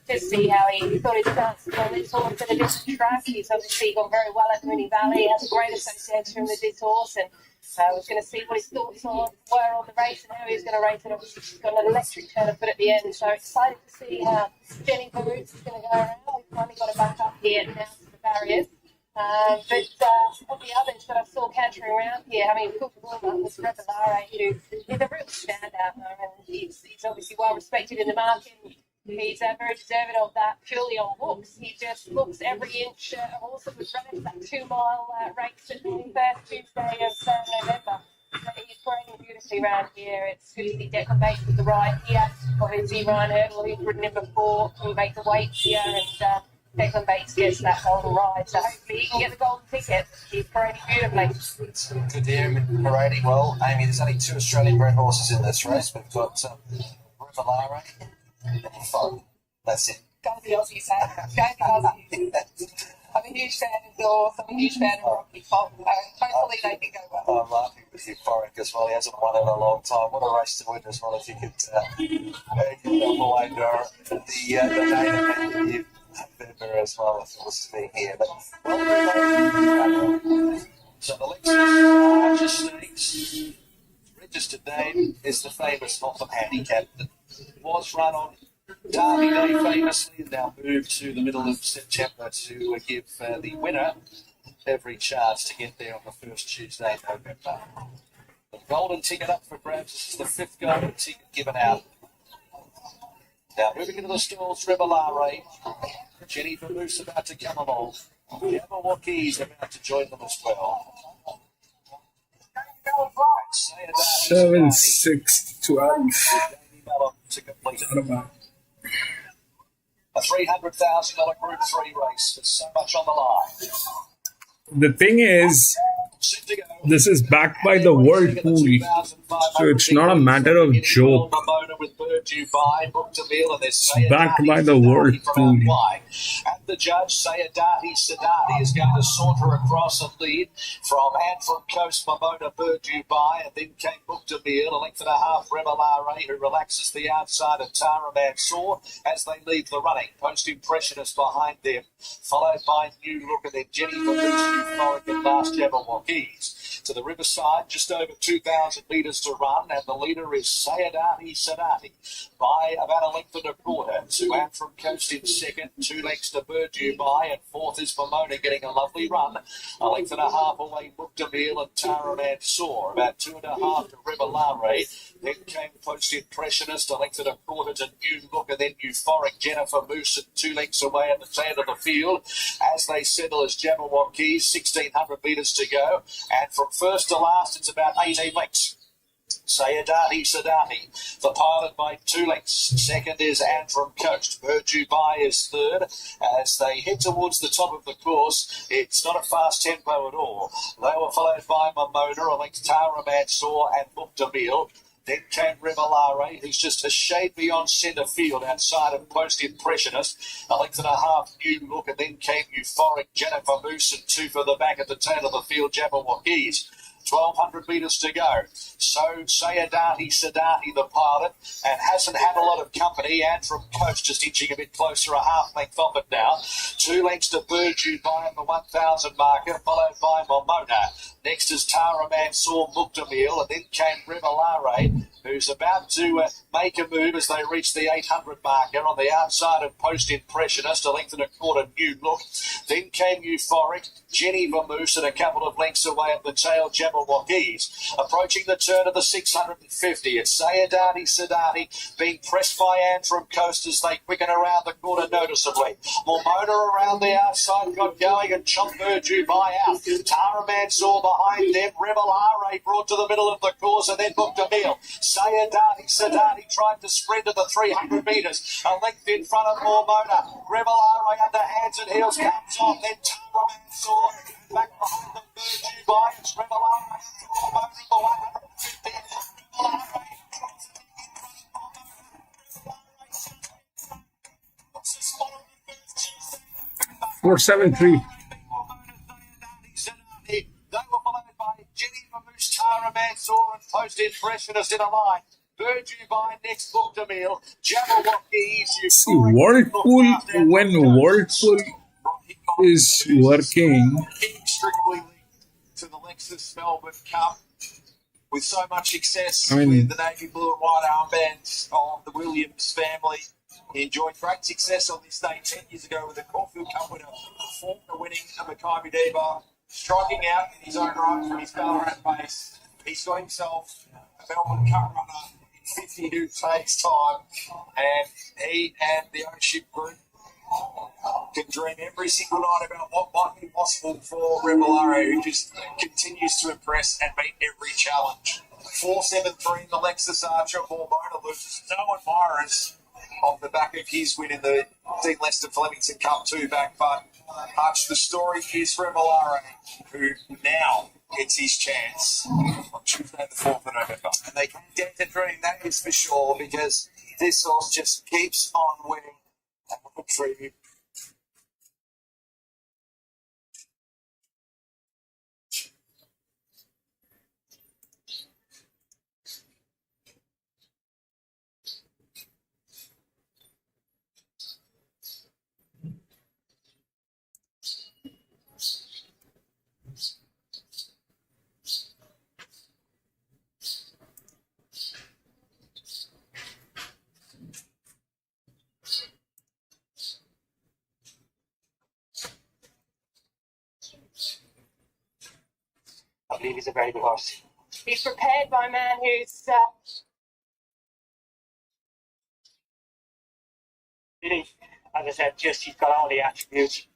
Speaker 9: to see how he thought his chance on this horse at a different track. He's obviously gone very well at Moonee Valley, has a great association with this horse, and I was going to see what his thoughts were on the race and how he was going to race it. Obviously, she's got an electric turn of foot at the end, so excited to see how Jenny Baroots is going to go around. We've finally got her back up here now to the barriers. But of the others that I saw cantering around here, having a good warm-up was Revelare, who is a real standout, and he's obviously well respected in the market. He's very deserving of that purely on looks. He just looks every inch a horse that was running that 2-mile race at the first Tuesday of November. So he's running beautifully around here. It's good to see Declan Bates with the ride here. Obviously, Ryan Hurdle, he's ridden him before, can make the weights here, and Declan Bates gets that golden ride. So hopefully he can get the golden ticket. He's parading beautifully.
Speaker 11: It's good to hear him parading well. Amy, there's only 2 Australian-bred horses in this race. We've got Revelare. That's it.
Speaker 5: Gotta be Aussies, hey? Gotta be Aussies. I'm a huge fan of Dorf. I'm a huge fan of Rocky Top. Hopefully they can go well.
Speaker 11: I'm laughing with euphoric as well. He hasn't won in a long time. What a race to win as well if you could help away the data November as well if it was being here. But
Speaker 6: So the Lexus Archer Stakes registered name is the famous Motham Handicap that was run on Derby Day famously and now moved to the middle of September to give the winner every chance to get there on the first Tuesday in November. The golden ticket up for grabs. This is the 5th golden ticket given out. Now moving into the stalls, Revelare. Jenny Vermoose about to come along. Yamawaki about to join them as well.
Speaker 2: 7, 6, 12.
Speaker 6: To complete a $300,000 Group 3 race. There's so much on the line.
Speaker 2: The thing is, this is backed by the Whirlpool. So it's not a matter of joke.
Speaker 6: With Purdue by booked a meal and there's
Speaker 2: Backed by the world pool.
Speaker 6: And the judge, Sayadati Sadati, is going to saunter across and lead from Antrim Coast, Pomona, Purdue by, and then came booked a meal, a length and a half, Revelare, who relaxes the outside of Tara Mansour as they leave the running. Post Impressionist behind them, followed by New Look and then Jenny for Euphoric and last Jabberwockies. To the riverside, just over 2,000 metres to run, and the leader is Sayadati Sadati by about a length and a quarter. To Antrim Coast in second, 2 lengths to Purdue by, and fourth is Pomona getting a lovely run. A length and a half away, Muktamil and Tara Mansour, about 2.5 to Revelare. Then came Post Impressionist, a length and a quarter to New Look, and then Euphoric Jennifer Moose, and 2 lengths away at the tail of the field. As they settle as Jabberwockies, 1,600 metres to go, and from first to last, it's about 18 lengths. Sayadati Sadati, the pilot by 2 lengths. Second is Antrim Coast. Purdue by is third. As they head towards the top of the course, it's not a fast tempo at all. They were followed by Momona, a length Tara Mansour and Muktamil. Then came Revelare, who's just a shade beyond centre field outside of Post Impressionist. A length and a half, New Look, and then came Euphoric Jennifer Moose and 2 for the back at the tail of the field, Jabberwockies. 1,200 metres to go. So Sayadati Sadati, the pilot, and hasn't had a lot of company. Antrim Coast just inching a bit closer, a half length off it now. 2 lengths to Purdue by the 1,000 marker, followed by Momona. Next is Tara Mansour, Muktamil, and then came Revelare, who's about to make a move as they reach the 800 marker on the outside of Post Impressionist, a length and a quarter, New Look. Then came Euphoric, Jenny Vermoose, and a couple of lengths away at the tail, Jabberwockies. Approaching the turn of the 650, it's Sayadati Sadati being pressed by Antrim Coast as they quicken around the corner noticeably. Momona around the outside got going and chomped Purdue by out. Tara Mansour behind them, Revelare brought to the middle of the course and then booked a meal. Sayadati Sadati tried to sprint to the 300 metres, a length in front of Momona. Revelare under hands and heels comes on, then Tara Mansour back behind the Purdue by, it's Revelare, Momona the 150. Revelare
Speaker 2: 473.
Speaker 6: They were followed by Jenny Vermoose, Tara Mansour, and Post Impressionist in a line. Purdue by next, booked a meal. Jabberwockies.
Speaker 2: See, Whirlpool, when Whirlpool is working,
Speaker 6: Strictly linked to the Lexus Melbourne Cup with so much success
Speaker 2: I mean,
Speaker 6: with the navy blue and white armbands of the Williams family. He enjoyed great success on this day 10 years ago with the Caulfield Cup winner, former winning Makybe Diva, striking out in his own right from his Ballarat base. He's got himself a Melbourne Cup runner in 52 takes time, and he and the ownership group can dream every single night about what might be possible for Revelare, who just continues to impress and meet every challenge. 4-7-3 in the Lexus Archer, Momona loses no admirers off the back of his win in the Dean Lester Flemington Cup 2 back, but Hutch, the story is Revelare, who now gets his chance on Tuesday the 4th of November.
Speaker 11: And they can get to dream, that is for sure, because this horse just keeps on winning. And what a tribute. I believe he's a very good horse.
Speaker 9: He's prepared by a man who's
Speaker 10: Really, as I said, just he's got all the attributes.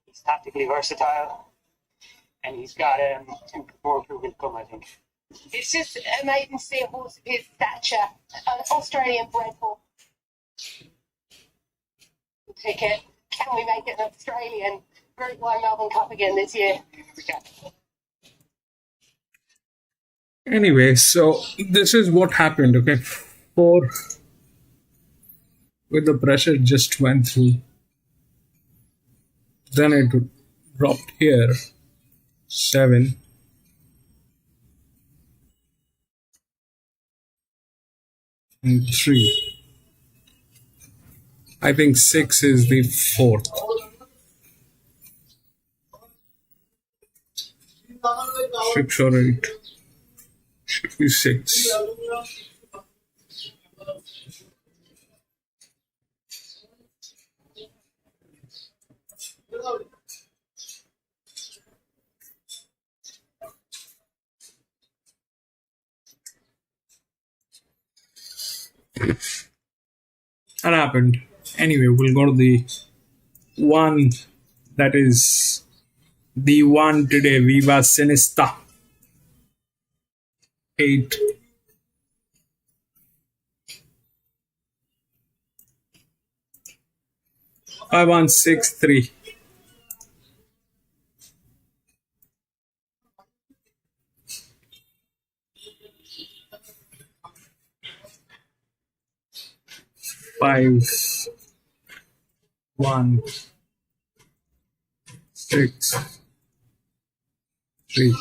Speaker 10: He's tactically versatile, and he's got more improvement to come, I think.
Speaker 9: it's just amazing to see a horse of his stature, an Australian bred horse. Ticket. Can we make it an Australian Group 1 Melbourne Cup again this year?
Speaker 10: We can.
Speaker 2: Anyway, so this is what happened. Okay, 4 with the pressure just went through. Then it dropped here. 7. And 3. I think 6 is the 4th. 6 or 8. Should be 6. That happened. Anyway, we'll go to the one that is the one today, Viva Sinista. 8. Five, 1, 6, 3. Five, 1, 6, 3.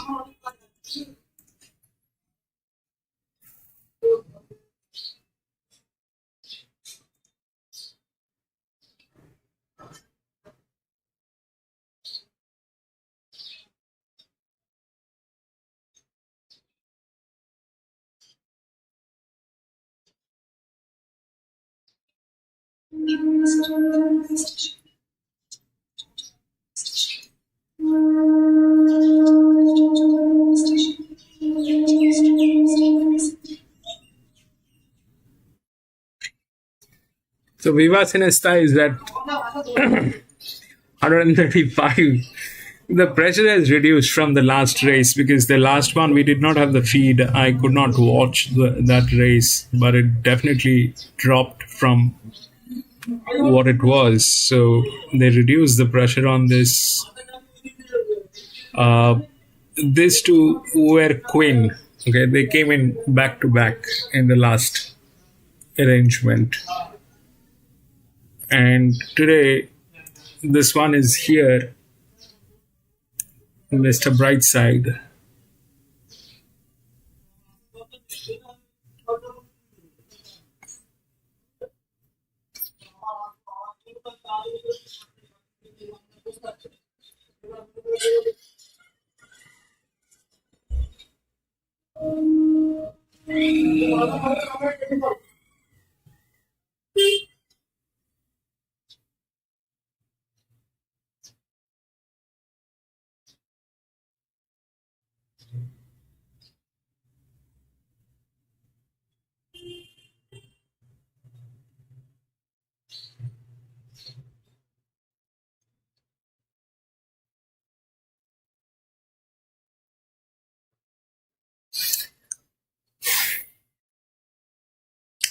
Speaker 2: So Viva Sinesta is at 135. The pressure has reduced from the last race because the last one we did not have the feed. I could not watch that race, but it definitely dropped from what it was. So they reduced the pressure on this. These two were queen. Okay, they came in back to back in the last arrangement. And today, this one is here, Mr. Brightside.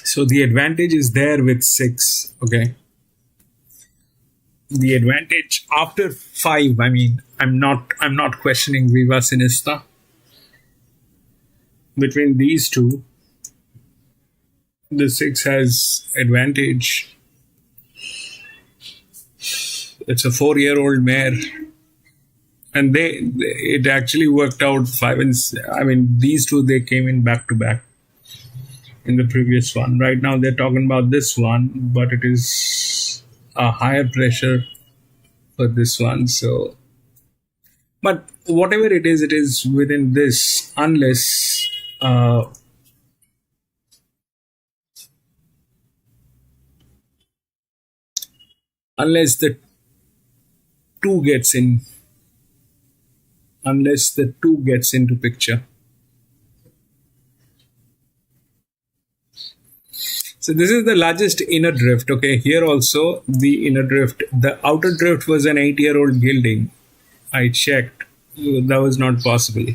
Speaker 2: So the advantage is there with 6, okay? The advantage after 5, I mean, I'm not questioning Viva Sinista. Between these two, the 6 has advantage. It's a 4-year-old mare. And it actually worked out 5 and I mean, these two, they came in back to back in the previous one. Right now they're talking about this one, but it is a higher pressure for this one. So, but whatever it is within this, unless unless the 2 gets in, unless the 2 gets into picture. So this is the largest inner drift. Okay, here also the inner drift. The outer drift was an 8-year-old gelding. I checked. That was not possible.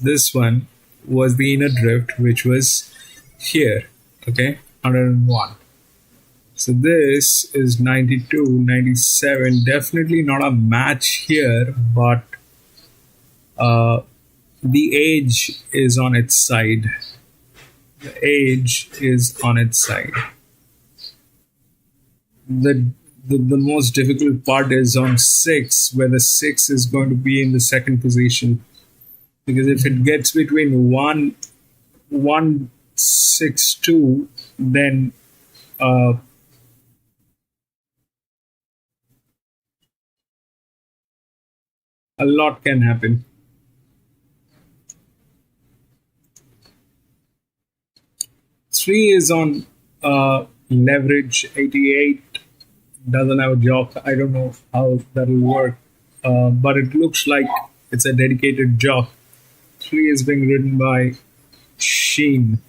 Speaker 2: This one was the inner drift, which was here. Okay, 101. So this is 92, 97. Definitely not a match here, but The age is on its side. The age is on its side. The most difficult part is on 6, where the 6 is going to be in the second position. Because if it gets between 162, then a lot can happen. Three is on leverage 88. Doesn't have a jock. I don't know how that'll work, but it looks like it's a dedicated jock. 3 is being ridden by Sheen.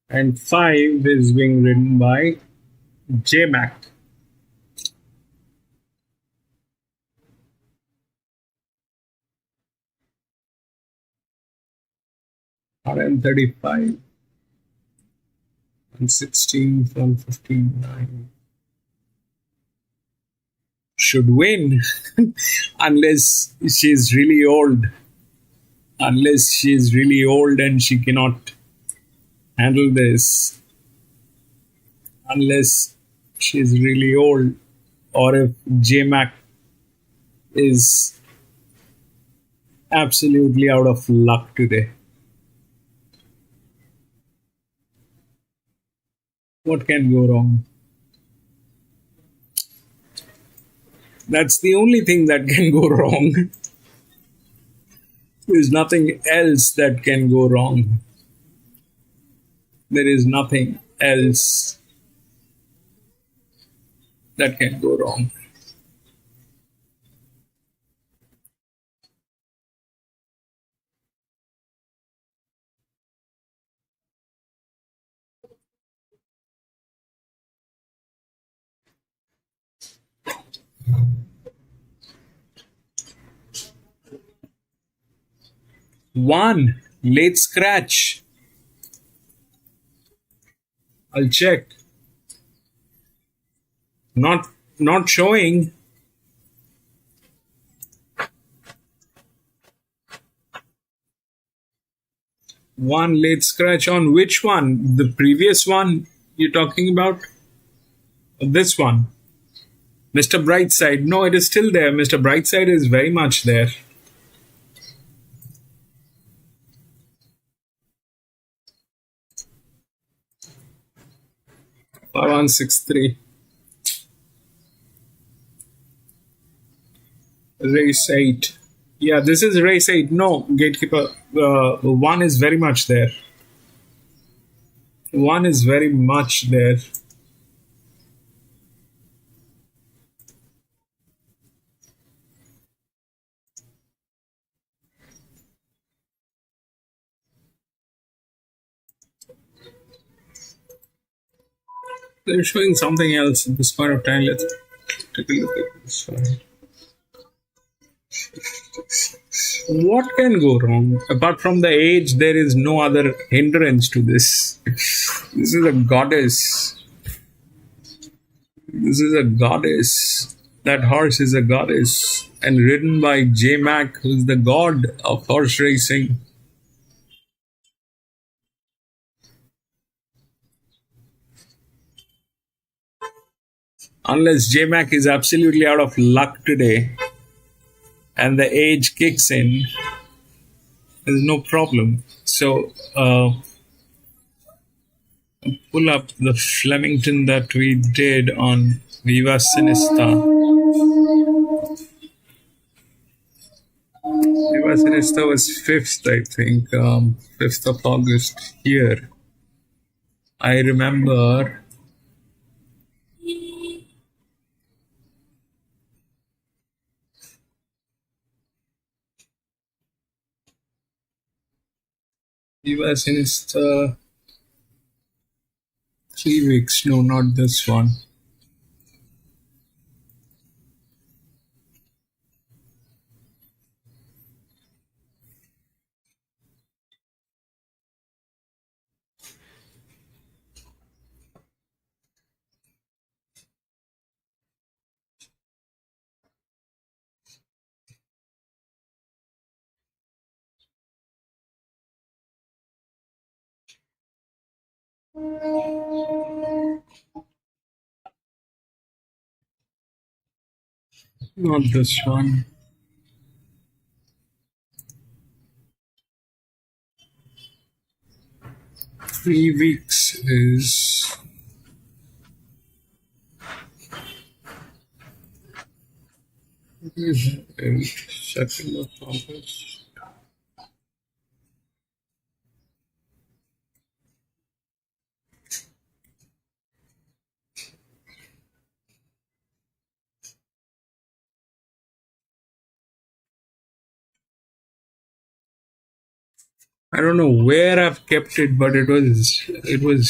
Speaker 2: And 5 is being ridden by J-Mac. RM35. 116 from 159. Should win unless she's really old. Unless she's really old and she cannot handle this. Unless she's really old, or if J-Mac is absolutely out of luck today. What can go wrong? That's the only thing that can go wrong. There's nothing else that can go wrong. There is nothing else that can go wrong. One late scratch. I'll check. Not showing. One late scratch on which one? The previous one you're talking about? Or this one? Mr. Brightside. No, it is still there. Mr. Brightside is very much there. 5163. Race 8. Yeah, this is race 8. No, gatekeeper. 1 is very much there. 1 is very much there. They're showing something else at this point of time. Let's take a look at this one. What can go wrong? Apart from the age, there is no other hindrance to this. This is a goddess. This is a goddess. That horse is a goddess. And ridden by J-Mac, who is the god of horse racing. Unless J-Mac is absolutely out of luck today and the age kicks in, there's no problem. So, pull up the Flemington that we did on Viva Sinista. Viva Sinista was 5th, I think, 5th of August here. I remember Viva Sinista 3 weeks. No, not this one. Not this one. Three weeks is second of August. I don't know where I've kept it, but it was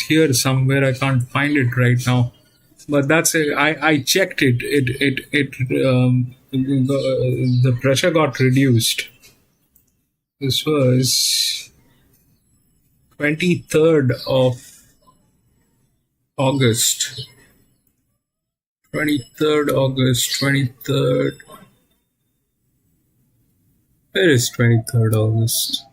Speaker 2: here somewhere. I can't find it right now. But that's it. I checked it. The pressure got reduced. This was 23rd of August. 23rd August. 23rd. Where is 23rd August?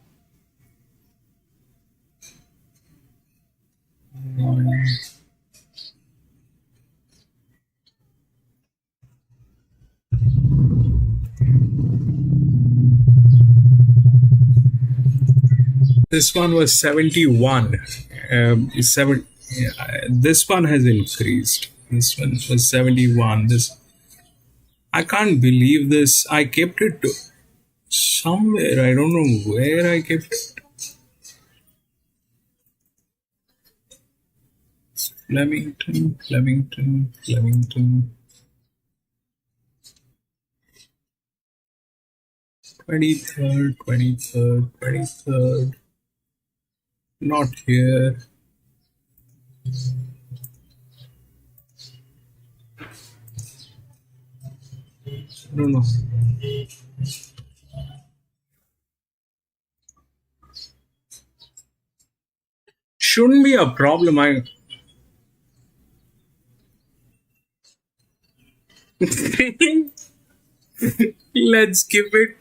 Speaker 2: This one was 71. This one has increased. This one was 71. I can't believe this. I kept it somewhere. I don't know where I kept it. Flemington. 23rd. Not here. I don't know. Shouldn't be a problem. Let's skip it.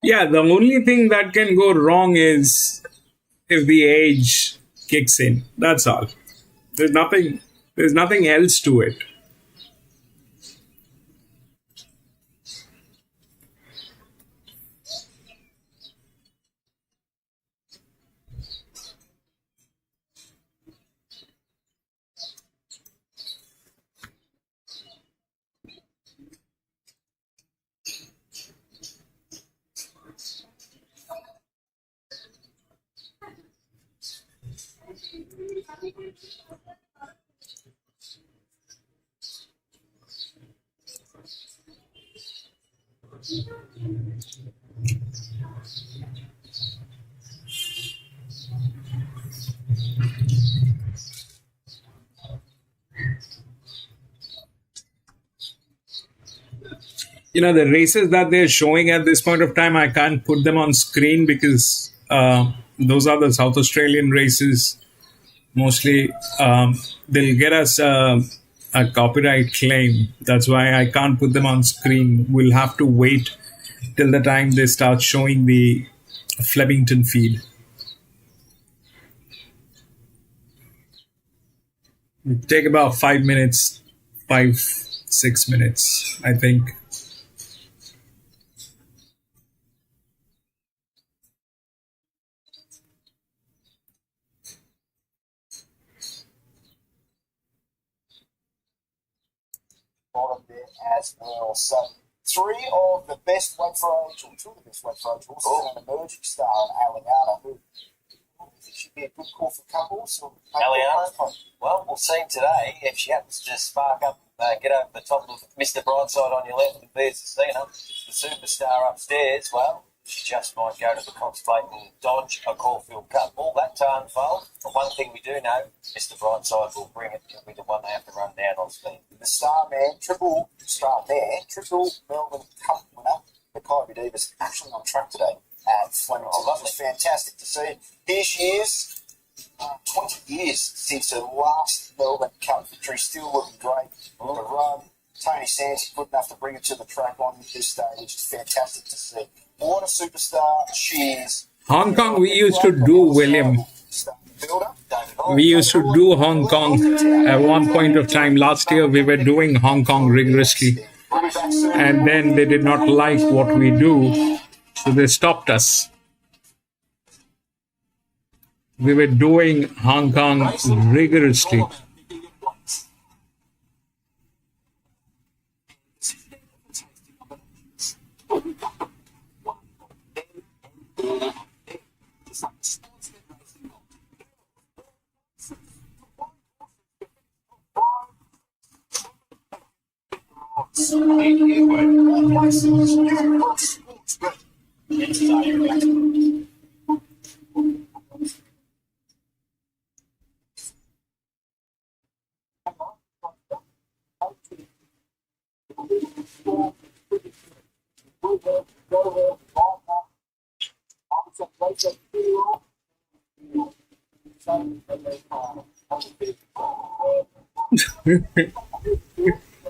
Speaker 2: Yeah, the only thing that can go wrong is if the age kicks in. That's all. There's nothing else to it. The races that they're showing at this point of time, I can't put them on screen because those are the South Australian races. Mostly, they'll get us a copyright claim. That's why I can't put them on screen. We'll have to wait till the time they start showing the Flemington feed. It'll take about 5 minutes, 6 minutes, I think.
Speaker 6: Bottom there as well. So three of the best weight for age, or two of the best weight for age horses, and an emerging star in Aliana, who should be a good call for couples.
Speaker 4: Aliana, well, we'll see today if she happens to spark up, get over the top of Mr. Brightside on your left and Bears Casino, the superstar upstairs. Well, she just might go to the contemplate and dodge a Caulfield Cup. All that to unfold. But one thing we do know, Mr. Brightside will bring it. He'll be the one they have to run down on speed.
Speaker 6: The Star Man, triple Melbourne Cup winner, Makybe Diva's actually on track today at Flemington. It was fantastic to see. Here she is. 20 years since her last Melbourne Cup victory, still looking great. The run, Tony Sands good enough to bring it to the track on this stage. It's fantastic to see. What a superstar she is.
Speaker 2: Hong Kong, we used to do, William. We used to do Hong Kong at one point of time. Last year, we were doing Hong Kong rigorously. And then they did not like what we do, so they stopped us. We were doing Hong Kong rigorously.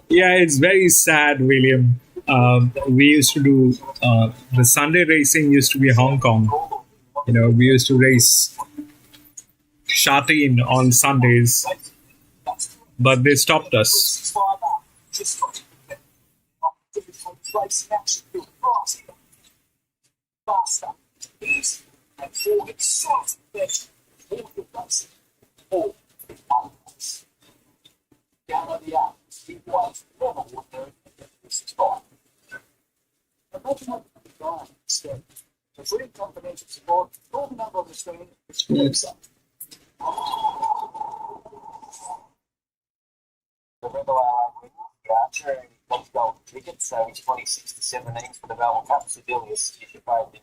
Speaker 2: Yeah, it's very sad, William. We used to do the Sunday racing used to be Hong Kong. You know, we used to race Shatin on Sundays, but they stopped us.
Speaker 4: So it's 26 to 17 for the Melbourne Cup. So Bilius, if you pay the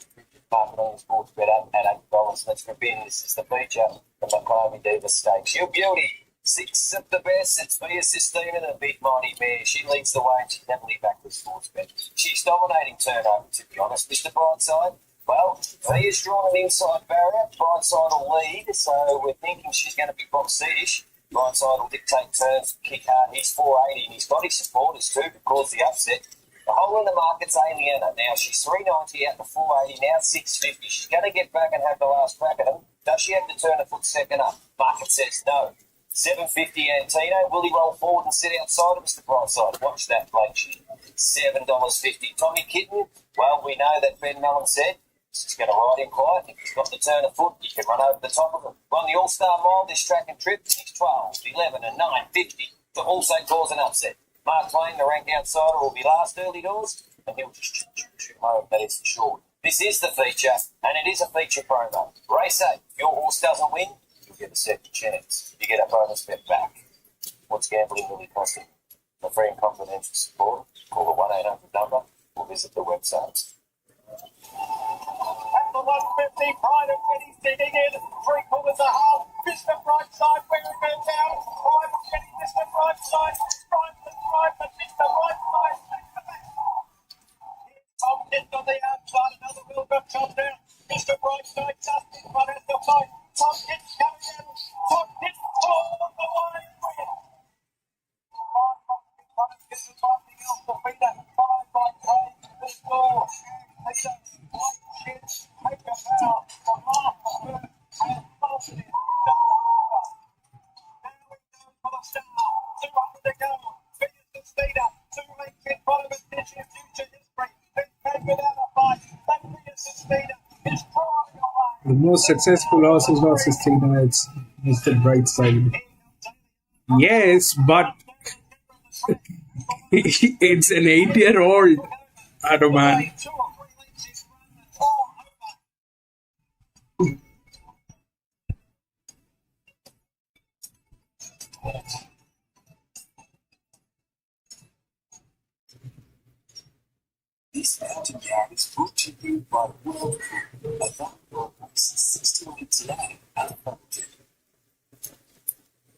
Speaker 4: market on sports bet at $8. Let's begin. This is the feature of the Makybe Diva Stakes. Your beauty, 6 of the best. It's Via Sistina, the big mighty mare. She leads the way and she's heavily backed with sports bet. She's dominating turnover, to be honest. Mr. Brightside, well, Via's drawn an inside barrier. Brightside will lead, so we're thinking she's going to be box seatish. Brightside will dictate turns, kick hard. He's 480 and he's got his supporters too to cause the upset. The hole in the market's Aliena. Now she's 390 out to 480, now 650. She's going to get back and have the last crack at him. Does she have to turn a foot second up? Market says no. 750 Antino. Will he roll forward and sit outside of Mr. Brightside? Watch that plate sheet. $7.50. Tommy Kitten. Well, we know that Ben Mellon said he's going to ride him quiet. If he's got to turn a foot, he can run over the top of him. Won the All-Star Mile this track and trip. He's 12, 11 and 9.50 to also cause an upset. Mark Twain, the rank outsider, will be last early doors, and he'll just shoot home. That is for sure. This is the feature, and it is a feature promo. Race 8. If your horse doesn't win, you'll get a second chance. You get a bonus bet back. What's gambling really costing? For free and confidential support, call the 1-800 number or visit the website.
Speaker 17: At the 150, Pride of Kenny's digging in. 3/4 a half. Mr. Brightside wearing her down. Pride of Kenny, Mr. Brightside. Pride, but Mr. Brightside. Tom Kitt on the outside. Another wheel got chopped down. Mr. Brightside just in front of the fight. Tom Kitt coming in. Tom Kitt all the way. Something else to beat that. Followed by Craig. The score. Peter.
Speaker 2: The most successful horse is not Sistina, it's Mr. Brightside. Yes, but it's an 8-year-old. I don't mind.
Speaker 3: This mountain yard is brought to you by World Crew, available since 69 today at Flemington.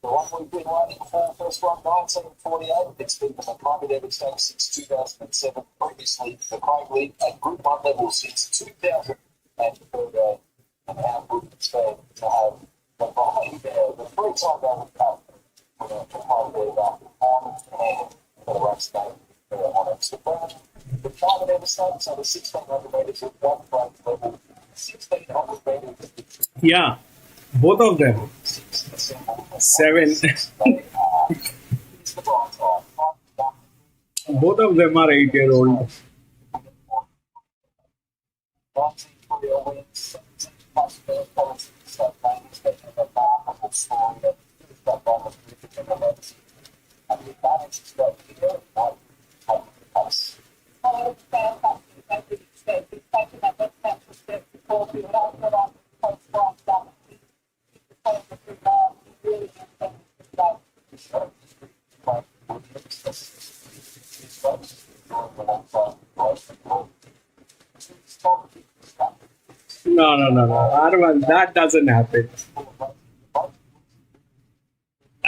Speaker 4: The one we've been waiting for, first one, 1948. It's been the Makybe Diva Stakes since 2007. Previously, the Craig League at Group 1 level since 2013. And how good it's been to have
Speaker 17: The three-time World Cup for Makybe Diva on hand for the race day on Instagram. The Makybe Diva Stakes over 1600 metres at one break level, 1600 metres.
Speaker 2: Yeah, both of them. 7. Both of them are 8-year-old.
Speaker 17: 19 wins, 17 plus their quality. So it's been a remarkable story that got on with cricket and events. And the advantage is that here, might take the pace.
Speaker 5: Oh, it's fantastic. I think it's good. We've taken that West Country step before we would open it up to the post right down. It's the point that we really intend to go.
Speaker 2: No. Arvan, that doesn't happen.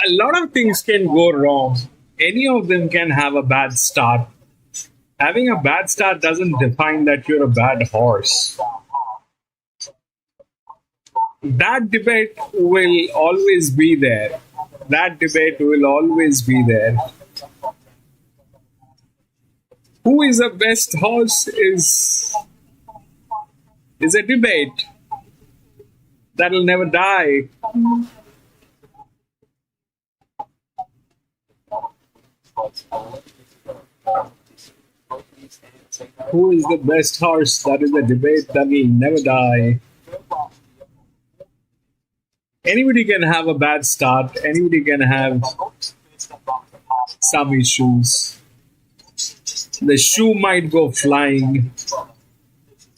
Speaker 2: A lot of things can go wrong. Any of them can have a bad start. Having a bad start doesn't define that you're a bad horse. That debate will always be there. That debate will always be there. Who is the best horse is a debate that'll never die. Who is the best horse? That is a debate that will never die. Anybody can have a bad start. Anybody can have some issues. The shoe might go flying.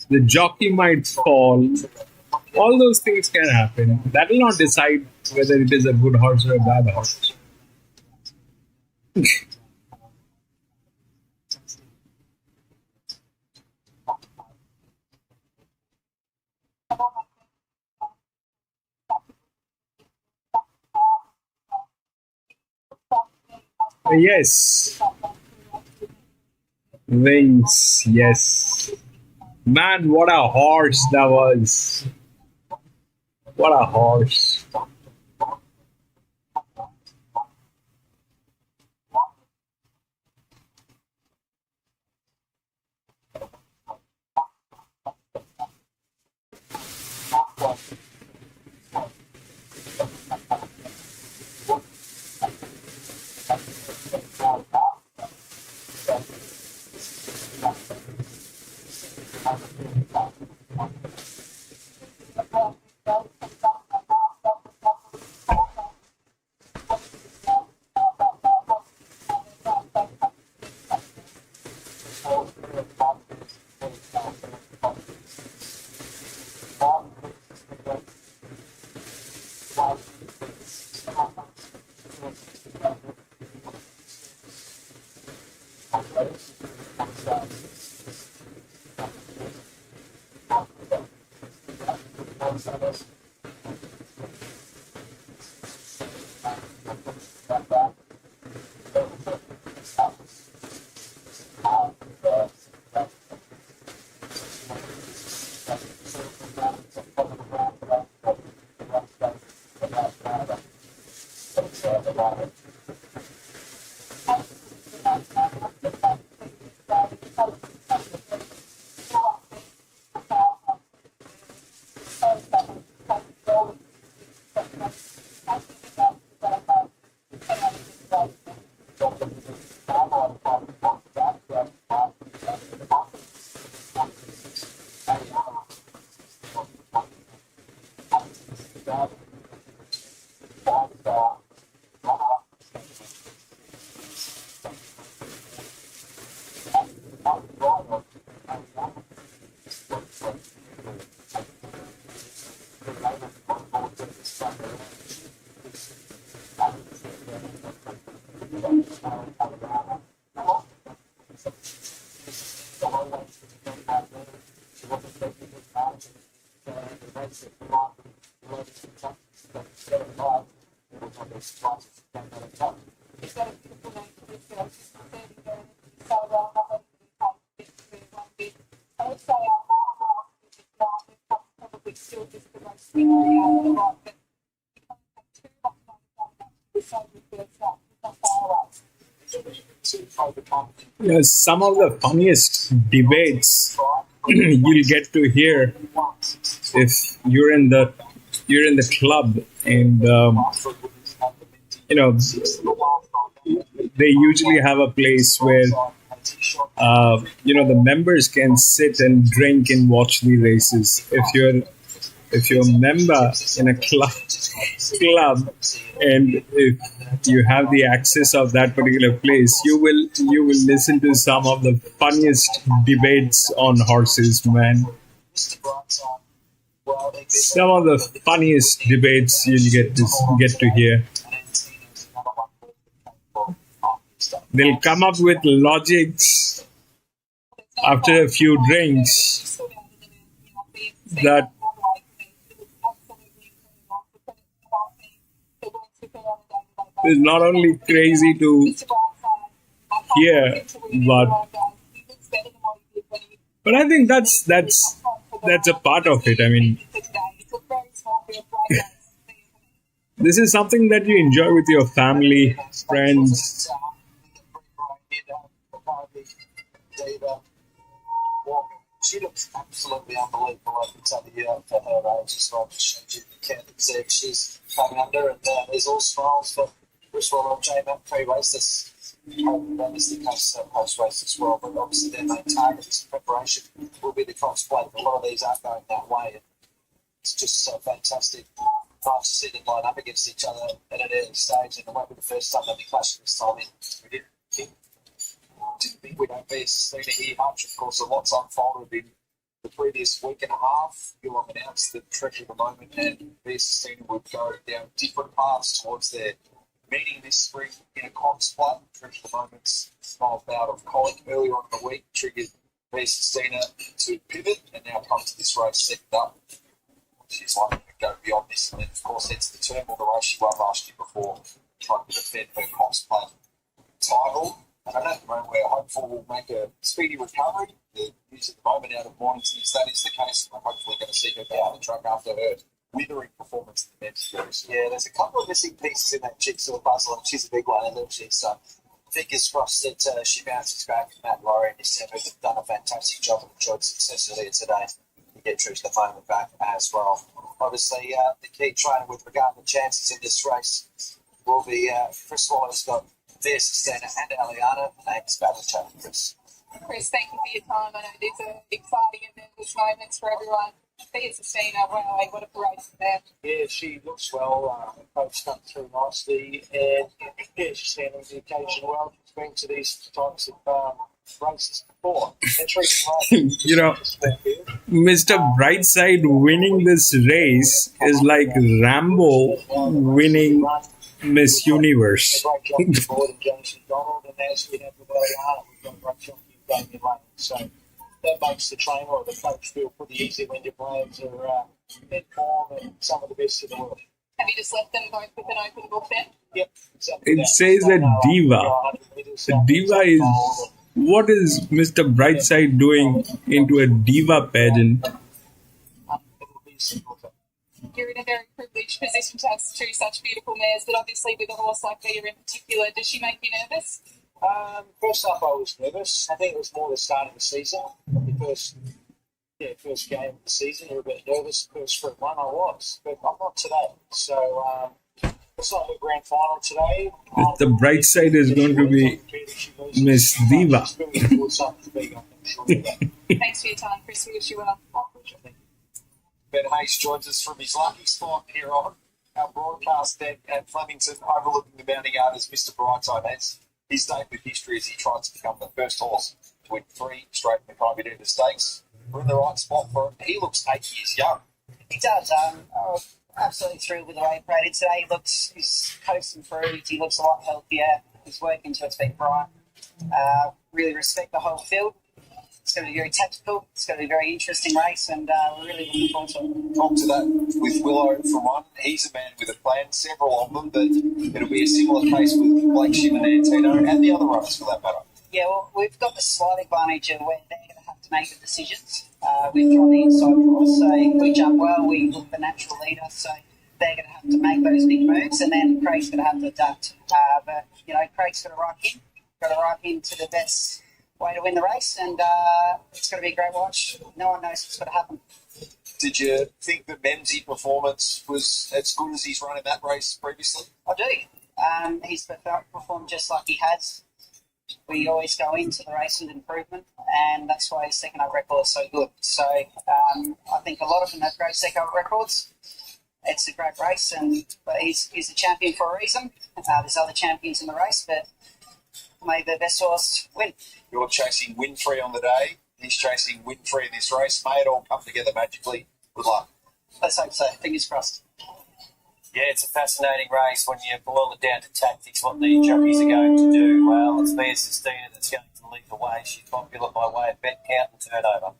Speaker 2: The jockey might fall. All those things can happen. That will not decide whether it is a good horse or a bad horse. Yes. Wings, yes. Man, what a horse that was. What a horse. Some of the funniest debates you'll get to hear if you're in the club, and they usually have a place where the members can sit and drink and watch the races. If you're a member in a club and if you have the access of that particular place, you will listen to some of the funniest debates on horses, man. Some of the funniest debates you'll get to hear. They'll come up with logics after a few drinks that is not only crazy to hear, but I think that's a part of it. I mean, this is something that you enjoy with your family, friends.
Speaker 11: She looks absolutely unbelievable. I can tell you for her age as well. She's coming under, and there's all smiles for Bristol and J-Mac pre-race. That is the case post-race as well. But obviously their main target is preparation will be the Cox Plate. A lot of these are going that way. And it's just so fantastic. Nice to see them line up against each other at an early stage, and it won't be the first time they'll be clashing this time. We didn't think we'd have Stina here much. Of course, a lot's unfolded in the previous week and a half. You'll announce the trek at the moment, and Stina would go down different paths towards their meeting this spring in a Cox Plate. Trek at the moment's small bout of colic earlier on in the week triggered Stina to pivot, and now come to this race second up. She's likely to go beyond this, and then, of course, it's the Turnbull, the race she won last year before, trying to defend her Cox Plate title. And at the moment, we're hopeful we'll make a speedy recovery. The news at the moment out of Mornington is that is the case. We're hopefully going to see her get out of the truck after her withering performance in the men's series. Yeah, there's a couple of missing pieces in that jigsaw puzzle, and she's a big one, isn't she? So fingers crossed that she bounces back. Matt Laurie and his team have done a fantastic job and enjoyed success earlier today to get Trish the moment back as well. Obviously, the key trainer with regard to chances in this race will be Chris Swallow's got Thea Sustana and Aliana, and Name's Battle Chat. Chris,
Speaker 5: thank you for your time. I know these are exciting and nervous moments for everyone. Thea Sustana, wow, what a parade for them.
Speaker 11: Yeah, she looks well. Both come through nicely, and yeah, she's handling the occasion well. She's been to these types of races before.
Speaker 2: Mr. Brightside winning this race is like Rambo winning Miss Universe.
Speaker 11: So that makes the trainer or the coach feel pretty easy when your players are in form and some of the best in the world.
Speaker 5: Have you just left them both with an open book then?
Speaker 11: Yep.
Speaker 2: It says a diva. A diva is... What is Mr. Brightside doing into a diva pageant?
Speaker 5: You're in a very privileged position to have two such beautiful mares, but obviously with a horse like Thea in particular, does she make you nervous?
Speaker 11: First up, I was nervous. I think it was more the start of the season. The first game of the season, you were a bit nervous. First sprint one, I was, but I'm not today. So it's not the grand final today.
Speaker 2: The bright side is going to be Miss Diva.
Speaker 5: Thanks for your time, Chris. We wish you well.
Speaker 6: Ben Hayes joins us from his lucky spot here on our broadcast deck at Flemington, overlooking the mounting yard as Mr. Brightside has his day with history as he tries to become the first horse to win 3 straight Makybe Diva Stakes. We're in the right spot for him. He looks 8 years young.
Speaker 7: He does. Absolutely thrilled with the way he paraded today. He's coasting through. He looks a lot healthier. He's working to its feet bright. Really respect the whole field. It's going to be very tactical. It's going to be a very interesting race, and we're really looking forward to it.
Speaker 6: Talk to that with Willow for one. He's a man with a plan, several of them, but it'll be a similar case with Blake Shim and Antino and the other runners for that matter.
Speaker 7: Yeah, well, we've got the slight advantage of where they're going to have to make the decisions. We've drawn the inside cross, so if we jump well, we look the natural leader, so they're going to have to make those big moves, and then Craig's going to have to adapt. But, Craig's got to rock in.
Speaker 18: got to write him to the best way to win the race, and it's going to be a great watch. No one knows what's going to happen.
Speaker 6: Did you think the Memsey performance was as good as he's run in that race previously?
Speaker 18: I do. He's performed just like he has. We always go into the race with improvement, and that's why his second up record is so good. So I think a lot of them have great second up records. It's a great race, but he's a champion for a reason. There's other champions in the race, but may the best horse win.
Speaker 6: You're chasing Winfrey on the day. He's chasing Winfrey in this race. May it all come together magically. Good luck.
Speaker 18: Let's hope so. Fingers crossed.
Speaker 4: Yeah, it's a fascinating race when you boil it down to tactics, what the jockeys are going to do. Well, it's Mia Sistina that's going to lead the way. She's popular by way of bet count and turnover.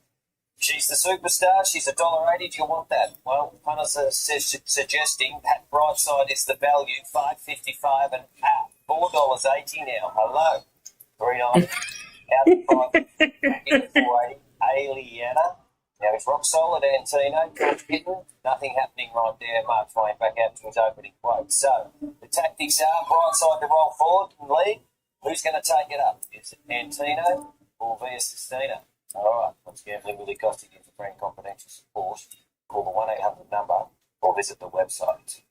Speaker 4: She's the superstar. She's $1.80. Do you want that? Well, punters are suggesting Pat Brightside is the value, $5.55 and Pat $4.80 now. Hello. 3.9. Out of 5. In 4.80. Aliana. Now he's rock solid, Antino. Hidden. Nothing happening right there. Mark Twain back out to his opening quote. So the tactics are Brightside to roll forward and lead. Who's going to take it up? Is it Antino or Via Sistina? All right, let's gambling Willie Costigan for friend confidential support. Call the 1-800 number or visit the website.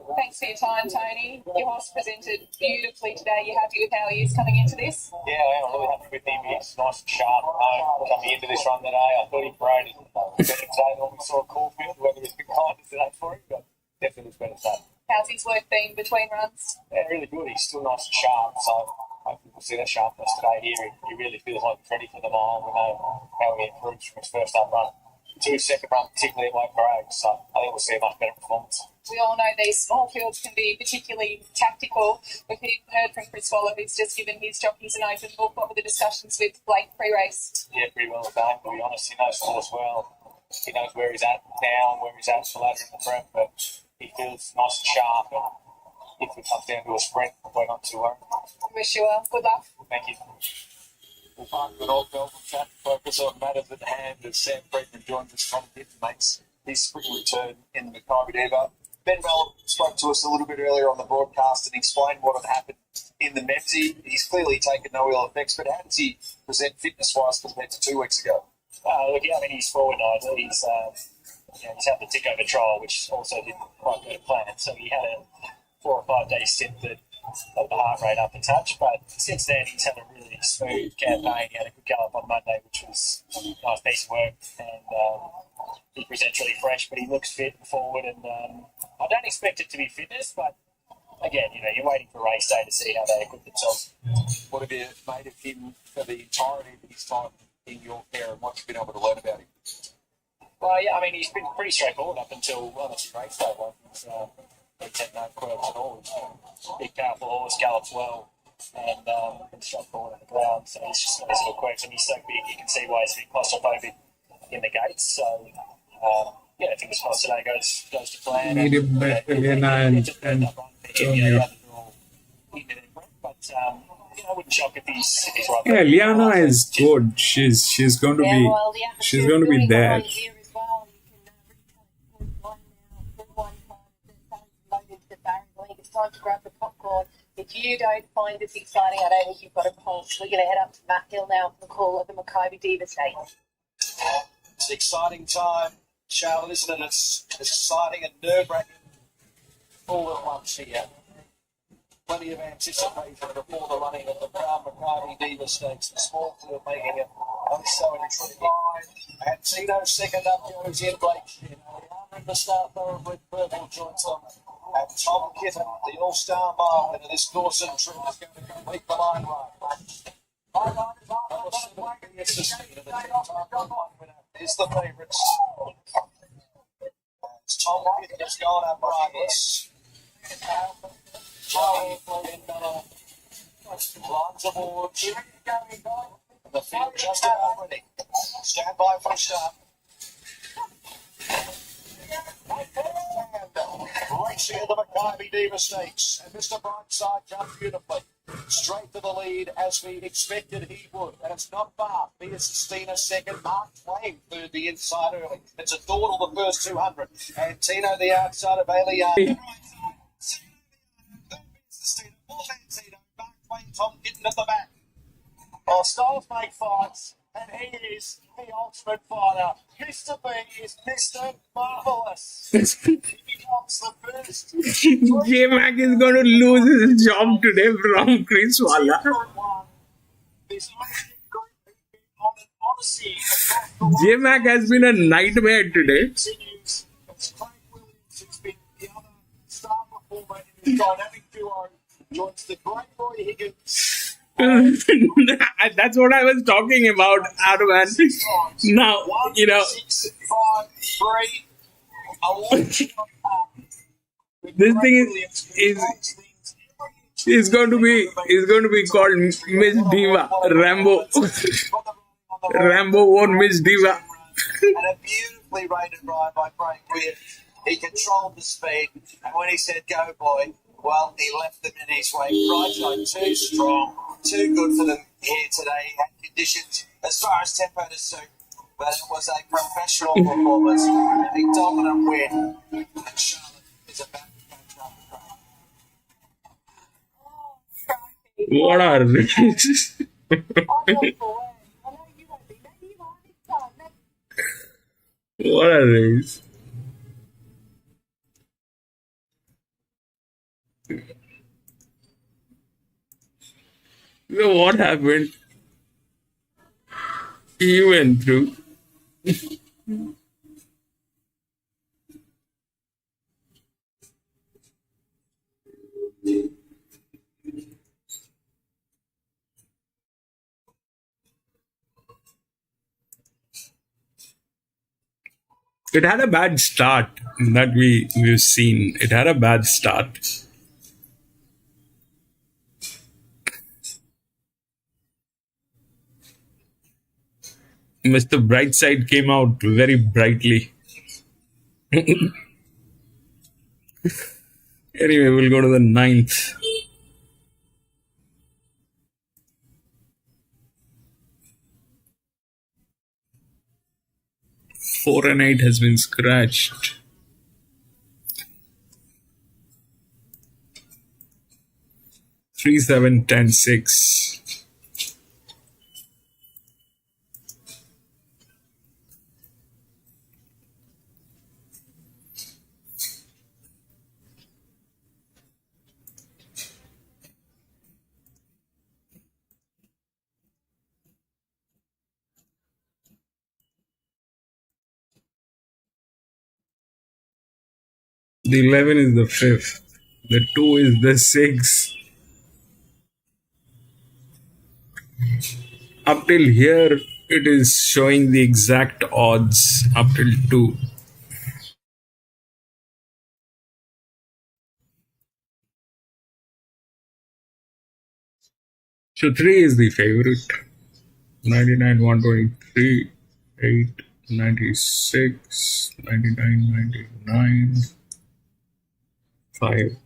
Speaker 5: Thanks for your time, Tony. Your horse presented beautifully today. You happy with how he is coming into this?
Speaker 8: Yeah, I'm really happy with him. He's nice and sharp at home coming into this run today. I thought he paraded better today than we saw at Caulfield, whether it's been kind today for him, but definitely was better today.
Speaker 5: How's his work been between runs?
Speaker 8: Yeah, really good. He's still nice and sharp, so hopefully we'll see that sharpness today here. He really feels like he's ready for the mile. We know how he improves from his first up run to his second run, particularly at White Parade, so I think we'll see a much better performance.
Speaker 5: We all know these small fields can be particularly tactical. We've heard from Chris Waller, who's just given his jockeys an open book. What were the discussions with Blake pre-race?
Speaker 8: Yeah, pretty well done, to be honest. He knows the horse well. He knows where he's at now and where he's at for later in the prep, but he feels nice and sharp, and if it comes down to a sprint, we're not too worried.
Speaker 5: Wish you well. Good luck.
Speaker 8: Thank you. We'll find an old Melbourne chat, focus on matters at hand as Sam Friedman joins us from Pitt, makes his spring return in the Makybe Diva. Ben Mellon spoke to us a little bit earlier on the broadcast and explained what had happened in the Memsey. He's clearly taken no ill effects, but how does he present fitness-wise compared to 2 weeks ago?
Speaker 10: Look, I mean, he's forward nicely. He's had the tick over trial, which also didn't quite go to plan. So he had a 4 or 5 day stint that got the heart rate up a touch. But since then, he's had a really smooth campaign. He had a good go up on Monday, which was a nice piece of work. And he presents really fresh, but he looks fit and forward. And I don't expect it to be fitness, but again, you're waiting for race day to see how they equip themselves.
Speaker 6: What have you made of him for the entirety of his time in your care and what you've been able to learn about him?
Speaker 10: Well, yeah, I mean, he's been pretty straightforward up until, it's race day. He's had no quirks at all. He's a big, powerful horse, gallops well, and been straightforward on the ground. So he's just got his little quirks, and he's so big, you can see why he's a bit claustrophobic in the gates. So, I think this today goes to plan.
Speaker 2: Need him back again and Antonio.
Speaker 10: But I wouldn't shock if he's right.
Speaker 2: Yeah, Liana is good. She's going to be there.
Speaker 9: It's time to grab the popcorn. If you don't find this exciting, I don't think you've got a pulse. We're going to head up to Matt Hill now for the call of the Makybe Diva Stakes.
Speaker 6: It's an exciting time, Charlotte, isn't it? It's exciting and nerve-wracking all at once here. Plenty of anticipation before the running of the proud Makybe Diva Stakes. The small field making it so intriguing. And Tino's second up goes in, Blake. In the start thoroughbred purple joints on. And Tom Kitten, the all-star mile into this Dawson trip, is going to complete the line run. Is the favourites. As Tom Kitten has gone up riderless. Lines aboard. And the field just about ready. Stand by for a start. Racing of the Makybe Diva Stakes, and Mr. Brightside jumped beautifully. Straight to the lead as we expected he would, and it's not far. Via Sistina second, Mark Twain third the inside early. It's a Dawdle the first 200, and Tino the outside of Aliana. away Tom Kitten at the back. Well, styles make fights, and he is the ultimate fighter. Mr. B is Mr. Marvellous. He becomes the first.
Speaker 2: J-Mac is going to lose his job today from Chris Walla. J-Mac has been a nightmare today.
Speaker 6: Dynamic duo joins the great Roy Higgins.
Speaker 2: That's what I was talking about, Arman. Now, you know,
Speaker 6: 6, 5, 3.
Speaker 2: this thing is going to be called Miss Diva Rambo. Rambo won Miss Diva.
Speaker 6: And a beautifully rated ride by Craig Williams. He controlled the speed, and when he said go boy, well, he left them in his way. Righto, too strong, too good for them here today. He had conditions as far as tempo to suit, but it was a professional performance, a dominant win, and Charlotte is about to catch up with Craig.
Speaker 2: What are these? What are these? So what happened? He went through. It had a bad start that we've seen. It had a bad start. Mr. Brightside came out very brightly. Anyway, we'll go to the 9th. Four and 8 has been scratched. Three, 7, 10, 6. The 11 is the 5th. The 2 is the 6th. Up till here, it is showing the exact odds up till 2. So 3 is the favorite. 99, 123, 8, 96, 99, 99. 5.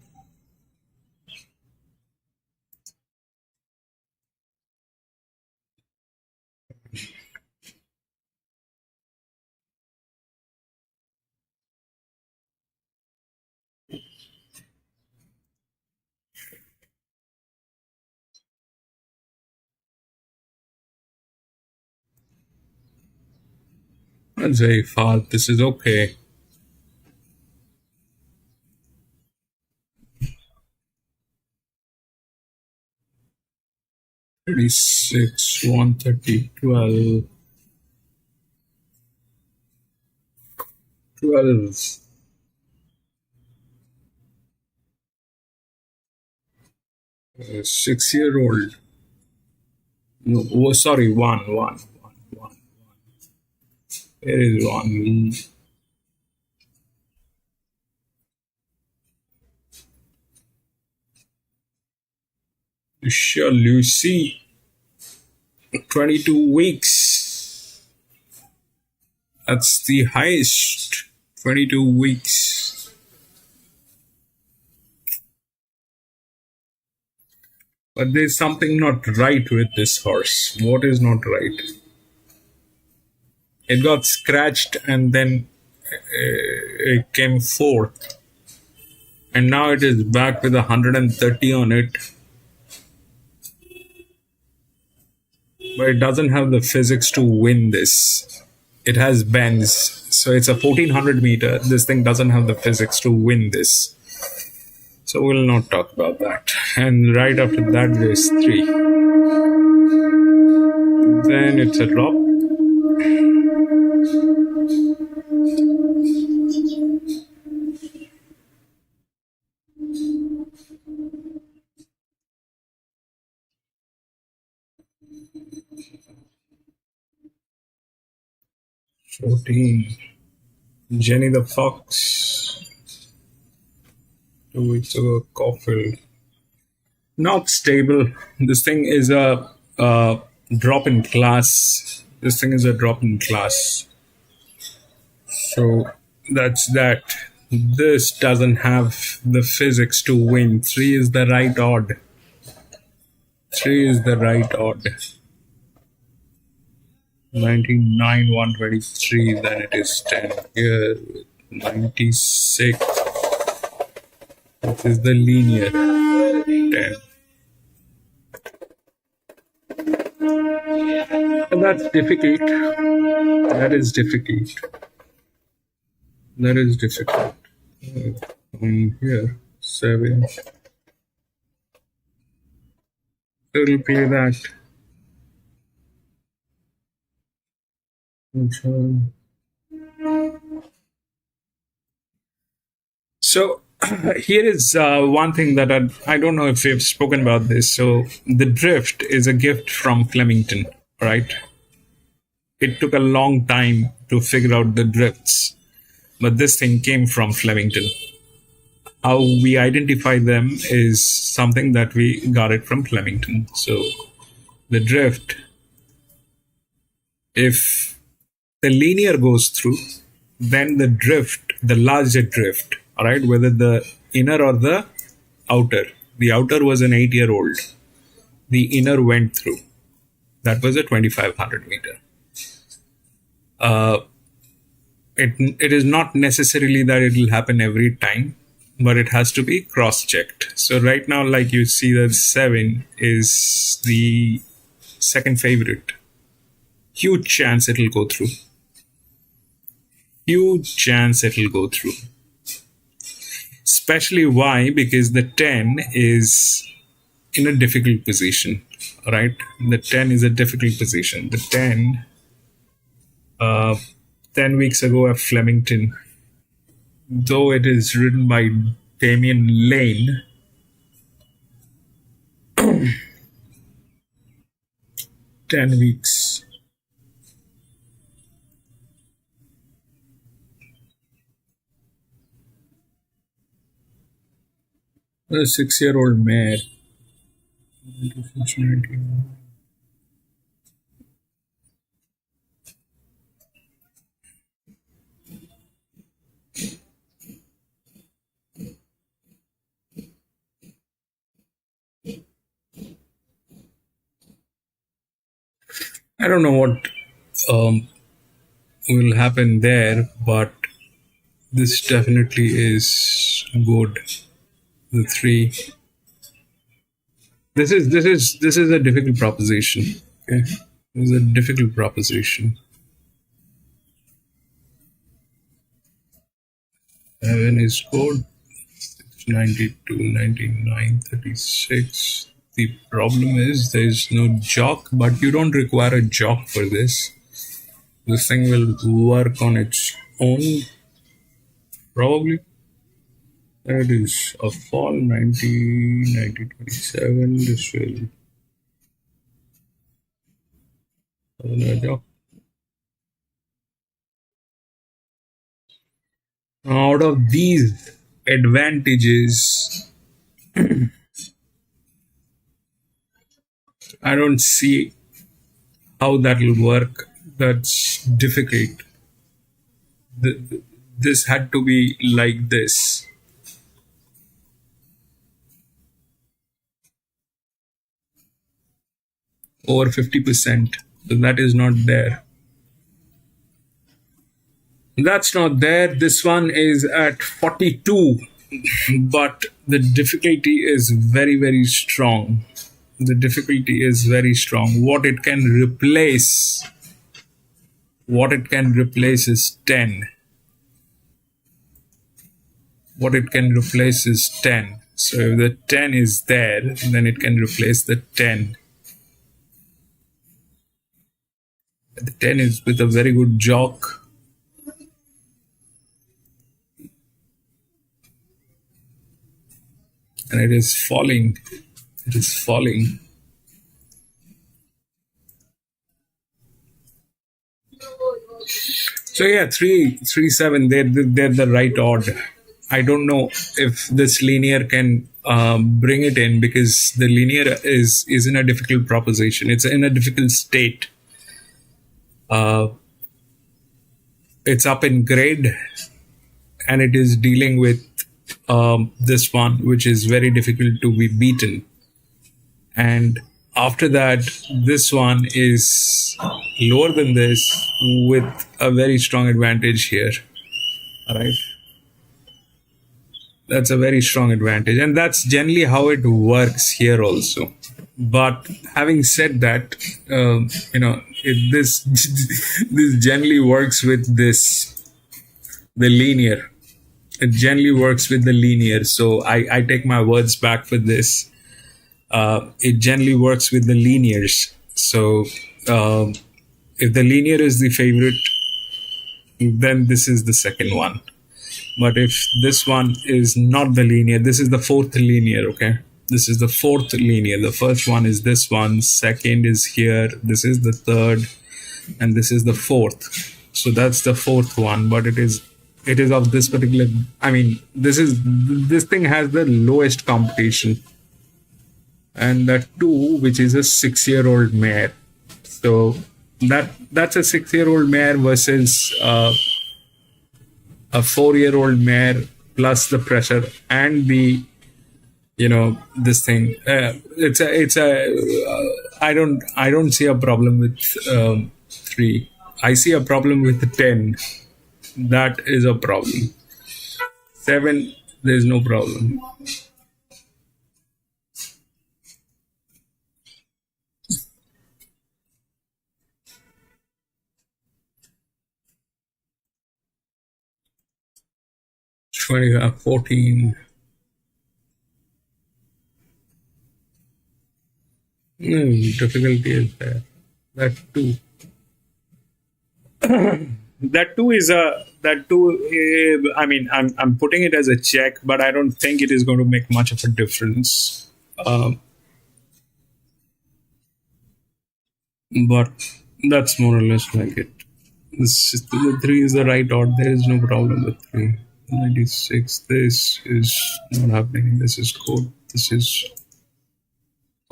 Speaker 2: That's very far. This is okay. Six, 130, 12. 12. A 6-year-old. No, oh, sorry, one. There is one. Sure, Lucy. 22 weeks. That's the highest. 22 weeks. But there's something not right with this horse. What is not right? It got scratched and then it came 4th. And now it is back with 130 on it. but it doesn't have the physics to win this. It has bends, so it's a 1400 meter. This thing doesn't have the physics to win this. So we'll not talk about that. And right after that, there's 3. Then it's a drop. Jenny the Fox. 2 weeks ago, Caulfield. Not stable. This thing is a drop in class. This thing is a drop in class. So that's that. This doesn't have the physics to win. 3 is the right odd. 3 is the right odd. 99, 123, then it is 10 here. 96. This is the linear 10. And that's difficult. That is difficult. That is difficult. Here, 7. So we'll play that. So here is one thing that I don't know if we've spoken about this. So the drift is a gift from Flemington, right? It took a long time to figure out the drifts, but this thing came from Flemington. How we identify them is something that we got it from Flemington. So the drift, if the linear goes through, then the drift, the larger drift, all right, whether the inner or the outer. The outer was an 8-year-old. The inner went through. That was a 2500 meter. It is not necessarily that it will happen every time, but it has to be cross-checked. So right now, like you see that 7 is the second favorite. Huge chance it will go through. Huge chance it will go through. Especially why? Because the 10 is in a difficult position, right? The 10 is a difficult position. The 10 weeks ago at Flemington, though it is written by Damien Lane, 10 weeks. A 6-year-old mare. 19. I don't know what will happen there, but this definitely is good. The 3. This is a difficult proposition. Okay, this is a difficult proposition. 7 is good. 92, 99, 36. The problem is there is no jock, but you don't require a jock for this. This thing will work on its own, probably. That is a fall, 90, 27. This will no jock. Out of these advantages, I don't see how that will work. That's difficult. This had to be like this. Over 50%. So that is not there. That's not there. This one is at 42. But the difficulty is very, very strong. The difficulty is very strong. What it can replace is 10. What it can replace is 10. So if the 10 is there, then it can replace the 10. The 10 is with a very good jock. And it is falling. It is falling. So yeah, 3-7, they're the right odd. I don't know if this linear can bring it in, because the linear is in a difficult proposition. It's in a difficult state. It's up in grade, and it is dealing with this one, which is very difficult to be beaten. And after that, this one is lower than this with a very strong advantage here. All right. That's a very strong advantage. And that's generally how it works here also. But having said that, this generally works with the linear. It generally works with the linear. So I take my words back for this. It generally works with the linears. So if the linear is the favorite, then this is the second one. But if this one is not the linear, this is the fourth linear, okay? This is the fourth linear. The first one is this one, second is here, this is the third, and this is the fourth. So that's the fourth one, but it is of this particular, this thing has the lowest competition. And that 2, which is a 6-year-old mare. So that's a 6-year-old mare versus a 4-year-old mare, plus the pressure and the this thing. I don't see a problem with 3. I see a problem with 10. That is a problem. 7, there's no problem. Twenty 14. Difficulty is there. That 2. That 2 is I'm putting it as a check, but I don't think it is going to make much of a difference. But that's more or less like it. The 3 is the right odd. There is no problem with 3. 96. This is not happening. This is good. This is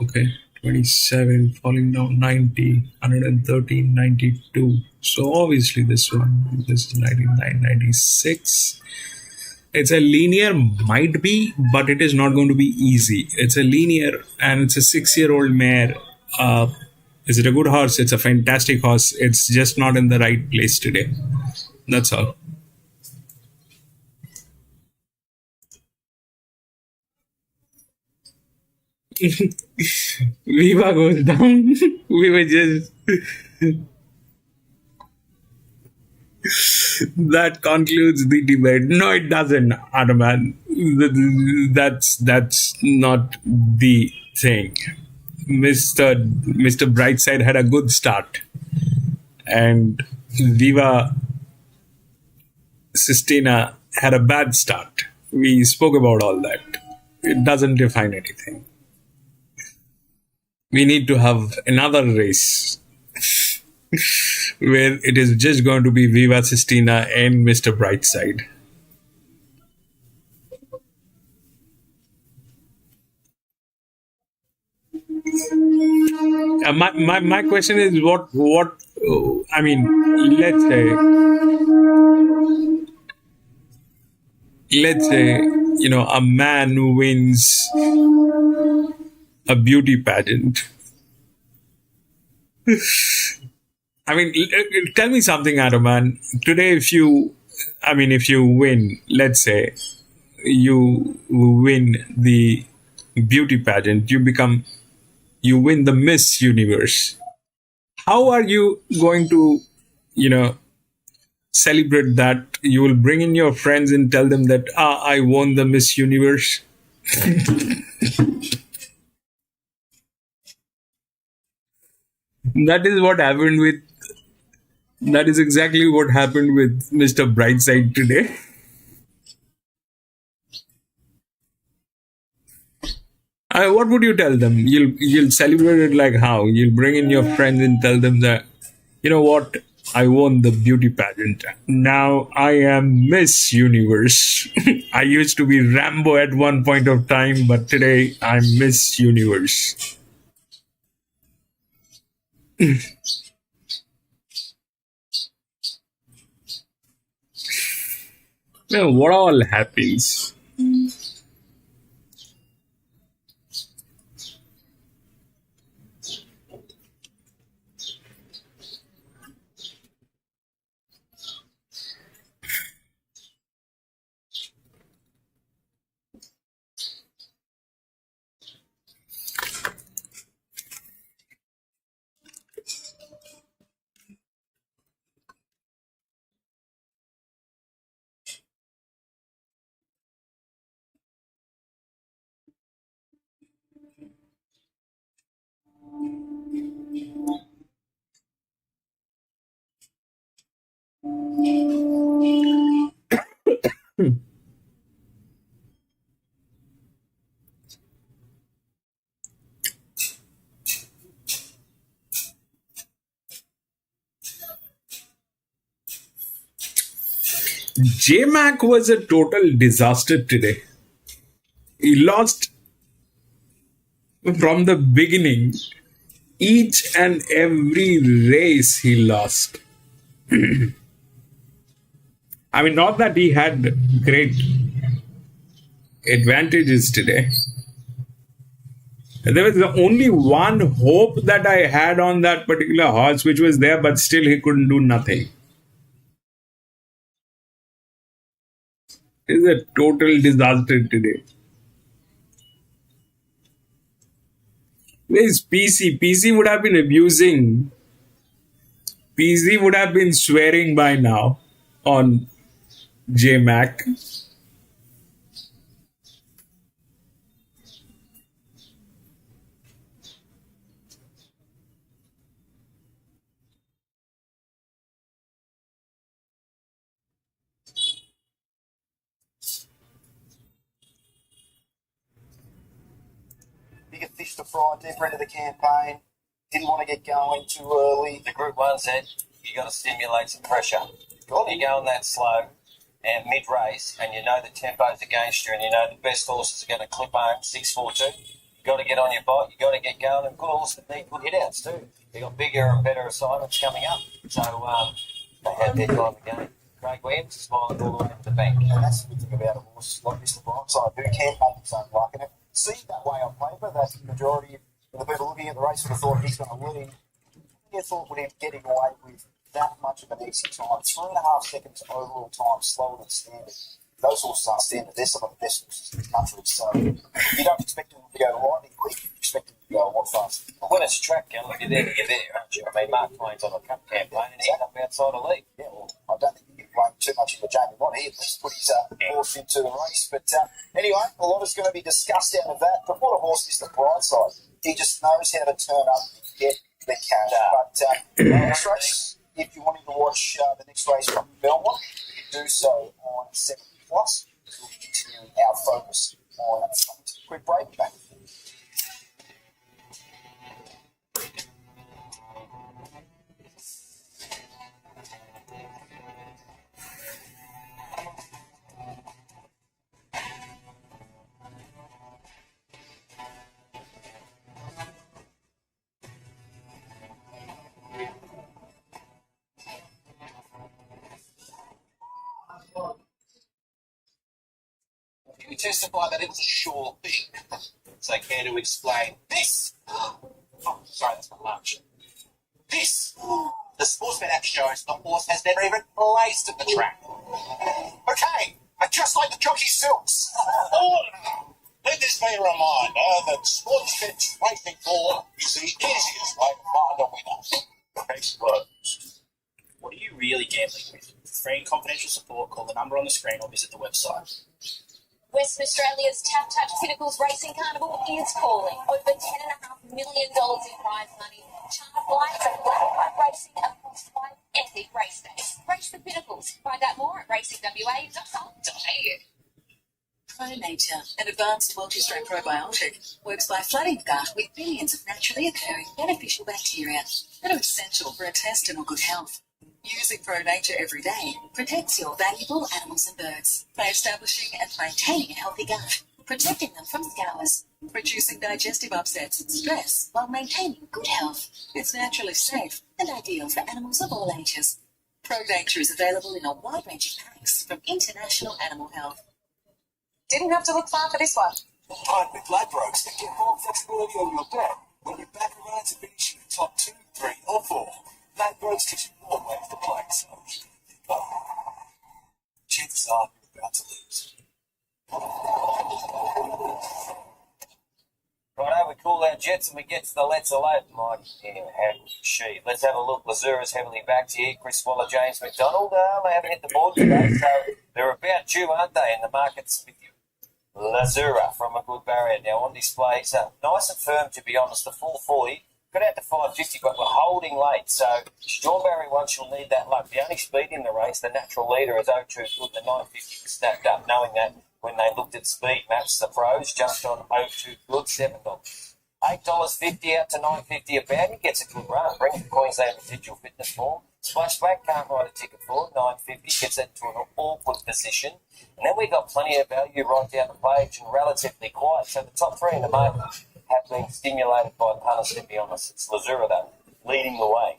Speaker 2: okay. 27 falling down. 90, 113, 92. So obviously this one. This is 99, 96. It's a linear, might be, but it is not going to be easy. It's a linear, and it's a 6-year-old mare. Is it a good horse? It's a fantastic horse. It's just not in the right place today. That's all. Viva goes down. We were just... That concludes the debate. No, it doesn't, Adaman. That's not the thing. Mr. Brightside had a good start, and Viva Sistina had a bad start. We spoke about all that. It doesn't define anything. We need to have another race where it is just going to be Viva Sistina and Mr. Brightside. My question is what I mean, let's say a man who wins a beauty pageant. I mean, tell me something, Adaman. Today, if you win, let's say you win the beauty pageant, you you win the Miss Universe. How are you going to, celebrate that? You will bring in your friends and tell them that, I won the Miss Universe. That is what happened with, that is exactly what happened with Mr. Brightside today. What would you tell them? You'll celebrate it like how? You'll bring in your friends and tell them that, you know what? I won the beauty pageant. Now I am Miss Universe. I used to be Rambo at one point of time, but today I'm Miss Universe. Now, what all happens? J-Mac was a total disaster today. He lost from the beginning. Each and every race he lost. I mean, not that he had great advantages today. There was the only one hope that I had on that particular horse, which was there, but still he couldn't do nothing. It's a total disaster today. Where's PC? PC would have been abusing. PC would have been swearing by now on J-Mac.
Speaker 6: Bigger fish to fry deeper into the campaign. Didn't want to get going too early.
Speaker 4: The Group 1 said you got to stimulate some pressure. When you're going that slow and mid-race and you know the tempo's against you and you know the best horses are going to clip home 6-4-2, you got to get on your bike, you got to get going, and good horses need good hit-outs too. They got bigger and better assignments coming up. So they had their time again. Craig Williams is smiling all the way to the bank.
Speaker 6: And that's the good thing about a horse like Mr. Brightside, who can make his own luck. And it seemed that way on paper, that the majority of the people looking at the race would have thought he's going to win. I thought with him getting away with that much of an easy time, 3.5 seconds overall time slower than standard. Those horses aren't standard. They're some of the best horses in the country. So you don't expect them to go lightning quick. You expect them to go a lot faster.
Speaker 4: But when it's a track, you're there, aren't you? I mean, Mark Twain's on a cup campaign and he's up outside a league.
Speaker 6: Yeah, well, I don't think you can blame too much into Jamie Bond. He at least put his horse into the race. But anyway, a lot is going to be discussed out of that. But what a horse is the Brightside. He just knows how to turn up and get the cash. But next race, if you wanted to watch the next race from Belmont, you can do so on 7 Plus. We'll be continuing our focus on that. Quick break, back.
Speaker 3: Can you testify that it was a sure thing? So care to explain this? Oh, sorry, that's not much. This! The Sportsman app shows the horse has never even placed at the track. Okay, but just like the jockey silks.
Speaker 19: Let this be a reminder that Sportsbet's racing form is the easiest way to find a winner.
Speaker 20: Thanks, Rod. What are you really gambling with? For free and confidential support, call the number on the screen or visit the website.
Speaker 21: Western Australia's Tap Touch Pinnacles Racing Carnival is calling. Over $10.5 million in prize money. Charter flights and black white racing across 5 epic race days. Race the Pinnacles. Find out more at racingwa.com.au.
Speaker 22: ProNature, an advanced multi-strain probiotic, works by flooding the gut with billions of naturally occurring beneficial bacteria that are essential for intestinal good health. Using ProNature every day protects your valuable animals and birds by establishing and maintaining a healthy gut, protecting them from scours, reducing digestive upsets and stress while maintaining good health. It's naturally safe and ideal for animals of all ages. ProNature is available in a wide range of packs from International Animal Health.
Speaker 21: Didn't have to look far for this one.
Speaker 3: Time with Ladbrokes to get more flexibility on your bet when you're back around to finish in the top 2, 3 or 4. Ladbrokes gives you more ways to play, so chances are you're about to lose.
Speaker 4: Righto, we call our Jets and we get to the Let's Alone. Mike and she. Let's have a look. Lazura's heavily backed here. Chris Waller, James McDonald. They haven't hit the board today, so they're about due, aren't they, in the markets with you? Lazura from a good barrier now on display. So nice and firm, to be honest. The 440 got out to 550, but we're holding late. So Sean Barry once you'll need that luck. The only speed in the race, the natural leader is 0-2 good. The 950 was stacked up, knowing that when they looked at speed maps, the pros jumped on 0-2 good, $7. $8.50 out to $9.50 a bag. He gets a good run. Brings the Queensland residual fitness form. Splashback can't write a ticket for it. $9.50 gets that into an awkward position. And then we got plenty of value right down the page and relatively quiet. So the top 3 in the market have been stimulated by punters, to be honest. It's Lazura, though, leading the way.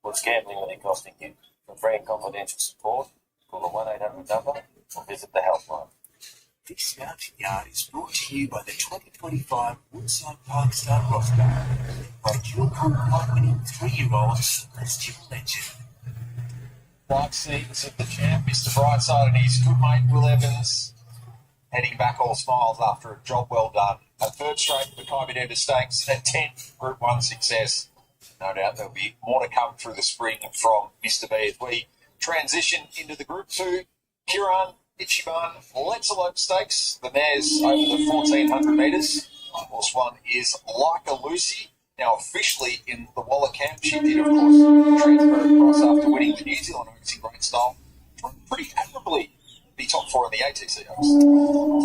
Speaker 4: What's gambling really costing you? For free and confidential support, call the 1-800 number or visit the helpline.
Speaker 3: This mountain yard is brought to you by the 2025 Woodside Park Star Roster by dual award-winning 3-year-old Celestial Legend.
Speaker 6: Like seats of the champ, Mr. Brightside and his good mate Will Evans heading back all smiles after a job well done. A third straight Makybe Diva Stakes, a 10th Group 1 success. No doubt there'll be more to come through the spring from Mr. B as we transition into the Group 2. Kiran, Ichiban, Let's Elope Stakes. The mare's over the 1,400 metres. Horse 1 is Like a Lucy, now officially in the Waller camp. She did, of course, transfer across after winning the New Zealand Oaks in great style. Pretty admirably be top 4 in the ATC Oaks.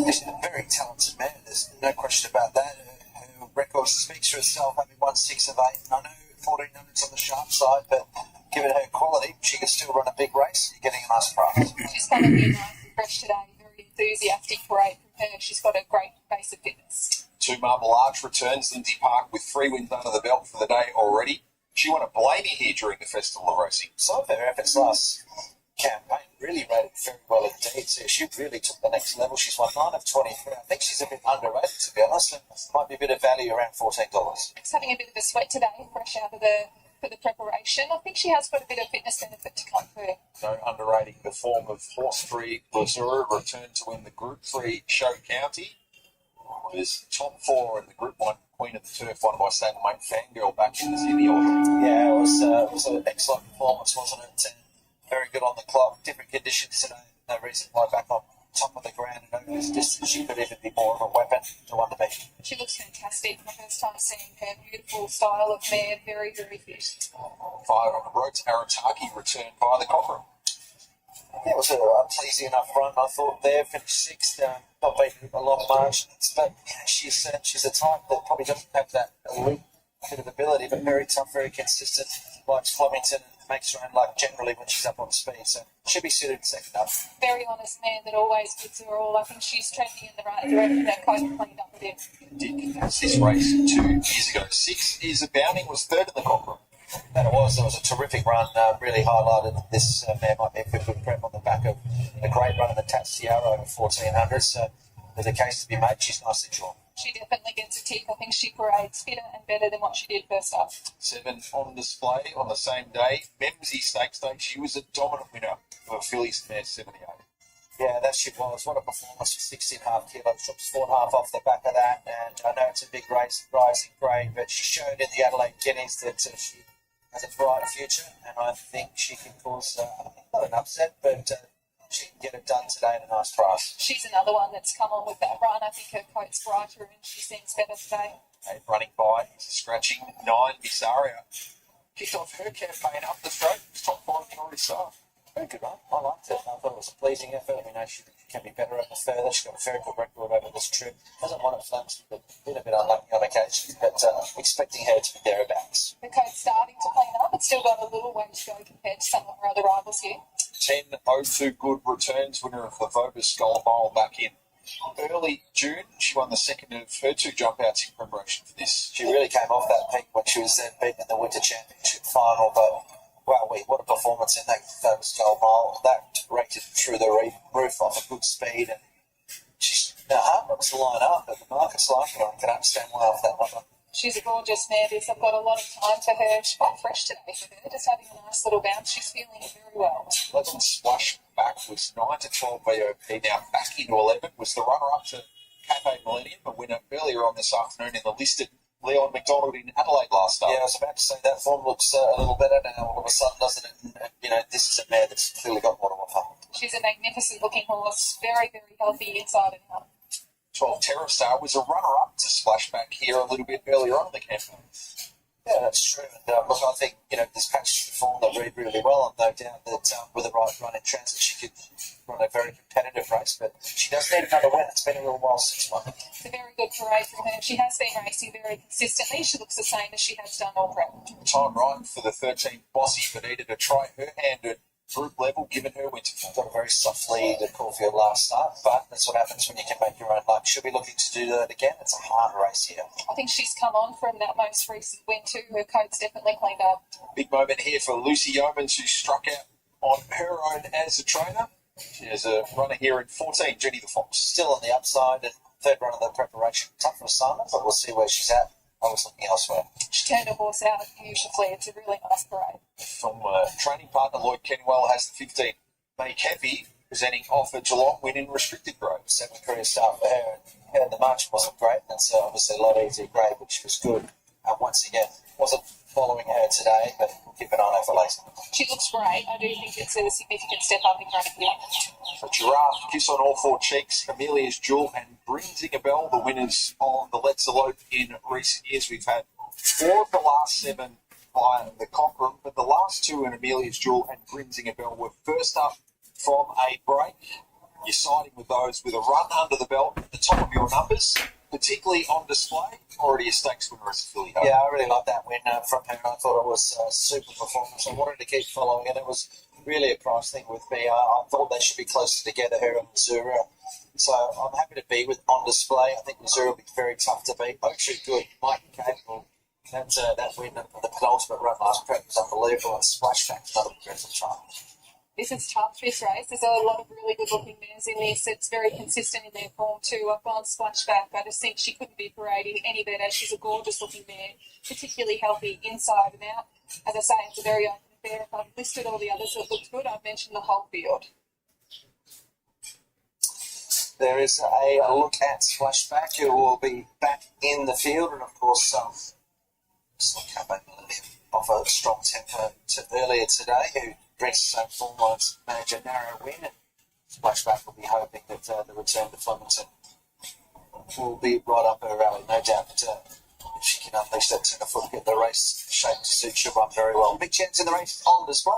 Speaker 11: She's a very talented man, there's no question about that. Her record speaks for itself, having won 6 of 8. I know 1,400's on the sharp side, but given her quality, she can still run a big race. You're getting a nice price.
Speaker 5: She's coming in nice and fresh today, very enthusiastic parade from her. She's got a great base of fitness.
Speaker 6: 2 Marble Arch returns, Lindsay Park with 3 wins under the belt for the day already. She won a Blamey here during the Festival of Racing.
Speaker 11: Some of her efforts last campaign really rated very well indeed. So she really took the next level. She's won 9 of 23. I think she's a bit underrated, to be honest. And might be a bit of value around $14.
Speaker 5: She's having a bit of a sweat today, fresh out of the preparation. I think she has got a bit of fitness benefit to come through.
Speaker 6: No underrating the form of Horse 3 Lazura, returned to win the Group 3 Show County. Was top 4 in the Group 1 Queen of the Turf, won by stablemate Fangirl back in the autumn.
Speaker 11: Yeah, it was an excellent performance, wasn't it? And very good on the clock. Different conditions today. No reason why back on top of the ground and over this distance she could even be more of a weapon to one to beat.
Speaker 5: She looks fantastic. My first time seeing her beautiful style of mare, very, very fit.
Speaker 6: 5 on the road to Arataki, returned by the Cochrane.
Speaker 11: Yeah, it was a pleasing enough run, I thought, there. Finished 6th, not beating a lot of margins, but she's a type that probably doesn't have that elite bit of ability, but very tough, very consistent, likes Flemington and makes her own luck generally when she's up on speed, so should be suited second up.
Speaker 5: Very honest man that always gives her all. I think she's trending in the right direction. That coach cleaned up with him.
Speaker 6: Did this race 2 years ago. 6 is abounding, was 3rd in the Cochrane.
Speaker 11: That it was. There was a terrific run, really highlighted that this mare might be a good prep on the back of a great run in the Tats Tiara over 1,400. So there's a case to be made. She's nicely drawn.
Speaker 5: She definitely gets a tick. I think she parades fitter and better than what she did first up.
Speaker 6: 7 on display on the same day. Memsey Stakes Day. She was a dominant winner of Phillies mare 78.
Speaker 11: Yeah, that she was. What a performance for 16.5 kilos. Drops 4.5 off the back of that. And I know it's a big race, rising grade, but she showed in the Adelaide Guineas that she has a bright future. And I think she can cause, not an upset, but she can get it done today at a nice price.
Speaker 5: She's another one that's come on with that run. I think her coat's brighter and she seems better today.
Speaker 6: Running by, he's a scratching 9, Bisaria. Kicked off her campaign up the straight. Top 5 in already start.
Speaker 11: Very good run. I liked it. I thought it was a pleasing effort. We know she can be better over further. She's got a very good record over this trip. Hasn't won at Flemington, but been a bit unlucky on occasion. But expecting her to be thereabouts.
Speaker 5: The coat's starting to clean up. It's still got a little way to go compared to some of her other rivals here.
Speaker 6: 10.02 good returns, winner of the Vobis Scholar Mile back in early June. She won the second of her 2 jump outs in preparation for this.
Speaker 11: She really came off that peak when she was then beaten in the Winter Championship final, but wow, what a performance in that Vobis Gold Mile. That rated through the roof off a good speed, and she's hard not to line up, but the market's liking her and can understand why off that number.
Speaker 5: She's a gorgeous mare. I've got a lot of time for her. She's quite fresh today for her, just having a nice little bounce. She's feeling it very well.
Speaker 6: Pleasant Splash back was 9 to 12 VOP, now back into 11, was the runner-up to Cafe Millennium, a winner earlier on this afternoon in the listed Leon McDonald in Adelaide last start.
Speaker 11: Yeah, I was about to say that form looks a little better now all of a sudden, doesn't it? And, this is a mare that's clearly got more to offer.
Speaker 5: She's a magnificent looking horse, very, very healthy inside and out.
Speaker 6: 12 Terra Star was a runner-up to Splashback here a little bit earlier on in the campaign.
Speaker 11: Yeah, that's true. And look, I think, this patch performed really well, and no doubt that with the right run in transit, she could run a very competitive race, but she does need another win. It's been a little while since one.
Speaker 5: It's a very good parade from her. She has been racing very consistently. She looks the same as she has done all prep.
Speaker 6: Time right for the 13 Bossy, but needed to try her hand at group level, given her winter form.
Speaker 11: Got a very soft lead at Caulfield last start, but that's what happens when you can make your own luck. She'll be looking to do that again. It's a hard race here.
Speaker 5: I think she's come on from that most recent win too. Her coat's definitely cleaned up.
Speaker 6: Big moment here for Lucy Yeomans, who struck out on her own as a trainer. She has a runner here in 14, Jenny the Fox.
Speaker 11: Still on the upside, and third run of the preparation. Tough assignment, but we'll see where she's at. I was looking elsewhere.
Speaker 5: She turned her horse out beautifully. It's a really nice parade.
Speaker 6: From training partner Lloyd Kenwell has the 15, Makybe, presenting off a Geelong win in restricted grade.
Speaker 11: 7 career start for her. And the margin wasn't great. That's obviously a lot easier grade, but she was good. Once again, wasn't following her today, but we'll keep an eye on her for later.
Speaker 5: She looks great. I do think it's a significant step up in running here.
Speaker 6: For Giraffe, Kiss on All Four Cheeks, Amelia's Jewel, and Brings a Bell, the winners on the Let's Elope in recent years. We've had 4 of the last 7 by the Cochrane, but the last 2 in Amelia's Jewel and Brings a Bell were first up from a break. You're siding with those with a run under the belt at the top of your numbers, particularly on display. Already a stakes winner as a filly.
Speaker 11: Yeah, I really liked that win from her. I thought it was a super performance. I wanted to keep following it. It was really a price thing with me. I thought they should be closer together, her and Missouri. So I'm happy to be with on display. I think Missouri will be very tough to beat. Both too good. Mike and capable. That win at the penultimate run last prep was unbelievable. And Splashback, another progressive time.
Speaker 5: This is tough, this race. There's a lot of really good-looking mares in this. It's very consistent in their form too. I've gone Splashback. I just think she couldn't be parading any better. She's a gorgeous-looking mare, particularly healthy inside and out. As I say, it's a very open affair. If I've listed all the others that looked good, I've mentioned the whole field.
Speaker 11: There is a look at Splashback, who will be back in the field, and of course, Cafe Millennium off a strong temper earlier today, who brings his own form lines manager narrow win, and Splashback will be hoping that the return to Flemington will be right up her alley. No doubt if she can unleash that turn of foot and get the race shape to suit, she'll run very well. Big chance in the race on display.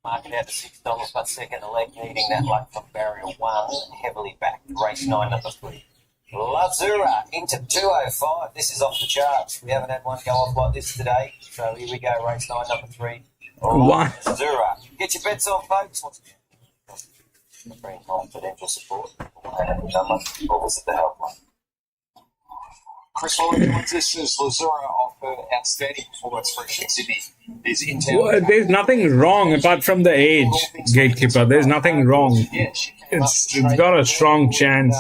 Speaker 4: Market out to $6 per second, the leg needing that luck from barrier 1, heavily backed, race 9, number 3. Lazura into 205. This is off the charts. We haven't had one go off like this today. So here we go, race 9, number 3. Lazura. Get your bets on, folks. Once again, very confidential support. What was it the helpline?
Speaker 6: Chris Lloyd joins us as Lazura of her outstanding performance for Sydney is in town.
Speaker 2: Well, there's nothing wrong apart from the age, Gatekeeper. There's nothing wrong. It's got a strong chance,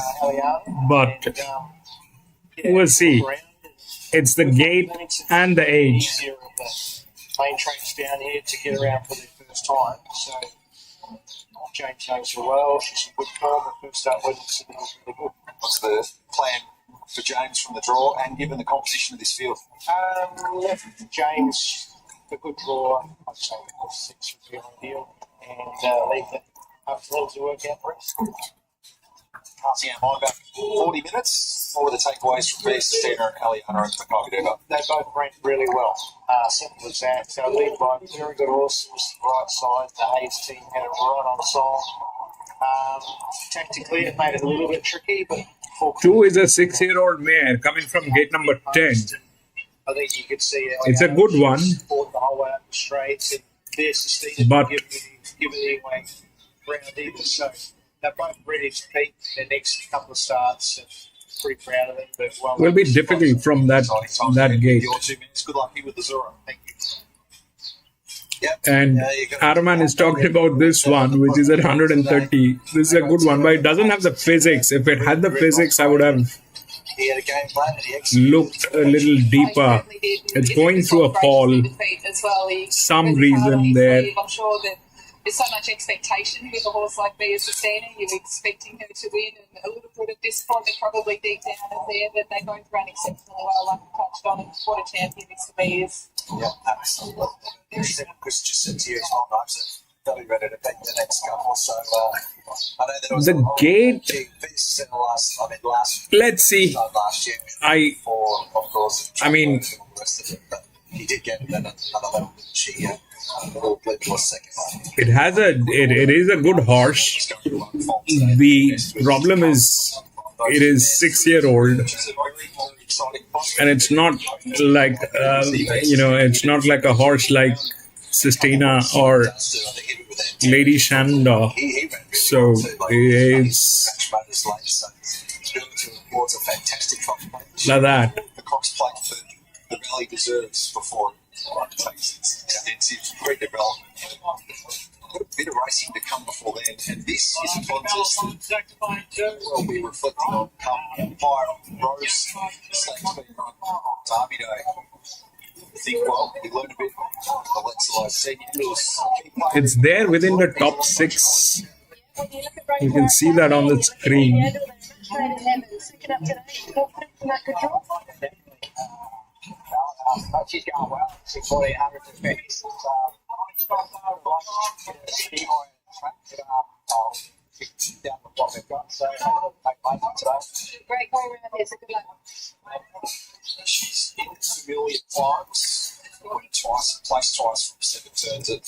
Speaker 2: but we'll see. It's the gate and the age.
Speaker 13: Main trains down here to get around for the first time. So James knows her well. She's in good form. The first start with Sydney was really good.
Speaker 6: What's the plan for James from the draw and given the composition of this field?
Speaker 13: Left James a good draw. I'd say the 6 would be ideal. And leave it up to them to work out the rest.
Speaker 6: Passing our mind back 40 minutes. What were the takeaways from Stina and Aliana and Makybe Diva?
Speaker 13: They both ran really well. Simple as that. So lead by a very good horse was the right side. The Hayes team had it right on song. Tactically, it made it a little bit tricky, but
Speaker 2: 2 is a 6-year-old mare coming from gate number 10.
Speaker 13: I think you could see
Speaker 2: It's a good one,
Speaker 13: fought the whole way up the straights, and there's Statistical
Speaker 2: but
Speaker 13: giving it away round either. So they're both ready to beat their next couple of starts. And pretty proud of them. But
Speaker 2: will be difficult from that gate.
Speaker 6: Your 2 minutes. Good luck here with the Zura. Thank you. Yep.
Speaker 2: And Araman is talking about this one, which is at 130. This is a good one, but it doesn't have the physics. If it had the physics, I would have
Speaker 6: He had a game plan and he executed.
Speaker 2: looked a little deeper. It's going through a fall. Some reason there.
Speaker 5: I'm sure that there's so much expectation with a horse like Be as Christina. You're expecting her to win, and a little bit of disappointment probably deep down is there, but they both run exceptionally well, like I touched on, and what a champion Mr. B is.
Speaker 6: Yeah, absolutely. Chris just said to you, it's not nice that they'll be ready to beat the next couple. So I know there was
Speaker 2: The gate.
Speaker 6: this in the last
Speaker 2: Let's see.
Speaker 6: last year. For, of course,
Speaker 2: I mean,
Speaker 6: the rest of it, but he did get another level. She was second.
Speaker 2: it has it is a good horse. The problem is it is 6-year-old, and it's not like it's not like a horse like Sistina or Lady Shenandoah. So it's like that.
Speaker 6: The Cox plate for the Valley deserves before it takes its extensive redevelopment. Got a bit of racing to come before then, and this is a contest that will be reflecting on come Empire Rose Stakes being run on Derby Day. I think, well, we learned a bit. Let's see.
Speaker 2: It's there within the top 6. You can see that on the screen.
Speaker 13: She's going well. 6,400 to finish. Down with what we've got, so
Speaker 5: Great going around there, so good luck.
Speaker 6: She's in familiar climbs. Placed twice from 7 turns at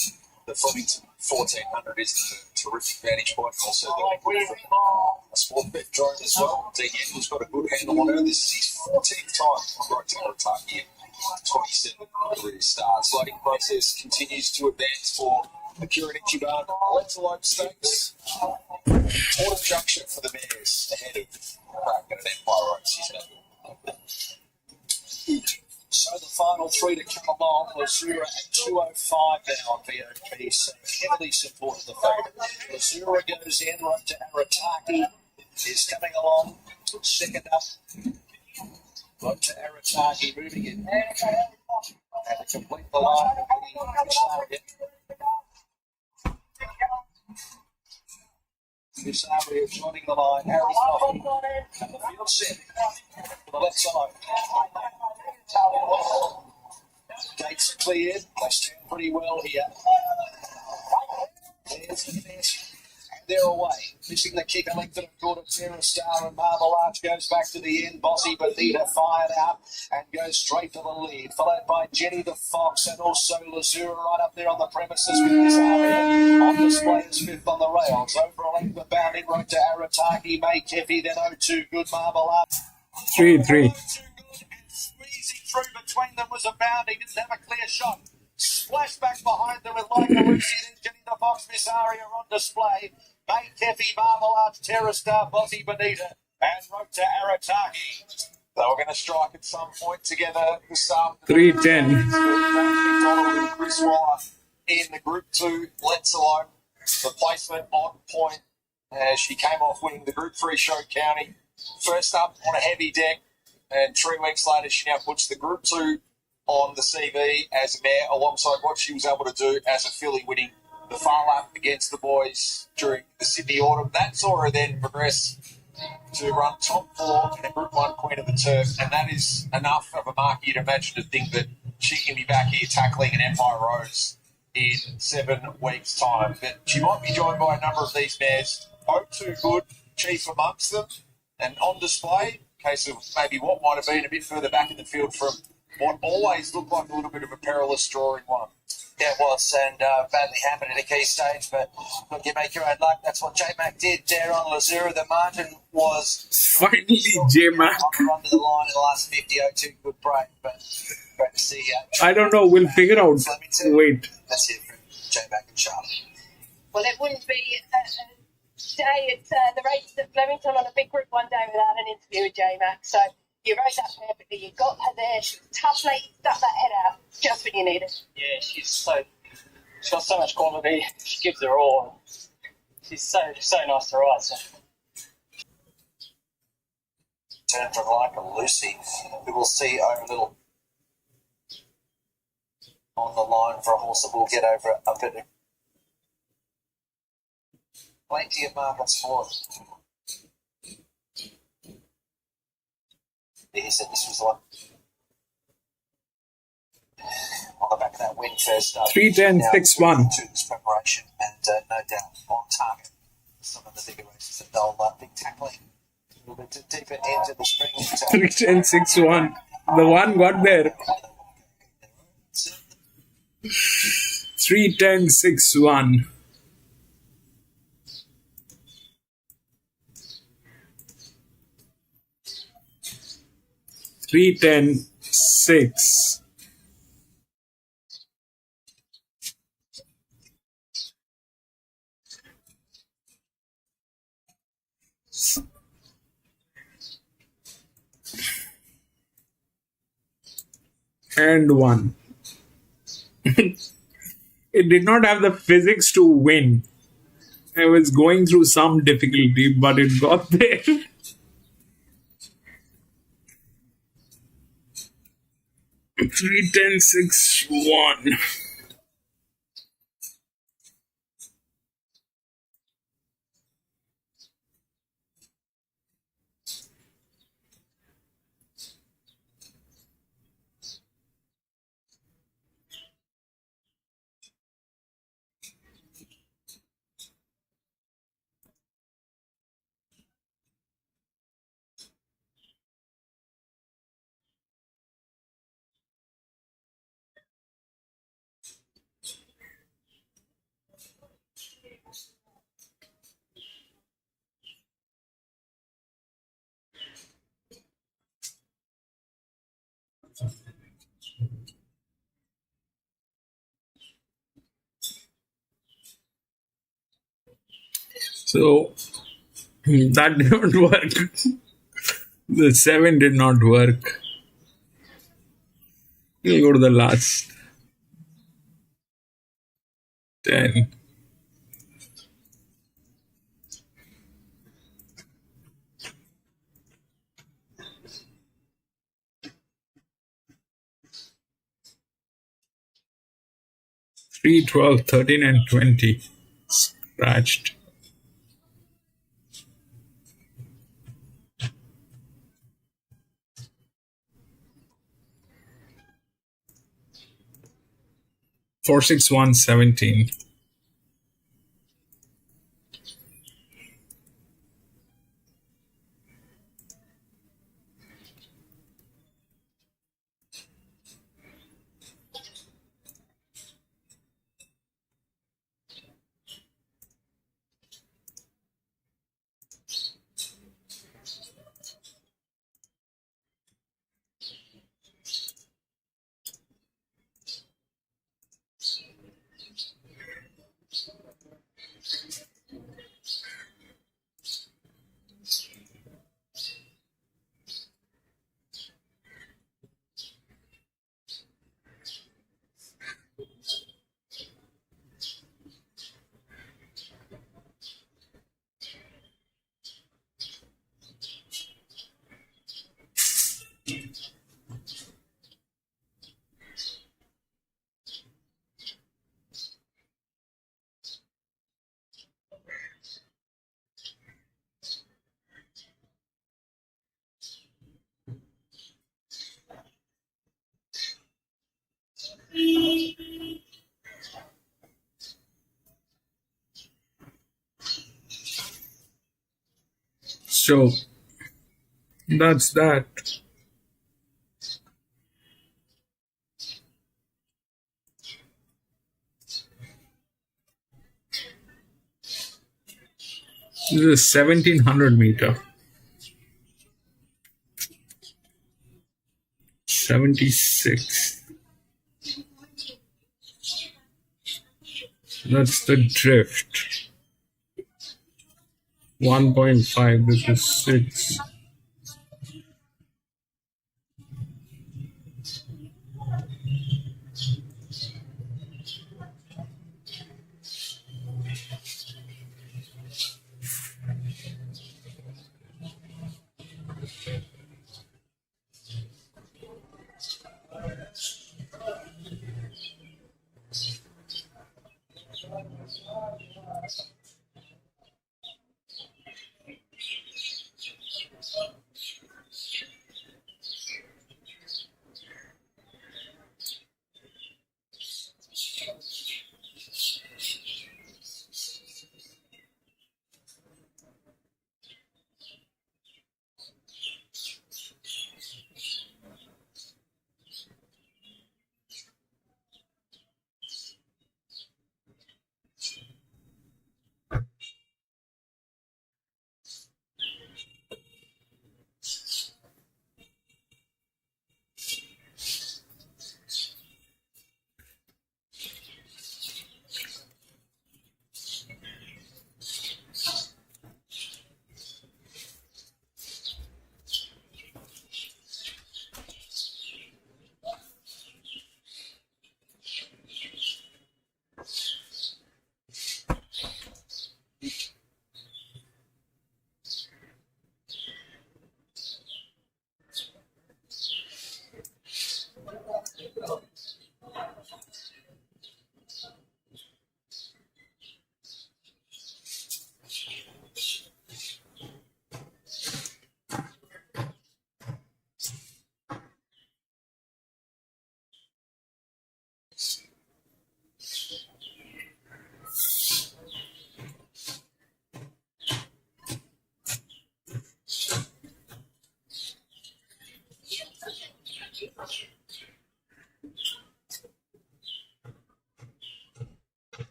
Speaker 6: the Flemington 1400 is a terrific vantage point. Also, a sport bet drone as well. Dean Engel's got a good handle on her. This is his 14th time on Road to Arataki in 27 career starts. Loading process continues to advance for the Curinichi Barn. Antelope Stakes. Autumn Junction for the mares ahead of Kraken and Empire Rose. So the final 3 to come along was Lazura at 205 now on VOP, so heavily supported the favourite. Lazura goes in, Road to Arataki is coming along, second up. Road to Arataki moving in. And to complete the line, Misaria joining the line, Harry Coffey, and the field set for the left side. Gates are cleared. They stand pretty well here. There's the finish. And they're away. Missing the kick, a length and a quarter. Terra Star and Marble Arch goes back to the end. Bossy Bonita fired out and goes straight to the lead. Followed by Jenny the Fox and also Lazura right up there on the premises with this area. On display as 5th on the rails. Over a length of bounding right to Arataki. Makybe, then 0-2. Good Marble Arch.
Speaker 2: 3-3.
Speaker 6: Through between them was a bounding, didn't have a clear shot. Splash back behind them with Like a Lucy, then Jenny the Fox, Miss Aria on display. Makybe, Marble Arch, Terra Star, Bossy Bonita, and Road to Arataki. They were going to strike at some point together this afternoon.
Speaker 2: 310.
Speaker 6: McDonald and Chris Waller in the Group 2. Let's alone. The placement on point as she came off winning the Group 3 show county. First up on a heavy deck, and 3 weeks later she now puts the Group 2 on the CV as a mare alongside what she was able to do as a filly winning the far lap against the boys during the Sydney Autumn. That saw her then progress to run top 4 in a Group 1 Queen of the Turf, and that is enough of a mark you'd imagine to think that she can be back here tackling an Empire Rose in 7 weeks' time. But she might be joined by a number of these mares. Hope Too Good, chief amongst them, and on display, case of maybe what might have been a bit further back in the field from what always looked like a little bit of a perilous drawing one.
Speaker 11: Yeah, it was, and badly hampered at a key stage, but look, you make your own luck. That's what J-Mac did there on Lazura. The margin was...
Speaker 2: Finally, J-Mac.
Speaker 11: On the run to the line in the last 50-02, good break, but great to see you.
Speaker 2: I don't know, we'll figure out.
Speaker 11: Flemington.
Speaker 2: Wait.
Speaker 11: That's it from J-Mac and Charlotte.
Speaker 9: Well, it wouldn't be a day at the races at Flemington on a big Group 1 day without an interview with J-Mac, so you rode that perfectly. You got her there. She was tough late. Stuck that head out just when you needed.
Speaker 14: Yeah, she's got so much quality. She gives her all. She's so nice to ride. So.
Speaker 11: Turn from like a Lucy, who we'll see over a little on the line for a horse that will get over a bit. Plenty of markets for it. He said this was the one. On the back of that win first up.
Speaker 2: 310, 6-1.
Speaker 11: To this preparation and no doubt on target. Some of the bigger races that they'll be tackling a little bit deeper into the spring.
Speaker 2: 310, 6-1. The one got there. 310, 6-1. Three, 10, 6. And 1. It did not have the physics to win. I was going through some difficulty, but it got there. 310, 6-1. So that did not work. The 7 did not work. We'll go to the last 10. Three, 12, 13, and 20. Scratched. Four, 6, 1, 17. So that's that. This is 1700 meter. 76. That's the drift. 1.5. This is 6.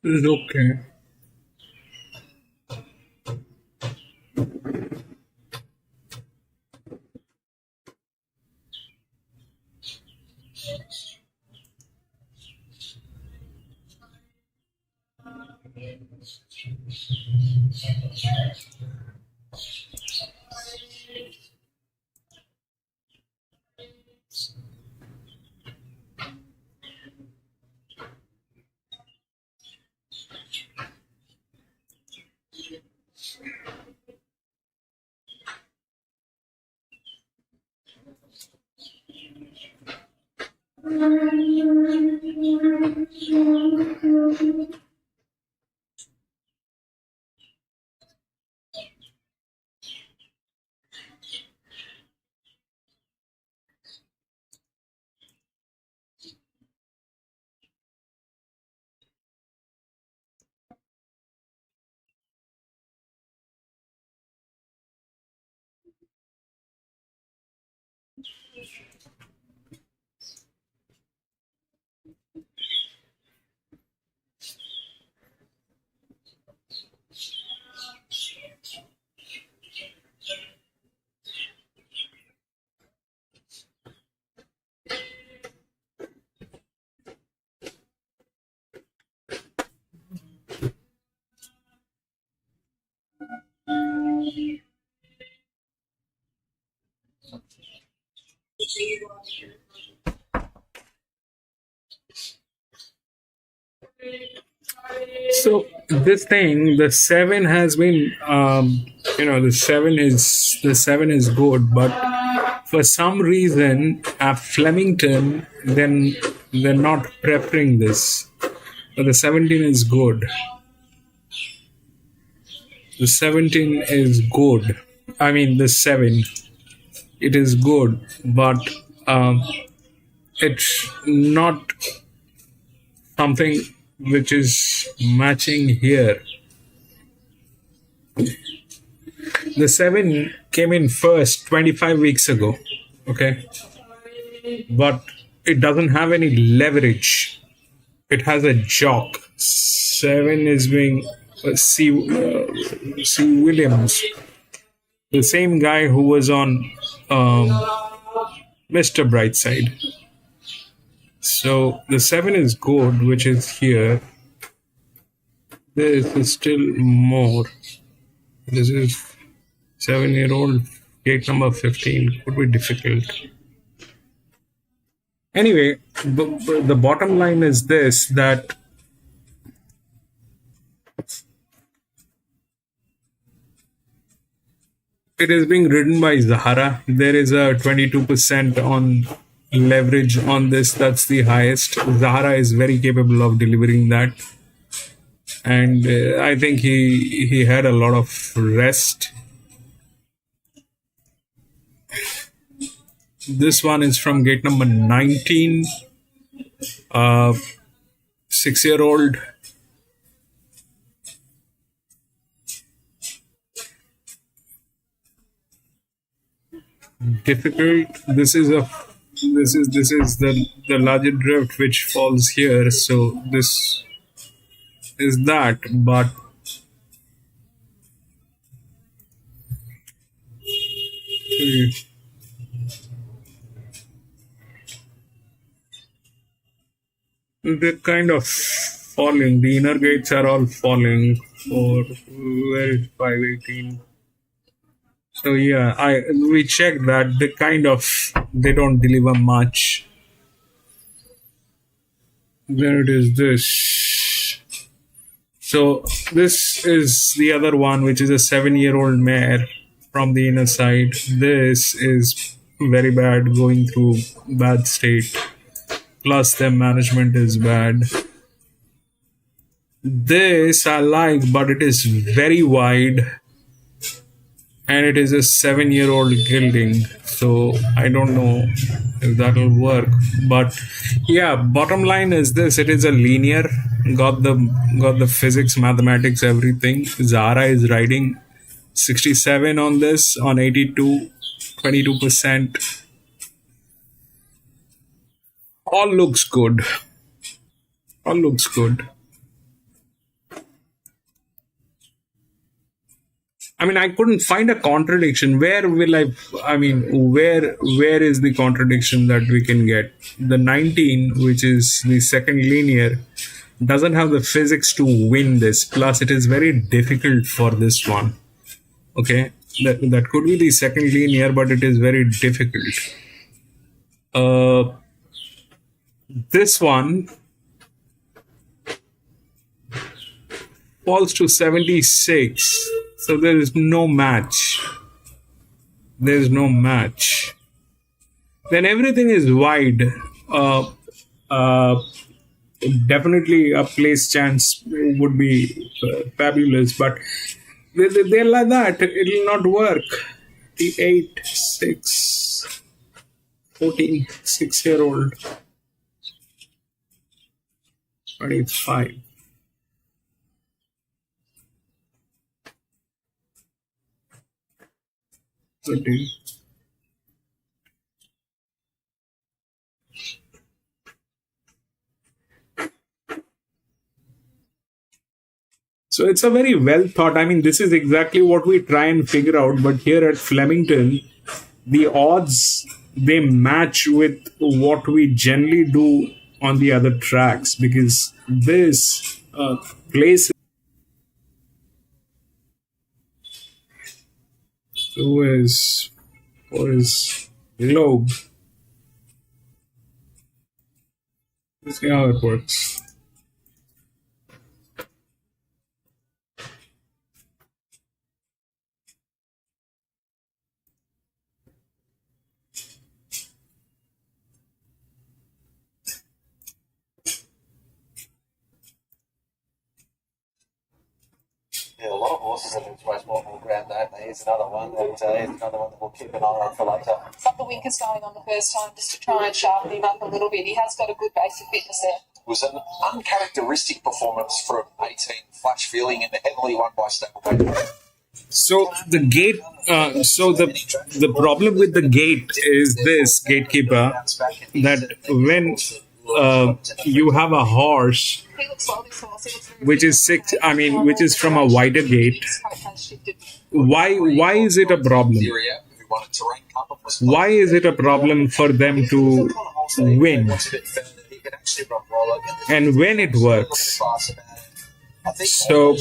Speaker 2: This is okay. So this thing, the seven has been, the seven is good, but for some reason at Flemington, then they're not preferring this. But the 17 is good. The 17 is good. I mean, the 7, it is good, but it's not something which is matching here. The 7 came in first 25 weeks ago, okay? But it doesn't have any leverage. It has a jock. 7 is being C. Williams, the same guy who was on Mr. Brightside. So the 7 is good, which is here. This is still more. This is 7-year-old, gate number 15. Could be difficult. Anyway, the bottom line is this, that it is being ridden by Zahara. There is a 22% on leverage on this. That's the highest. Zahara is very capable of delivering that. And I think he had a lot of rest. This one is from gate number 19. 6-year-old. Difficult. This is the larger drift which falls here. So this is that, but they're kind of falling. The inner gates are all falling. For where is 518? So yeah, we checked that they don't deliver much. There it is. This. So this is the other one, which is a 7-year-old mare from the inner side. This is very bad, going through bad state. Plus their management is bad. This I like, but it is very wide. And it is a 7-year-old gelding. So I don't know if that will work. But yeah, bottom line is this. It is a linear. Got the physics, mathematics, everything. Zara is riding 67 on this, on 82, 22%. All looks good. All looks good. I mean, I couldn't find a contradiction. Where is the contradiction that we can get? The 19, which is the second linear, doesn't have the physics to win this. Plus, it is very difficult for this one. Okay, that could be the second linear, but it is very difficult. This one falls to 76. So there is no match. There is no match. Then everything is wide. Definitely a place chance would be fabulous, but they're like that. It will not work. The 8, 6, 14, 6-year-old, 25. So it's a very well thought. I mean, this is exactly what we try and figure out. But here at Flemington, the odds, they match with what we generally do on the other tracks, because this place is Globe. Let's see how it works.
Speaker 11: Yeah, a lot of horses in this race want more ground, don't they? Here's another one that we'll keep an eye on for later.
Speaker 5: Got the winkers going on the first time just to try and sharpen him up a little bit. He has got a good basic fitness there.
Speaker 6: It was an uncharacteristic performance from 18 Flash Feeling in the heavily won by Stable.
Speaker 2: So the gate, the problem with the gate is this, gatekeeper, that when you have a horse which is which is from a wider gate, why is it a problem? Why is it a problem for them to win? And when it works? So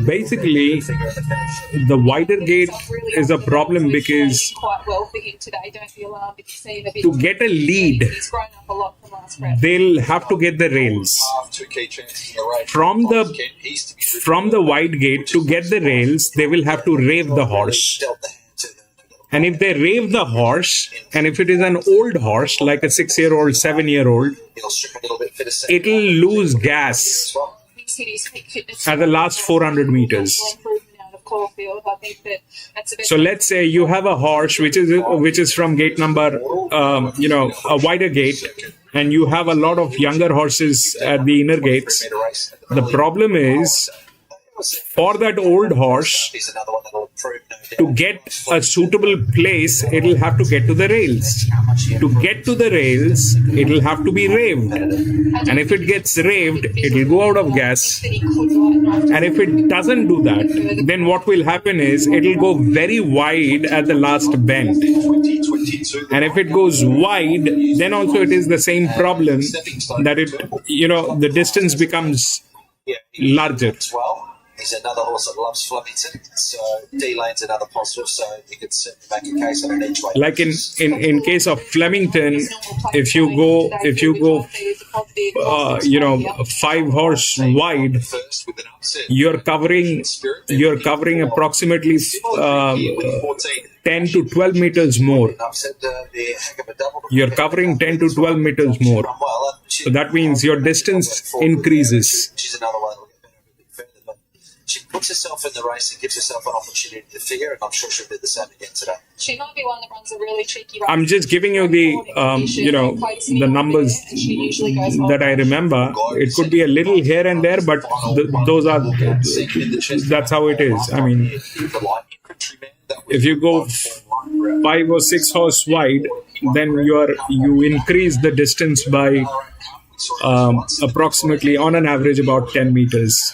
Speaker 2: basically, the wider gate is a problem because to get a lead, they'll have to get the rails. From the wide gate to get the rails, they will have to rave the horse. And if they rave the horse, and if it is an old horse, like a 6-year-old, 7-year-old, it'll lose gas at the last 400 meters. So let's say you have a horse which is from gate number, a wider gate, and you have a lot of younger horses at the inner gates. The problem is, for that old horse to get a suitable place, it'll have to get to the rails. To get to the rails, it'll have to be raved. And if it gets raved, it'll go out of gas. And if it doesn't do that, then what will happen is it'll go very wide at the last bend. And if it goes wide, then also it is the same problem that the distance becomes larger.
Speaker 11: He's another horse that loves Flemington, so D-Lane's another positive, so you could certainly make a case on an each way.
Speaker 2: Like in case of Flemington, if you go 5 horse wide, you're covering approximately 10 to 12 meters more. You're covering 10 to 12 meters more. So that means your distance increases.
Speaker 11: She puts herself in the race and gives herself an opportunity to figure, and I'm sure she'll do the same again today.
Speaker 5: She might be one that runs a really tricky race.
Speaker 2: I'm just giving you the the numbers that I remember. It could be a little here and there, but that's how it is. I mean, if you go 5 or 6 horse wide, then you increase the distance by approximately, on an average, about 10 meters.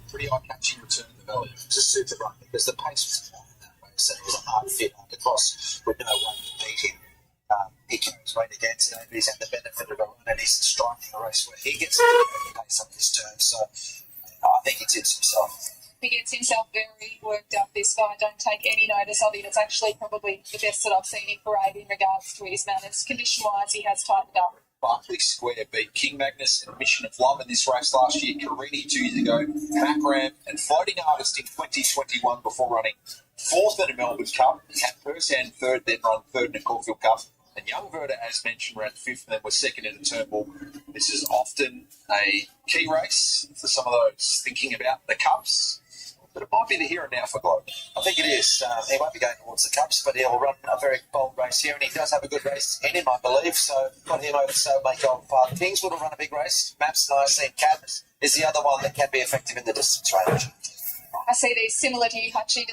Speaker 11: Pretty eye-catching return of the value. It was a super run because the pace was down in that race, so it was a hard fit across with no way to beat him. He carries weight again today, but he's had the benefit of a run, and he's striking a race where he gets the pace on his terms. So I think he tips himself.
Speaker 5: He gets himself very worked up, this guy. Don't take any notice of him. It's actually probably the best that I've seen him parade in regards to his manners. Condition-wise, he has tightened up.
Speaker 6: Barclay Square beat King Magnus and Mission of Love in this race last year, Carini 2 years ago, Macram and Floating Artist in 2021 before running 4th in a Melbourne Cup, had Persan 3rd, then run 3rd in a Caulfield Cup, and Young Verda, as mentioned, ran 5th and then was 2nd in a Turnbull. This is often a key race for some of those thinking about the Cups. But it might be the here and now for Globe.
Speaker 11: I think it is. He won't be going towards the Cups, but he'll run a very bold race here, and he does have a good race in him, I believe. So got him over so make old Father Kingswood will run a big race. Maps Nice and Cat is the other one that can be effective in the distance range.
Speaker 5: I see these similar to you, Hutchie.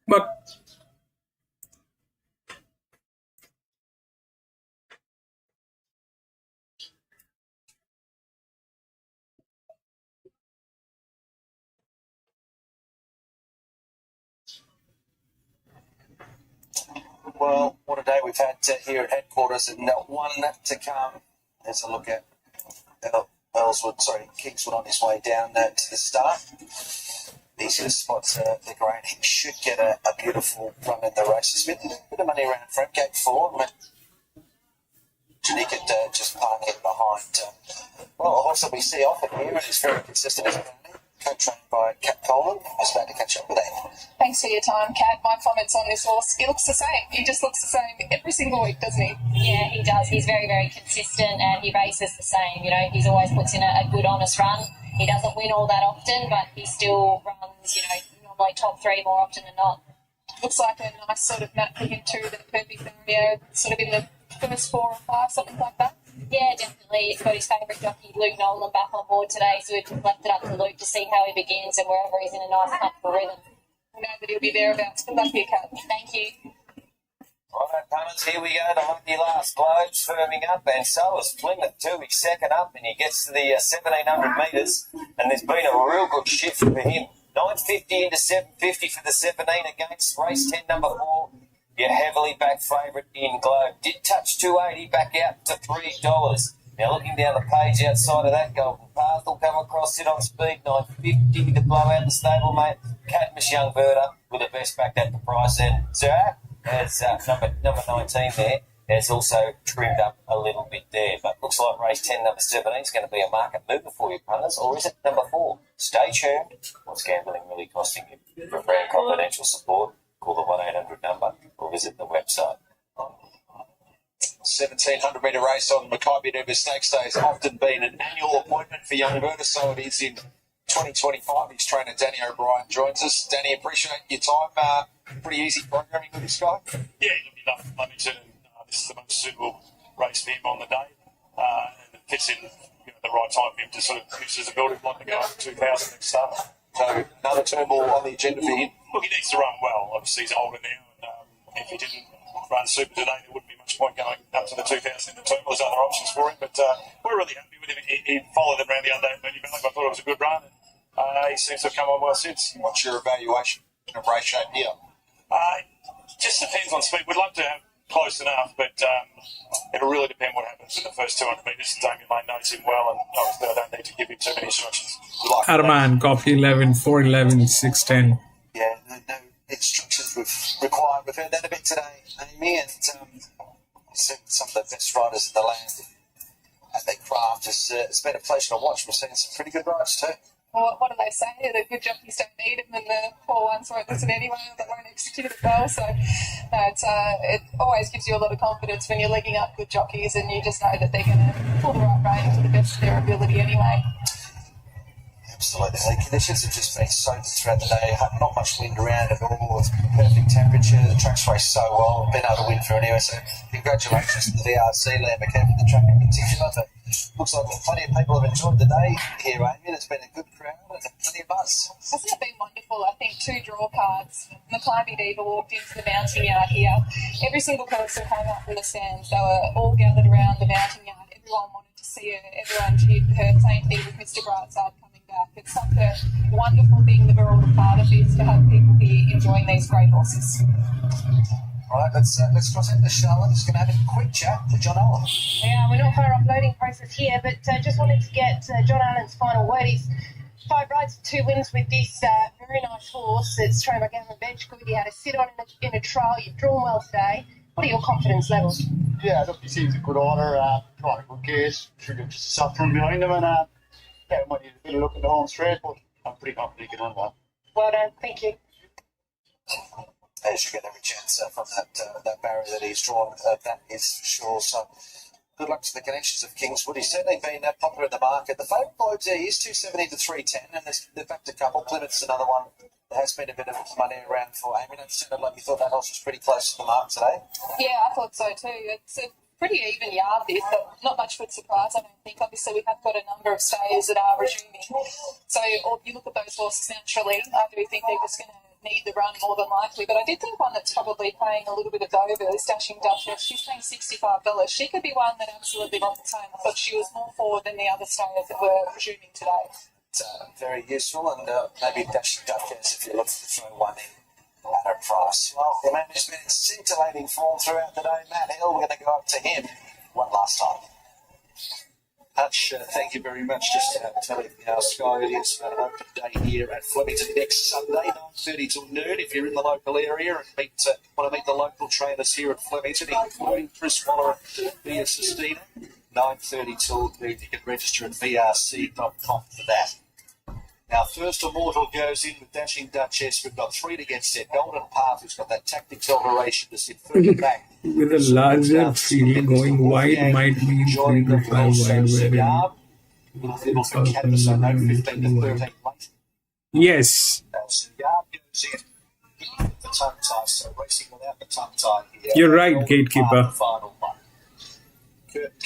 Speaker 2: But
Speaker 11: Well, what a day we've had here at headquarters, and one to come. There's a look at Kingswood on his way down to the start. easy to spot the grain. He should get a beautiful run in the race. There's been a bit of money around front gate 4. Janika just playing it behind. A horse that we see often here and is very consistent as Brownie, co-trained by Cat Coleman. I was about to catch up with that.
Speaker 5: Thanks for your time, Kat. My comments on this horse, he looks the same. He just looks the same every single week, doesn't he?
Speaker 21: Yeah, he does. He's very, very consistent and he races the same. You know, he's always puts in a good, honest run. He doesn't win all that often, but he still runs, normally top 3 more often than not.
Speaker 5: Looks like a nice sort of map for him too, the perfect area, sort of in the first 4 or 5, something like that.
Speaker 21: Yeah, definitely. He's got his favourite jockey, Luke Nolan, back on board today, so we've left it up to Luke to see how he begins and wherever he's in a nice, comfortable rhythm.
Speaker 5: We know that he'll be thereabouts. Good luck here, Kat.
Speaker 21: Thank you.
Speaker 4: Right, punters, here we go. The lucky last globes firming up, and so is Plymouth too. He's second up, and he gets to the 1,700 metres, and there's been a real good shift for him. 950 into 750 for the 17 against race 10, number 4. Your heavily backed favourite in Globe. Did touch 280 back out to $3. Now looking down the page outside of that, Golden Path will come across it on speed. 950 to blow out the stablemate. Cadmus Young Birder with the best backed at the price. And Zerah has number 19 there. Has also trimmed up a little bit there. But looks like race 10, number 17 is going to be a market mover for you, punters. Or is it number 4? Stay tuned. What's gambling really costing you? For brand confidential support, call the 1-800 number or visit the website.
Speaker 6: 1,700 metre race on Makybe Diva Stakes Day has often been an annual appointment for young Berta, so it is in 2025. His trainer Danny O'Brien joins us. Danny, appreciate your time. Pretty easy programming with this guy.
Speaker 1: Yeah, he'll be lovely Flemington. This is the most suitable race for him on the day, and it fits in the right time for him to sort of use as a building block to go up to 2,000 next start.
Speaker 6: So another Turnbull on the agenda for him.
Speaker 1: Look, he needs to run well. Obviously, he's older now, and if he didn't run super today, there wouldn't be much point going up to the 2,000 in the Turnbull. There's other options for him, but we're really happy with him. He followed them around the under 8 Mooney Valley. I thought it was a good run, and he seems to have come on well since.
Speaker 6: What's your evaluation of race shape here?
Speaker 1: Just depends on speed. We'd love to have close enough, but it'll really depend what happens in the first 200 metres. Damien Lane knows him well, and obviously I don't need to give him too many instructions.
Speaker 2: Arman, copy 11, 411, 610.
Speaker 11: Yeah, no instructions required. We've heard that a bit today, Amy, and some of the best riders in the land at their craft. It's been a pleasure to watch. We're seeing some pretty good rides too.
Speaker 5: Well, what do they say? The good jockeys don't need them, and the poor ones won't listen anyway, or they won't execute it well. So, it always gives you a lot of confidence when you're legging up good jockeys, and you just know that they're going to pull the right rein to the best of their ability anyway.
Speaker 11: Absolutely. The conditions have just been so good throughout the day. Not much wind around at all. It's perfect temperature. The track's raced so well. Been able to win through anyway. So congratulations to the VRC, Lambic, for the track in particular. But looks like plenty of people have enjoyed the day here, Amy. It's been a good crowd and plenty of buzz.
Speaker 5: Hasn't it been wonderful? I think 2 draw cards. Makybe Diva walked into the mounting yard here. Every single person came up from the stands. They were all gathered around the mounting yard. Everyone wanted to see her. Everyone cheered for her. Same thing with Mr. Brightside coming back. It's such a wonderful thing that we're all a part of this, to have people here enjoying these great horses.
Speaker 11: All right, let's cross into Charlotte. Just going to have a quick chat with John Allen.
Speaker 9: Yeah, we're not far off loading process here, but just wanted to get John Allen's final word. He's 5 rides, 2 wins with this very nice horse. It's trained by Gavin Benchgood. He had to sit on in a trial. You've drawn well today. What are your confidence levels?
Speaker 13: Yeah, look, he seems a good order. Quite a good gate. Should have just sat from behind him, and yeah, we might need a bit of look at the home straight, but I'm pretty confident he can handle that.
Speaker 9: Well done, thank you.
Speaker 11: He should get every chance from that barrier that he's drawn, that is for sure. So good luck to the connections of Kingswood. He's certainly been popular in the market. The favourite globes there is 270 to 310, and they've backed a couple. Plymouth's another one. There has been a bit of money around for Amy. It sounded like you thought that horse was pretty close to the mark today.
Speaker 5: Yeah, I thought so too. It's a pretty even yard this, but not much good surprise, I don't think. Obviously, we have got a number of stayers that are resuming. So you look at those horses naturally, I do think they're just going to need the run more than likely. But I did think one that's probably paying a little bit of over is Dashing Duchess. She's paying $65. She could be one that absolutely wants its home. I thought she was more forward than the other stayers that were resuming today.
Speaker 11: It's very useful, and maybe Dashing Duchess if you're looking to throw one in at a price. Well, the man who's been in scintillating form throughout the day, Matt Hill, we're going to go up to him one last time.
Speaker 3: Hutch, thank you very much. Just telling our Sky audience about an open day here at Flemington next Sunday, 9:30 till noon. If you're in the local area and want to meet the local trainers here at Flemington, including Chris Waller and Thea Sestina, 9:30 till noon. You can register at vrc.com for that. Now, First Immortal goes in with Dashing Duchess. We've got 3 to get set. Golden Path, who's got that tactical duration to sit further back.
Speaker 2: With a larger field going wide might mean 3 to 5 wide.
Speaker 3: Little for Canvas, I know, 15 to 13 late.
Speaker 2: Yes.
Speaker 3: So Yard goes in with the tongue tie, so racing without the tongue tie here.
Speaker 2: You're right, Gatekeeper.
Speaker 3: Final one.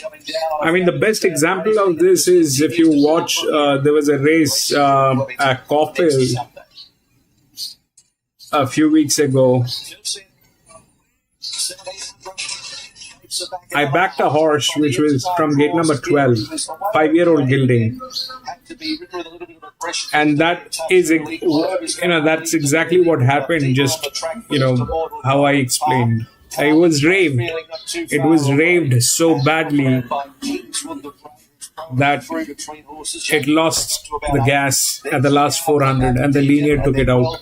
Speaker 3: Coming down
Speaker 2: I mean, the best example of this is if you watch, there was a race at Caulfield a few weeks ago. I backed a horse which was from gate number 12, 5-year-old gelding. And that is, that's exactly what happened, just, how I explained. It was raved. It was raved so badly that it lost the gas at the last 400 and the linear took it out.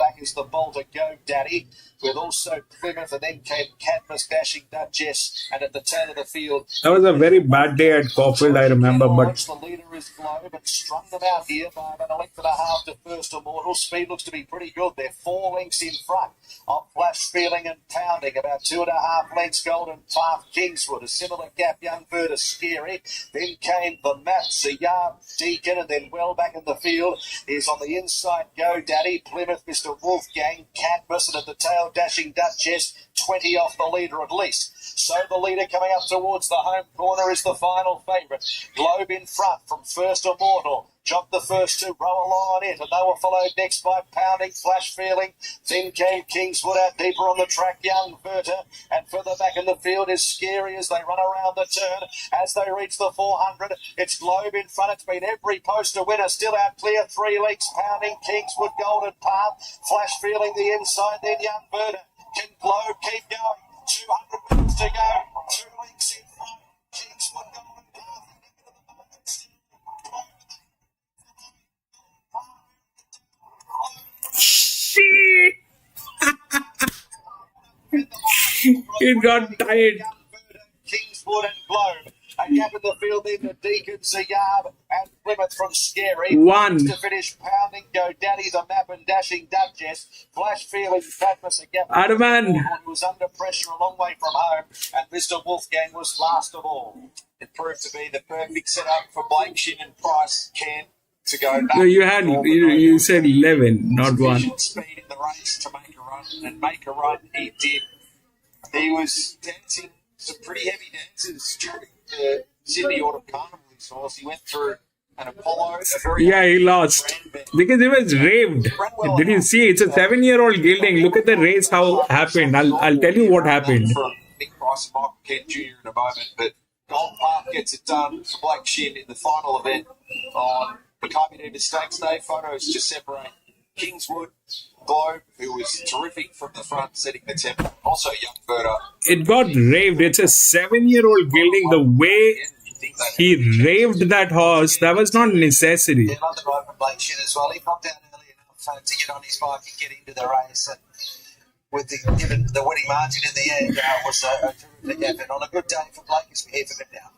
Speaker 3: With also Plymouth, and then came Cadmus, Dashing Duchess, and at the tail of the field.
Speaker 2: That was a very bad day at Caulfield, I remember, but
Speaker 3: The leader is Globe, but strung them out here by about a length and a half to First Immortal. Speed looks to be pretty good. They're 4 lengths in front of Flash Feeling and Pounding. About 2.5 lengths Golden Path, Kingswood. A similar gap, Young Bird is Scary. Then came the Maps, a Yard, Deacon, and then well back in the field is on the inside Go Daddy, Plymouth, Mr. Wolfgang, Cadmus, and at the tail Dashing Duchess, 20 off the leader at least. So the leader coming up towards the home corner is the final favourite. Globe in front from First Immortal. Jumped the first 2, row along on it, and they were followed next by Pounding, Flash Feeling. Then came Kingswood out deeper on the track, Young Verta, and further back in the field is Scary as they run around the turn. As they reach the 400, it's Globe in front. It's been every poster winner, still out clear, 3 lengths. Pounding, Kingswood, Golden Path, Flash Feeling the inside, then Young Verta. Can Globe keep going? 200 minutes to go, 2 lengths in front. Kingswood, Golden Path.
Speaker 2: It got tired.
Speaker 3: Kingswood and Globe. A gap in the field then to Deacon, Zayab and Plymouth from Scary.
Speaker 2: 1.
Speaker 3: To finish Pounding, Go Daddy, the Map and Dashing Duchess. Flash Feeling, Cadmus, a gap.
Speaker 2: Arman.
Speaker 3: Who was under pressure a long way from home. And Mr. Wolfgang was last of all. It proved to be the perfect setup for Blake, Shin and Price, Ken, to go back.
Speaker 2: No, you said 11, not 1.
Speaker 3: Speed in the race to make a run, and make a run he did. He was dancing some pretty heavy dances during the Sydney Autumn Carnival. He went through an Apollo.
Speaker 2: Yeah, he lost because it was raved. Did you see? It's a 7-year-old gelding. Look at the race, how happened. I'll tell you what happened.
Speaker 3: Nick Price and Michael Kent Jr. in a moment, but Golden Path gets it done for Blake Shin in the final event on Makybe Diva Stakes Day. Photos just separate Kingswood, Globe, who was terrific from the front, setting the tempo. Also, Young Verta.
Speaker 2: It got raved. It's a 7-year-old gelding. The way he raved that horse, that was not necessary.
Speaker 11: Yeah, another ride from Blake Shin as well. He popped out early enough to get on his bike and get into the race. And with given the winning margin in the end, was a terrific effort. On a good day for Blake, as we hear from him now.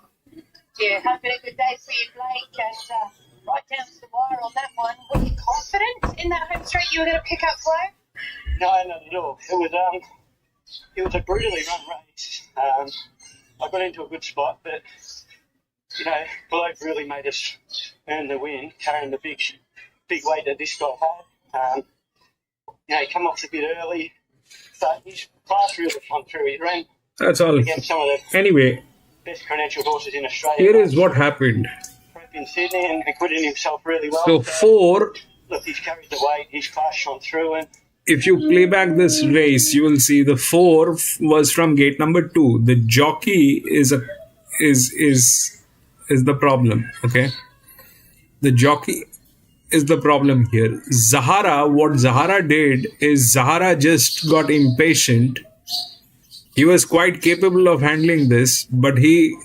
Speaker 9: Yeah, hoping a good day for you, Blake, and right down to the wire on that one. Were you confident in that home straight you were going to pick up Globe?
Speaker 10: No, not at all. It was a brutally run race. I got into a good spot, but Globe really made us earn the win, carrying the big weight that this guy had. He come off a bit early, but his class really come through. He ran
Speaker 2: That's all.
Speaker 10: against some of the
Speaker 2: Anyway,
Speaker 10: best credentialed horses in Australia.
Speaker 2: here is what happened.
Speaker 10: In Sydney, and acquitted himself really well.
Speaker 2: So 4.
Speaker 10: Look, he's carried the weight. His class shone through, and
Speaker 2: If you play back this race, you will see the 4 was from gate number 2. The jockey is the problem. Okay, the jockey is the problem here. Zahara, what Zahara did is Zahara just got impatient. He was quite capable of handling this, but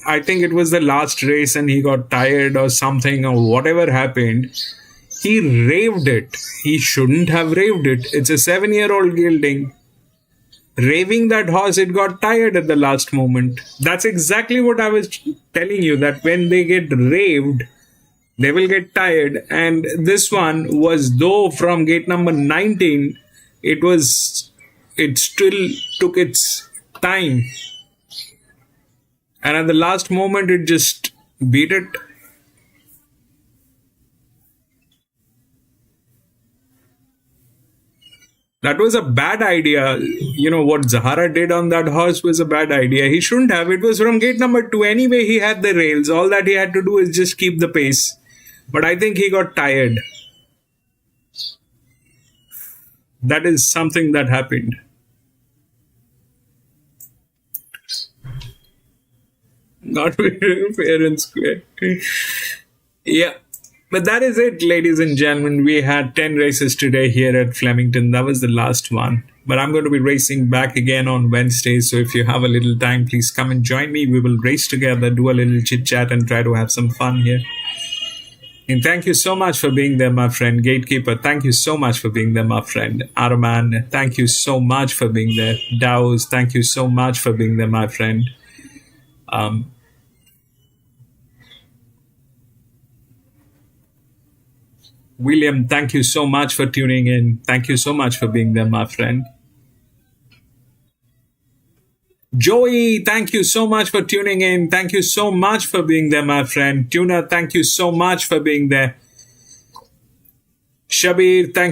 Speaker 2: I think it was the last race and he got tired or something or whatever happened. He raved it. He shouldn't have raved it. It's a 7-year-old gelding. Raving that horse, it got tired at the last moment. That's exactly what I was telling you, that when they get raved, they will get tired. And this one was, though from gate number 19, it still took its time. And at the last moment, it just beat it. That was a bad idea. You know, what Zahara did on that horse was a bad idea. He shouldn't have. It was from gate number 2. Anyway, he had the rails. All that he had to do is just keep the pace. But I think he got tired. That is something that happened. Not very fair and square. Yeah. But that is it, ladies and gentlemen. We had 10 races today here at Flemington. That was the last one. But I'm going to be racing back again on Wednesday. So if you have a little time, please come and join me. We will race together, do a little chit-chat and try to have some fun here. And thank you so much for being there, my friend. Gatekeeper, thank you so much for being there, my friend. Araman, thank you so much for being there. Daos, thank you so much for being there, my friend. William, thank you so much for tuning in. Thank you so much for being there, my friend. Joey, thank you so much for tuning in. Thank you so much for being there, my friend. Tuna, thank you so much for being there. Shabir, thank